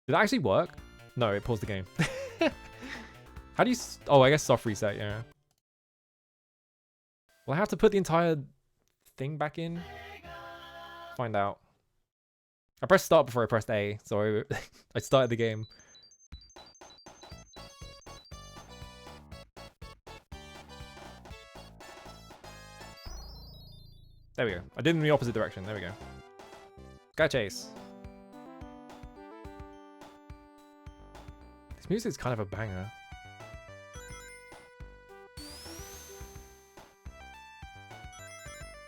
Did that actually work? No, it paused the game. How do you... Oh, I guess soft reset, yeah. Will I have to put the entire thing back in? Find out. I pressed start before I pressed A, so I started the game. There we go. I did it in the opposite direction. There we go. Sky Chase. This music's kind of a banger.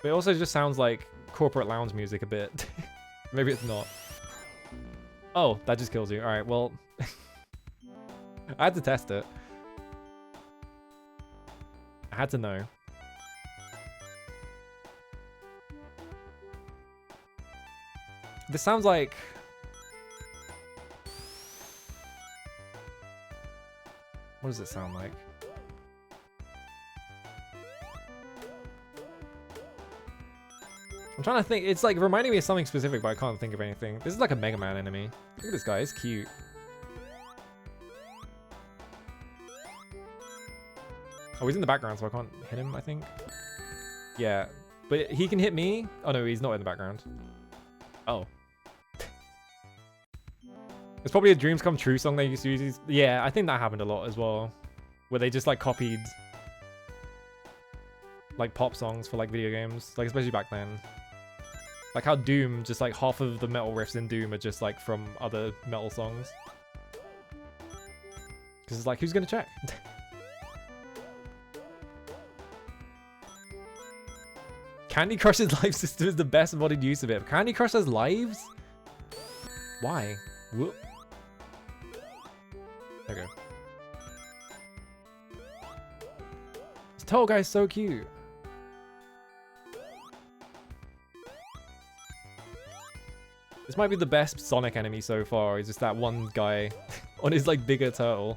But it also just sounds like corporate lounge music a bit. Maybe it's not. Oh, that just kills you. Alright, well... I had to test it. I had to know. This sounds like... What does it sound like? I'm trying to think. It's like reminding me of something specific, but I can't think of anything. This is like a Mega Man enemy. Look at this guy. He's cute. Oh, he's in the background, so I can't hit him, I think. Yeah. But he can hit me. Oh, no, he's not in the background. Oh. It's probably a Dreams Come True song they used to use. Yeah, I think that happened a lot as well. Where they just like copied... like pop songs for like video games, like especially back then. Like how Doom, just like half of the metal riffs in Doom are just like from other metal songs. Because it's like, who's gonna check? Candy Crush's life system is the best modded use of it. Candy Crush has lives? Why? Whoop. Okay. This turtle guy is so cute. This might be the best Sonic enemy so far. It's just that one guy on his like bigger turtle.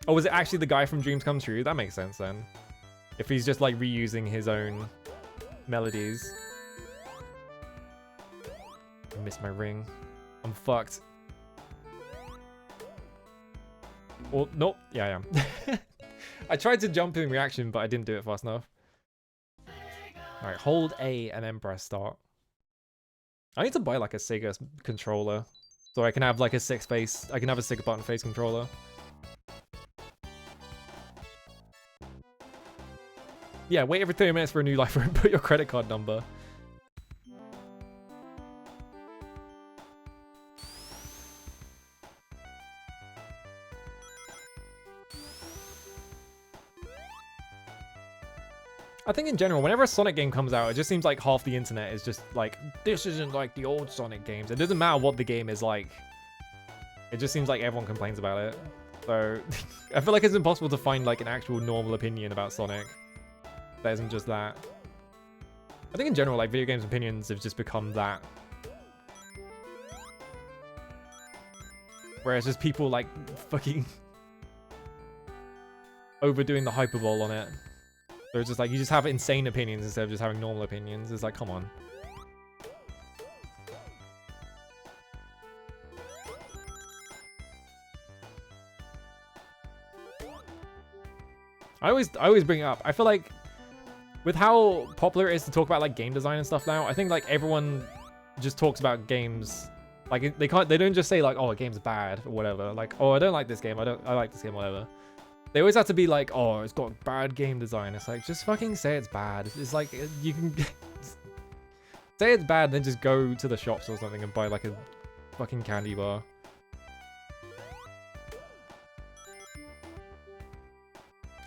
Oh, was it actually the guy from Dreams Come True? That makes sense then. If he's just like reusing his own melodies. I missed my ring. I'm fucked. Oh, nope. Yeah, I am. I tried to jump in reaction, but I didn't do it fast enough. Alright, hold A and then press start. I need to buy like a Sega controller. So I can have like a I can have a 6-button face controller. Yeah, wait every 30 minutes for a new life and put your credit card number. I think in general, whenever a Sonic game comes out, it just seems like half the internet is just like, this isn't like the old Sonic games. It doesn't matter what the game is like. It just seems like everyone complains about it. So, I feel like it's impossible to find like an actual normal opinion about Sonic. That isn't just that. I think in general, like video games opinions have just become that. Whereas just people like fucking overdoing the hyperbole on it. So it's just like, you just have insane opinions instead of just having normal opinions. It's like, come on. I always bring it up. I feel like with how popular it is to talk about like game design and stuff now, I think like everyone just talks about games. Like they don't just say like, oh, a game's bad or whatever. Like, oh, I don't like this game. I like this game, whatever. They always have to be like, oh, it's got bad game design. It's like, just fucking say it's bad. It's like, you can say it's bad, then just go to the shops or something and buy like a fucking candy bar.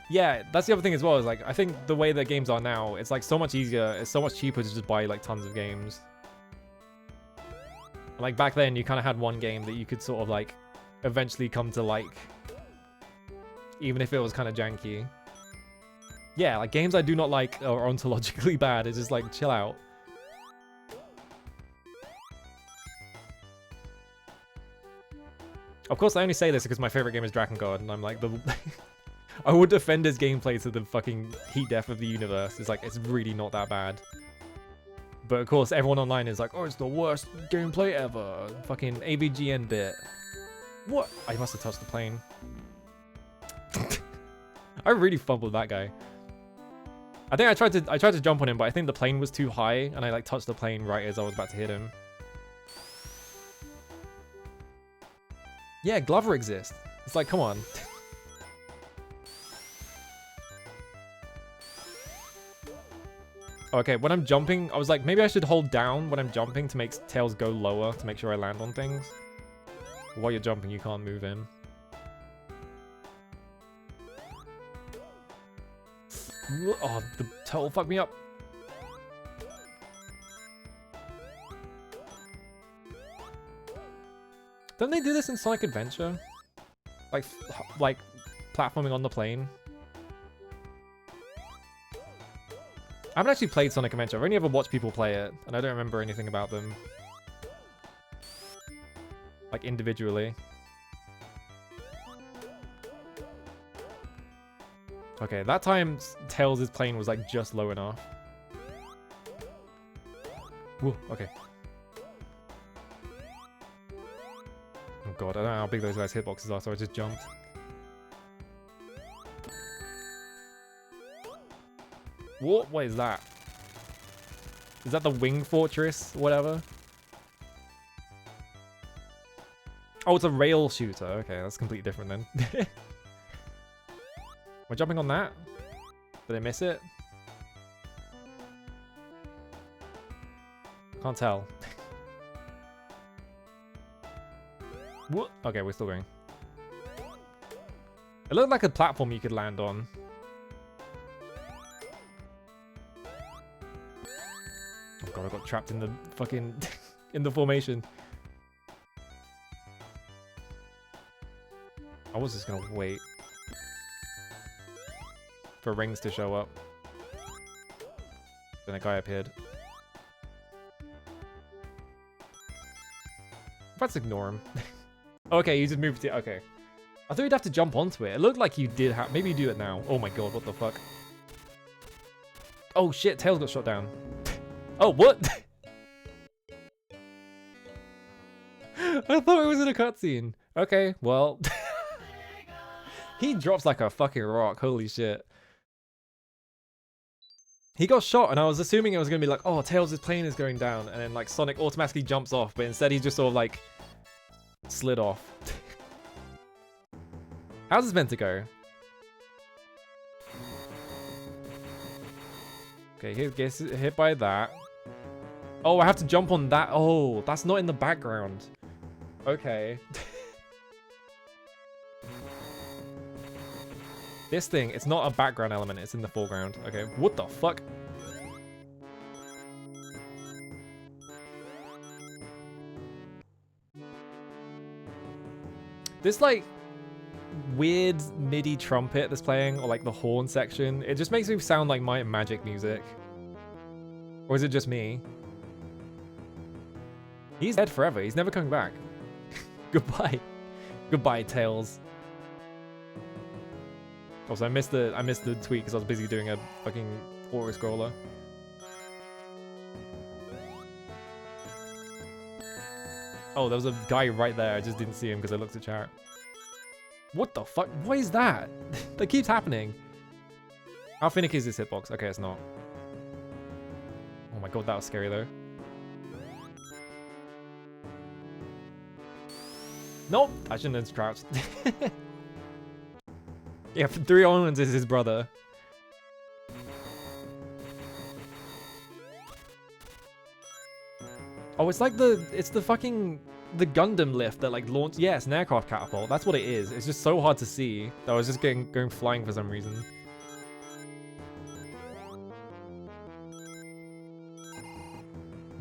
Yeah, that's the other thing as well, is like, I think the way that games are now, it's like so much easier, it's so much cheaper to just buy like tons of games. Like back then, you kind of had one game that you could sort of like eventually come to like, even if it was kind of janky. Yeah, like games I do not like are ontologically bad. It's just like, chill out. Of course, I only say this because my favorite game is Dragon Guard, and I'm like, I would defend his gameplay to the fucking heat death of the universe. It's like, it's really not that bad. But of course, everyone online is like, oh, it's the worst gameplay ever. Fucking AVGN bit. What? I must have touched the plane. I really fumbled that guy. I think I tried to jump on him, but I think the plane was too high, and I like touched the plane right as I was about to hit him. Yeah, Glover exists. It's like, come on. Okay, when I'm jumping, I was like, maybe I should hold down when I'm jumping to make Tails go lower to make sure I land on things. While you're jumping, you can't move in. Oh, the turtle fucked me up. Don't they do this in Sonic Adventure? Like platforming on the plane? I haven't actually played Sonic Adventure. I've only ever watched people play it, and I don't remember anything about them. Like, individually. Okay, that time Tails' plane was like just low enough. Whoa, okay. Oh god, I don't know how big those guys' hitboxes are, so I just jumped. What is that? Is that the Wing Fortress? Whatever? Oh, it's a rail shooter. Okay, that's completely different then. jumping on that? Did I miss it? Can't tell. What? Okay, we're still going. It looked like a platform you could land on. Oh god, I got trapped in the fucking in the formation. I was just gonna wait for rings to show up. Then a guy appeared. Let's ignore him. Okay, you just moved it. Okay. I thought you'd have to jump onto it. It looked like you did have. Maybe you do it now. Oh my god, what the fuck? Oh shit, Tails got shot down. Oh, what? I thought it was in a cutscene. Okay, well. He drops like a fucking rock. Holy shit. He got shot and I was assuming it was going to be like, oh, Tails' plane is going down. And then like Sonic automatically jumps off. But instead he just sort of like slid off. How's this meant to go? Okay, he gets hit by that. Oh, I have to jump on that. Oh, that's not in the background. Okay. This thing, it's not a background element, it's in the foreground. Okay, what the fuck? This like weird MIDI trumpet that's playing, or like the horn section, it just makes me sound like Might and Magic music. Or is it just me? He's dead forever, he's never coming back. Goodbye. Goodbye, Tails. Also, I missed the tweet because I was busy doing a fucking auto scroller. Oh, there was a guy right there. I just didn't see him because I looked at chat. What the fuck? What is that? That keeps happening. How finicky is this hitbox? Okay, it's not. Oh my god, that was scary though. Nope, I shouldn't have crouched. Yeah, 3 onwards is his brother. Oh, it's like the fucking Gundam lift that like launched. Yeah, it's an aircraft catapult. That's what it is. It's just so hard to see that I was just going flying for some reason.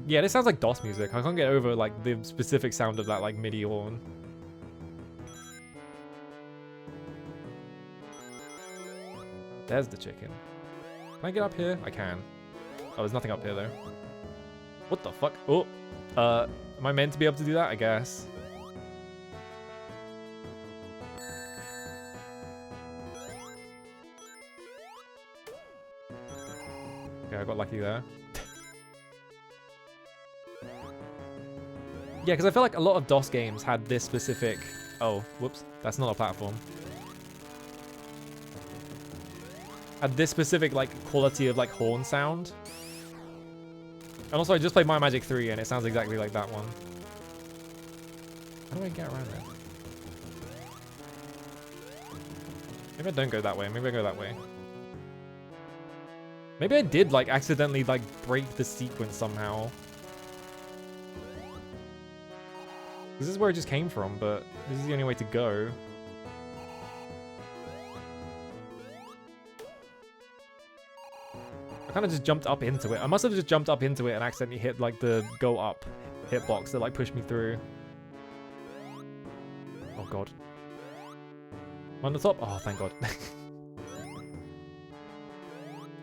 Yeah, this sounds like DOS music. I can't get over like the specific sound of that like MIDI horn. There's the chicken. Can I get up here? I can. Oh, there's nothing up here though. What the fuck? Oh, am I meant to be able to do that? I guess. Okay, I got lucky there. Yeah, because I feel like a lot of DOS games had this specific... Oh, whoops. That's not a platform. Had this specific like quality of like horn sound. And also I just played My Magic 3 and it sounds exactly like that one. How do I get around it? Maybe I don't go that way. Maybe I go that way. Maybe I did like accidentally like break the sequence somehow. This is where it just came from, but this is the only way to go. I kind of just jumped up into it. I must have just jumped up into it and accidentally hit like the go up hitbox that like pushed me through. Oh god. On the top? Oh, thank god.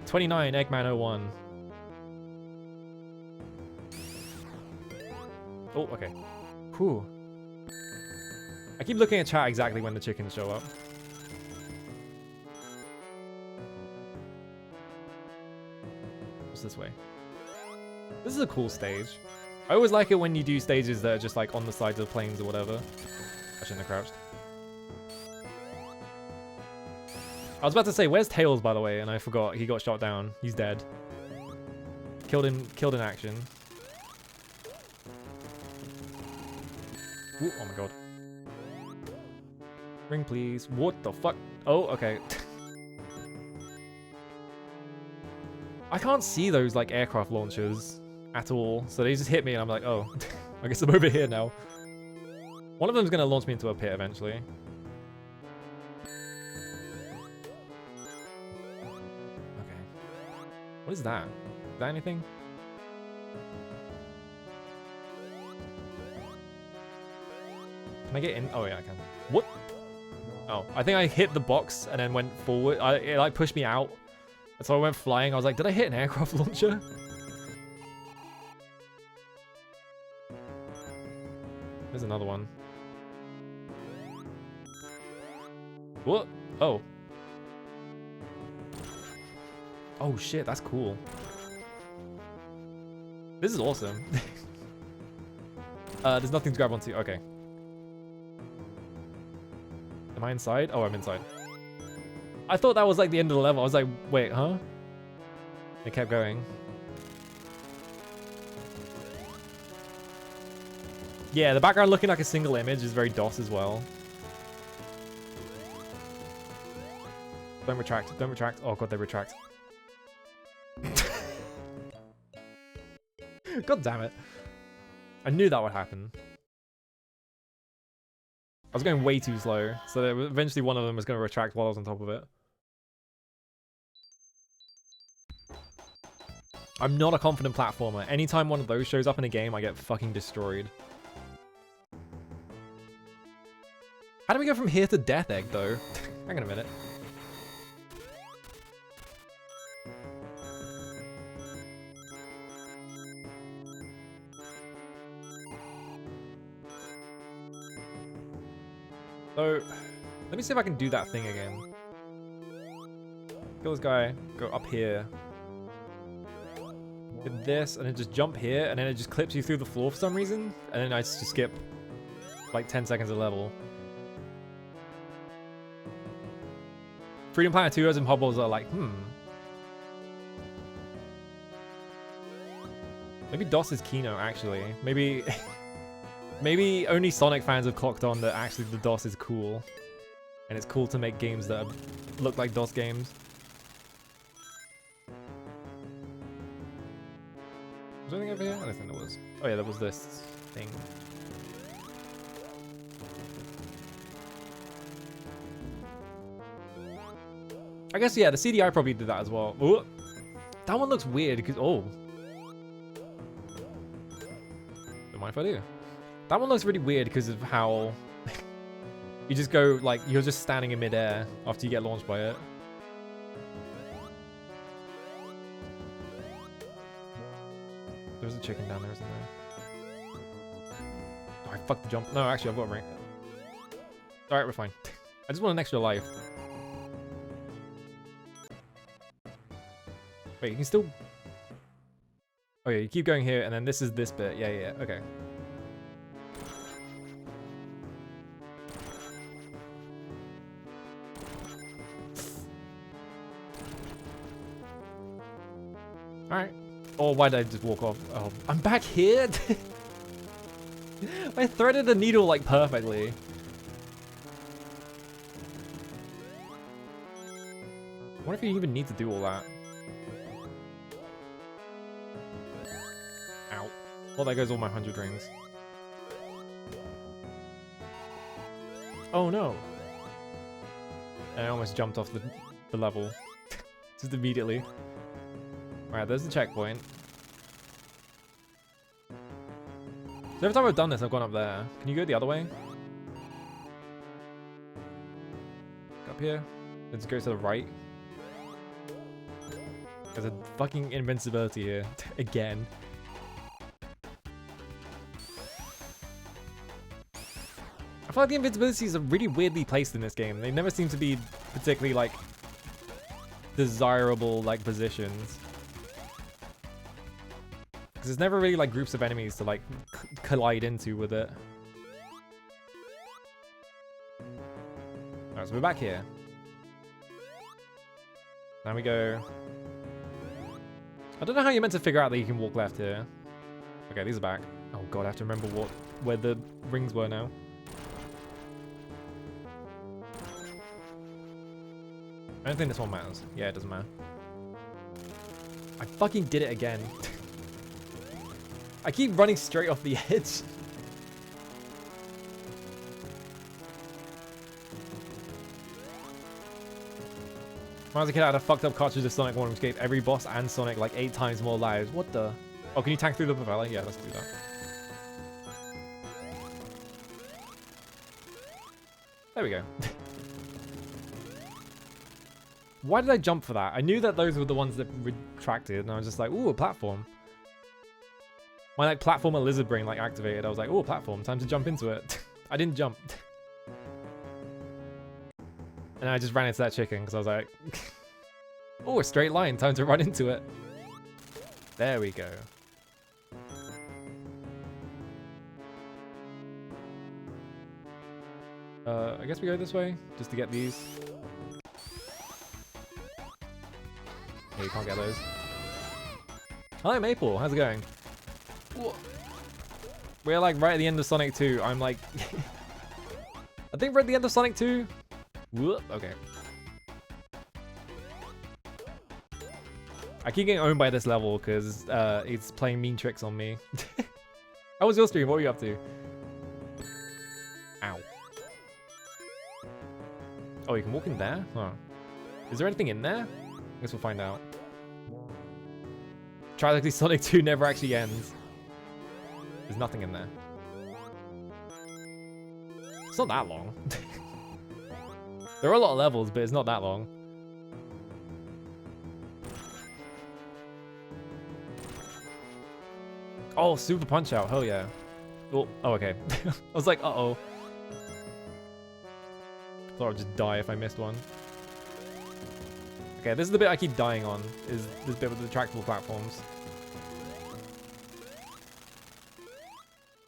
29, Eggman 01. Oh, okay. Whew. I keep looking at chat exactly when the chickens show up. This way. This is a cool stage. I always like it when you do stages that are just like on the sides of planes or whatever. I shouldn't have crouched. I was about to say, where's Tails, by the way, and I forgot. He got shot down. He's dead. Killed in action. Ooh, oh my god. Ring, please. What the fuck? Oh, okay. I can't see those like aircraft launchers at all. So they just hit me and I'm like, oh, I guess I'm over here now. One of them's gonna launch me into a pit eventually. Okay. What is that? Is that anything? Can I get in? Oh yeah, I can. What? Oh, I think I hit the box and then went forward. It like pushed me out. And so I went flying. I was like, did I hit an aircraft launcher? There's another one. What? Oh. Oh shit, that's cool. This is awesome. There's nothing to grab onto. Okay. Am I inside? Oh, I'm inside. I thought that was like the end of the level. I was like, wait, huh? It kept going. Yeah, the background looking like a single image is very DOS as well. Don't retract, don't retract. Oh god, they retract. God damn it. I knew that would happen. I was going way too slow, so that eventually one of them was going to retract while I was on top of it. I'm not a confident platformer. Anytime one of those shows up in a game, I get fucking destroyed. How do we go from here to Death Egg, though? Hang on a minute. So, let me see if I can do that thing again. Kill this guy, go up here. Hit this, and then just jump here, and then it just clips you through the floor for some reason. And then I just skip like 10 seconds of level. Freedom Planet 2 and Hobbles are like, Maybe DOS is Kino, actually. Maybe... Maybe only Sonic fans have clocked on that actually the DOS is cool. And it's cool to make games that look like DOS games. Was there anything over here? I don't think there was. Oh yeah, there was this thing. I guess, yeah, the CDI probably did that as well. Ooh. That one looks weird because, oh. Don't mind if I do. That one looks really weird because of how you just go, like, you're just standing in midair after you get launched by it. There's a chicken down there, isn't there? Oh, I fucked the jump. No, actually, I've got a ring. Alright, we're fine. I just want an extra life. Wait, you can still... Oh yeah, you keep going here, and then this is this bit. Yeah, yeah, okay. Alright. Or why did I just walk off? Oh, I'm back here? I threaded the needle like perfectly. I wonder if you even need to do all that. Ow. Well, there goes all my 100 rings. Oh no. And I almost jumped off the level. Just immediately. Alright, there's the checkpoint. So every time I've done this, I've gone up there. Can you go the other way? Up here? Let's go to the right. There's a fucking invincibility here. Again. I feel like the invincibilities are really weirdly placed in this game. They never seem to be particularly, like, desirable, like, positions. Because there's never really, like, groups of enemies to, like, collide into with it. Alright, so we're back here. Now we go... I don't know how you're meant to figure out that you can walk left here. Okay, these are back. Oh god, I have to remember where the rings were now. I don't think this one matters. Yeah, it doesn't matter. I fucking did it again. I keep running straight off the edge. When I was a kid, I had a fucked up cartridge of Sonic 1 which gave every boss and Sonic like 8 times more lives. What the? Oh, can you tank through the propeller? Yeah, let's do that. There we go. Why did I jump for that? I knew that those were the ones that retracted, and I was just like, ooh, a platform. My like platformer lizard brain like activated. I was like, ooh, a platform, time to jump into it. I didn't jump. And I just ran into that chicken because I was like, oh, a straight line, time to run into it. There we go. I guess we go this way just to get these. Yeah, you can't get those. Hi, Maple. How's it going? Whoa. We're like right at the end of Sonic 2. I'm like... I think we're at the end of Sonic 2. Whoop. Okay. I keep getting owned by this level because it's playing mean tricks on me. How was your stream? What were you up to? Ow. Oh, you can walk in there? Huh. Is there anything in there? I guess we'll find out. Tragically, Sonic 2 never actually ends. There's nothing in there. It's not that long. There are a lot of levels, but it's not that long. Oh, Super Punch Out. Hell yeah. Oh, okay. I was like, uh-oh. Thought I'd just die if I missed one. Okay, this is the bit I keep dying on, is this bit with the retractable platforms.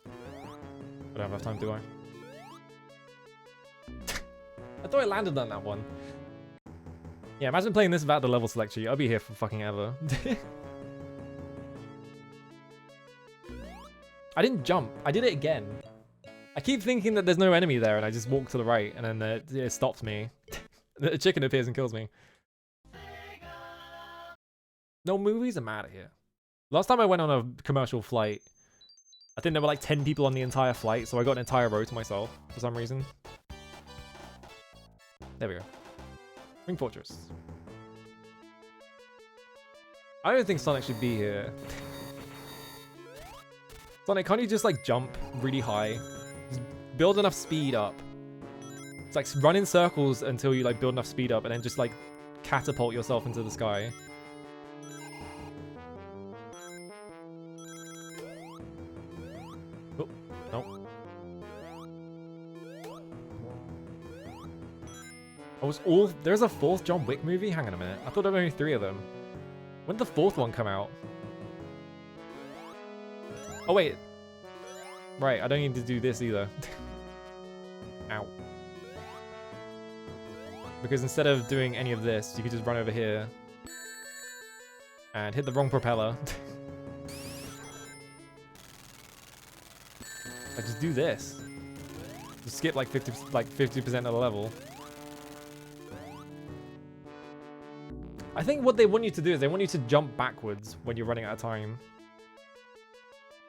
I don't have enough time, do I? I thought I landed on that one. Yeah, imagine playing this without the level select sheet. I'll be here for fucking ever. I didn't jump. I did it again. I keep thinking that there's no enemy there, and I just walk to the right, and then it stops me. The chicken appears and kills me. No movies? I'm out of here. Last time I went on a commercial flight, I think there were like 10 people on the entire flight, so I got an entire row to myself for some reason. There we go. Ring Fortress. I don't think Sonic should be here. Sonic, can't you just like jump really high? Just build enough speed up. It's like run in circles until you like build enough speed up and then just like catapult yourself into the sky. Oh, no. There's a 4th John Wick movie? Hang on a minute. I thought there were only 3 of them. When did the 4th one come out? Oh wait. Right, I don't need to do this either. Ow. Because instead of doing any of this, you could just run over here and hit the wrong propeller. I just do this. Just skip like 50% of the level. I think what they want you to do is they want you to jump backwards when you're running out of time.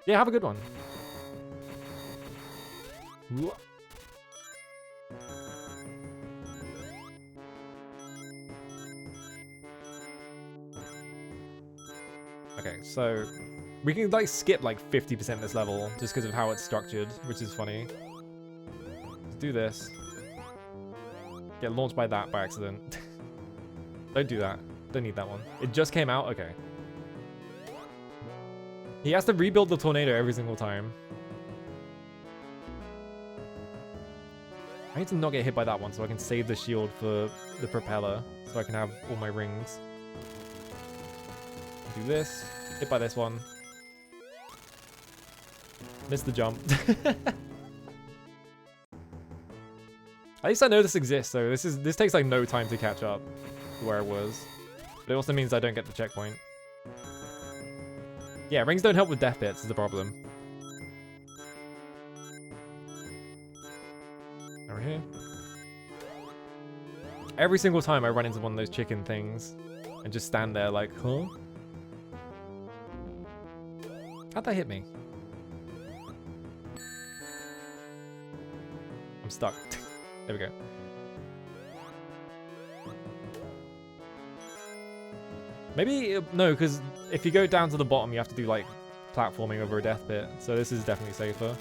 Yeah, have a good one. Okay, so we can like skip like 50% this level just because of how it's structured, which is funny. Let's do this. Get launched by that by accident. Don't do that. Don't need that one. It just came out? Okay. He has to rebuild the tornado every single time. I need to not get hit by that one so I can save the shield for the propeller so I can have all my rings. Do this. Hit by this one. Miss the jump. At least I know this exists, so this takes like no time to catch up to where I was. But it also means I don't get the checkpoint. Yeah, rings don't help with death bits is the problem. Over here. Every single time I run into one of those chicken things and just stand there like, huh? How'd that hit me? I'm stuck. There we go. Maybe, no, because if you go down to the bottom, you have to do, like, platforming over a death pit. So this is definitely safer.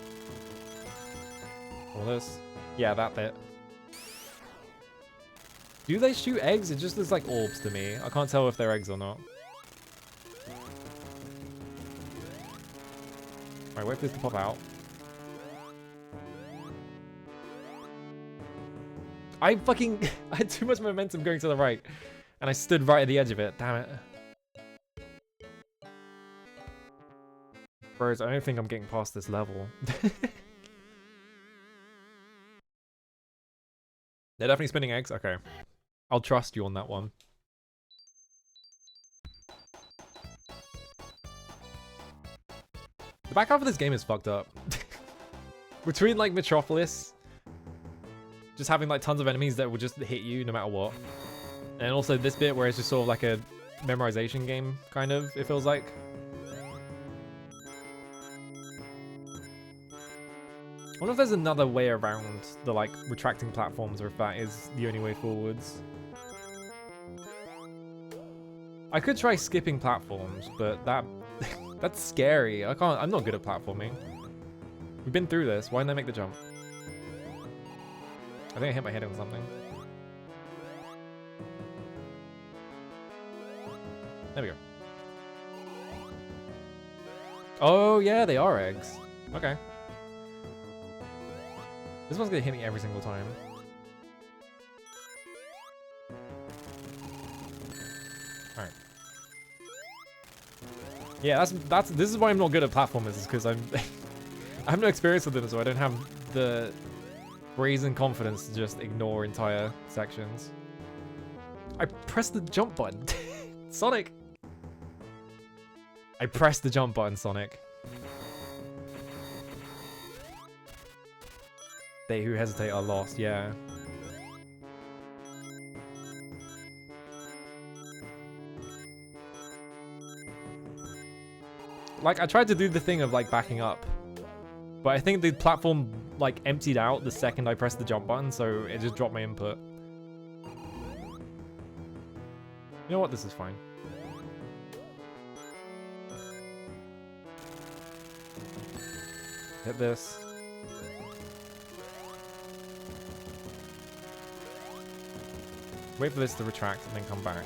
All this. Yeah, that bit. Do they shoot eggs? It just looks like orbs to me. I can't tell if they're eggs or not. Alright, wait for this to pop out. I had too much momentum going to the right. And I stood right at the edge of it. Damn it. Bros, I don't think I'm getting past this level. They're definitely spinning eggs? Okay. I'll trust you on that one. The back half of this game is fucked up. Between, like, Metropolis, just having, like, tons of enemies that will just hit you no matter what. And also this bit where it's just sort of like a memorization game, kind of, it feels like. I wonder if there's another way around the, like, retracting platforms, or if that is the only way forwards. I could try skipping platforms, but that's scary. I'm not good at platforming. We've been through this. Why didn't I make the jump? I think I hit my head on something. There we go. Oh, yeah, they are eggs. Okay. This one's gonna hit me every single time. Alright. Yeah, this is why I'm not good at platformers, is because I have no experience with them, so I don't have the brazen confidence to just ignore entire sections. I pressed the jump button. Sonic! I pressed the jump button, Sonic. They who hesitate are lost, yeah. Like, I tried to do the thing of, like, backing up. But I think the platform, like, emptied out the second I pressed the jump button, so it just dropped my input. You know what? This is fine. Hit this. Wait for this to retract and then come back.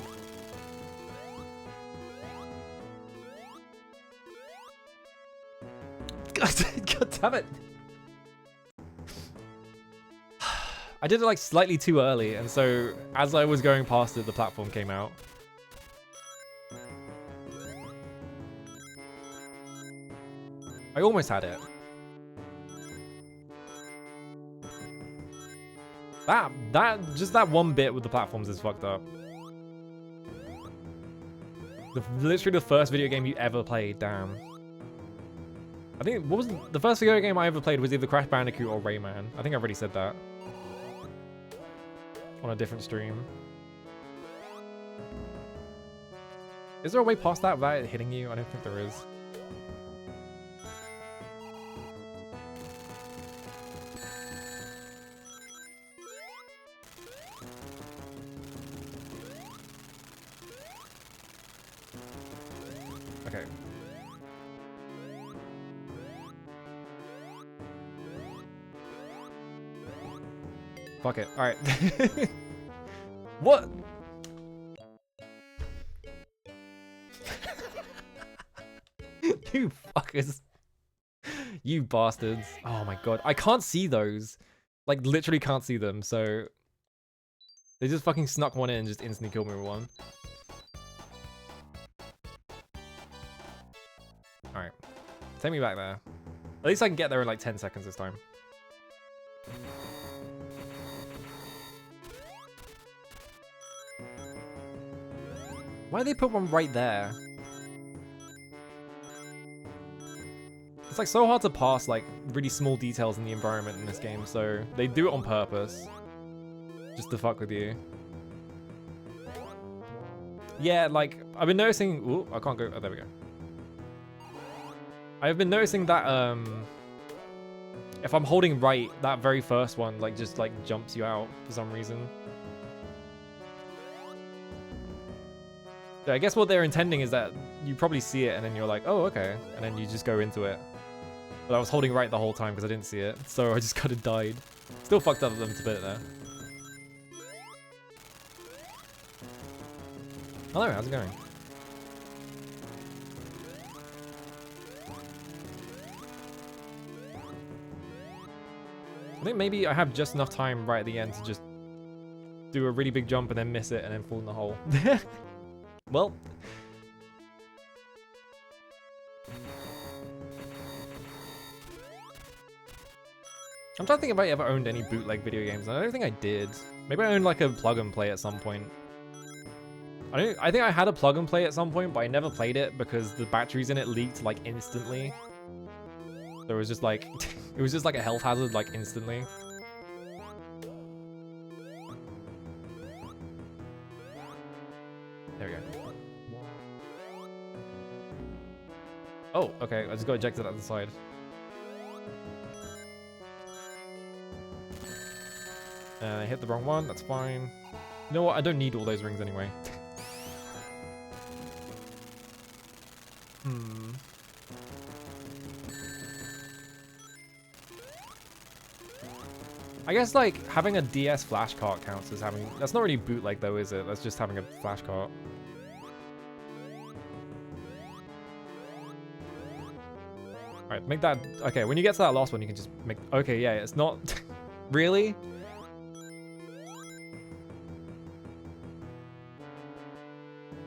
God damn it! I did it like slightly too early, and so as I was going past it, the platform came out. I almost had it. Just that one bit with the platforms is fucked up. Literally the first video game you ever played, damn. I think, what was the first video game I ever played was either Crash Bandicoot or Rayman. I think I already said that. On a different stream. Is there a way past that without it hitting you? I don't think there is. Okay. Fuck it. Alright. What? You fuckers. You bastards. Oh my god. I can't see those. Like, literally can't see them, so... They just fucking snuck one in and just instantly killed me with one. Alright. Take me back there. At least I can get there in like 10 seconds this time. Why did they put one right there? It's like so hard to pass like really small details in the environment in this game, so they do it on purpose. Just to fuck with you. Yeah, like, I've been noticing... Ooh, I can't go... Oh, there we go. I've been noticing that if I'm holding right, that very first one like just like jumps you out for some reason. So I guess what they're intending is that you probably see it and then you're like, oh, okay. And then you just go into it. But I was holding right the whole time because I didn't see it. So I just kind of died. Still fucked up a little bit there. Hello, how's it going? I think maybe I have just enough time right at the end to just do a really big jump and then miss it and then fall in the hole. Well. I'm trying to think if I ever owned any bootleg video games. I don't think I did. Maybe I owned like a plug and play at some point. I think I had a plug and play at some point, but I never played it because the batteries in it leaked like instantly. So it was just like it was just like a health hazard like instantly. There we go. Oh, okay. I just got ejected at the side. I hit the wrong one. That's fine. You know what? I don't need all those rings anyway. I guess like having a DS flash cart counts as having. That's not really bootleg though, is it? That's just having a flash cart. Alright, make that. Okay, when you get to that last one, you can just make. Okay, yeah, it's not. Really?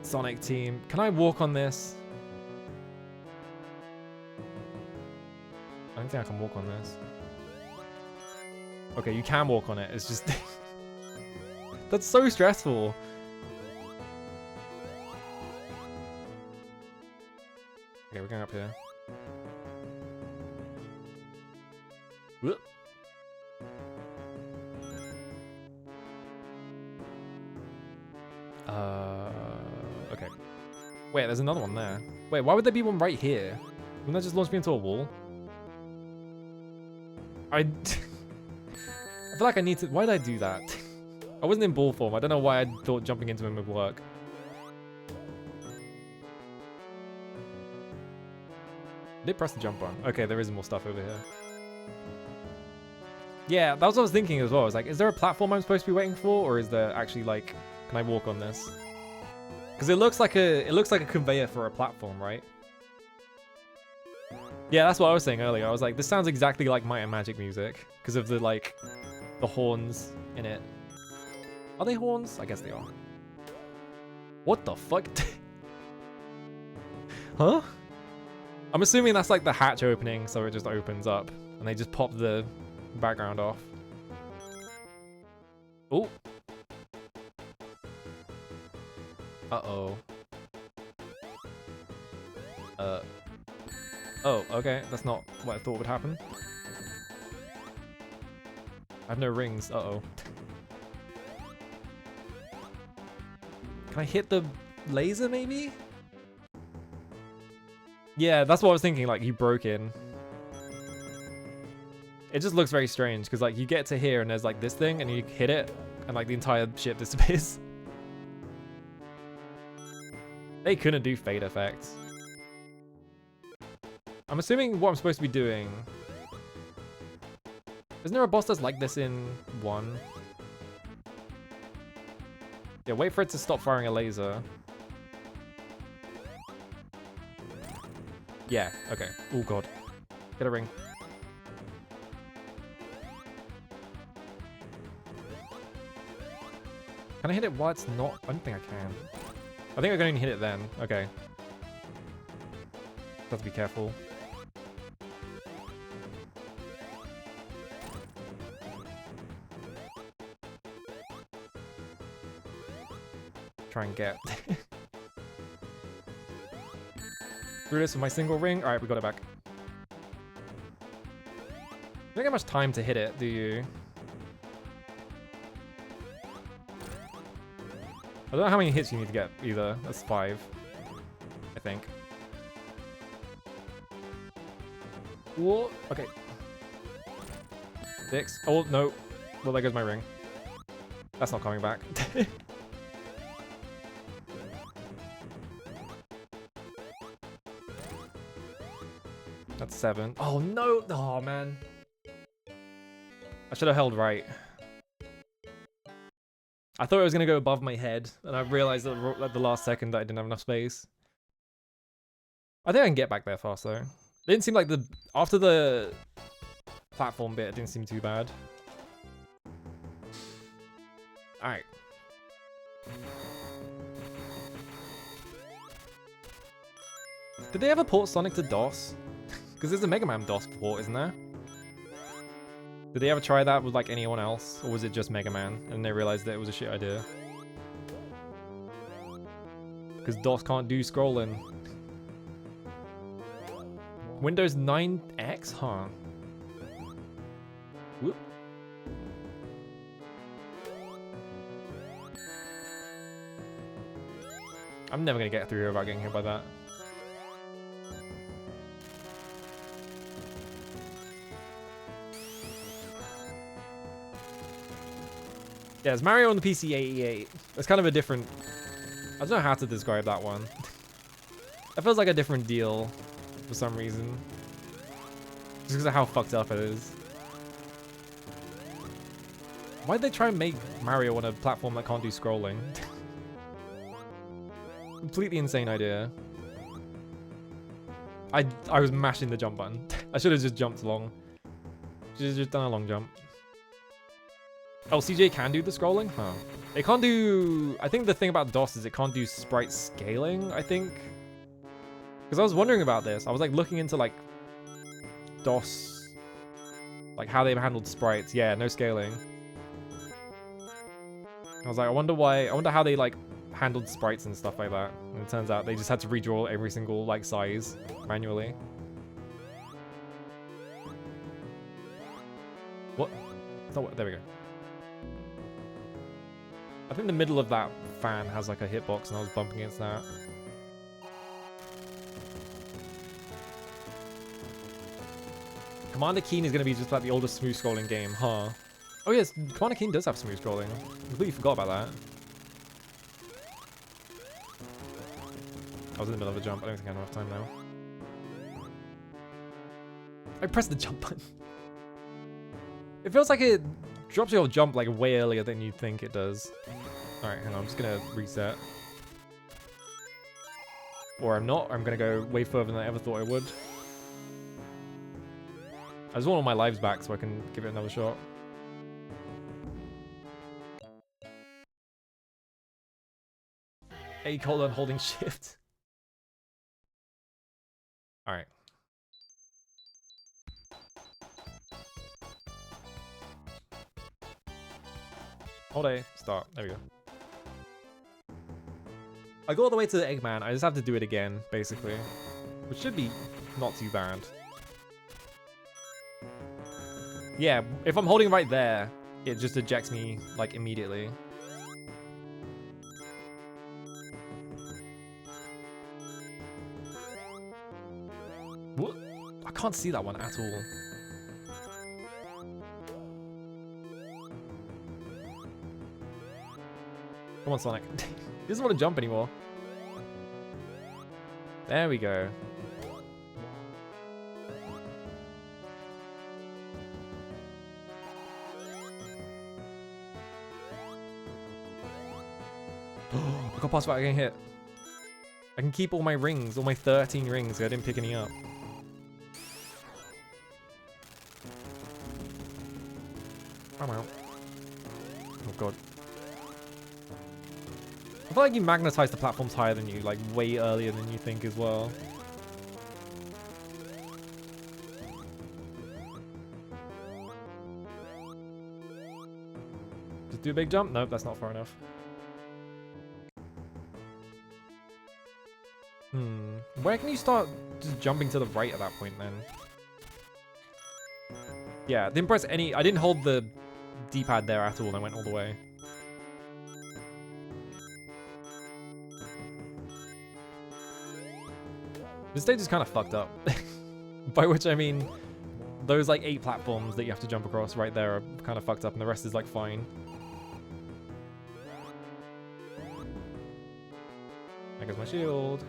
Sonic Team. Can I walk on this? I don't think I can walk on this. Okay, you can walk on it. It's just... That's so stressful. Okay, we're going up here. Whoop. Okay. Wait, there's another one there. Wait, why would there be one right here? Wouldn't that just launch me into a wall? I feel like I need to... Why did I do that? I wasn't in ball form. I don't know why I thought jumping into him would work. I did press the jump button. Okay, there is more stuff over here. Yeah, that was what I was thinking as well. I was like, is there a platform I'm supposed to be waiting for? Or is there actually like... Can I walk on this? Because it looks like a conveyor for a platform, right? Yeah, that's what I was saying earlier. I was like, this sounds exactly like Might and Magic music because of the like the horns in it. Are they horns? I guess they are. What the fuck? Huh? I'm assuming that's like the hatch opening, so it just opens up and they just pop the background off. Oh. Uh-oh. Oh, okay. That's not what I thought would happen. I have no rings. Uh-oh. Can I hit the laser, maybe? Yeah, that's what I was thinking. Like, you broke in. It just looks very strange, because, like, you get to here, and there's, like, this thing, and you hit it, and, like, the entire ship disappears. They couldn't do fade effects. I'm assuming what I'm supposed to be doing... Isn't there a boss that's like this in 1? Yeah, wait for it to stop firing a laser. Yeah, okay. Oh god. Get a ring. Can I hit it while it's not? I don't think I can. I think I can only hit it then. Okay. Have to be careful. Try and get through this with my single ring. Alright, we got it back. You don't get much time to hit it, do you? I don't know how many hits you need to get either. That's 5, I think. Whoa. Okay. 6. Oh, no. Well, there goes my ring. That's not coming back. That's 7. Oh, no. Oh, man. I should have held right. I thought it was going to go above my head, and I realized at the last second that I didn't have enough space. I think I can get back there fast, though. It didn't seem like after the platform bit, it didn't seem too bad. Alright. Did they ever port Sonic to DOS? Because there's a Mega Man DOS port, isn't there? Did they ever try that with like anyone else? Or was it just Mega Man and they realized that it was a shit idea? Because DOS can't do scrolling. Windows 9X? Huh. Whoop. I'm never gonna get through here without getting hit by that. Yeah, it's Mario on the PC 88. It's kind of a different... I don't know how to describe that one. It feels like a different deal for some reason. Just because of how fucked up it is. Why'd they try and make Mario on a platform that can't do scrolling? Completely insane idea. I was mashing the jump button. I should have just jumped along. Should have just done a long jump. Oh, CJ can do the scrolling? Huh. It can't do... I think the thing about DOS is it can't do sprite scaling, I think. Because I was wondering about this. I was like looking into like DOS, like how they've handled sprites. Yeah, no scaling. I was like, I wonder how they like handled sprites and stuff like that. And it turns out they just had to redraw every single like size manually. What? Oh, there we go. I think the middle of that fan has like a hitbox and I was bumping against that. Commander Keen is going to be just like the oldest smooth scrolling game, huh? Oh yes, Commander Keen does have smooth scrolling. I completely forgot about that. I was in the middle of a jump. I don't think I have enough time now. I pressed the jump button. It feels like it drops your jump like way earlier than you think it does. Alright, hang on. I'm just going to reset. Or I'm not. I'm going to go way further than I ever thought I would. I just want all my lives back so I can give it another shot. A colon holding shift. Alright. Hold A. Start. There we go. I got all the way to the Eggman. I just have to do it again, basically. Which should be not too bad. Yeah, if I'm holding right there, it just ejects me, like, immediately. What? I can't see that one at all. Come on, Sonic. He doesn't want to jump anymore. There we go. I got past without getting hit. I can keep all my rings, all my 13 rings. I didn't pick any up. I'm out. Oh god. I feel like you magnetize the platforms higher than you, like way earlier than you think as well. Just do a big jump? Nope, that's not far enough. Where can you start just jumping to the right at that point then? Yeah, didn't press any... I didn't hold the D-pad there at all and I went all the way. This stage is kind of fucked up. By which I mean, those like 8 platforms that you have to jump across right there are kind of fucked up, and the rest is like fine. There goes my shield.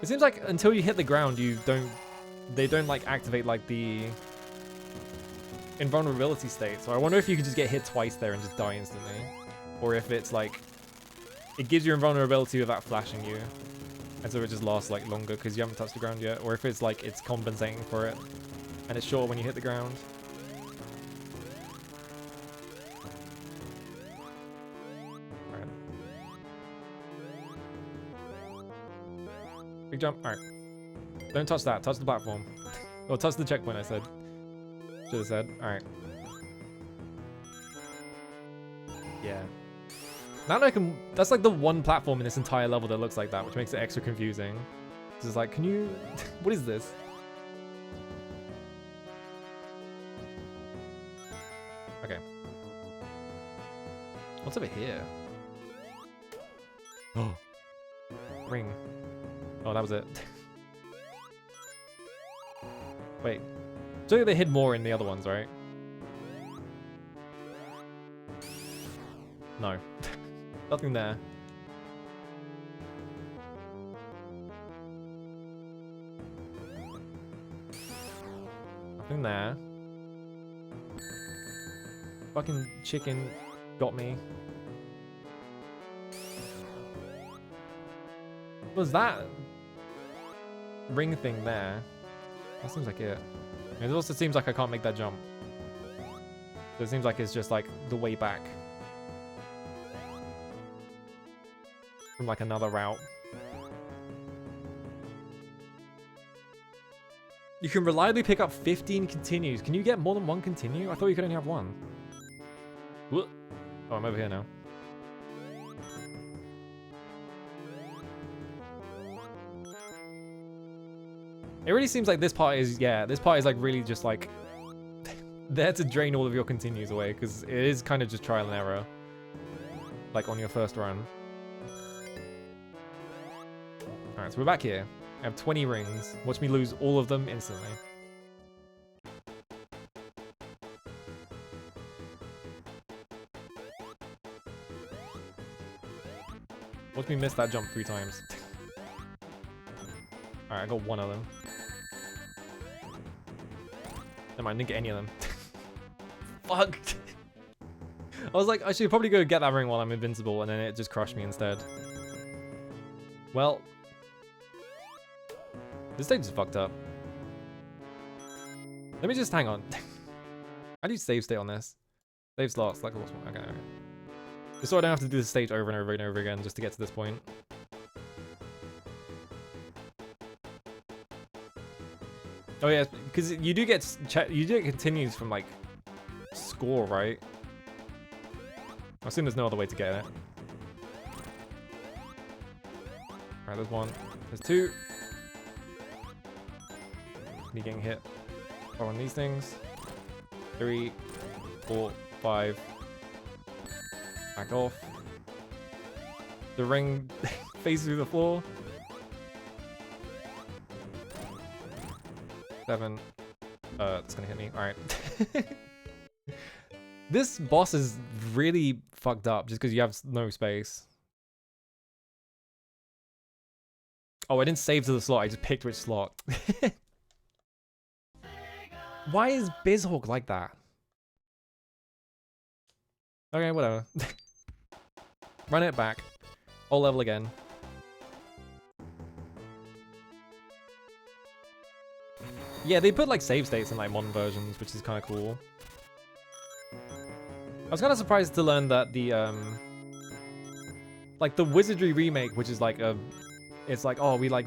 It seems like until you hit the ground, they don't like activate like the invulnerability state. So I wonder if you could just get hit twice there and just die instantly, or if it's like it gives you invulnerability without flashing you, and so it just lasts like longer because you haven't touched the ground yet, or if it's like it's compensating for it and it's short when you hit the ground. Alright. Big jump. Alright. Don't touch that. Touch the platform. Or touch the checkpoint, I said. Should have said. Alright. Yeah. Now I can... That's like the one platform in this entire level that looks like that, which makes it extra confusing. It's just like, can you... What is this? Okay. What's over here? Oh. Ring. Oh, that was it. Wait. So they hid more in the other ones, right? No. Nothing there. Nothing there. Fucking chicken got me. What was that ring thing there? That seems like it. It also seems like I can't make that jump. So it seems like it's just like the way back from like another route. You can reliably pick up 15 continues. Can you get more than one continue? I thought you could only have one. Whoop. Oh, I'm over here now. It really seems like this part is, yeah, this part is like really just like there to drain all of your continues away, because it is kind of just trial and error, like on your first run. Alright, so we're back here. I have 20 rings. Watch me lose all of them instantly. Watch me miss that jump 3 times. Alright, I got one of them. Never mind, I didn't get any of them. Fuck. I was like, I should probably go get that ring while I'm invincible, and then it just crushed me instead. Well, this stage is fucked up. Let me just hang on. How do you save state on this? Save slots, like what's one? Okay. Just so I don't have to do this stage over and over and over again just to get to this point. Oh yeah, because you do get continues from like score, right? I assume there's no other way to get it. Alright, there's one. There's 2. Me getting hit on these things. 3, 4, 5. Back off. The ring faces through the floor. 7. It's gonna hit me. Alright. This boss is really fucked up just because you have no space. Oh, I didn't save to the slot. I just picked which slot. Why is Hedgehog like that? Okay, whatever. Run it back. Whole level again. Yeah, they put like save states in like modern versions, which is kind of cool. I was kind of surprised to learn that the like the Wizardry remake, which is like it's like, oh, we put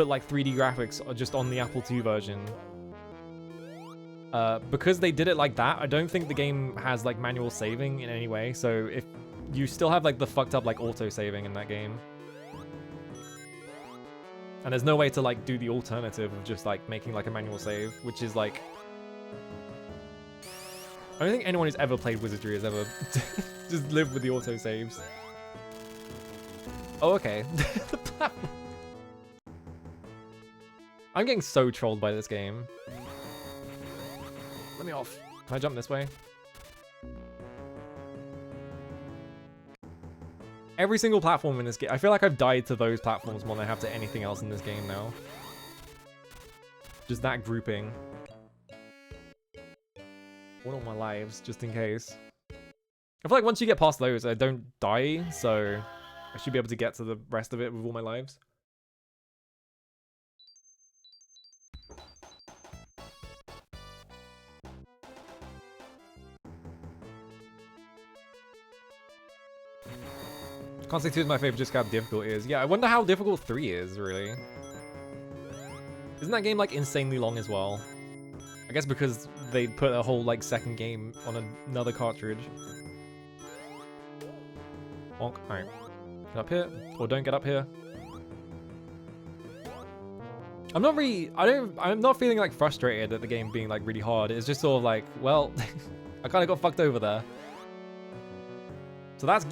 like 3D graphics just on the Apple II version. Because they did it like that, I don't think the game has like manual saving in any way. So if you still have like the fucked up like auto saving in that game. And there's no way to like do the alternative of just like making like a manual save, which is like, I don't think anyone who's ever played Wizardry has ever just lived with the auto saves. Oh, okay. The platform. I'm getting so trolled by this game. Let me off. Can I jump this way? Every single platform in this game. I feel like I've died to those platforms more than I have to anything else in this game now. Just that grouping. One of my lives, just in case. I feel like once you get past those, I don't die, so I should be able to get to the rest of it with all my lives. Can't say 2 is my favorite, just how difficult it is. Yeah, I wonder how difficult 3 is, really. Isn't that game, like, insanely long as well? I guess because they put a whole, like, second game on another cartridge. Bonk. Alright. Get up here. Or don't get up here. I'm not really... I'm not feeling, like, frustrated at the game being, like, really hard. It's just sort of like, well, I kind of got fucked over there. So that's...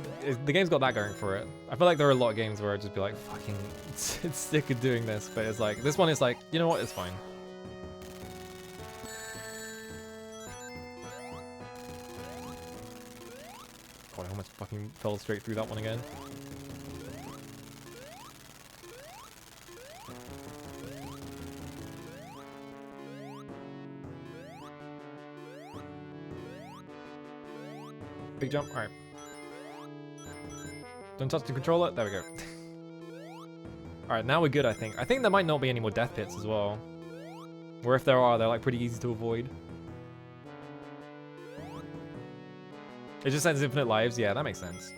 The game's got that going for it. I feel like there are a lot of games where I'd just be like, fucking... It's sick of doing this. But it's like... This one is like, you know what? It's fine. God, I almost fucking fell straight through that one again. Big jump. Alright. Don't touch the controller. There we go. Alright, now we're good, I think. I think there might not be any more death pits as well. Or if there are, they're like pretty easy to avoid. It just sends infinite lives. Yeah, that makes sense.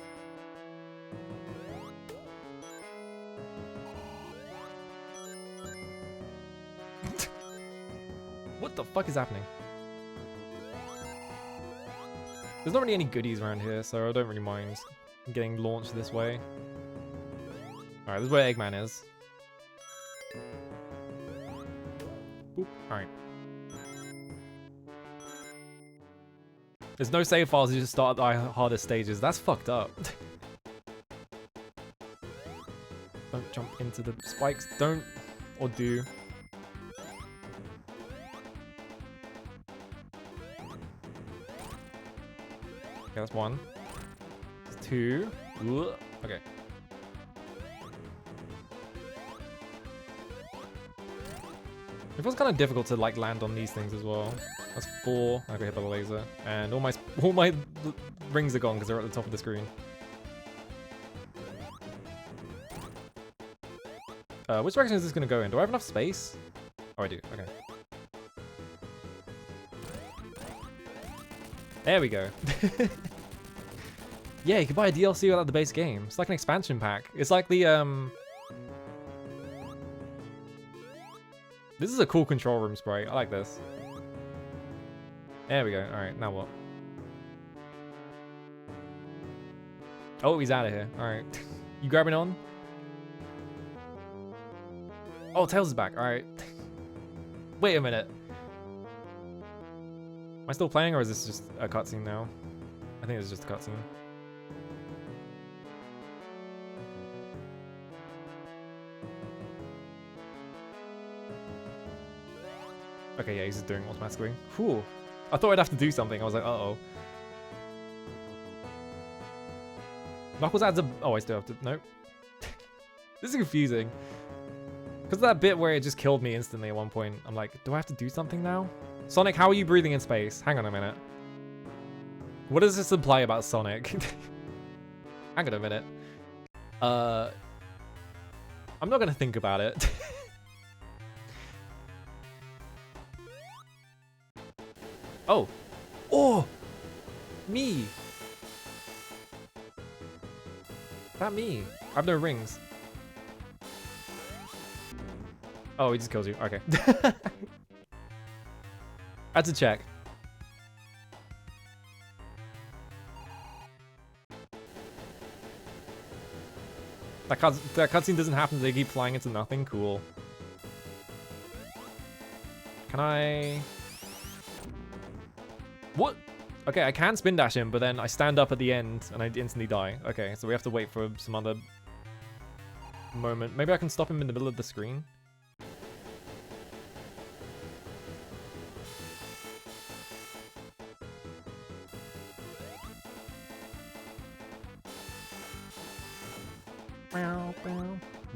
What the fuck is happening? There's not really any goodies around here, so I don't really mind getting launched this way. Alright, this is where Eggman is. Boop. Alright. There's no save files, you just start at the hardest stages. That's fucked up. Don't jump into the spikes. Don't. Or do. Okay, that's 1. That's 2. Ooh. Okay. It feels kind of difficult to like land on these things as well. That's 4. I got hit by the laser, and all my rings are gone because they're at the top of the screen. Which direction is this gonna go in? Do I have enough space? Oh, I do. Okay. There we go. Yeah, you can buy a DLC without the base game. It's like an expansion pack. It's like the This is a cool control room sprite. I like this. There we go. Alright, now what? Oh, he's out of here. Alright. You grabbing on? Oh, Tails is back. Alright. Wait a minute. Am I still playing, or is this just a cutscene now? I think it's just a cutscene. Okay, yeah, he's just doing it automatically. Whew. I thought I'd have to do something. I was like, uh-oh. Knuckles adds a... Oh, I still have to... Nope. This is confusing. Because of that bit where it just killed me instantly at one point. I'm like, do I have to do something now? Sonic, how are you breathing in space? Hang on a minute. What does this imply about Sonic? Hang on a minute. I'm not going to think about it. Oh. Oh! Me! That me. I have no rings. Oh, he just kills you. Okay. I had to check. That cutscene doesn't happen, they keep flying into nothing? Cool. Can I... What? Okay, I can spin dash him, but then I stand up at the end and I instantly die. Okay, so we have to wait for some other moment. Maybe I can stop him in the middle of the screen?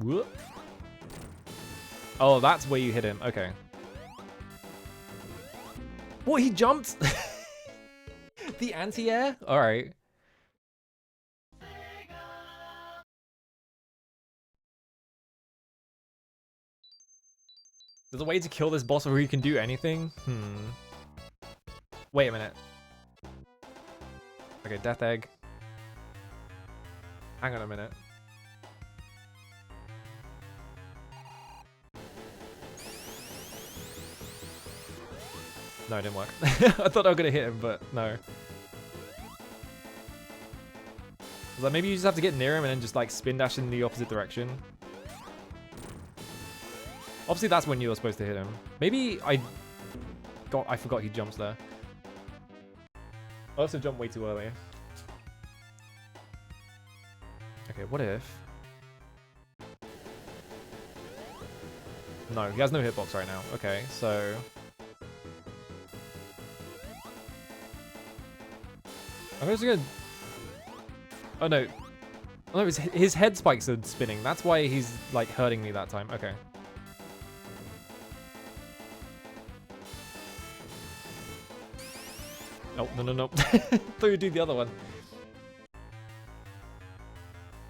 Whoop. Oh, that's where you hit him. Okay. What, he jumped? The anti-air? Alright. There's a way to kill this boss where you can do anything? Wait a minute. Okay, Death Egg. Hang on a minute. No, it didn't work. I thought I was gonna hit him, but no. Like maybe you just have to get near him and then just like spin dash in the opposite direction. Obviously that's when you were supposed to hit him. Maybe I forgot he jumps there. I also jumped way too early. Okay, what if? No, he has no hitbox right now. Okay, so I'm just gonna. Oh no. Oh no, his head spikes are spinning. That's why he's like hurting me that time. Okay. Oh, no. Thought you'd do the other one.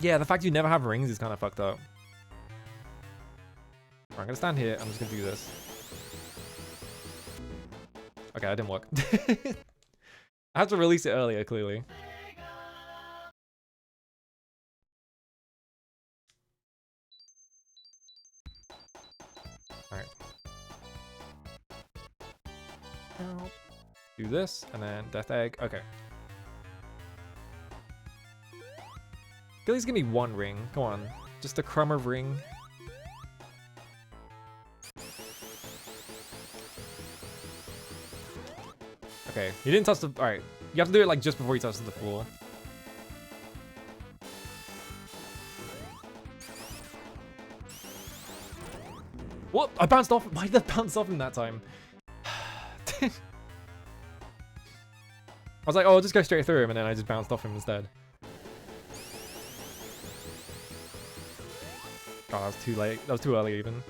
Yeah, the fact you never have rings is kind of fucked up. Right, I'm gonna stand here. I'm just gonna do this. Okay, that didn't work. I had to release it earlier, clearly. Alright. Do this, and then Death Egg. Okay. At least give me one ring. Come on. Just a crumb of ring. Okay, you didn't touch the... Alright. You have to do it like just before he touches the floor. What? I bounced off. Why did I bounce off him that time? I was like, oh, I'll just go straight through him, and then I just bounced off him instead. God, that was too late. That was too early, even.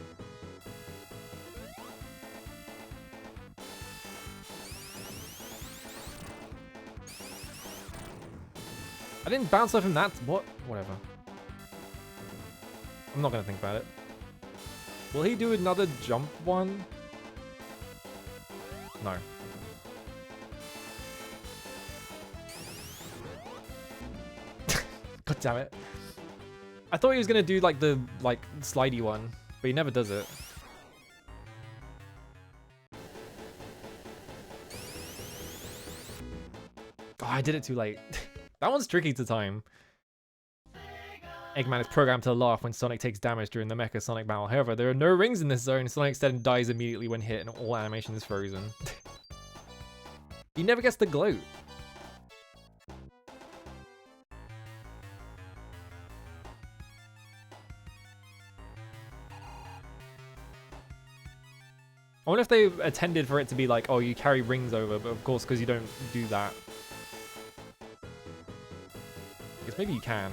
I didn't bounce off him that... What? Whatever. I'm not gonna think about it. Will he do another jump one? No. God damn it. I thought he was gonna do like the slidey one, but he never does it. Oh, I did it too late. That one's tricky to time. Eggman is programmed to laugh when Sonic takes damage during the Mecha Sonic battle. However, there are no rings in this zone. Sonic instead dies immediately when hit and all animation is frozen. He never gets the gloat. I wonder if they intended for it to be like, oh, you carry rings over, but of course, because you don't do that. I guess maybe you can.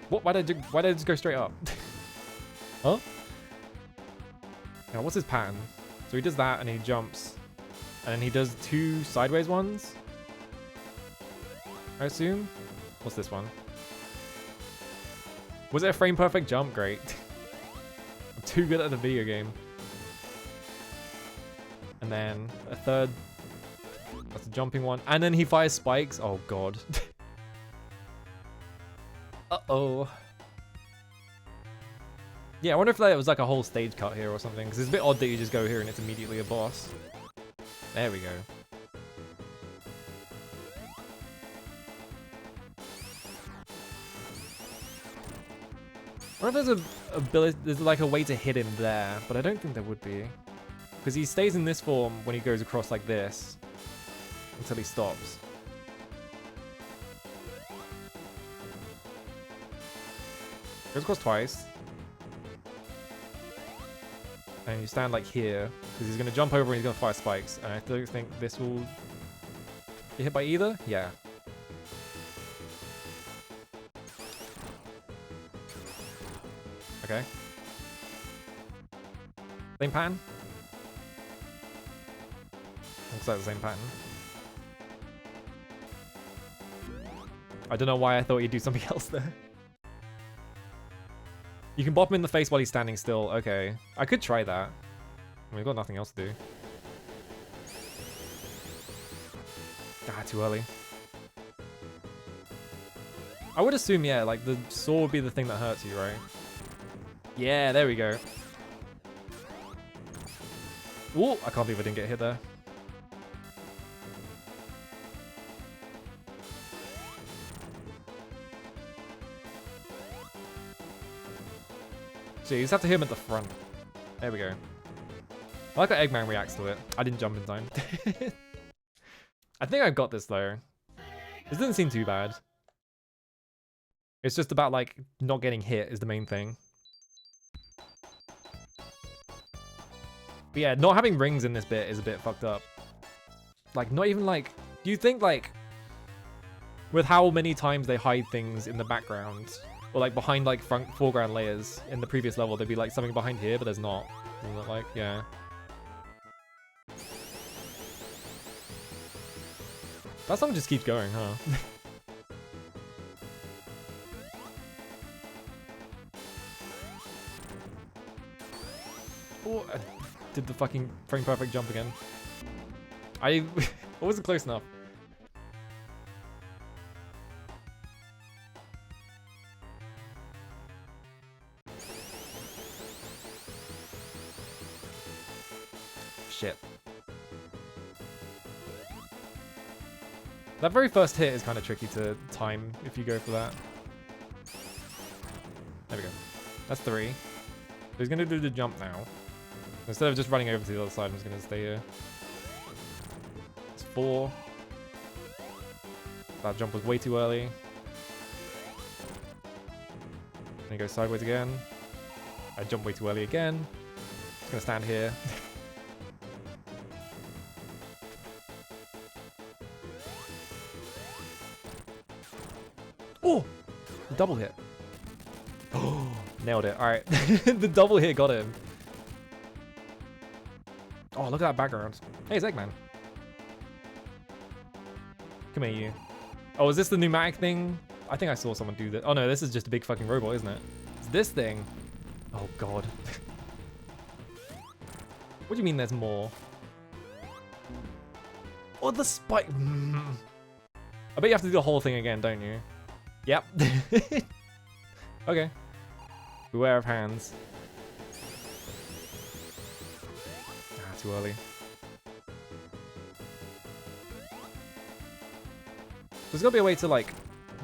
What? Why did I just go straight up? Huh? Now, what's his pattern? So he does that and he jumps. And then he does two sideways ones. I assume? What's this one? Was it a frame perfect jump? Great. I'm too good at the video game. And then a third. That's a jumping one. And then he fires spikes. Oh god. Uh-oh. Yeah, I wonder if that was like a whole stage cut here or something. Because it's a bit odd that you just go here and it's immediately a boss. There we go. I wonder if there's like a way to hit him there, but I don't think there would be. Because he stays in this form when he goes across like this. Until he stops. Goes across twice. And you stand like here. Because he's going to jump over and he's going to fire spikes. And I don't think this will be hit by either? Yeah. Okay. Same pattern? Looks like the same pattern. I don't know why I thought he'd do something else there. You can bop him in the face while he's standing still. Okay. I could try that. We've got nothing else to do. Ah, too early. I would assume, yeah, like the saw would be the thing that hurts you, right? Yeah, there we go. Ooh, I can't believe I didn't get hit there. So you just have to hit him at the front. There we go. I like how Eggman reacts to it. I didn't jump in time. I think I got this though. This doesn't seem too bad. It's just about like not getting hit is the main thing. But yeah, not having rings in this bit is a bit fucked up. Like not even like, do you think like with how many times they hide things in the background or like behind like foreground layers in the previous level, there'd be like something behind here, but there's not. Doesn't look like, yeah. That song just keeps going, huh? Oh, I did the fucking frame perfect jump again. I wasn't close enough. Shit. That very first hit is kind of tricky to time if you go for that. There we go. That's 3. So he's going to do the jump now. Instead of just running over to the other side, I'm just going to stay here. It's 4. That jump was way too early. Then he goes sideways again. I jump way too early again. Just going to stand here. Oh! The double hit. Oh, nailed it. Alright. The double hit got him. Oh, look at that background. Hey, it's Eggman. Come here, you. Oh, is this the pneumatic thing? I think I saw someone do that. Oh no, this is just a big fucking robot, isn't it? It's this thing. Oh god. What do you mean there's more? Oh, the spike. I bet you have to do the whole thing again, don't you? Yep. Okay. Beware of hands. Ah, too early. There's gotta be a way to like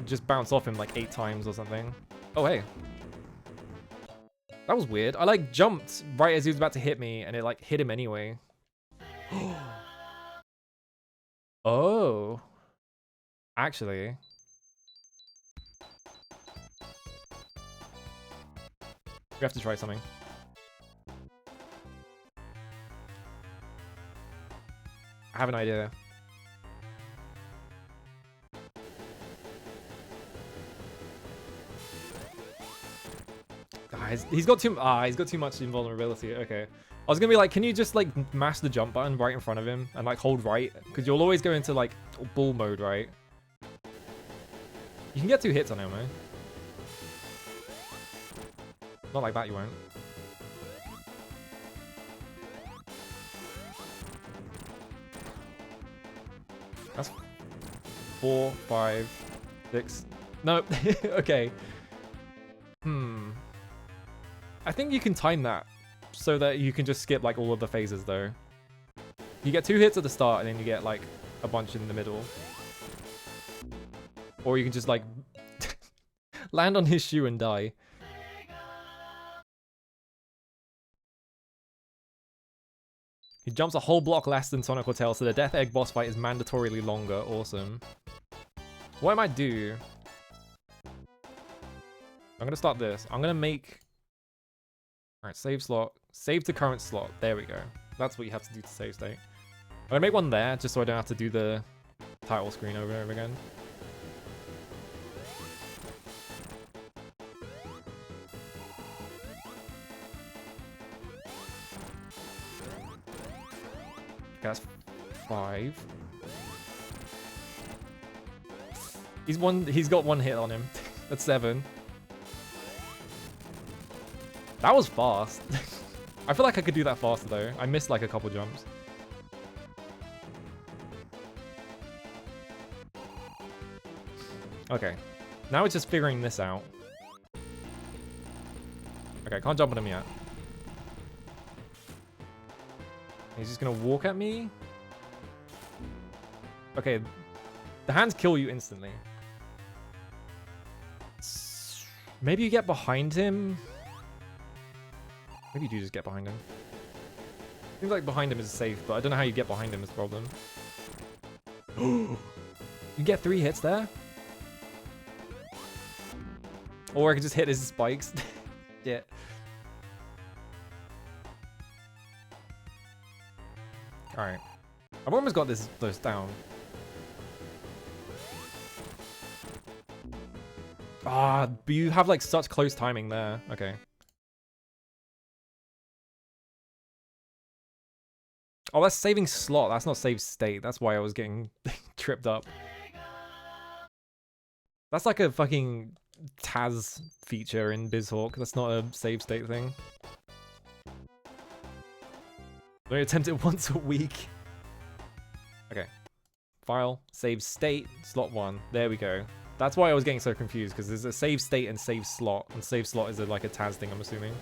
just bounce off him like 8 times or something. Oh hey. That was weird. I like jumped right as he was about to hit me and it like hit him anyway. Oh. Actually. We have to try something. I have an idea. He's got too much invulnerability. Okay. I was gonna be like, can you just like mash the jump button right in front of him and like hold right? Because you'll always go into like bull mode, right? You can get 2 hits on him, eh? Not like that, you won't. That's 4, 5, 6. No, okay. I think you can time that so that you can just skip like all of the phases though. You get 2 hits at the start and then you get like a bunch in the middle. Or you can just like land on his shoe and die. He jumps a whole block less than Sonic or Tails, so the Death Egg boss fight is mandatorily longer. Awesome. What I might do... I'm gonna start this. I'm gonna make... Alright, save slot. Save to current slot. There we go. That's what you have to do to save state. I'm gonna make one there, just so I don't have to do the title screen over and over again. That's 5. He's got 1 hit on him. That's 7. That was fast. I feel like I could do that faster though. I missed like a couple jumps. Okay. Now it's just figuring this out. Okay, I can't jump on him yet. He's just gonna walk at me. Okay. The hands kill you instantly. Maybe you get behind him. Maybe you do just get behind him. Seems like behind him is safe, but I don't know how you get behind him is the problem. You get 3 hits there? Or I could just hit his spikes. Yeah. Alright. I've almost got those down. Ah, but you have like such close timing there. Okay. Oh, that's saving slot. That's not save state. That's why I was getting tripped up. That's like a fucking Taz feature in BizHawk. That's not a save state thing. I attempt it once a week. Okay. File, save state, slot 1. There we go. That's why I was getting so confused, because there's a save state and save slot. And save slot is like a Taz thing, I'm assuming.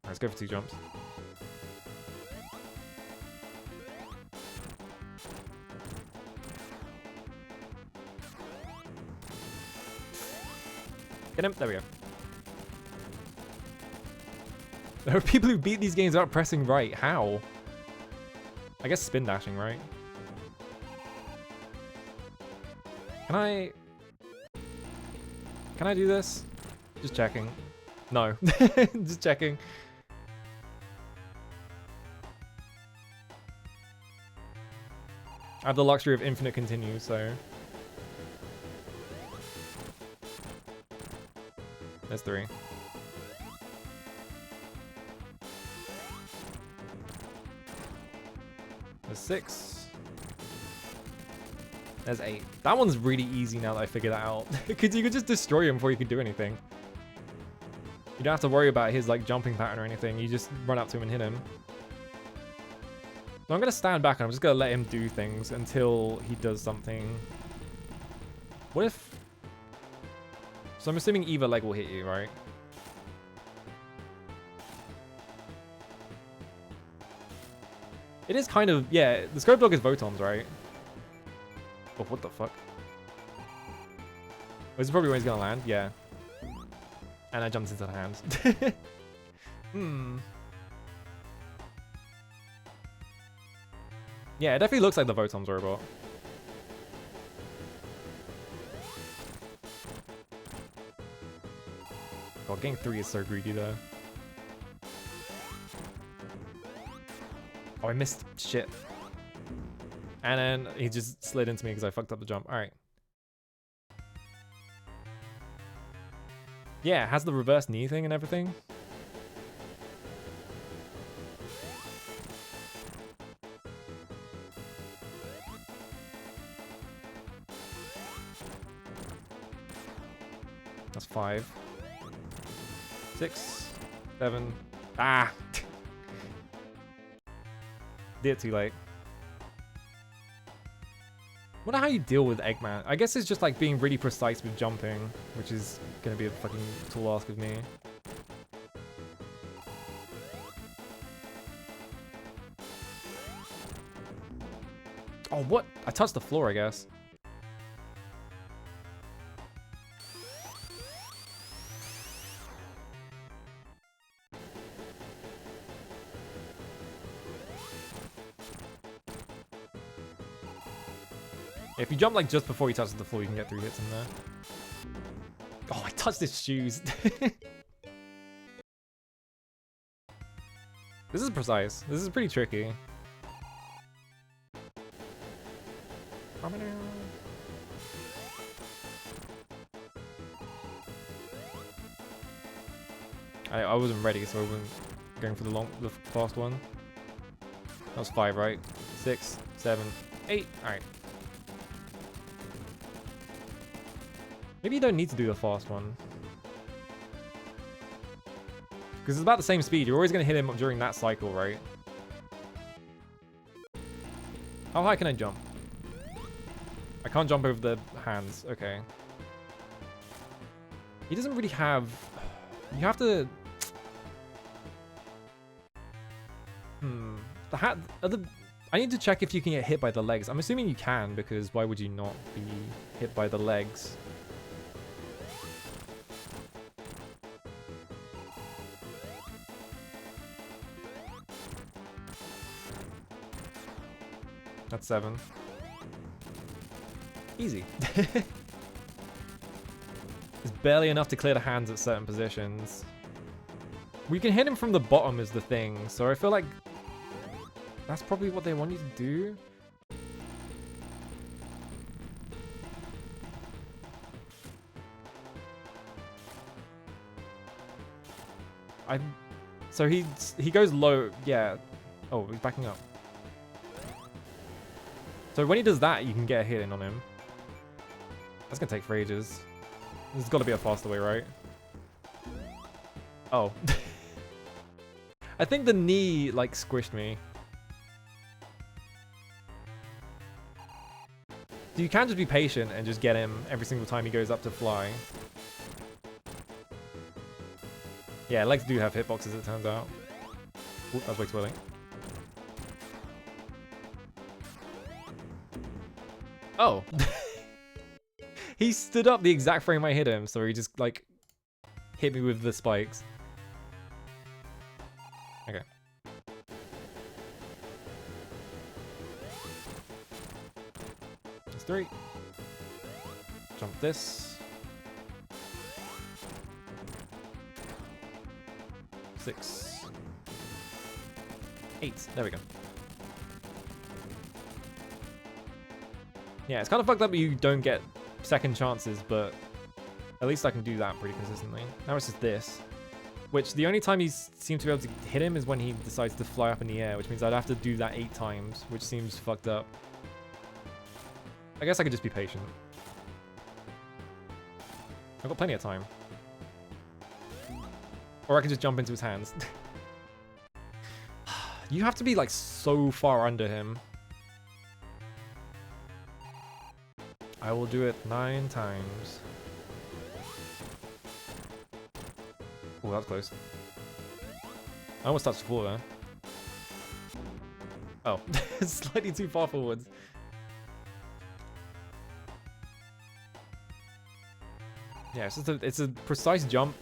Let's go for 2 jumps. Get him. There we go. There are people who beat these games without pressing right. How? I guess spin dashing, right? Can I do this? Just checking. No. Just checking. I have the luxury of infinite continue, so... There's 3. There's 6. There's 8. That one's really easy now that I figured that out. Because you could just destroy him before you could do anything. You don't have to worry about his like jumping pattern or anything. You just run up to him and hit him. So I'm going to stand back and I'm just going to let him do things until he does something. What if... So I'm assuming either leg will hit you, right? It is kind of... Yeah, the scope dog is Votoms, right? Oh, what the fuck? This is probably where he's gonna land, yeah. And I jumped into the hand. Yeah, it definitely looks like the Votoms robot. God, getting 3 is so greedy though. Oh, I missed shit. And then he just slid into me because I fucked up the jump. Alright. Yeah, it has the reverse knee thing and everything. That's 5. 6. 7. Ah! Did it too late. I wonder how you deal with Eggman. I guess it's just like being really precise with jumping, which is gonna be a fucking tall ask of me. Oh, what? I touched the floor, I guess. If you jump like just before he touches the floor, you can get 3 hits in there. Oh, I touched his shoes. This is precise. This is pretty tricky. I wasn't ready, so I wasn't going for the fast one. That was 5, right? 6, 7, 8. Alright. Maybe you don't need to do the fast one. Because it's about the same speed. You're always going to hit him during that cycle, right? How high can I jump? I can't jump over the hands. Okay. He doesn't really have... You have to... The hat... I need to check if you can get hit by the legs. I'm assuming you can, because why would you not be hit by the legs? That's 7. Easy. It's barely enough to clear the hands at certain positions. We can hit him from the bottom is the thing, so I feel like that's probably what they want you to do. So he goes low, yeah. Oh, he's backing up. So when he does that, you can get a hit in on him. That's gonna take for ages. There's gotta be a faster way, right? Oh. I think the knee, like, squished me. So you can just be patient and just get him every single time he goes up to fly. Yeah, legs do have hitboxes, it turns out. Oop, that was way too early. Oh. He stood up the exact frame I hit him, so he just, like, hit me with the spikes. Okay. That's 3. Jump this. 6. 8. There we go. Yeah, it's kind of fucked up that you don't get second chances, but at least I can do that pretty consistently. Now it's just this. Which, the only time he seems to be able to hit him is when he decides to fly up in the air, which means I'd have to do that 8 times, which seems fucked up. I guess I could just be patient. I've got plenty of time. Or I could just jump into his hands. You have to be, like, so far under him. I will do it 9 times. Oh, that was close. I almost touched the floor there. Oh, slightly too far forwards. Yeah, it's a precise jump,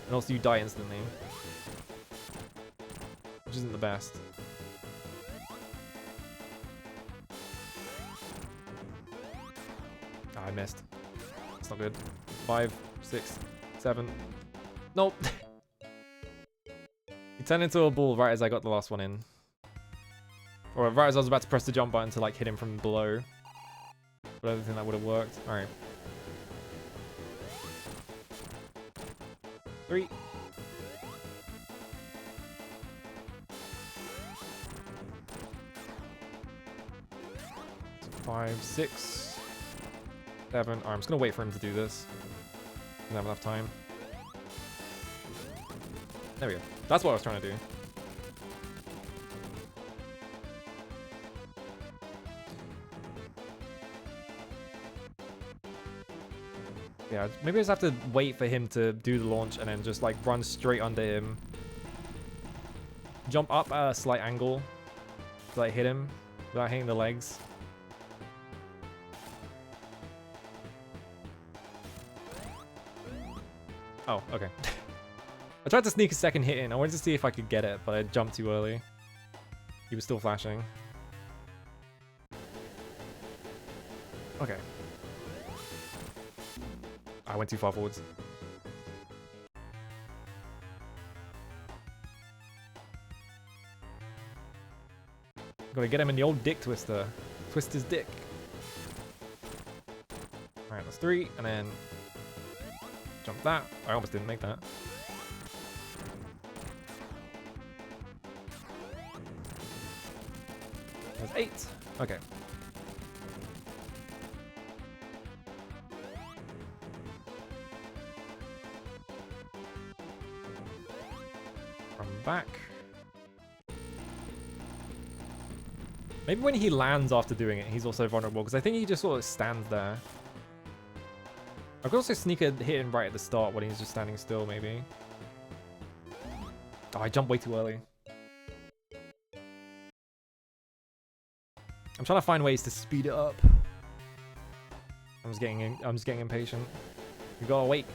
and also you die instantly, which isn't the best. Oh, I missed. It's not good. 5, 6, 7. Nope. He turned into a ball right as I got the last one in. Or right as I was about to press the jump button to, like, hit him from below. But I don't think that would have worked. Alright. 3. 5, 6, 7. Alright, I'm just gonna wait for him to do this. Don't have enough time. There we go. That's what I was trying to do. Yeah, maybe I just have to wait for him to do the launch and then just, like, run straight under him. Jump up at a slight angle to, like, hit him without hitting the legs. Oh, okay. I tried to sneak a second hit in. I wanted to see if I could get it, but I jumped too early. He was still flashing. Okay. I went too far forwards. Gotta get him in the old dick twister. Twist his dick. Alright, that's 3, and then jump that. I almost didn't make that. There's 8. Okay. Run back. Maybe when he lands after doing it, he's also vulnerable, because I think he just sort of stands there. I could also sneak a hit in right at the start when he's just standing still, maybe. Oh, I jumped way too early. I'm trying to find ways to speed it up. I'm just getting impatient. You gotta wait.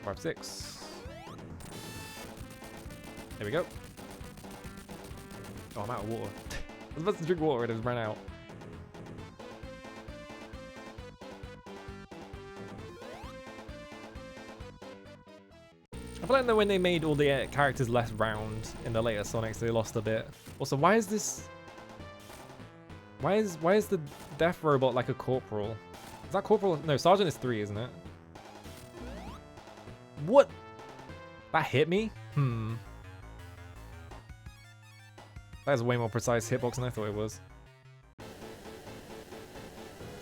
Five, 6. There we go. Oh, I'm out of water. I was about to drink water and it has run out. I feel like that when they made all the characters less round in the later Sonics, they lost a bit. Also, why is this? Why is the death robot like a corporal? Is that corporal? No, sergeant is 3, isn't it? What? That hit me? That is a way more precise hitbox than I thought it was.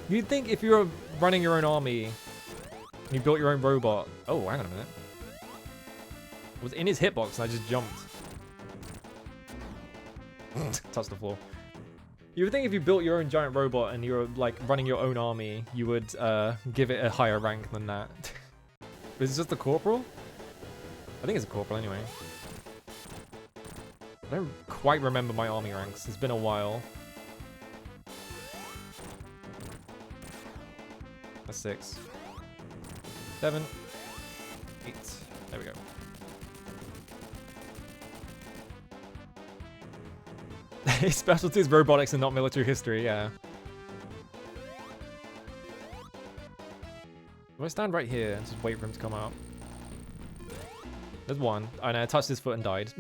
You'd think if you were running your own army, and you built your own robot. Oh, hang on a minute. It was in his hitbox and I just jumped. Touched the floor. You would think if you built your own giant robot and you were like running your own army, you would give it a higher rank than that. Is it just a corporal? I think it's a corporal anyway. I don't quite remember my army ranks. It's been a while. That's 6. 7. 8. There we go. His specialty is robotics and not military history, yeah. I'm gonna stand right here and just wait for him to come out. There's one. Oh no, I touched his foot and died.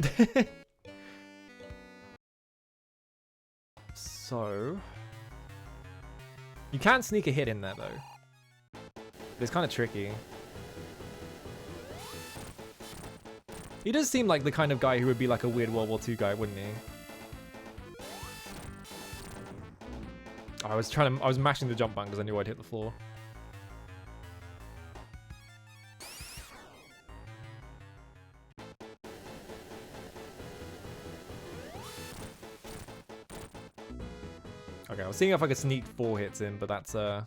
So... You can sneak a hit in there though. But it's kind of tricky. He does seem like the kind of guy who would be like a weird World War II guy, wouldn't he? I was mashing the jump button because I knew I'd hit the floor. Okay, I was seeing if I could sneak 4 hits in, but that's there's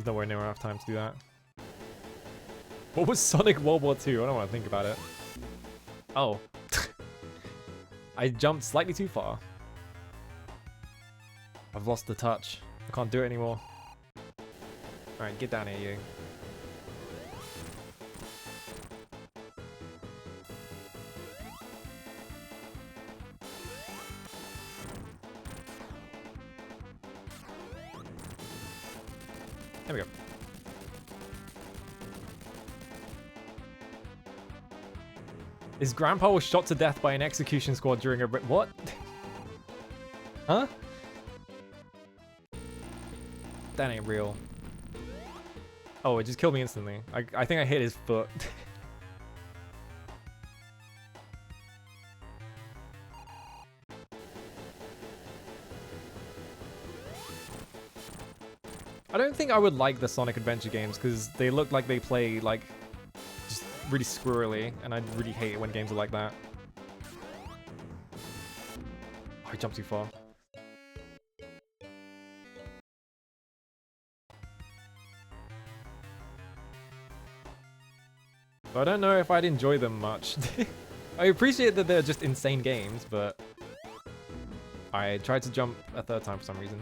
nowhere near enough time to do that. What was Sonic World War II? I don't want to think about it. Oh. I jumped slightly too far. I've lost the touch. I can't do it anymore. Alright, get down here, you. There we go. His grandpa was shot to death by an execution squad during a... What? Huh? That ain't real. Oh, it just killed me instantly. I think I hit his foot. I don't think I would like the Sonic Adventure games because they look like they play like just really squirrely, and I really hate it when games are like that. Oh, I jumped too far. I don't know if I'd enjoy them much. I appreciate that they're just insane games, but I tried to jump a 3rd time for some reason.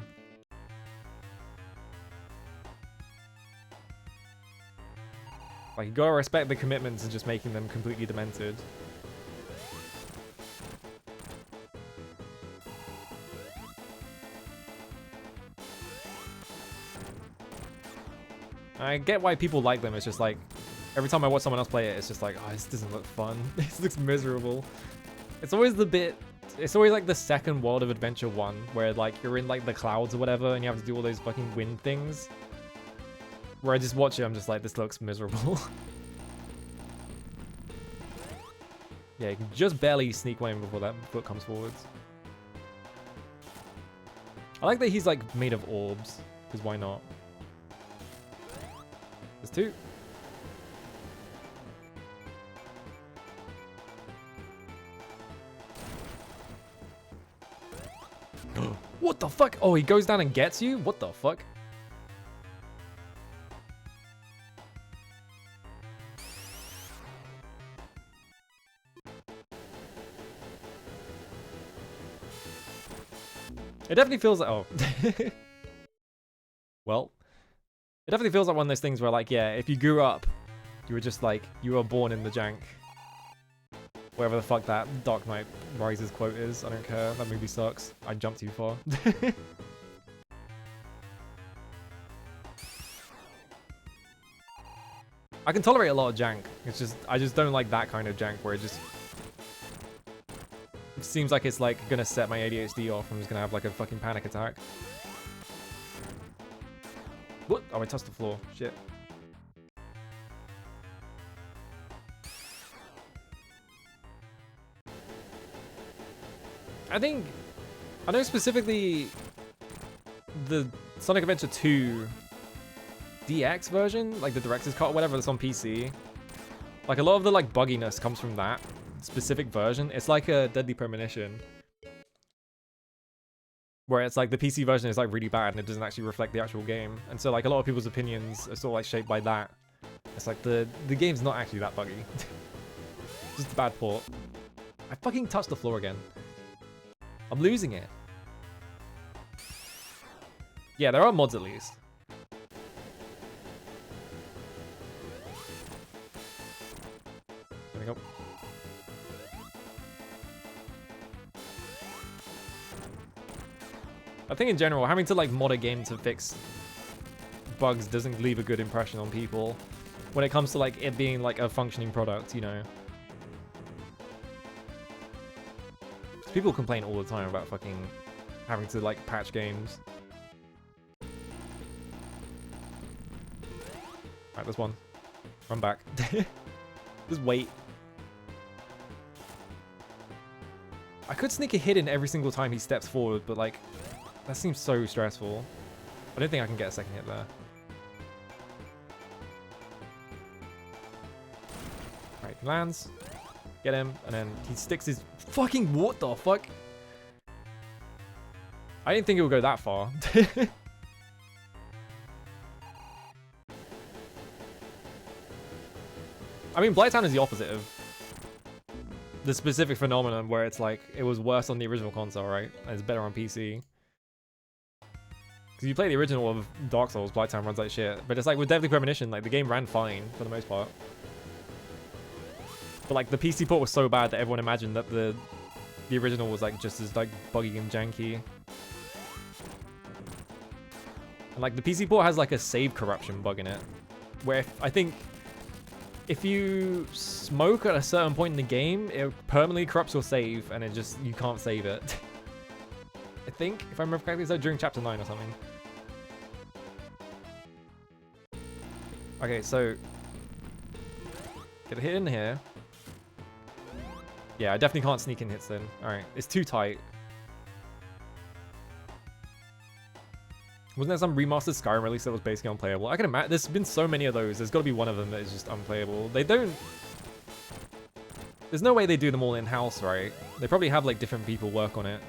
Like, you gotta respect the commitments and just making them completely demented. I get why people like them, it's just like, every time I watch someone else play it, it's just like, oh, this doesn't look fun. This looks miserable. It's always the bit It's always like the second World of Adventure one, where like you're in like the clouds or whatever, and you have to do all those fucking wind things. Where I just watch it, I'm just like, this looks miserable. Yeah, you can just barely sneak one in before that foot comes forwards. I like that he's like made of orbs, because why not? There's two. What the fuck? Oh, he goes down and gets you? What the fuck? It definitely feels like... Oh. Well. It definitely feels like one of those things where, like, yeah, if you grew up, you were just, like, you were born in the jank. Whatever the fuck that Dark Knight Rises quote is. I don't care. That movie sucks. I jumped too far. I can tolerate a lot of jank. It's just, I just don't like that kind of jank where it just... It seems like it's like gonna set my ADHD off. I'm just gonna have like a fucking panic attack. What? Oh, I touched the floor. Shit. I know specifically the Sonic Adventure 2 DX version, like the director's cut or whatever that's on PC. Like a lot of the like bugginess comes from that specific version. It's like a Deadly Premonition, where it's like the PC version is like really bad and it doesn't actually reflect the actual game. And so like a lot of people's opinions are sort of like shaped by that. It's like the game's not actually that buggy. Just a bad port. I fucking touched the floor again. I'm losing it. Yeah, there are mods at least. There we go. I think in general, having to like mod a game to fix bugs doesn't leave a good impression on people when it comes to like it being like a functioning product, you know. People complain all the time about fucking having to like patch games. Right, there's one. Run back. Just wait. I could sneak a hit in every single time he steps forward, but like, that seems so stressful. I don't think I can get a second hit there. Right, he lands. Get him, and then he sticks his fucking... What the fuck? I didn't think it would go that far. I mean, Blighttown is the opposite of the specific phenomenon where it's like, it was worse on the original console, right? And it's better on PC. Because you play the original of Dark Souls, Blighttown runs like shit. But it's like with Deadly Premonition, like the game ran fine for the most part. But like the PC port was so bad that everyone imagined that the original was like just as like buggy and janky. And like the PC port has like a save corruption bug in it, where I think if you smoke at a certain point in the game, it permanently corrupts your save and it just, you can't save it. I think, if I remember correctly, it's like during chapter 9 or something. Okay, so get a hit in here. Yeah, I definitely can't sneak in hits then. Alright, it's too tight. Wasn't there some remastered Skyrim release that was basically unplayable? I can imagine, there's been so many of those, there's got to be one of them that is just unplayable. They don't... There's no way they do them all in-house, right? They probably have like different people work on it.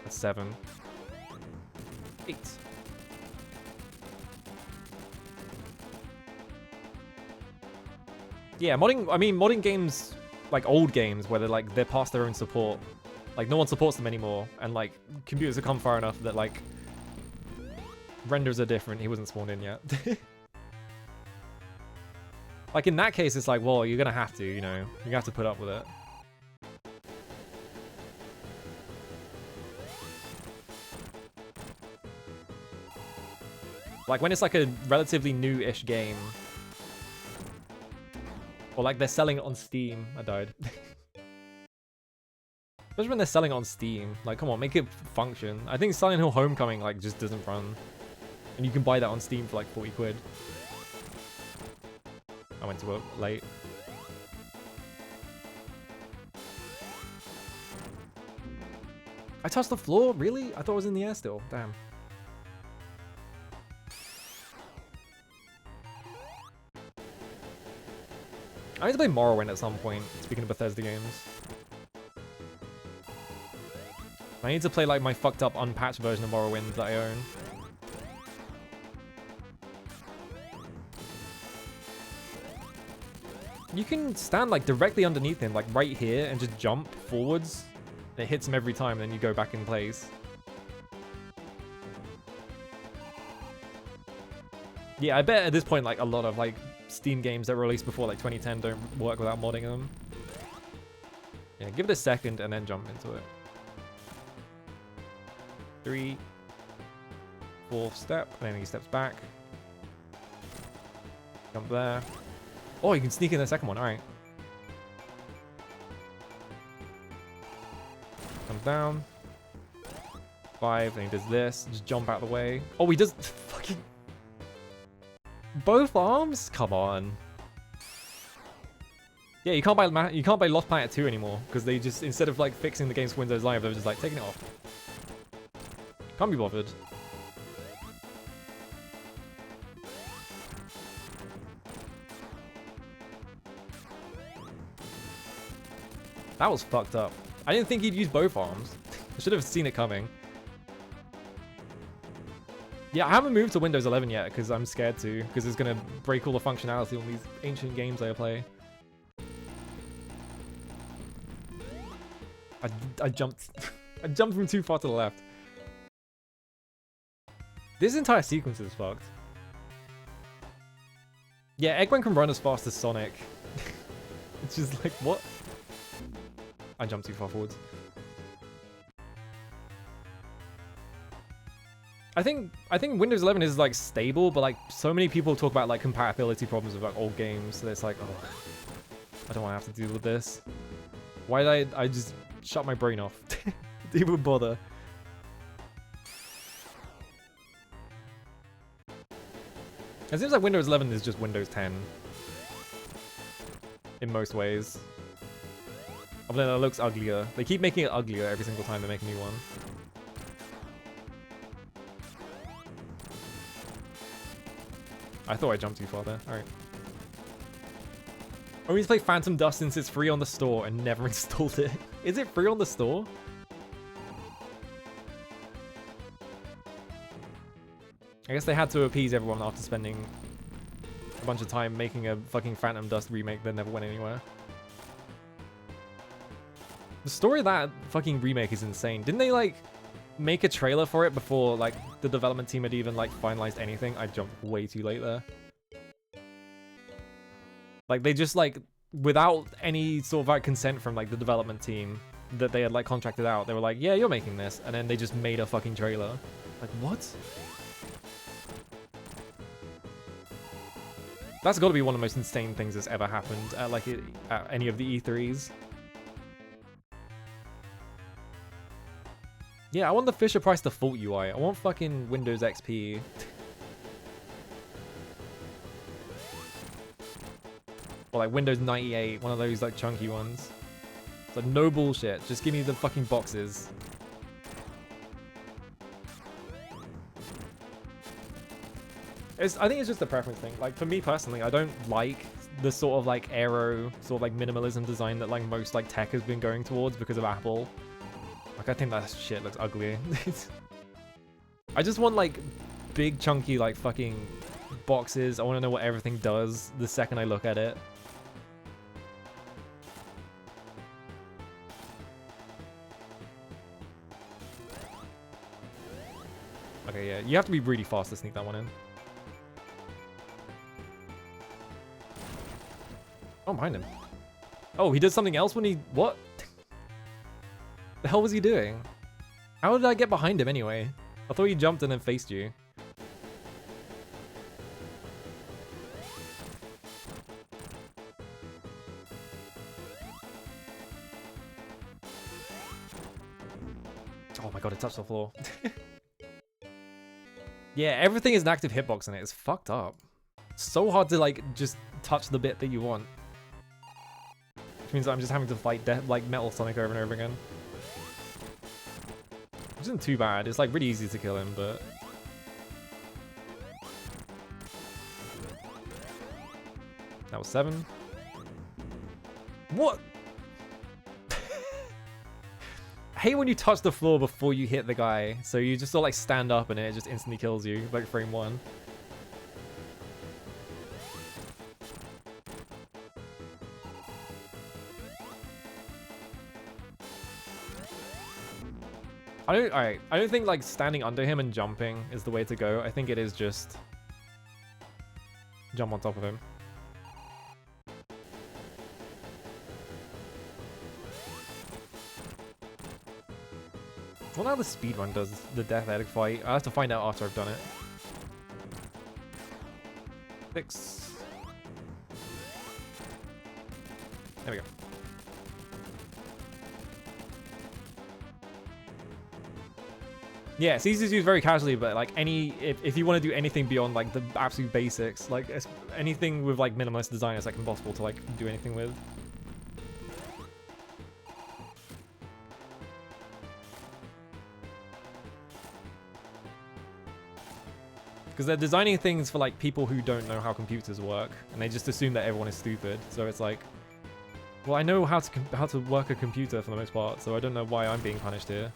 That's 7. 8. Yeah, modding games, like old games, where they're past their own support. Like, no one supports them anymore, and like, computers have come far enough that like, renders are different. He wasn't spawned in yet. Like, in that case, it's like, well, you're gonna have to, you know, you have to put up with it. Like, when it's like a relatively new-ish game, Or like they're selling it on Steam. I died. Especially when they're selling it on Steam. Like, come on, make it function. I think Silent Hill Homecoming like just doesn't run. And you can buy that on Steam for like 40 quid. I went to it late. I touched the floor? Really? I thought it was in the air still. Damn. I need to play Morrowind at some point, speaking of Bethesda games. I need to play like my fucked up unpatched version of Morrowind that I own. You can stand like directly underneath him, like right here, and just jump forwards. It hits him every time, and then you go back in place. Yeah, I bet at this point, like a lot of like Steam games that were released before like 2010 don't work without modding them. Yeah, give it a second and then jump into it. 3, 4th step, and then he steps back. Jump there. Oh, you can sneak in the second one, alright. Comes down. 5, then he does this. Just jump out of the way. Oh, he does fucking... Both arms? Come on. Yeah, you can't buy Lost Planet 2 anymore, because they just, instead of like fixing the game's Windows Live, they're just like taking it off. Can't be bothered. That was fucked up. I didn't think he'd use both arms. I should have seen it coming. Yeah, I haven't moved to Windows 11 yet because I'm scared to, because it's going to break all the functionality on these ancient games I play. I jumped. I jumped from too far to the left. This entire sequence is fucked. Yeah, Eggman can run as fast as Sonic. It's just like, what? I jumped too far forwards. I think Windows 11 is like stable, but like so many people talk about like compatibility problems with like old games, so it's like, oh, I don't want to have to deal with this. Why did I just shut my brain off? Didn't even bother. It seems like Windows 11 is just Windows 10 in most ways. Other than it looks uglier. They keep making it uglier every single time they make a new one. I thought I jumped too far there. Alright. I need to play Phantom Dust since it's free on the store and never installed it. Is it free on the store? I guess they had to appease everyone after spending a bunch of time making a fucking Phantom Dust remake that never went anywhere. The story of that fucking remake is insane. Didn't they like make a trailer for it before like the development team had even like finalized anything? I jumped way too late there. Like they just like, without any sort of like consent from like the development team that they had like contracted out, they were like, yeah, you're making this, and then they just made a fucking trailer. Like, what? That's got to be one of the most insane things that's ever happened at like at any of the E3s. Yeah, I want the Fisher-Price default UI. I want fucking Windows XP. Or like Windows 98, one of those like chunky ones. It's like, no bullshit, just give me the fucking boxes. I think it's just a preference thing. Like for me personally, I don't like the sort of like aero, sort of like minimalism design that like most like tech has been going towards because of Apple. Like I think that shit looks ugly. I just want like big chunky like fucking boxes. I want to know what everything does the second I look at it. Okay, yeah, you have to be really fast to sneak that one in. Oh, behind him. Oh, he did something else when he... What? The hell was he doing? How did I get behind him anyway? I thought he jumped and then faced you. Oh my god, it touched the floor. Yeah, everything is an active hitbox in it. It's fucked up. It's so hard to like just touch the bit that you want. Which means I'm just having to fight like Metal Sonic over and over again. Which isn't too bad. It's like really easy to kill him, but... That was 7. What? I hate when you touch the floor before you hit the guy, so you just sort of like stand up and it just instantly kills you, like frame 1. I don't think like standing under him and jumping is the way to go. I think it is just jump on top of him. I wonder how the speedrun does the Death Egg fight. I'll have to find out after I've done it. 6. There we go. Yeah, it's easy to use very casually, but like if you want to do anything beyond like the absolute basics, like anything with like minimalist design is like impossible to like do anything with. Because they're designing things for like people who don't know how computers work, and they just assume that everyone is stupid. So it's like, well, I know how to work a computer for the most part, so I don't know why I'm being punished here.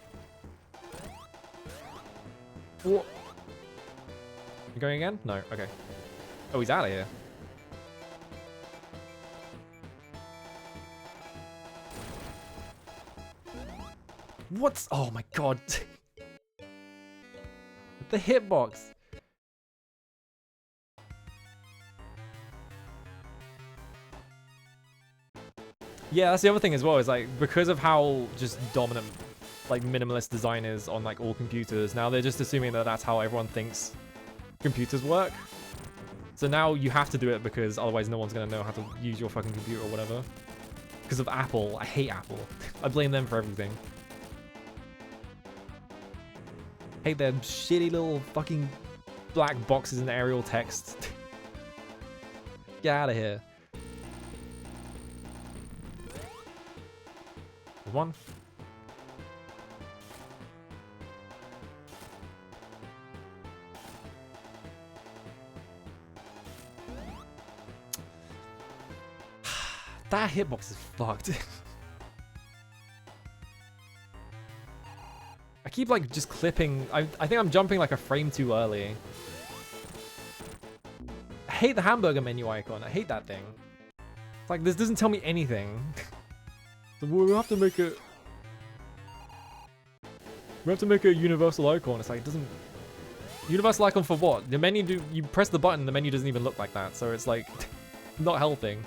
What? You going again? No. Okay. Oh, he's out of here. What's? Oh my god. The hitbox. Yeah, that's the other thing as well, is like, because of how just dominant like minimalist design is on like all computers, now they're just assuming that that's how everyone thinks computers work. So now you have to do it because otherwise no one's gonna know how to use your fucking computer or whatever. Because of Apple. I hate Apple. I blame them for everything. Hate their shitty little fucking black boxes and aerial text. Get out of here. There's one. That hitbox is fucked. I keep like just clipping. I think I'm jumping like a frame too early. I hate the hamburger menu icon. I hate that thing. It's like, this doesn't tell me anything. So we have to make it. We have to make a universal icon. It's like, it doesn't. Universal icon for what? The menu you press the button, the menu doesn't even look like that. So it's like not helping.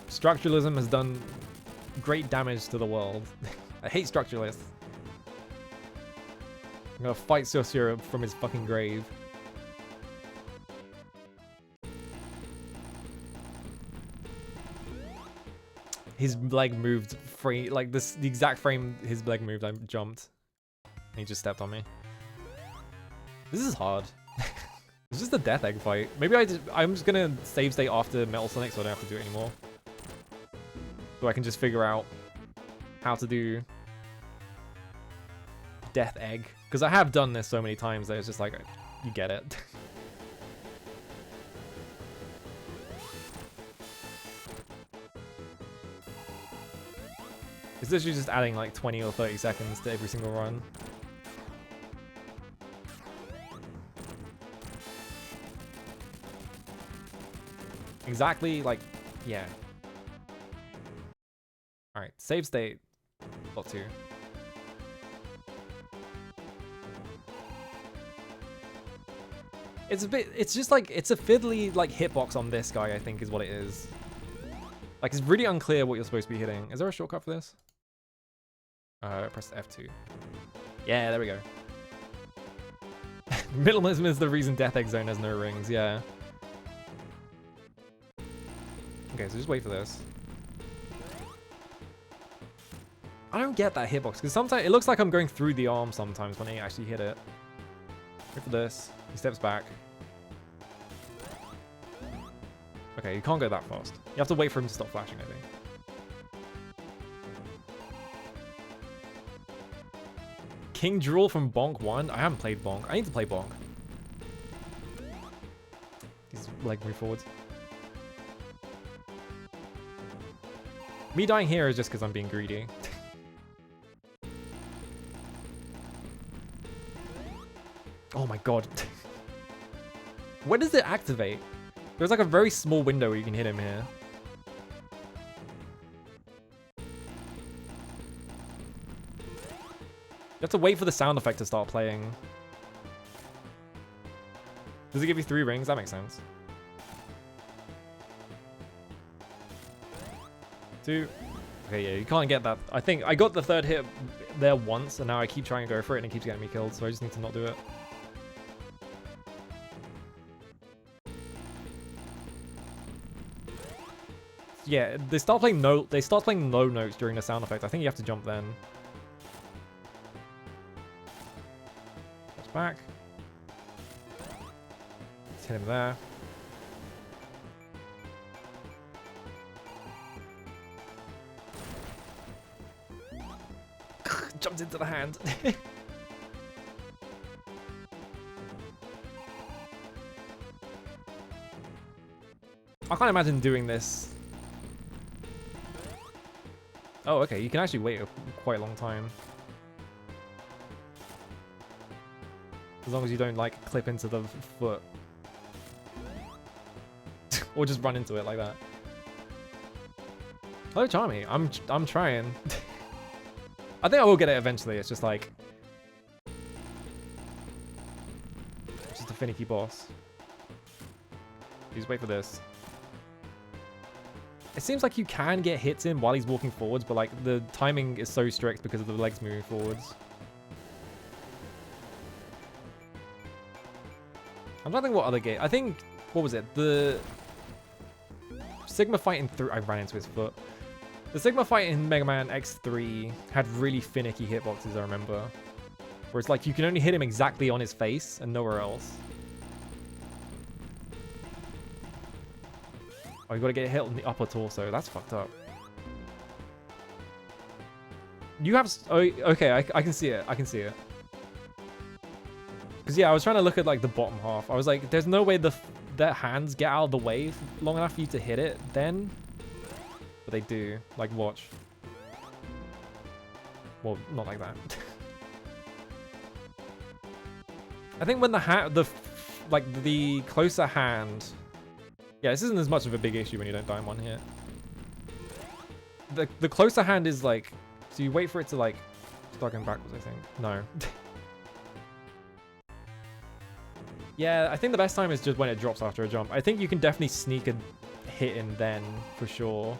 Structuralism has done great damage to the world. I hate structuralists. I'm gonna fight Saussure from his fucking grave. His leg moved free, like this, the exact frame his leg moved, I jumped. And he just stepped on me. This is hard. It's just a Death Egg fight. Maybe I'm just gonna save state after Metal Sonic so I don't have to do it anymore. So I can just figure out how to do Death Egg. Because I have done this so many times that it's just like, you get it. It's literally just adding like 20 or 30 seconds to every single run. Exactly, like, yeah. Alright, save state. Lot 2. It's just like, it's a fiddly like hitbox on this guy, I think is what it is. Like, it's really unclear what you're supposed to be hitting. Is there a shortcut for this? Press F2. Yeah, there we go. Minimalism is the reason Death Egg Zone has no rings, yeah. Okay, so just wait for this. I don't get that hitbox because sometimes it looks like I'm going through the arm sometimes when I actually hit it. Wait for this. He steps back. Okay, you can't go that fast. You have to wait for him to stop flashing, I think. King Drool from Bonk 1? I haven't played Bonk. I need to play Bonk. He's like move forwards. Me dying here is just because I'm being greedy. Oh my god. When does it activate? There's like a very small window where you can hit him here. You have to wait for the sound effect to start playing. Does it give you 3 rings? That makes sense. 2. Okay, yeah, you can't get that. I think I got the 3rd hit there once, and now I keep trying to go for it, and it keeps getting me killed, so I just need to not do it. Yeah, they start playing low notes during the sound effect. I think you have to jump then. That's back. Let's hit him there. Jumped into the hand. I can't imagine doing this. Oh, okay. You can actually wait a quite long time. As long as you don't, like, clip into the foot. Or just run into it like that. Hello, Charmy. I'm trying. I think I will get it eventually. It's just like... just a finicky boss. You just wait for this. It seems like you can get hits in while he's walking forwards, but like the timing is so strict because of the legs moving forwards. I'm trying to think what other game. I think, what was it? The Sigma fight in 3. I ran into his foot. The Sigma fight in Mega Man X3 had really finicky hitboxes, I remember. Where it's like you can only hit him exactly on his face and nowhere else. Oh, you gotta get hit on the upper torso. That's fucked up. You have... oh, okay, I can see it. I can see it. Because, yeah, I was trying to look at, like, the bottom half. I was like, there's no way their hands get out of the way long enough for you to hit it then. But they do. Like, watch. Well, not like that. I think when the closer hand... yeah, this isn't as much of a big issue when you don't die in one hit. The closer hand is like... so you wait for it to like... start going backwards, I think. No. Yeah, I think the best time is just when it drops after a jump. I think you can definitely sneak a hit in then, for sure.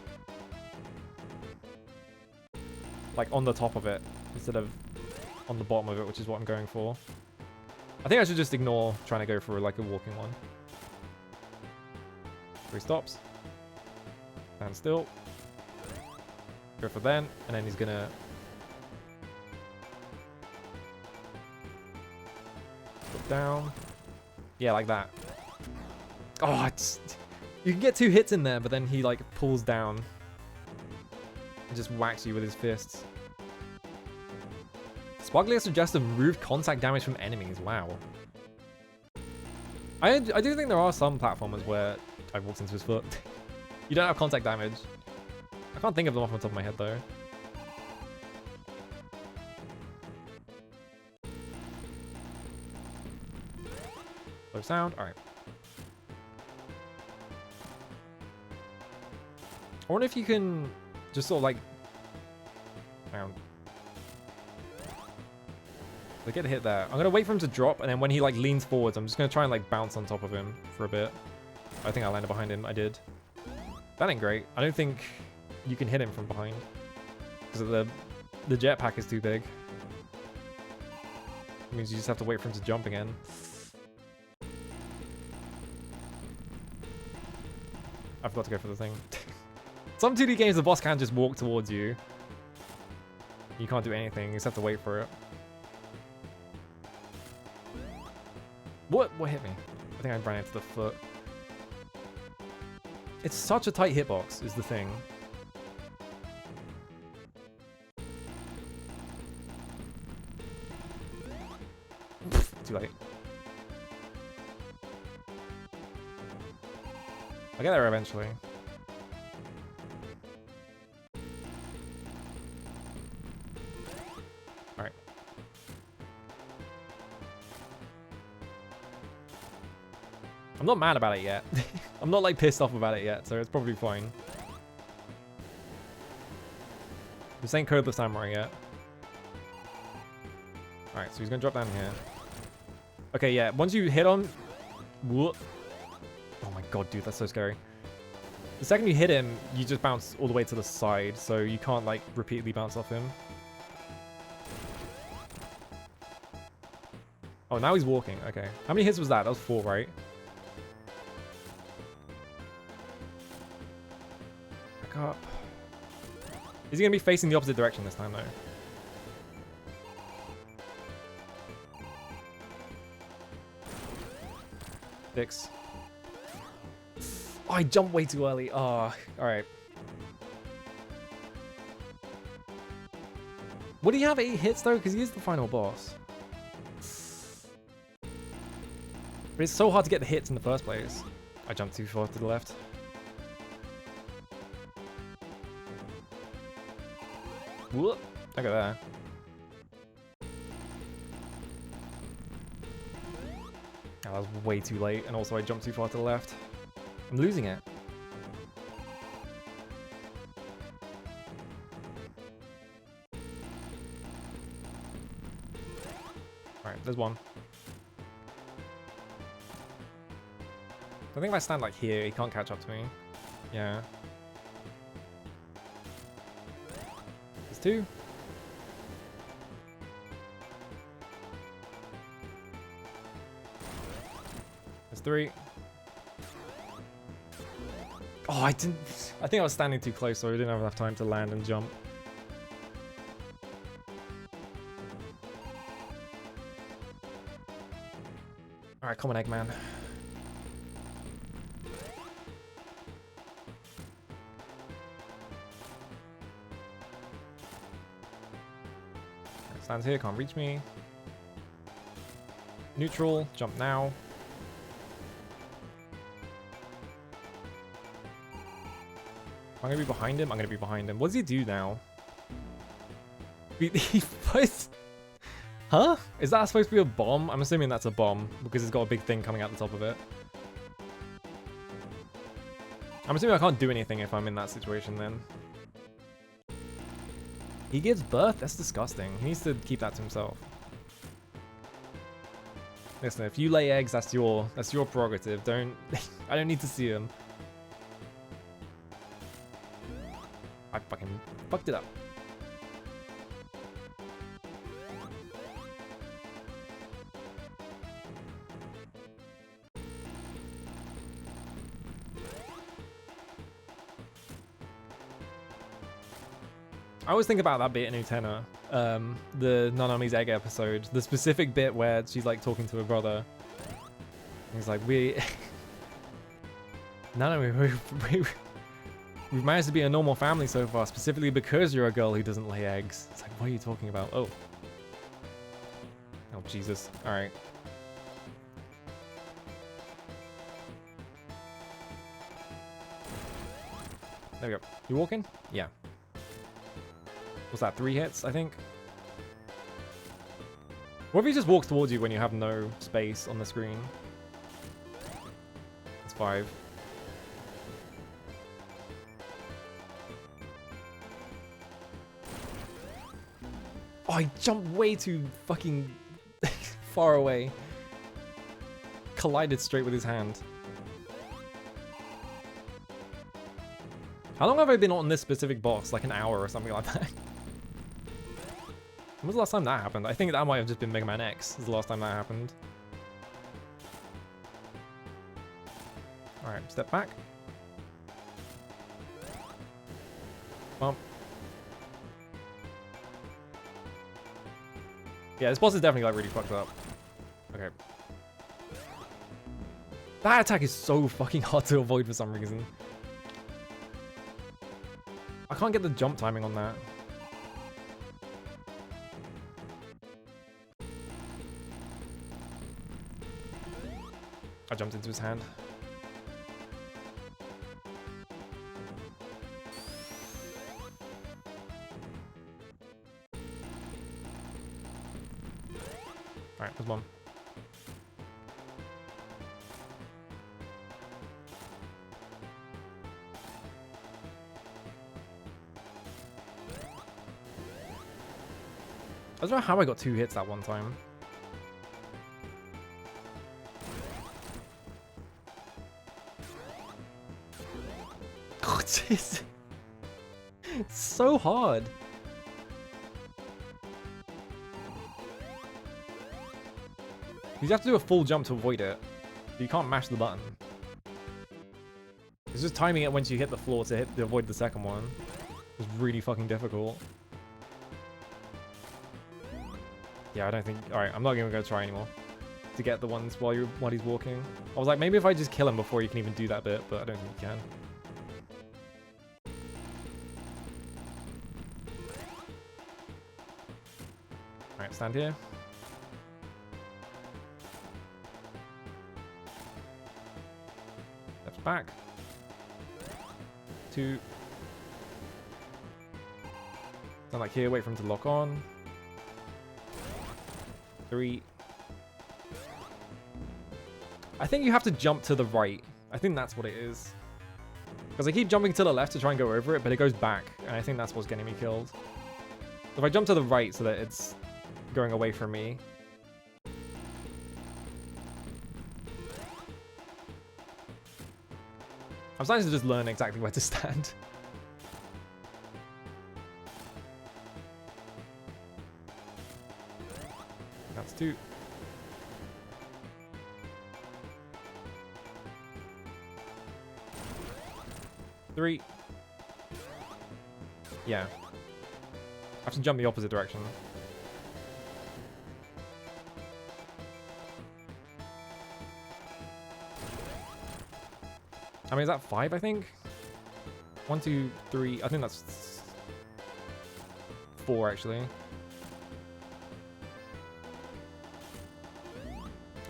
Like on the top of it, instead of on the bottom of it, which is what I'm going for. I think I should just ignore trying to go for like a walking one. So he stops. Stand still. Go for then, and then he's gonna... put down. Yeah, like that. Oh, it's... you can get 2 hits in there, but then he like pulls down. And just whacks you with his fists. Sparklier suggests removed contact damage from enemies. Wow. I do think there are some platformers where I walked into his foot. You don't have contact damage. I can't think of them off the top of my head though. Low sound. Alright. I wonder if you can just sort of like... down. So get a hit there. I'm gonna wait for him to drop, and then when he like leans forwards, I'm just gonna try and like bounce on top of him for a bit. I think I landed behind him. I did. That ain't great. I don't think you can hit him from behind because of the jetpack is too big. It means you just have to wait for him to jump again. I forgot to go for the thing. Some 2D games, the boss can't just walk towards you. You can't do anything, you just have to wait for it. What hit me? I think I ran into the foot. It's such a tight hitbox, is the thing. Too late. I'll get there eventually. Alright. I'm not mad about it yet. I'm not like pissed off about it yet, so it's probably fine. This ain't Code the Samurai yet. Alright, so he's gonna drop down here. Okay, yeah, once you hit him... Whoop. Oh my god, dude, that's so scary. The second you hit him, you just bounce all the way to the side, so you can't like repeatedly bounce off him. Oh, now he's walking. Okay. How many hits was that? That was 4, right? Back up. Is he gonna be facing the opposite direction this time though? Six. Oh, I jumped way too early. Oh, alright. Would he have 8 hits though? Because he is the final boss. But it's so hard to get the hits in the first place. I jumped too far to the left. Whoop. Look at that. Oh, that was way too late, and also I jumped too far to the left. I'm losing it. Alright, there's one. I think if I stand like here, he can't catch up to me. Yeah. There's 2. There's 3. Oh, I didn't... I think I was standing too close, so I didn't have enough time to land and jump. Alright, come on, Eggman. Stands here, can't reach me. Neutral, jump now. I'm gonna be behind him. I'm gonna be behind him. What does he do now? What? Huh? Is that supposed to be a bomb? I'm assuming that's a bomb because it's got a big thing coming out the top of it. I'm assuming I can't do anything if I'm in that situation then. He gives birth? That's disgusting. He needs to keep that to himself. Listen, if you lay eggs, that's your prerogative. Don't... I don't need to see them. I fucking fucked it up. I always think about that bit in Utena, the Nanami's egg episode, the specific bit where she's like talking to her brother. And he's like, Nanami, we've managed to be a normal family so far, specifically because you're a girl who doesn't lay eggs. It's like, what are you talking about? Oh. Oh, Jesus. Alright. There we go. You walking? Yeah. Was that 3 hits, I think? What if he just walks towards you when you have no space on the screen? It's 5. Oh, I jumped way too fucking far away. Collided straight with his hand. How long have I been on this specific boss? Like an hour or something like that? When was the last time that happened? I think that might have just been Mega Man X. Was the last time that happened. Alright, step back. Bump. Yeah, this boss is definitely like really fucked up. Okay. That attack is so fucking hard to avoid for some reason. I can't get the jump timing on that. I jumped into his hand. Alright, there's one. I don't know how I got 2 hits that one time. Oh, jeez. It's so hard. You have to do a full jump to avoid it. You can't mash the button. It's just timing it once you hit the floor to avoid the second one. It's really fucking difficult. Yeah, I don't think... Alright, I'm not even going to try anymore. To get the ones while he's walking. I was like, maybe if I just kill him before you can even do that bit, but I don't think you can. Alright, stand here. Steps back. 2. Stand like here, wait for him to lock on. 3. I think you have to jump to the right. I think that's what it is. Because I keep jumping to the left to try and go over it, but it goes back. And I think that's what's getting me killed. If I jump to the right so that it's going away from me. I'm starting to just learn exactly where to stand. That's 2. Three. Yeah. I have to jump the opposite direction. I mean, is that 5, I think? 1, 2, 3. I think that's 4, actually.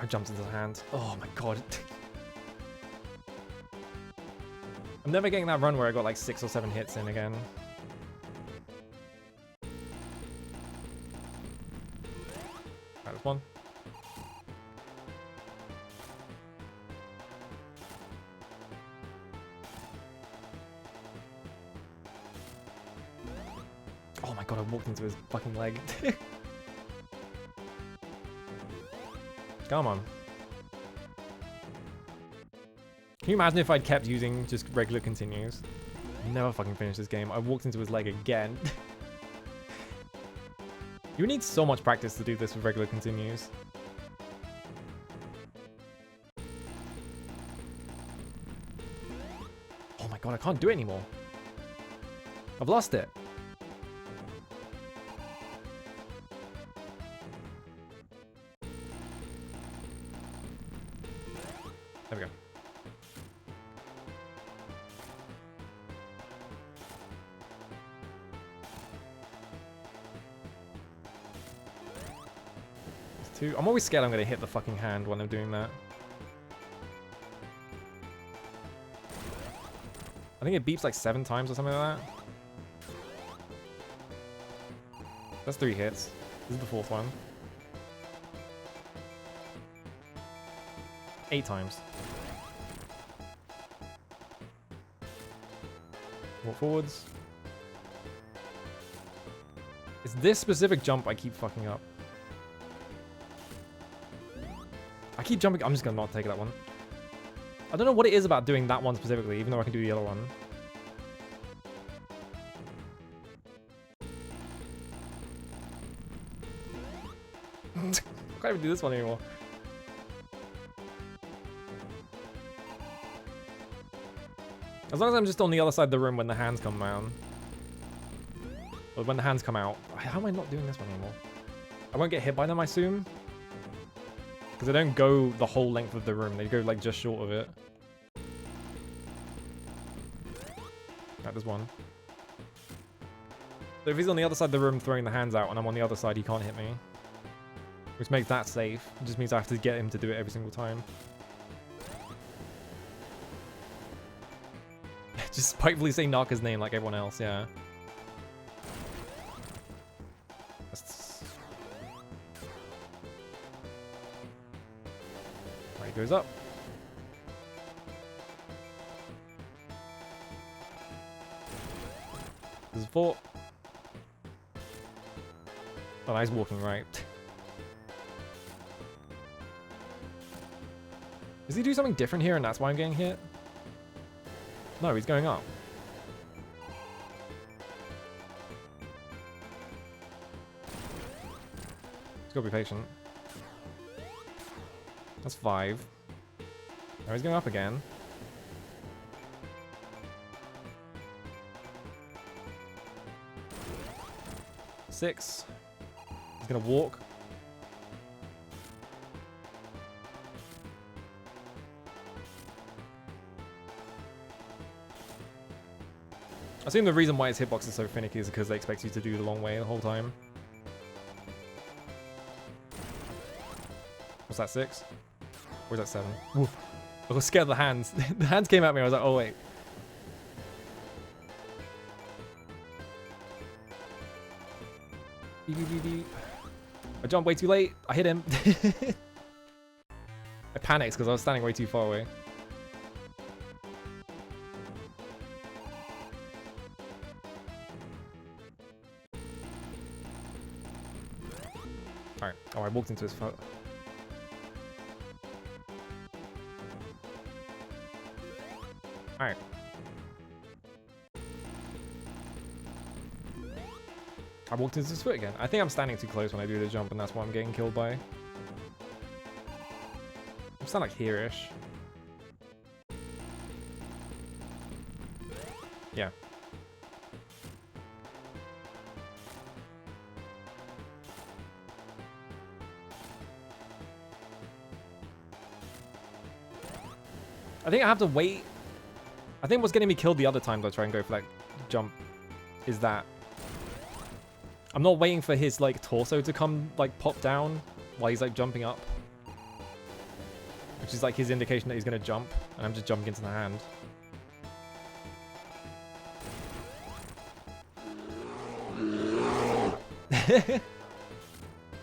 I jumped into the hand. Oh my god. I'm never getting that run where I got like 6 or 7 hits in again. That was 1. Oh my god, I walked into his fucking leg. Come on. Can you imagine if I'd kept using just regular continues? Never fucking finished this game. I walked into his leg again. You need so much practice to do this with regular continues. Oh my god, I can't do it anymore. I've lost it. There we go. There's 2. I'm always scared I'm going to hit the fucking hand when I'm doing that. I think it beeps like 7 times or something like that. That's 3 hits. This is the 4th one. 8 times. Walk forwards. It's this specific jump I keep fucking up. I keep jumping. I'm just gonna not take that one. I don't know what it is about doing that one specifically, even though I can do the other one. I can't even do this one anymore. As long as I'm just on the other side of the room when the hands come around. Or when the hands come out. How am I not doing this one anymore? I won't get hit by them, I assume. Because they don't go the whole length of the room. They go like just short of it. Right, there's one. So if he's on the other side of the room throwing the hands out and I'm on the other side, he can't hit me. Which makes that safe. It just means I have to get him to do it every single time. Just spitefully say Naka's name like everyone else, yeah. Right, he goes up. This is 4. Oh, no, he's walking right. Does he do something different here and that's why I'm getting hit? No, he's going up. He's gotta be patient. That's 5. Now he's going up again. Six. He's gonna walk. I assume the reason why his hitbox is so finicky is because they expect you to do the long way the whole time. What's that, 6? Or is that 7? Ooh. I was scared of the hands. The hands came at me, I was like, oh wait. I jumped way too late. I hit him. I panicked because I was standing way too far away. Alright. Oh, I walked into his foot. Alright. I walked into his foot again. I think I'm standing too close when I do the jump, and that's why I'm getting killed by. I'm standing like here-ish. Yeah. I think I have to wait. I think what's getting me killed the other times I try and go for that jump is that I'm not waiting for his like torso to come like pop down while he's like jumping up, which is like his indication that he's gonna jump, and I'm just jumping into the hand.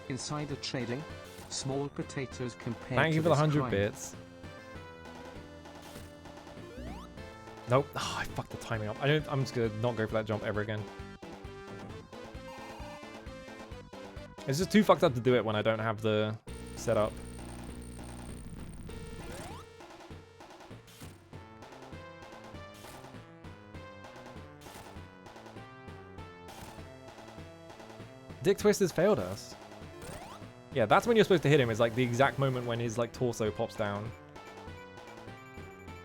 Insider trading, small potatoes compared Thank to you for the this 100 crime. bits. Nope. Oh, I fucked the timing up. I'm just gonna not go for that jump ever again. It's just too fucked up to do it when I don't have the setup. Dick Twisters failed us. Yeah, that's when you're supposed to hit him, is like the exact moment when his like torso pops down.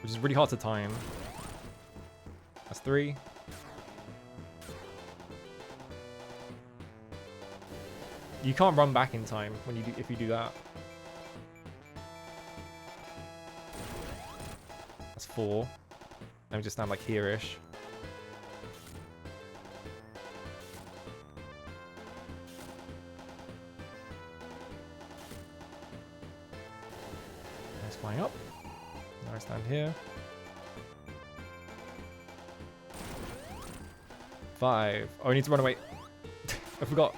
Which is really hard to time. That's 3. You can't run back in time when you do, if you do that. That's 4. Let me just stand like here-ish. Nice flying up. Now I stand here. 5. Oh, I need to run away. I forgot.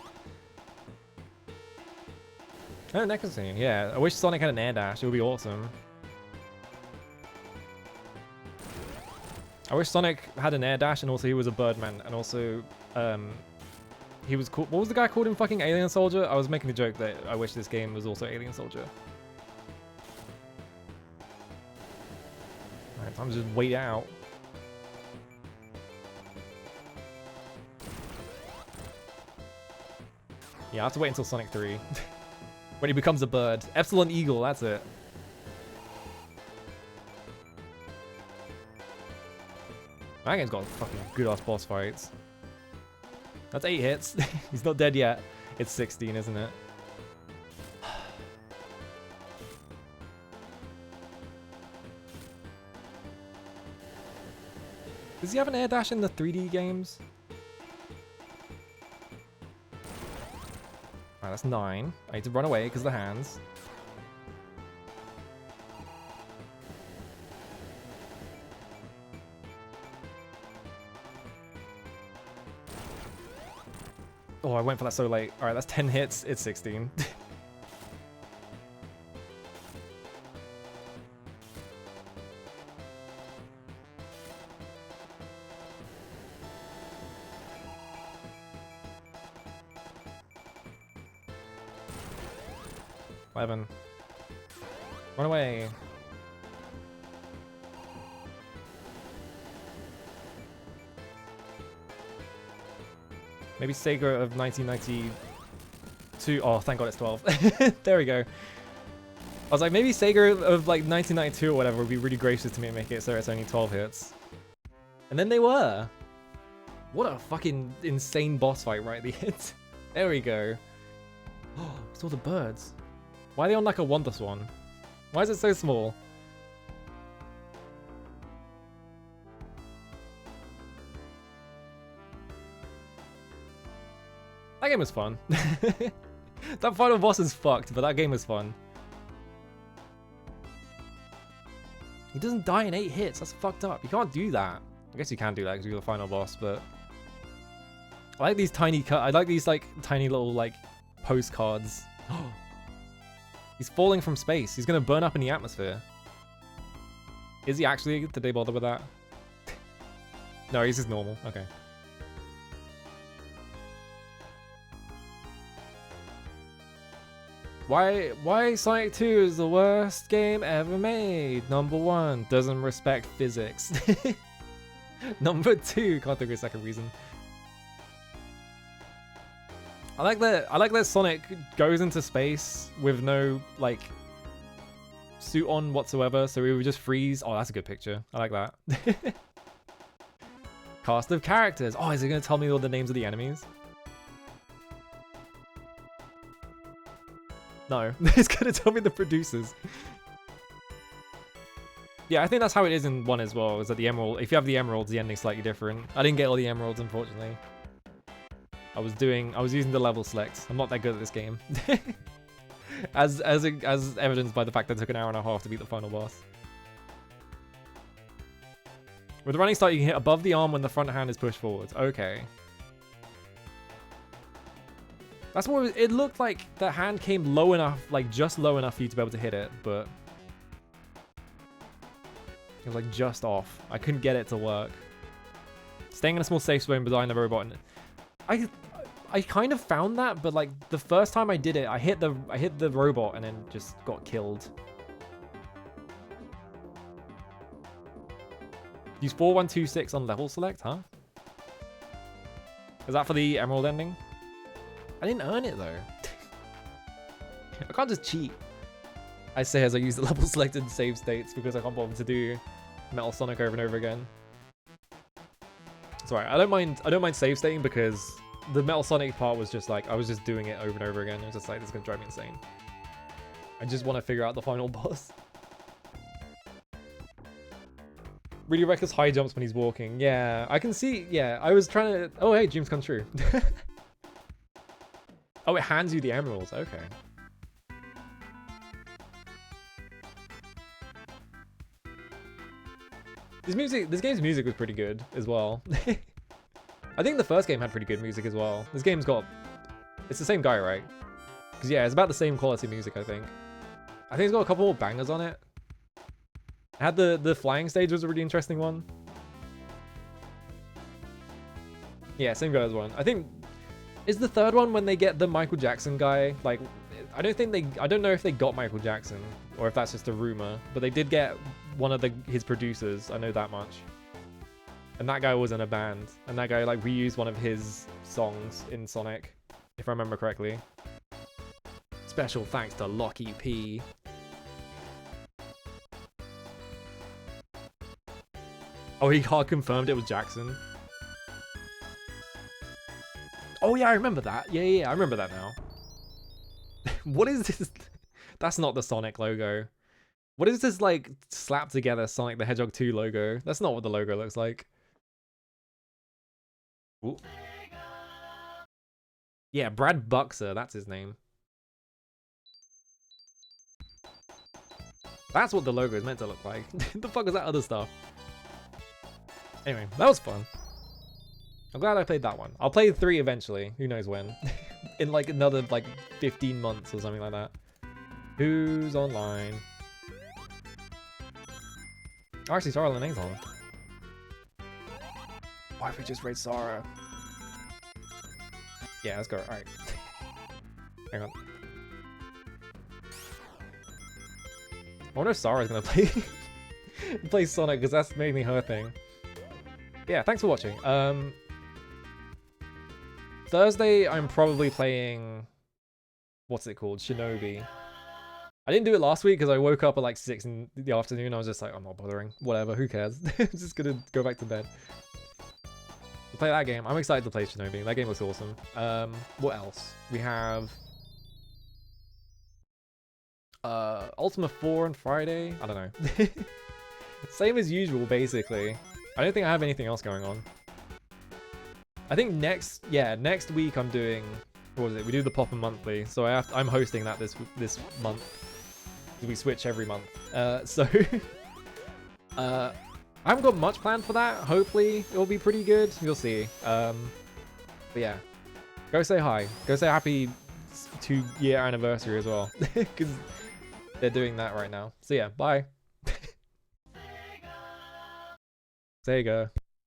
Oh, next scene. Yeah, I wish Sonic had an air dash. It would be awesome. I wish Sonic had an air dash, and also he was a Birdman, and also he was cool. What was the guy called in fucking Alien Soldier? I was making a joke that I wish this game was also Alien Soldier. Alright, time to just wait out. Yeah, I have to wait until Sonic 3. When he becomes a bird. Epsilon Eagle, that's it. That game's got fucking good ass boss fights. That's 8 hits. He's not dead yet. It's 16, isn't it? Does he have an air dash in the 3D games? Alright, that's 9. I need to run away because of the hands. Oh, I went for that so late. Alright, that's 10 hits. It's 16. Run away. Maybe Sega of 1992. Oh, thank God it's 12. There we go. I was like, maybe Sega of like 1992 or whatever would be really gracious to me and make it so it's only 12 hits. And then they were. What a fucking insane boss fight right at the end. There we go. Oh, it's all the birds. Why are they on like a Wonder Swan? Why is it so small? That game was fun. That final boss is fucked, but that game was fun. He doesn't die in 8 hits. That's fucked up. You can't do that. I guess you can do that because you're the final boss, but I like these tiny I like these like tiny little like postcards. He's falling from space. He's gonna burn up in the atmosphere. Is he actually? Did they bother with that? No, he's just normal. Okay. Why Sonic 2 is the worst game ever made? Number 1, doesn't respect physics. Number 2, can't think of a second reason. I like that Sonic goes into space with no like suit on whatsoever, so we would just freeze. Oh, that's a good picture. I like that. Cast of characters. Oh, is it gonna tell me all the names of the enemies? No, it's gonna tell me the producers. Yeah, I think that's how it is in 1 as well, is that the emerald, if you have the emeralds, the ending's slightly different. I didn't get all the emeralds, unfortunately. I was using the level select. I'm not that good at this game. as evidenced by the fact that it took an hour and a half to beat the final boss. With the running start, you can hit above the arm when the front hand is pushed forwards. Okay. That's more, it looked like the hand came low enough, like just low enough for you to be able to hit it, but it was like just off. I couldn't get it to work. Staying in a small safe zone behind the robot. I kind of found that, but like the first time I did it, I hit the robot and then just got killed. Use 4126 on level select, huh? Is that for the emerald ending? I didn't earn it though. I can't just cheat. I say as I use the level selected save states because I can't bother to do Metal Sonic over and over again. It's alright. I don't mind save stating because the Metal Sonic part was just like I was just doing it over and over again. It was just like this is gonna drive me insane. I just want to figure out the final boss. Really reckless high jumps when he's walking. Yeah, I can see. Yeah, I was trying to. Oh, hey, dreams come true. Oh, it hands you the emeralds. Okay. This game's music was pretty good as well. I think the first game had pretty good music as well. This game's got... It's the same guy, right? Because yeah, it's about the same quality music, I think. I think it's got a couple more bangers on it. I had the flying stage was a really interesting one. Yeah, same guy as one. I think... Is the third one when they get the Michael Jackson guy? Like, I don't know if they got Michael Jackson or if that's just a rumor, but they did get one of his producers. I know that much. And that guy was in a band, and that guy like reused one of his songs in Sonic, if I remember correctly. Special thanks to Lockie P. Oh, he hard confirmed it was Jackson. Oh yeah, I remember that. Yeah, I remember that now. What is this? That's not the Sonic logo. What is this, like, slapped together Sonic the Hedgehog 2 logo? That's not what the logo looks like. Ooh. Yeah, Brad Buxer, that's his name. That's what the logo is meant to look like. The fuck is that other stuff? Anyway, that was fun. I'm glad I played that one. I'll play 3 eventually. Who knows when? In like another like 15 months or something like that. Who's online? Oh, actually, Sarah Lenae's on. Why if we just raid Sarah? Yeah, let's go. Alright. Hang on. I wonder if Sarah's gonna play Sonic, because that's mainly her thing. Yeah, thanks for watching. Thursday, I'm probably playing... What's it called? Shinobi. I didn't do it last week because I woke up at like 6 in the afternoon. I was just like, I'm not bothering. Whatever, who cares? I'm just gonna go back to bed. To play that game. I'm excited to play Shinobi. That game looks awesome. What else? We have... Ultima 4 on Friday? I don't know. Same as usual, basically. I don't think I have anything else going on. I think next week I'm doing, what was it? We do the Popper Monthly, so I'm hosting that this month. We switch every month. So I haven't got much planned for that. Hopefully it'll be pretty good. You'll see. But yeah, go say hi. Go say happy 2-year anniversary as well, because they're doing that right now. So yeah, bye. Sega.